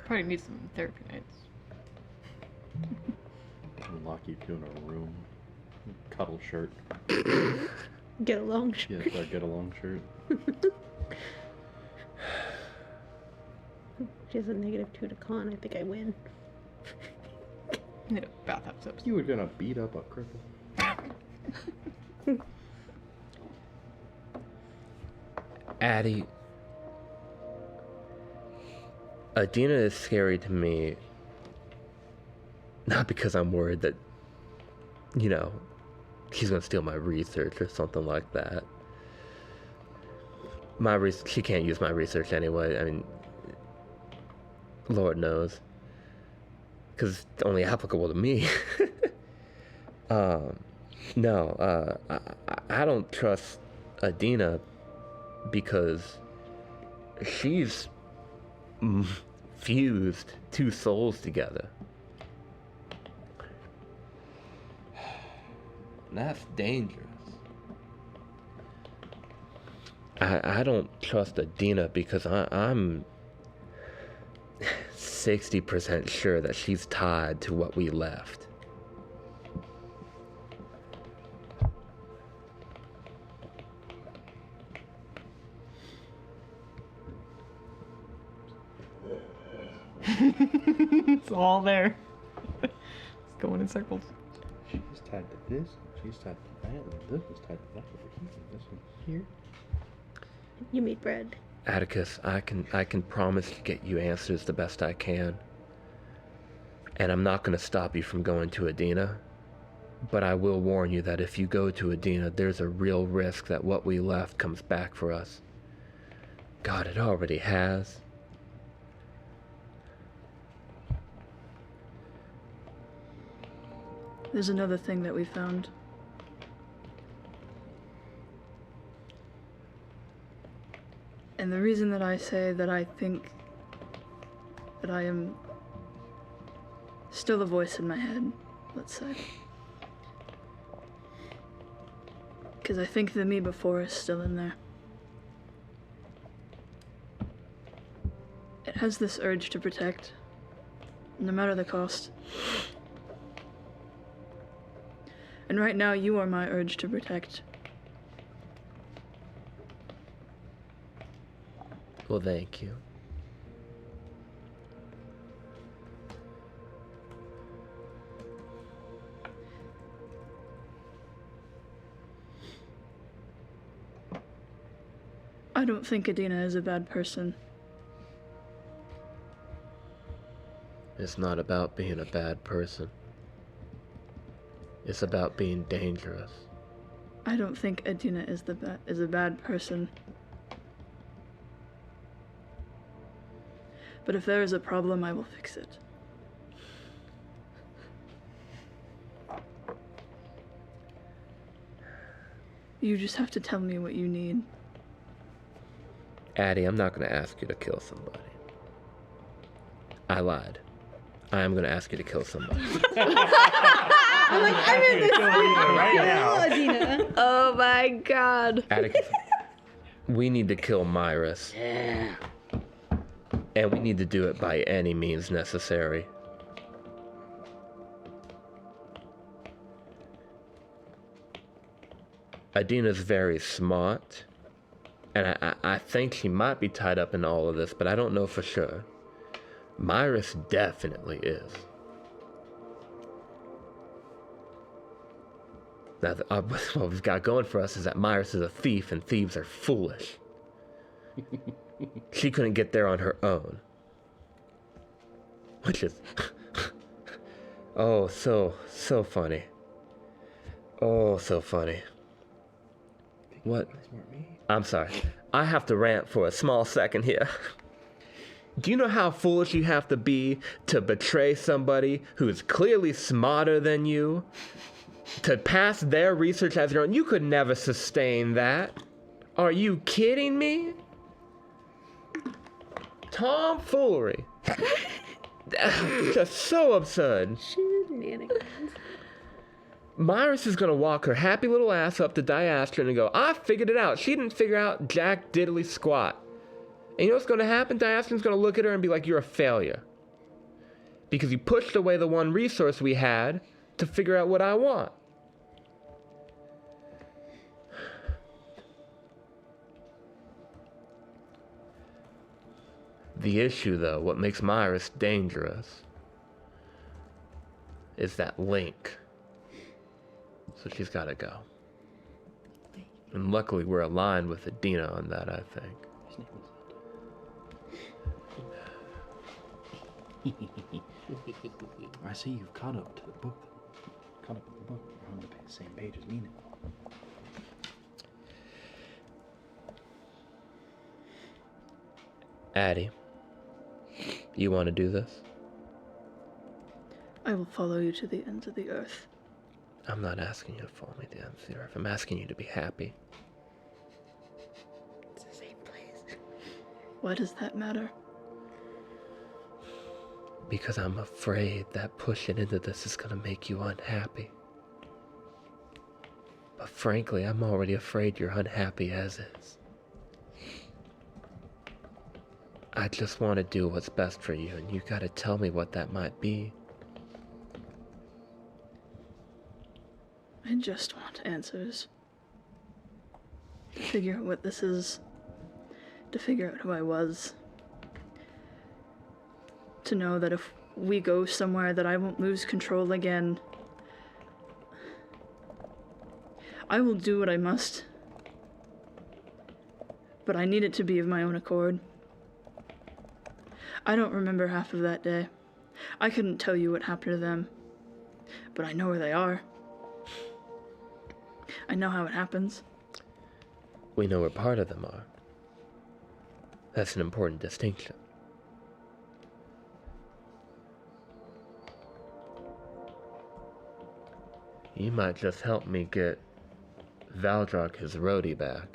Probably need some therapy nights. lock you two in a room. Cuddle shirt. Get along. Yes, our get along shirt. She has a -2 to con. I think I win. Need a bathhouse episode. You were gonna beat up a cripple. Addie, Adina is scary to me, not because I'm worried that, you know, she's gonna steal my research or something like that. She can't use my research anyway. I mean, Lord knows, because it's only applicable to me. No, I don't trust Adina because she's fused two souls together. That's dangerous. I don't trust Adina because I'm 60% sure that she's tied to what we left. It's all there. It's going in circles. She's tied to this, she's tied to that, and this is tied to that over here, and this one here. You made bread. Atticus, I can promise to get you answers the best I can. And I'm not going to stop you from going to Adina. But I will warn you that if you go to Adina, there's a real risk that what we left comes back for us. God, it already has. There's another thing that we found. And the reason that I say that I think that I am still a voice in my head, let's say. Because I think the me before is still in there. It has this urge to protect, no matter the cost. And right now, you are my urge to protect. Well, thank you. I don't think Adina is a bad person. It's not about being a bad person. It's about being dangerous. I don't think Adina is a bad person. But if there is a problem, I will fix it. You just have to tell me what you need. Addie, I'm not going to ask you to kill somebody. I lied. I am going to ask you to kill somebody. I'm like, I'm in this right now. Adina. Oh my god. Atticus, we need to kill Myrus. Yeah. And we need to do it by any means necessary. Adina's very smart. And I think she might be tied up in all of this, but I don't know for sure. Myrus definitely is. Now, what we've got going for us is that Myrus is a thief, and thieves are foolish. She couldn't get there on her own. Which is... oh, so funny. Oh, so funny. What? I'm sorry. I have to rant for a small second here. Do you know how foolish you have to be to betray somebody who is clearly smarter than you? To pass their research as your own? You could never sustain that. Are you kidding me? Tomfoolery. Just so absurd. Shenanigans. Myrus is gonna walk her happy little ass up to Diastrin and go, I figured it out. She didn't figure out jack diddly squat. And you know what's gonna happen? Diastrin's gonna look at her and be like, you're a failure. Because you pushed away the one resource we had to figure out what I want. The issue, though, what makes Myrus dangerous, is that link. So she's gotta go. And luckily we're aligned with Adina on that, I think. I see you've caught up to the book. Caught up with the book. You're on the same page as me now. Addie, you want to do this? I will follow you to the ends of the earth. I'm not asking you to follow me to the ends of the earth. I'm asking you to be happy. It's the same place. Why does that matter? Because I'm afraid that pushing into this is going to make you unhappy. But frankly, I'm already afraid you're unhappy as is. I just want to do what's best for you, and you got to tell me what that might be. I just want answers. To figure out what this is. To figure out who I was. To know that if we go somewhere that I won't lose control again. I will do what I must. but I need it to be of my own accord. I don't remember half of that day. I couldn't tell you what happened to them, but I know where they are. I know how it happens. We know where part of them are. That's an important distinction. You might just help me get Valdrock his roadie back.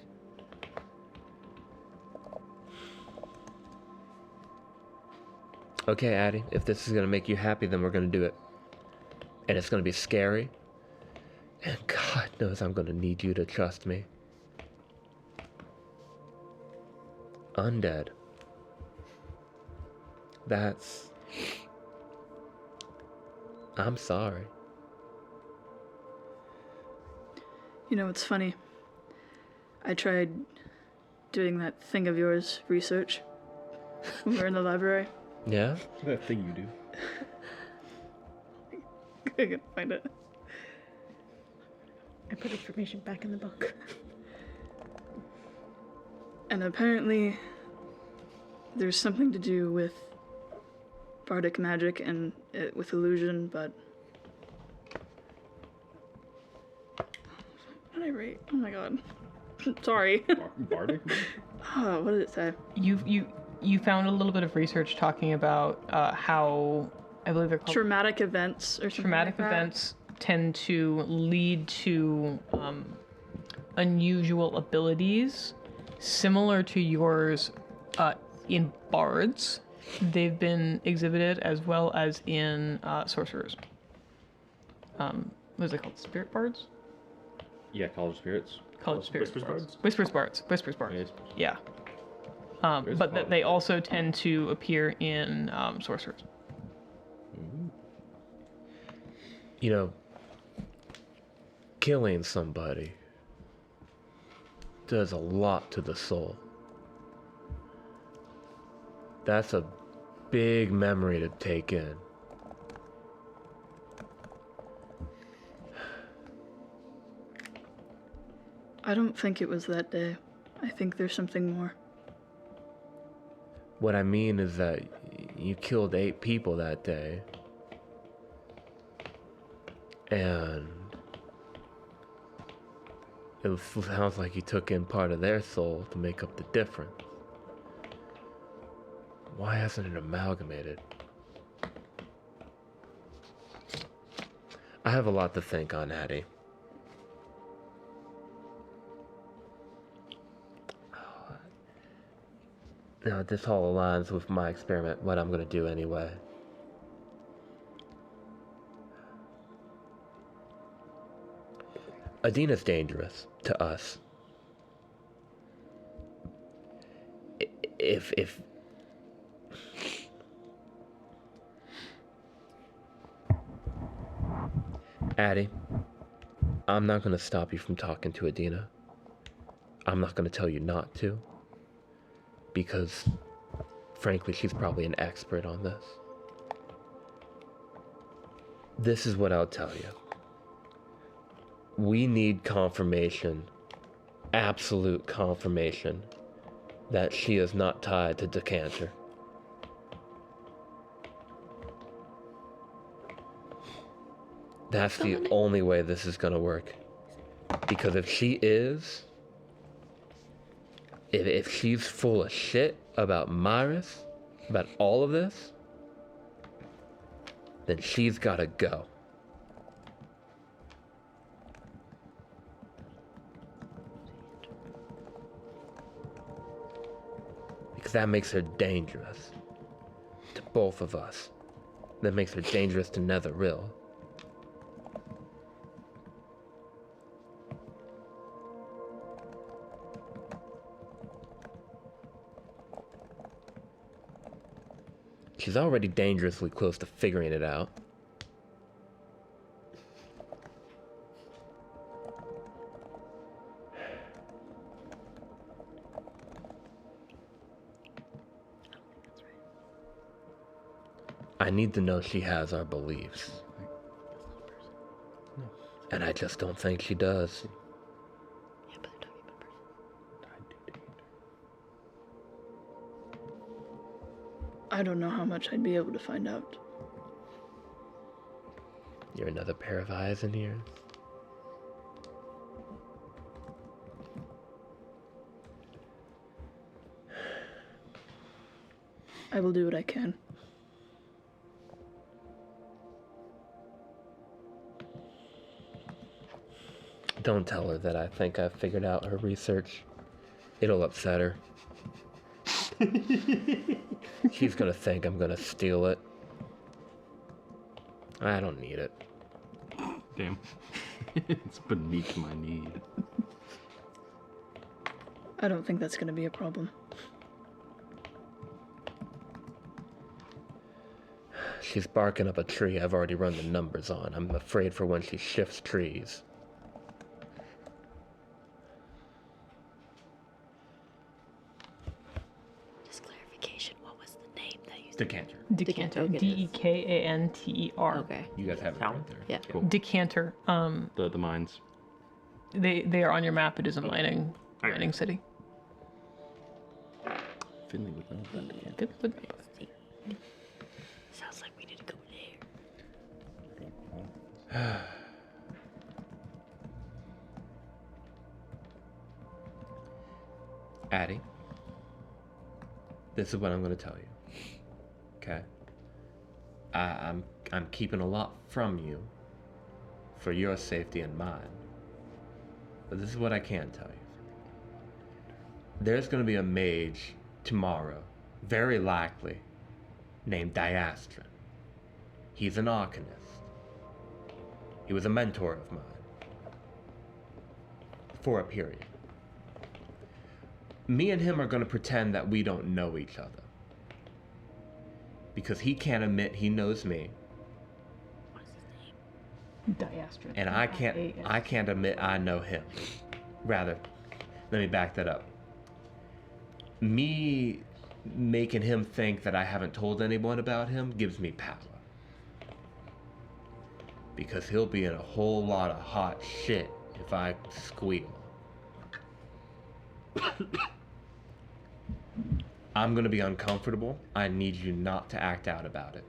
Okay, Addie, if this is gonna make you happy, then we're gonna do it. And it's gonna be scary. And God knows I'm gonna need you to trust me. Undead. That's... I'm sorry. You know, it's funny. I tried doing that thing of yours, research, when we were in the library. Yeah? That thing you do. I can find it. I put information back in the book. And apparently, there's something to do with bardic magic and with illusion, but... What did I write? Oh my god. Sorry. Bardic? Oh, what did it say? You found a little bit of research talking about how, I believe they're called Traumatic events or something traumatic like that? events tend to lead to unusual abilities similar to yours in bards. They've been exhibited as well as in sorcerers. What is it called? Spirit bards? Yeah, College Spirits. College spirits. Whispers bards? Whispers bards. Whispers bards. Yes. Yeah. There's But College they Spirits. also tend to appear in sorcerers. You know, killing somebody does a lot to the soul. That's a big memory to take in. I don't think it was that day. I think there's something more. What I mean is that you killed 8 people that day. And it sounds like you took in part of their soul to make up the difference. Why hasn't it amalgamated? I have a lot to think on, Addie. Now, this all aligns with my experiment, what I'm gonna do anyway. Adina's dangerous to us. If Addie, I'm not gonna stop you from talking to Adina. I'm not gonna tell you not to. Because, frankly, she's probably an expert on this. This is what I'll tell you. We need confirmation, absolute confirmation, that she is not tied to Decanter. That's the only way this is gonna work. Because if she is, if she's full of shit about Myris, about all of this, then she's gotta go. Because that makes her dangerous to both of us. That makes her dangerous to Netheril. She's already dangerously close to figuring it out. I need to know she has our beliefs. And I just don't think she does. Yeah, but they're talking about person. I don't know how much I'd be able to find out. You're another pair of eyes and ears. I will do what I can. Don't tell her that I think I've figured out her research. It'll upset her. She's gonna think I'm gonna steal it. I don't need it. Damn. It's beneath my need. I don't think that's going to be a problem. She's barking up a tree I've already run the numbers on. I'm afraid for when she shifts trees. Just clarification, what was the name that you said? Decanter. Decanter. Okay, it is. Dekanter. Okay. You guys have it Town? right there. Yeah. Cool. Decanter. The mines. They are on your map. It is a mining city. Finley would know that. Good. Sounds like we need to go there. Addie, this is what I'm going to tell you. Okay? I'm keeping a lot from you for your safety and mine. But this is what I can tell you. There's going to be a mage tomorrow, very likely, named Diastrin. He's an arcanist. He was a mentor of mine. For a period. Me and him are going to pretend that we don't know each other. Because he can't admit he knows me. Diastrin. And I can't admit I know him. Rather, let me back that up. Me making him think that I haven't told anyone about him gives me power. Because he'll be in a whole lot of hot shit if I squeal. I'm gonna be uncomfortable. I need you not to act out about it.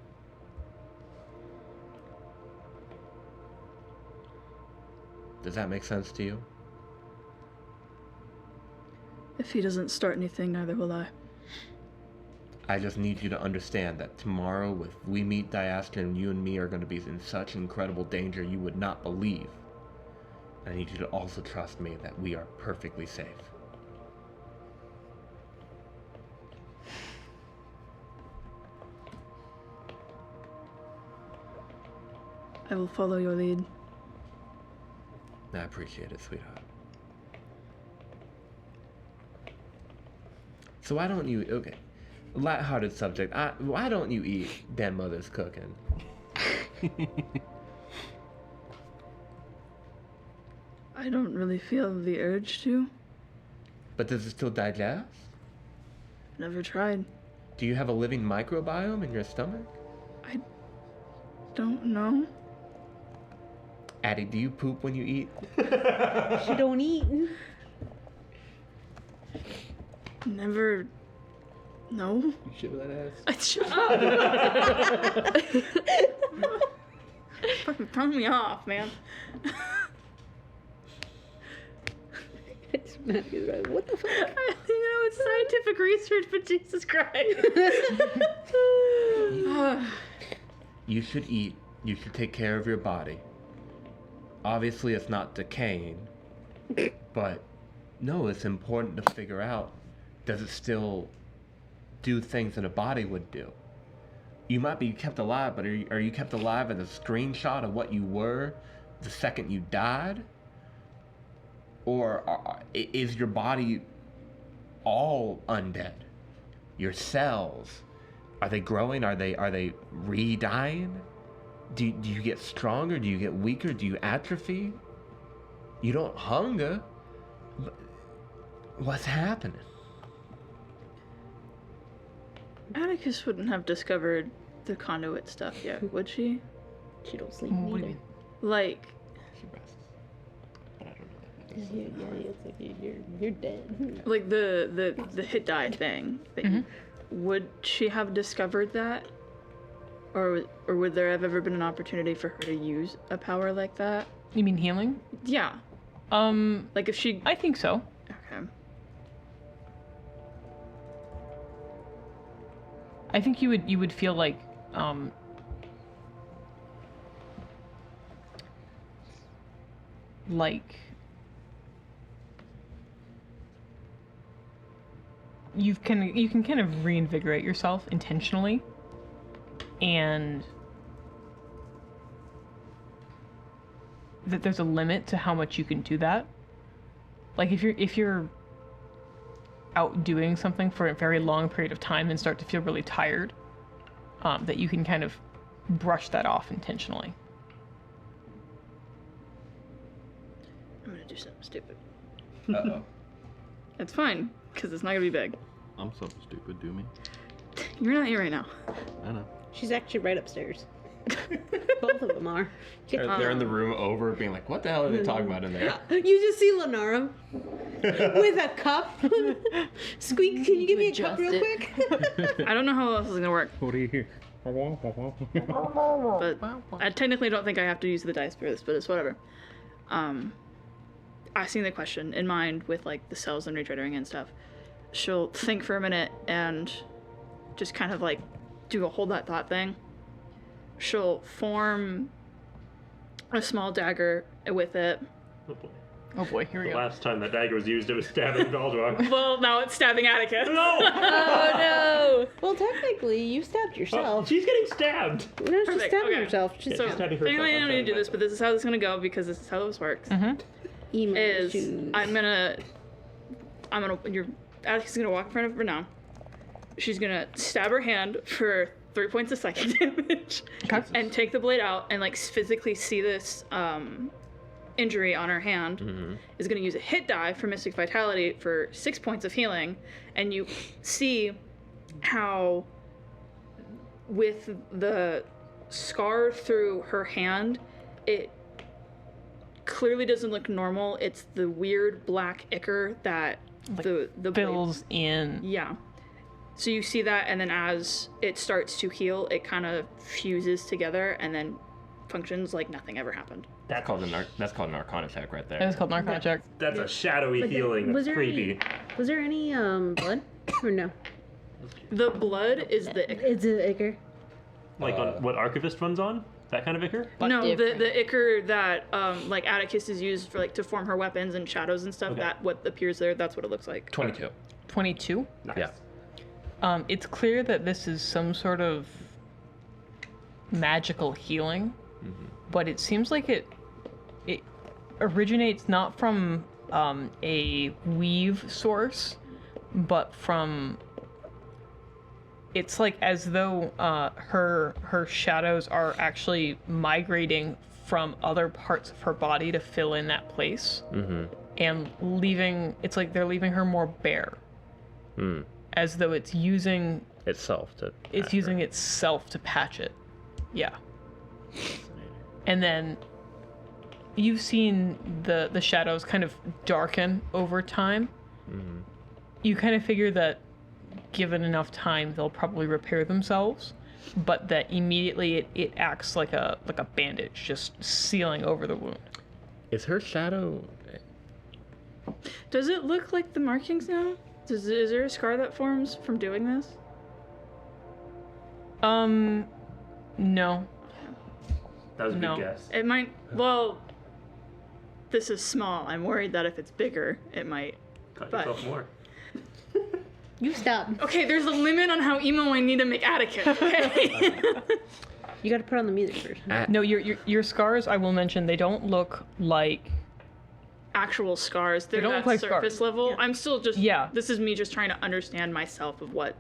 Does that make sense to you? If he doesn't start anything, neither will I. I just need you to understand that tomorrow, if we meet Diastrin, you and me are going to be in such incredible danger you would not believe. I need you to also trust me that we are perfectly safe. I will follow your lead. I appreciate it, sweetheart. So why don't you, okay, lighthearted subject, why don't you eat Dan Mother's cooking? I don't really feel the urge to. But does it still digest? Never tried. Do you have a living microbiome in your stomach? I don't know. Addie, do you poop when you eat? She don't eat. Never. No. You shit with that ass? Shut up. Fucking turn me off, man. Matthew's right. What the fuck? It's scientific research, but Jesus Christ. You should eat. You should take care of your body. Obviously, it's not decaying, but no, it's important to figure out, does it still do things that a body would do? You might be kept alive, but are you kept alive as a screenshot of what you were the second you died? Or is your body all undead? Your cells, are they growing? Are they re-dying? Do you get stronger? Do you get weaker? Do you atrophy? You don't hunger. What's happening? Atticus wouldn't have discovered the conduit stuff yet, would she? She don't sleep What do you neither. mean? Like, She rests. But I don't know that makes Yeah, it's like you're dead. like the hit die thing. That would she have discovered that? Or would there have ever been an opportunity for her to use a power like that? You mean healing? Yeah. Like if she... I think so. Okay. I think you would feel like you can kind of reinvigorate yourself intentionally, and that there's a limit to how much you can do that. Like if you're out doing something for a very long period of time and start to feel really tired, that you can kind of brush that off intentionally. I'm gonna do something stupid. Uh-oh. It's fine, because it's not gonna be big. I'm so stupid, do me. You're not here right now. I know. She's actually right upstairs. Both of them are. They're in the room over being like, what the hell are they talking about in there? You just see Lenara with a cup. Squeak, can you give me a cup real quick? I don't know how else is gonna work, What do you hear? but I technically don't think I have to use the dice for this, but it's whatever. Asking the question in mind with like the cells and regenerating and stuff, she'll think for a minute and just kind of like do a hold that thought thing. She'll form a small dagger with it. Oh boy. Oh boy, here we The go. last time that dagger was used, it was stabbing Valdrock. Well, now it's stabbing Atticus. No! Oh no! Well, technically, you stabbed Oh, yourself. she's getting stabbed. No, she's Perfect, stabbing okay. herself. She's So, stabbing herself, technically I I'm don't need to stabbing do this, but this is how this is gonna go because this is how this works. emo Is shoes. Atticus is gonna walk in front of her now. She's gonna stab her hand for 3 points of psychic damage, and take the blade out and like physically see this injury on her hand. Is gonna use a hit die for Mystic Vitality for 6 points of healing, and you see how with the scar through her hand, it clearly doesn't look normal. It's the weird black ichor that the blade- Fills in. yeah. So you see that, and then as it starts to heal, it kind of fuses together and then functions like nothing ever happened. That's called an Arcana check right That there. is called Narcon check. That's a shadowy But healing. was That's there creepy. Was there any blood or no? The blood is the ichor. It's an ichor. Like on what Archivist runs on? That kind of ichor? But No, different. the ichor that like Atticus is used for like to form her weapons and shadows and stuff. Okay. That what appears there. That's what it looks like. 22. 22. Nice. Yeah. It's clear that this is some sort of magical healing, but it seems like it originates not from a weave source, but from. It's like as though her shadows are actually migrating from other parts of her body to fill in that place, and leaving. It's like they're leaving her more bare. As though it's using Itself to. it's using itself to patch it. Yeah. And then you've seen the shadows kind of darken over time. You kind of figure that given enough time they'll probably repair themselves, but that immediately it acts like a bandage, just sealing over the wound. Is her shadow? Does it look like the markings now? Is there a scar that forms from doing this? No. That was a No. good guess. It might. Well, this is small. I'm worried that if it's bigger, it might. Cut But- yourself more. You stop. Okay, there's a limit on how emo I need to make Atticus. Okay. You got to put on the music first. No, your scars, I will mention, they don't look like Actual scars. They're don't that look like surface scars. level. I'm still just. Yeah. This is me just trying to understand myself of what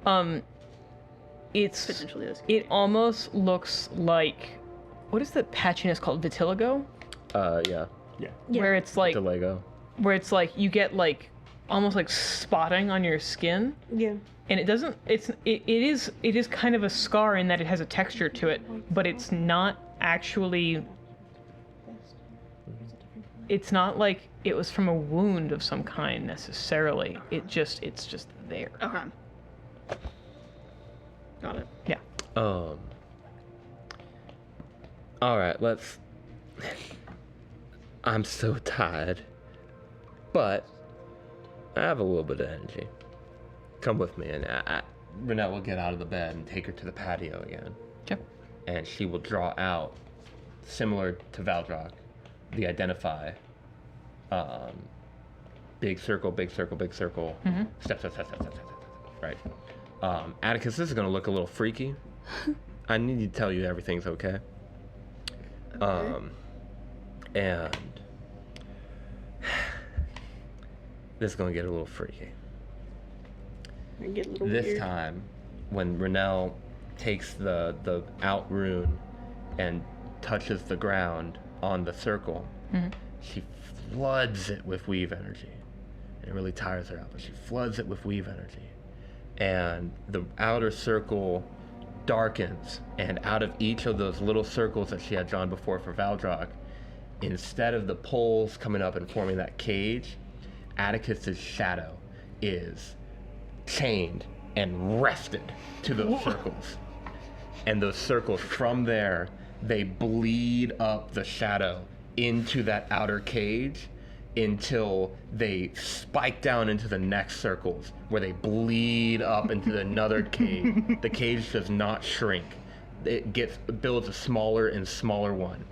it's potentially is. it almost looks like, what is the patchiness called? Vitiligo? Yeah. Yeah. Where it's like The Lego. where it's like you get like almost like spotting on your skin, Yeah. and it doesn't it is kind of a scar in that it has a texture to it, but it's not actually, it's not like it was from a wound of some kind necessarily. It's just there. Okay. Got it. Yeah. All right, let's. I'm so tired, but I have a little bit of energy. Come with me, and Renette will get out of the bed and take her to the patio again. Okay. And she will draw out, similar to Valdrock, the identify. Big circle, big circle, big circle. Step, step, step, step, step, step, step. Right. Atticus, this is gonna look a little freaky. I need to tell you everything's okay. And this is gonna get a little freaky. I get a little This weird. time, when Renelle takes the out rune and touches the ground on the circle, she floods it with weave energy. And it really tires her out, but she floods it with weave energy. And the outer circle darkens, and out of each of those little circles that she had drawn before for Valdrock, instead of the poles coming up and forming that cage, Atticus's shadow is chained and rested to those circles. And those circles, from there, they bleed up the shadow into that outer cage until they spike down into the next circles, where they bleed up into another cage. The cage does not shrink. It builds a smaller and smaller one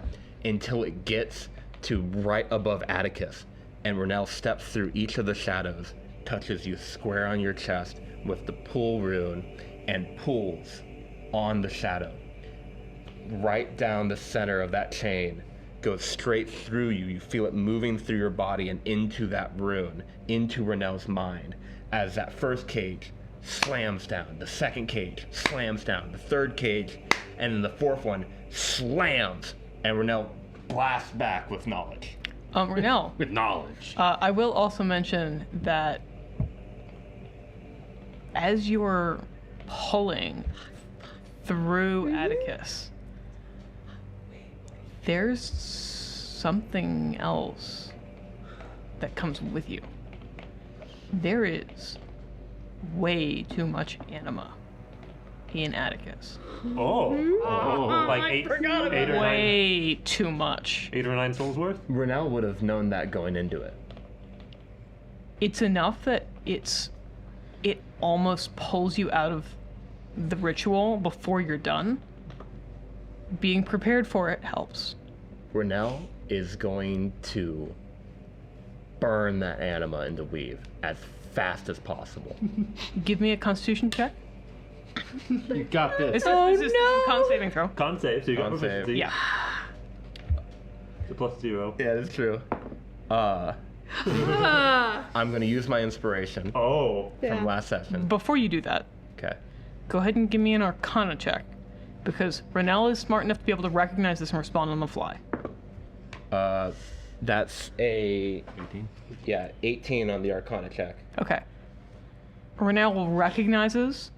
until it gets to right above Atticus. And Renelle steps through each of the shadows, touches you square on your chest with the pull rune, and pulls on the shadow. Right down the center of that chain, goes straight through you. You feel it moving through your body and into that rune, into Renelle's mind, as that first cage slams down, the second cage slams down, the third cage, and then the fourth one slams, and Renelle blasts back with knowledge. Renelle, With knowledge. I will also mention that as you are pulling through Atticus, there's something else that comes with you. There is way too much anima in Atticus. Like eight or nine, Way too much. 8 or 9 souls worth? Renelle would have known that going into it. It's enough that it almost pulls you out of the ritual before you're done. Being prepared for it helps. Renelle is going to burn that anima into weave as fast as possible. Give me a Constitution check. You got this. This is a con saving throw. Con save, so you got Con save. proficiency. Yeah. The +0. Yeah, that's true. I'm gonna use my inspiration Oh. from last session. Before you do that, Okay. go ahead and give me an Arcana check, because Renelle is smart enough to be able to recognize this and respond on the fly. That's a 18. 18 on the Arcana check. Okay. Renelle recognizes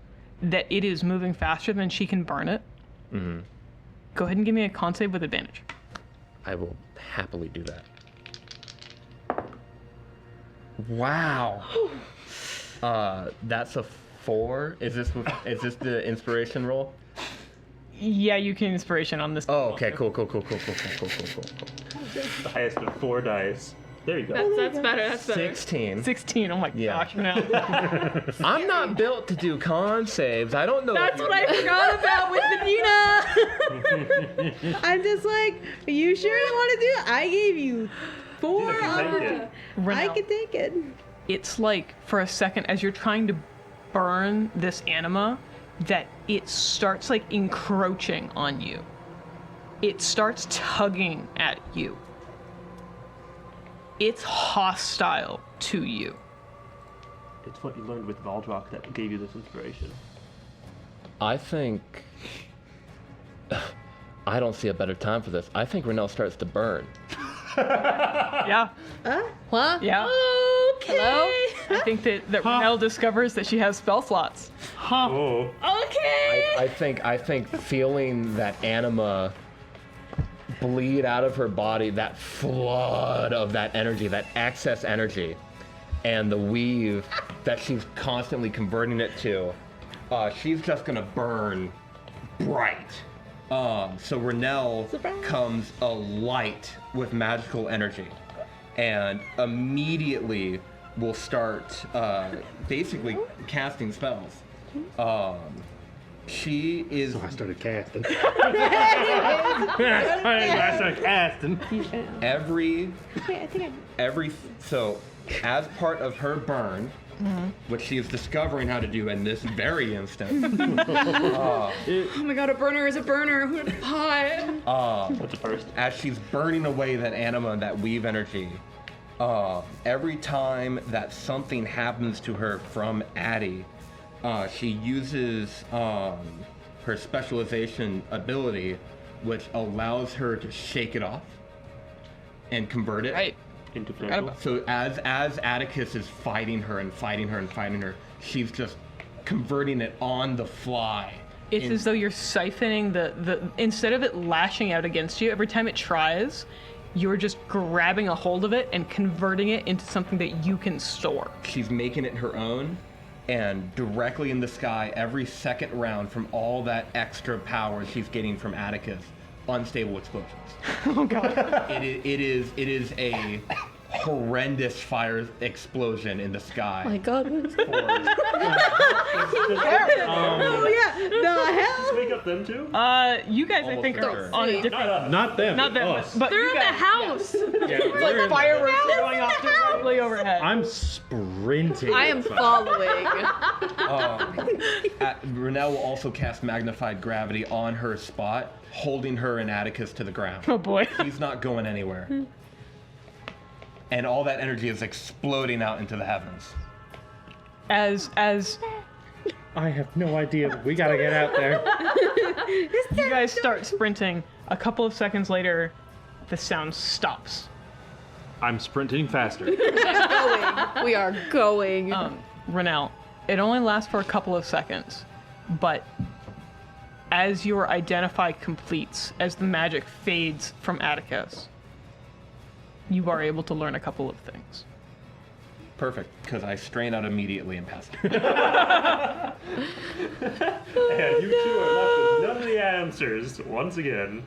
that it is moving faster than she can burn it. Mm-hmm. Go ahead and give me a con save with advantage. I will happily do that. Wow. That's a 4. Is this the inspiration roll? Yeah, you can inspiration on this. Oh, okay, cool. The highest of 4 dice. There you go. That's better. That's better. 16. 16. Oh my Yeah. gosh, Renelle. I'm not built to do con saves. I don't know. That's what I forgot about with Medina. I'm just like, are you sure you want to do it? I gave you 4 You can take it. I Renelle, can take it. it's like for a second as you're trying to burn this anima that it starts like encroaching on you. It starts tugging at you. It's hostile to you. It's what you learned with Valdrock that gave you this inspiration. I think I don't see a better time for this. I think Renelle starts to burn. Yeah. What? Yeah. Okay. Hello? I think that Renelle discovers that she has spell slots. Oh. Okay. I think feeling that anima bleed out of her body, that flood of that energy, that excess energy, and the weave that she's constantly converting it to, she's just gonna burn bright. So Renell comes alight with magical energy, and immediately will start basically casting spells. She is. I started casting. I started casting. So as part of her burn, which she is discovering how to do in this very instant. Oh my god, a burner is a burner. Who would have thought? What's the first? As she's burning away that anima and that weave energy, every time that something happens to her from Addie, she uses her specialization ability, which allows her to shake it off and convert it. Right. Into potential. So as Atticus is fighting her, she's just converting it on the fly. It's as though you're siphoning the instead of it lashing out against you, every time it tries, you're just grabbing a hold of it and converting it into something that you can store. She's making it her own, and directly in the sky, every second round from all that extra power she's getting from Atticus, unstable explosions. Oh god. It is a horrendous fire explosion in the sky. My God. Oh yeah, the hell? Wake up them too? You guys, I think, are Almost on a there. different. Not them. Not them, us. but They're you in the guys. house. It's like fireworks are going off directly overhead. I'm sprinting. I am following. Renell will also cast magnified gravity on her spot, holding her and Atticus to the ground. Oh boy. He's not going anywhere. And all that energy is exploding out into the heavens. As I have no idea. We gotta get out there. you guys start sprinting, a couple of seconds later, the sound stops. I'm sprinting faster. We are going. Renell, it only lasts for a couple of seconds, but as your identify completes, as the magic fades from Atticus, you are able to learn a couple of things. Perfect, because I strain out immediately and pass it. And you two are left with none of the answers once again.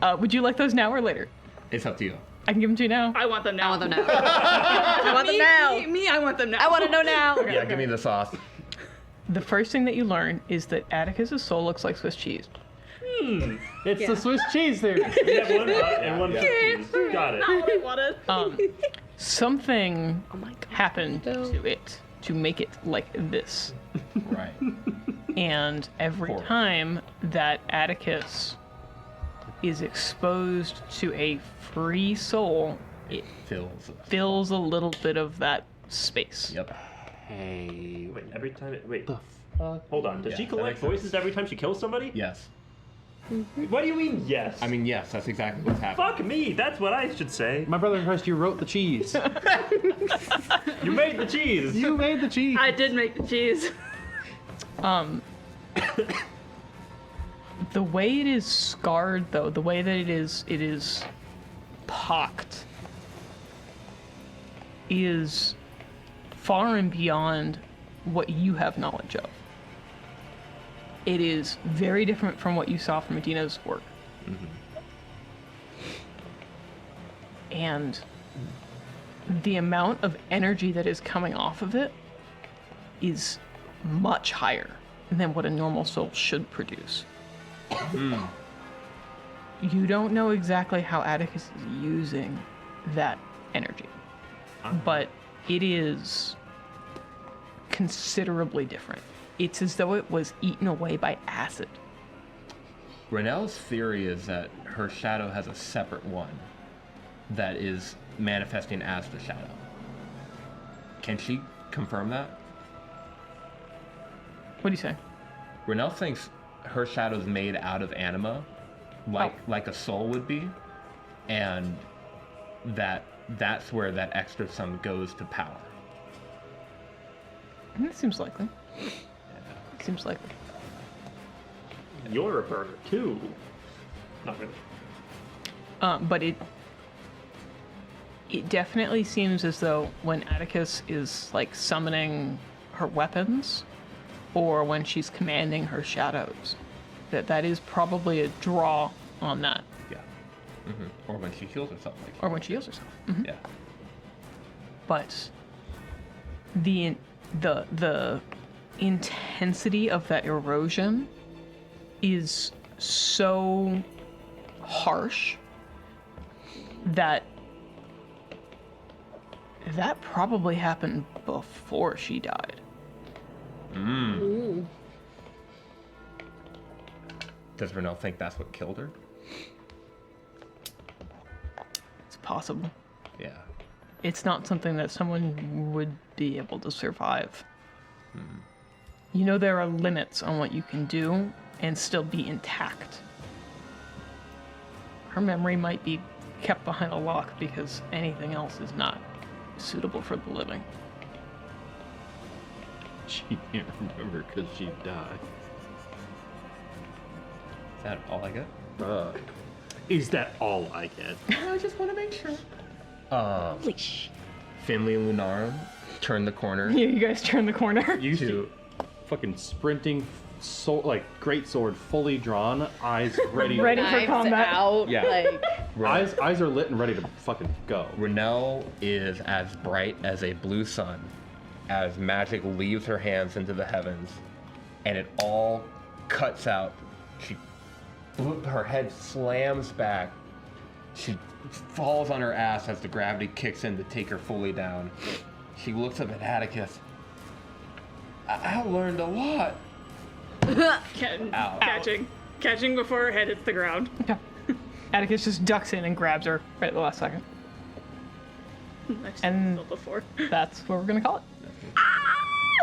Would you like those now or later? It's up to you. I can give them to you now. I want them now. I want them now. I want them now. Me, I want them now. I want to know now. Yeah, give me the sauce. The first thing that you learn is that Atticus's soul looks like Swiss cheese. It's the Swiss cheese theory. We have one and one cheese. Got it. Not what I wanted. Something Oh my God. happened to it to make it like this. Right. And every Horrible. time that Atticus is exposed to a free soul, it fills a little bit of that space. Yep. Hey. Wait, every time wait. The fuck? Hold on. Does Yeah, she that collect makes sense. voices every time she kills somebody? Yes. What do you mean, yes? I mean, yes, that's exactly what's happening. fuck me. That's what I should say. My brother in Christ, you wrote the cheese. You made the cheese. You made the cheese. I did make the cheese. The way it is scarred, though, the way that it is pocked, is far and beyond what you have knowledge of. It is very different from what you saw from Medina's work. And the amount of energy that is coming off of it is much higher than what a normal soul should produce. You don't know exactly how Atticus is using that energy, but it is considerably different. It's as though it was eaten away by acid. Renell's theory is that her shadow has a separate one that is manifesting as the shadow. Can she confirm that? What do you say? Renell thinks her shadow's made out of anima, like a soul would be, and that's where that extra sum goes to power. That seems likely. Seems likely. You're a burner too. Not really. But it definitely seems as though when Atticus is like summoning her weapons, or when she's commanding her shadows. That is probably a draw on that. Yeah. Or when she heals herself. Like Or when she heals herself. Yeah. But the intensity of that erosion is so harsh that probably happened before she died. Does Renell think that's what killed her? It's possible. Yeah. It's not something that someone would be able to survive. You know, there are limits on what you can do and still be intact. Her memory might be kept behind a lock because anything else is not suitable for the living. She can't remember because she died. Is that all I get? Is that all I get? I just want to make sure. Holy sh! Finley and Lunarum turn the corner. Yeah, you guys turn the corner. You two fucking sprinting, great sword fully drawn, eyes ready. Ready for Knives combat. out. Yeah. Like, Eyes are lit and ready to fucking go. Renell is as bright as a blue sun as magic leaves her hands into the heavens and it all cuts out. Her head slams back. She falls on her ass as the gravity kicks in to take her fully down. She looks up at Atticus. I learned a lot. Catching before her head hits the ground. Okay. Atticus just ducks in and grabs her right at the last second. And Before. that's what we're gonna call it.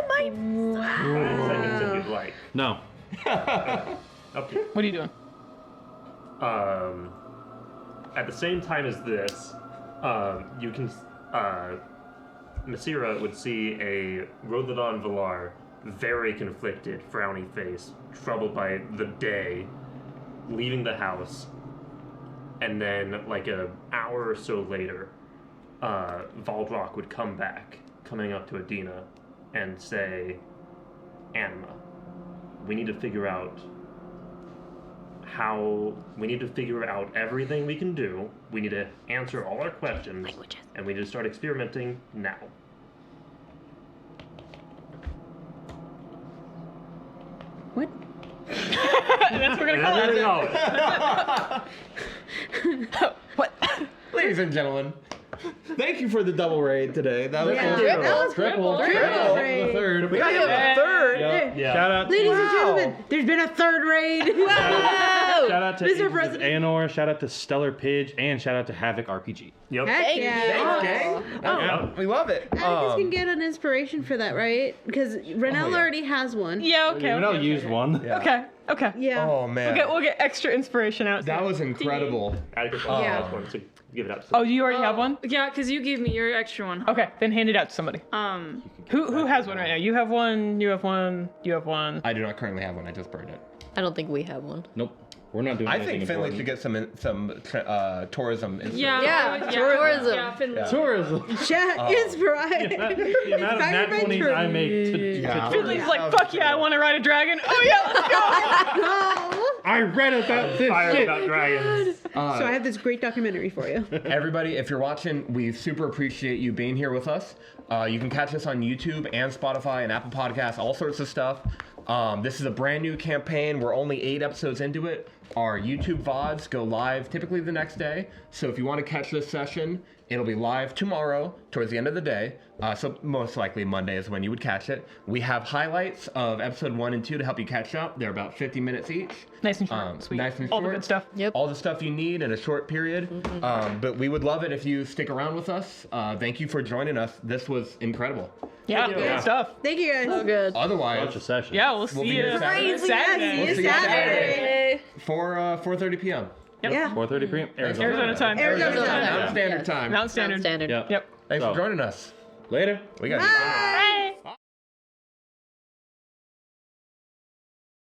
5 seconds if you'd like. No. Okay. What are you doing? At the same time as this, you can, Masira would see a Rododon Valar, very conflicted, frowny face, troubled by the day, leaving the house, and then, like an hour or so later, Valdrock would come back, coming up to Adina, and say, Anima, we need to figure out everything we can do. We need to answer all our questions. And we need to start experimenting now. What? That's what we're gonna call it. What? Ladies and gentlemen, thank you for the double raid today. That was That was Triple. Triple. The third. We got a third. Yeah. Shout out. Ladies and Wow. gentlemen, there's been a third raid. Shout out to Mr. Agents of President. Anor, shout out to Stellar Pidge, and shout out to Havoc RPG. Yep. Heck yeah. Thanks, gang. We love it. Atticus can get an inspiration for that, right? Because Renell yeah. already has one. Yeah, okay. I'll Okay, use one. okay. Okay. Yeah. Oh man, We'll get extra inspiration out. that was incredible. Atticus Yeah. has one, so give it up. Oh, do you already have one? Yeah, because you gave me your extra one. Okay, then hand it out to somebody. Who has one right now? You have one. You have one. You have one. I do not currently have one. I just burned it. I don't think we have one. Nope. We're not doing I anything think Finley important. should get some tourism. Yeah, tourism. Yeah, Finley. Tourism. Chat inspiration. The amount of nat Inspired by 20s I make to Yeah. Finley's like, fuck yeah, I want to ride a dragon. Oh yeah, let's go. I read about this Fire shit. about dragons. So I have this great documentary for you. Everybody, if you're watching, we super appreciate you being here with us. You can catch us on YouTube and Spotify and Apple Podcasts, all sorts of stuff. This is a brand new campaign. We're only 8 episodes into it. Our YouTube VODs go live typically the next day. So if you want to catch this session, it'll be live tomorrow towards the end of the day. So most likely Monday is when you would catch it. We have highlights of episode 1 and 2 to help you catch up. They're about 50 minutes each. Nice and short. Sweet. Nice and All the short. good stuff. Yep. All the stuff you need in a short period. But we would love it if you stick around with us. Thank you for joining us. This was incredible. Yeah, good stuff. Thank you guys. So good. Otherwise, Bunch of sessions. Yeah, we'll We'll see be you here Saturday. Saturday. We'll see you Saturday. 4:30 p.m. Yeah. 4:30 p.m. Arizona. Arizona time. Arizona Arizona time. Mountain Standard Time. Mountain Standard. Standard. Yep. Yep. Thanks So- for joining us. Later. We got Bye.